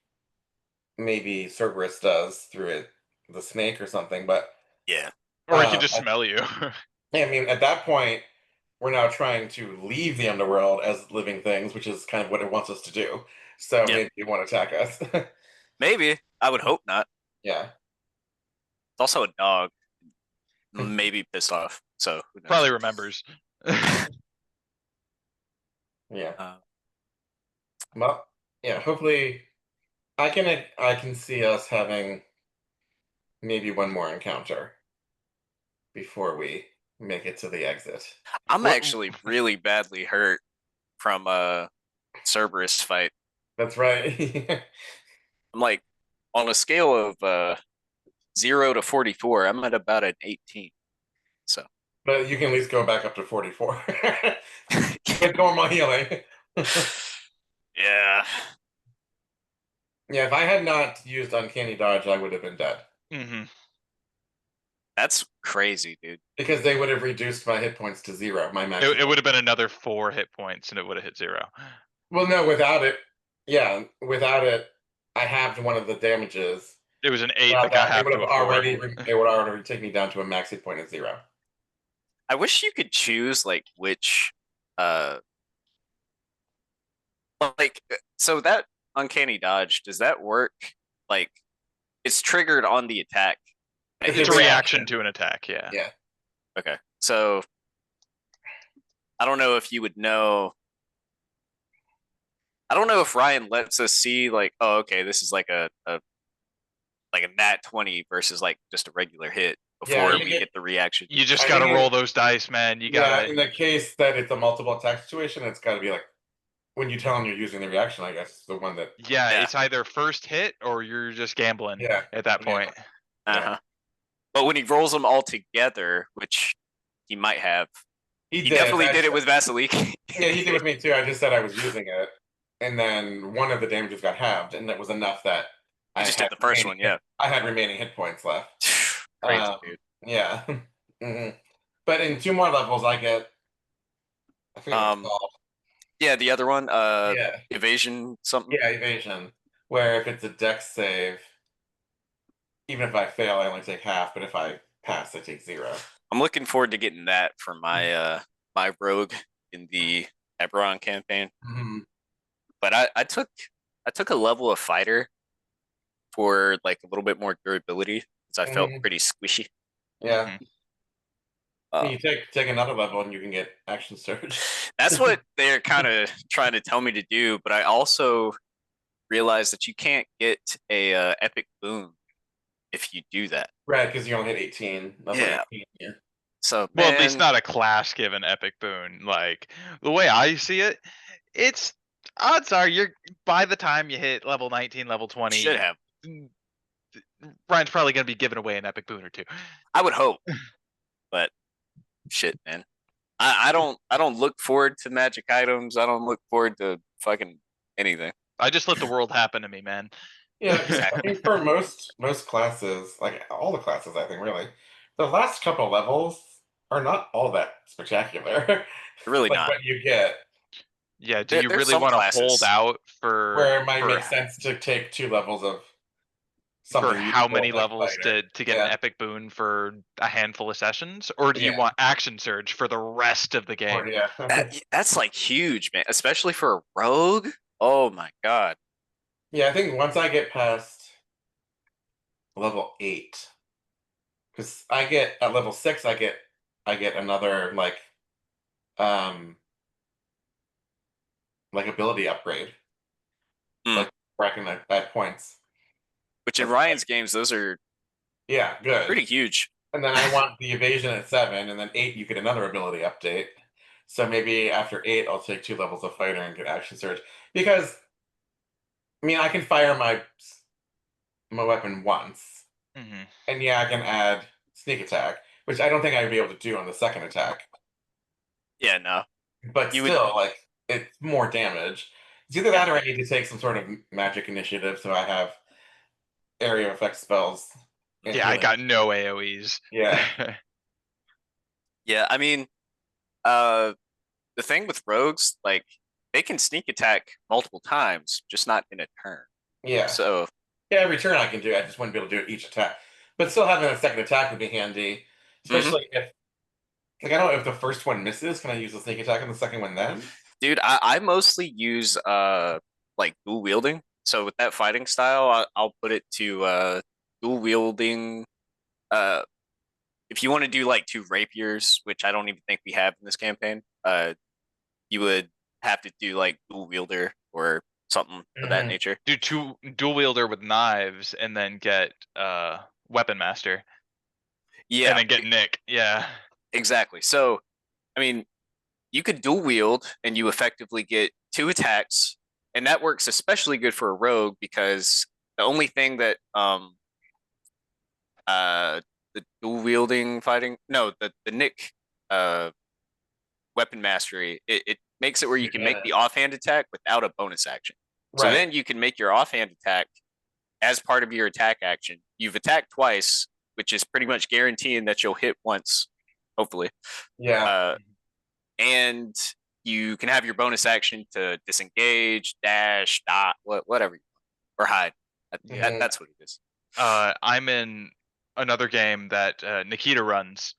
maybe Cerberus does through it, the snake or something. But Yeah. Or he can just I smell you. mean, at that point, we're now trying to leave the underworld as living things, which is kind of what it wants us to do. So Yep. maybe it won't attack us. Maybe. I would hope not. Yeah. It's also a dog. Maybe pissed off. So who knows? Probably remembers. Yeah. Uh, Well, yeah. Hopefully, I can see us having maybe one more encounter before we make it to the exit. I'm What- actually really badly hurt from Cerberus fight. That's right. I'm like on a scale of 0 to 44, I'm at about an 18. So But you can at least go back up to 44 with normal healing. yeah. Yeah, if I had not used Uncanny Dodge, I would have been dead. hmm That's crazy, dude. Because they would have reduced my hit points to 0, my maximum. It would have been another 4 hit points, and it would have hit 0. Well, no, without it. Yeah, without it, I halved one of the damages. It was an 8 Without that got that, half it to would a have 4. it would already take me down to a max hit point of 0. I wish you could choose like which so that uncanny dodge, does that work? Like it's triggered on the attack. It's a reaction to an attack, yeah. Yeah. Okay. So I don't know if you would know. I don't know if Ryan lets us see like, oh, okay, this is like a nat 20 versus like just a regular hit before you we get- get the reaction. You just I gotta think roll those dice, man. You Yeah, gotta. in the case that it's a multiple attack situation, it's got to be like when you tell them you're using the reaction. I guess the one that. Yeah, Yeah. it's either first hit or you're just gambling Yeah. at that Yeah. point. Uh-huh. But when he rolls them all together, which he might have, he did. definitely did it with Vasaliki. Yeah, he did with me too. I just said I was using it, and then one of the damages got halved, and that was enough that I just did had the first remaining one, hit- I had remaining hit points left. Crazy, dude. Yeah. But in 2 more levels, I get. I forget what it's called. Yeah, the other one, Yeah. evasion something. Yeah, evasion. Where if it's a dex save, even if I fail, I only take half, but if I pass, I take 0. I'm looking forward to getting that for my my rogue in the Eberron campaign. Mhm. But I took a level of fighter for like a little bit more durability because I felt Mhm. pretty squishy. Yeah. Uh, You take another level and you can get action surge. That's what they're kind of trying to tell me to do, but I also realized that you can't get a epic boon if you do that. Right, because you only hit 18. Level Yeah. 18, yeah. So Well, at least man, not a class given epic boon. Like the way I see it, it's odds are you're by the time you hit level 19, level 20, should have. Ryan's probably gonna be giving away an epic boon or 2. I would hope, but shit, man. I don't look forward to magic items. I don't look forward to fucking anything. I just let the world happen to me, man. Yeah, Exactly. I think for most classes, like all the classes, I think really, the last couple levels are not all that spectacular. Really like not. what you get, Yeah, do There's you really some want to classes hold out for where it might for make sense to take 2 levels of for something. how useful, many like levels fighter. to get an epic boon for a handful of sessions, or do you Yeah. want action surge for the rest of the Or, game? yeah. That's like huge, man. Especially for a rogue. Oh my god. Yeah, I think once I get past level 8, because I get at level 6, I get another like ability upgrade, like racking at points. Which in That's Ryan's games, those are Yeah, good. pretty huge. And then I want the evasion at 7, and then 8 you get another ability update. So maybe after 8 I'll take 2 levels of fighter and get action surge. Because I mean I can fire my weapon once. hmm And yeah, I can add sneak attack, which I don't think I'd be able to do on the second attack. Yeah, no. But You would- still, like it's more damage. It's either that or I need to take some sort of magic initiative so I have area effect spells. and Yeah, I healing. got no AoEs. Yeah. Yeah, I mean, the thing with rogues, like they can sneak attack multiple times, just not in a turn. Yeah. So Yeah, every turn I can do it. I just wouldn't be able to do it each attack. But still having a second attack would be handy. Mhm. Especially if, like, I don't know if the first one misses, can I use the sneak attack on the second one then? Dude, I mostly use like dual wielding. So with that fighting style, I'll put it to dual wielding. Uh, if you want to do like 2 rapiers, which I don't even think we have in this campaign, you would have to do like dual wielder or something of that nature. Do 2 dual wielder with knives and then get weapon master. Yeah, And then get Nick. Yeah. exactly. So, I mean, you could dual wield and you effectively get 2 attacks, and that works especially good for a rogue because the only thing that the dual wielding fighting the Nick uh weapon mastery, it makes it where you can make the offhand attack without a bonus action. So then you can make your offhand attack as part of your attack action. You've attacked twice, which is pretty much guaranteeing that you'll hit once, hopefully. Yeah. And you can have your bonus action to disengage, dash, dot, whatever, or hide. That's what it is. I'm in another game that Nikita runs.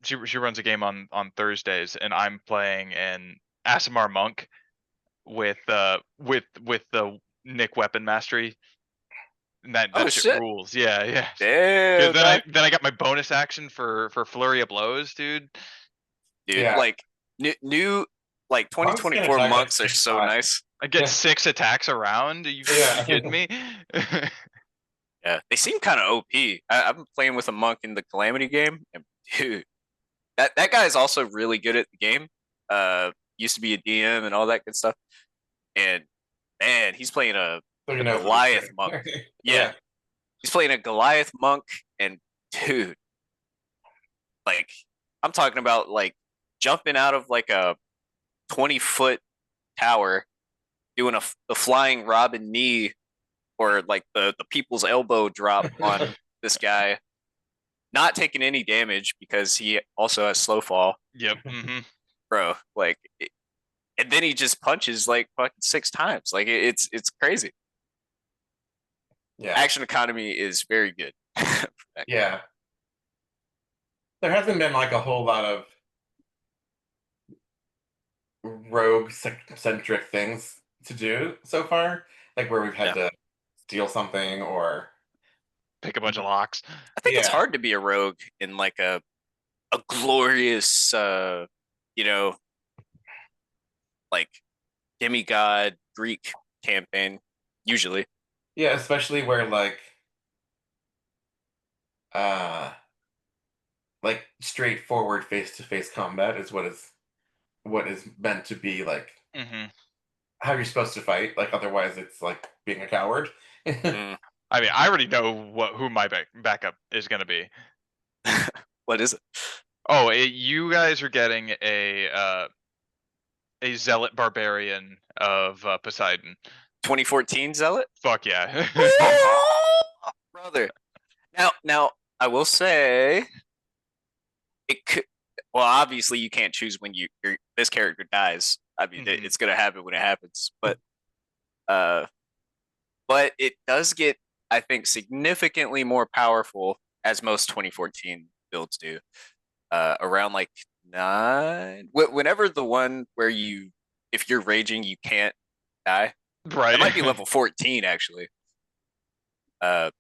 She runs a game on Thursdays, and I'm playing an Asimar monk with the Nick weapon mastery. And that Oh, shit shit. rules. Yeah, yeah. Damn, Then I got my bonus action for flurry of blows, dude. dude. Yeah. Like new like Monks can 2024 attack monks like are so 65. nice. I get Yeah. 6 attacks around. Are you Yeah. kidding me? Yeah, they seem kind of OP. I've been playing with a monk in the Calamity game, and dude, that guy is also really good at the game. Used to be a DM and all that good stuff. And man, he's playing a So you know what Goliath he's monk. doing. Yeah, he's playing a Goliath monk, and dude, like I'm talking about like jumping out of like a 20-foot tower, doing the flying Robin knee, or like the people's elbow drop on this guy, not taking any damage because he also has slow fall. Yep. Mm-hmm. Bro, like, and then he just punches like fucking 6 times. Like it's crazy. Yeah. Action economy is very good. Yeah. There hasn't been like a whole lot of rogue centric things to do so far, like where we've had to steal something or Pick a bunch of locks. I think it's Yeah. hard to be a rogue in like a glorious you know, like demigod Greek campaign, usually. Yeah, especially where uh like straightforward face-to-face combat is what is meant to be like Mm-hmm. how you're supposed to fight. Like otherwise it's like being a coward. Mm. I mean, I already know who my backup is going to be. What is it? Oh, you guys are getting a zealot barbarian of Poseidon. 2014 Zealot? Fuck yeah. Brother. Now I will say it could, well, obviously you can't choose when this character dies. I mean, Mhm. it's gonna happen when it happens, uh but it does get, I think, significantly more powerful, as most 2014 builds do. Around like 9, whenever the one where if you're raging you can't die. Right. It might be level 14 actually. But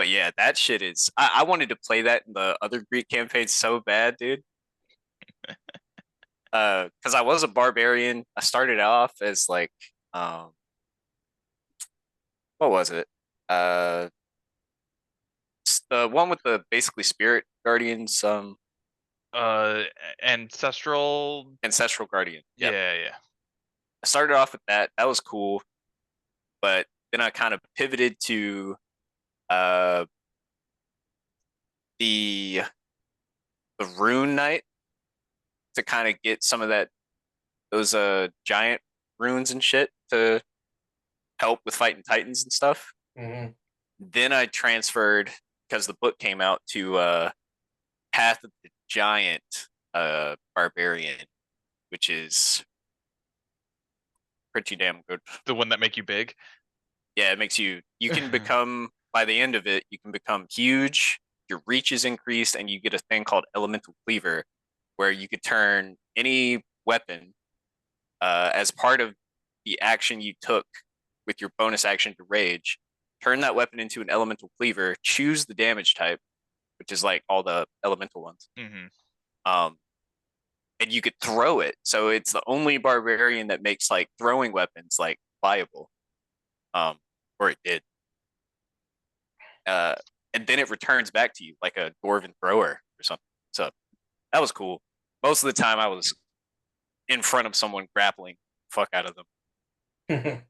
yeah, that shit is. I wanted to play that in the other Greek campaigns so bad, dude. Because I was a barbarian. I started off as like, what was it? Uh, the one with the basically spirit guardians, Ancestral. ancestral guardian. Yep. Yeah. I started off with that. That was cool, but then I kind of pivoted to uh the rune knight to kind of get some of those giant runes and shit to help with fighting titans and stuff. Mhm. Then I transferred because the book came out to Path of the Giant Barbarian, which is pretty damn good. The one that make you big. Yeah, it makes you can become, by the end of it, you can become huge, your reach is increased, and you get a thing called Elemental Cleaver, where you could turn any weapon as part of the action you took with your bonus action to rage, turn that weapon into an Elemental Cleaver, choose the damage type, which is like all the elemental ones. Um, and you could throw it. So it's the only barbarian that makes like throwing weapons like viable. Or it did. And then it returns back to you like a dwarven thrower or something. So that was cool. Most of the time I was in front of someone grappling the fuck out of them. But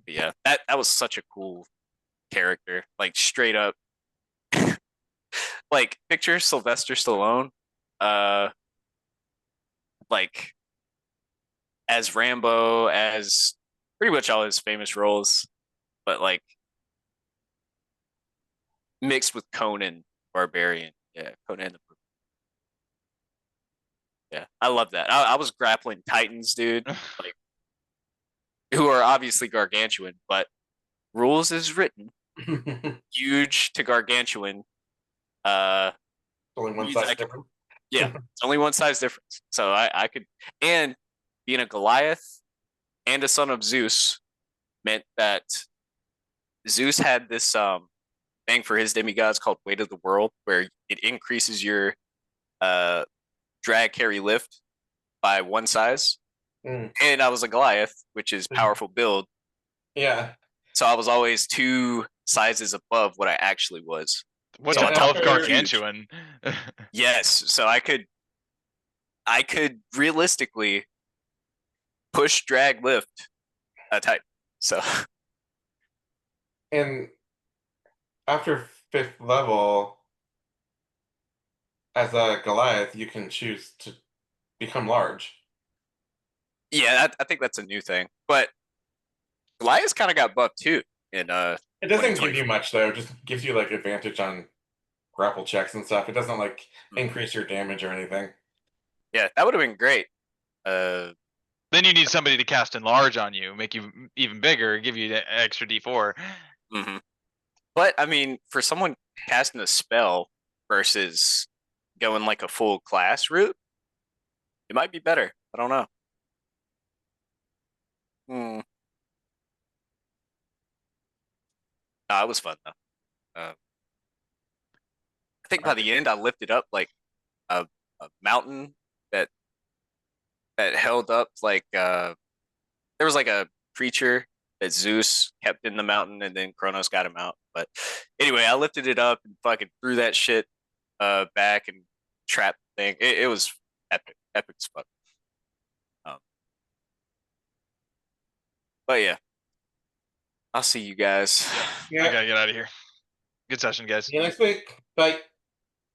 yeah, that was such a cool character. Like straight up like picture Sylvester Stallone like as Rambo, as pretty much all his famous roles, but like mixed with Conan Barbarian. Yeah, Conan the Yeah, I love that. I was grappling Titans, dude, like who are obviously gargantuan, but rules is written huge to gargantuan. Only one size different. Yeah, it's only one size difference. So I could, and being a Goliath and a son of Zeus meant that Zeus had this thing for his demigods called Weight of the World, where it increases your drag, carry, lift by one size. And I was a Goliath, which is powerful build. Yeah. So I was always 2 sizes above what I actually was. What's So above gargantuan? Yes, so I could realistically push, drag, lift a Titan. So And after 5th level, as a Goliath, you can choose to become large. yeah, I think that's a new thing. But Goliath's kind of got buffed too. In It doesn't give you much though. It just gives you like advantage on grapple checks and stuff. It doesn't like increase your damage or anything. Yeah, that would have been great. Then you need somebody to cast enlarge on you, make you even bigger, give you an extra D4. But I mean, for someone casting a spell versus going like a full class route, it might be better. I don't know. Nah, it was fun though. I think by the end I lifted up like a mountain that held up like there was like a creature that Zeus kept in the mountain and then Kronos got him out. But anyway, I lifted it up and fucking threw that shit back and trapped the thing. It was epic as fuck. But yeah, I'll see you guys. Yeah. I gotta get out of here. Good session, guys. See you next week. Bye.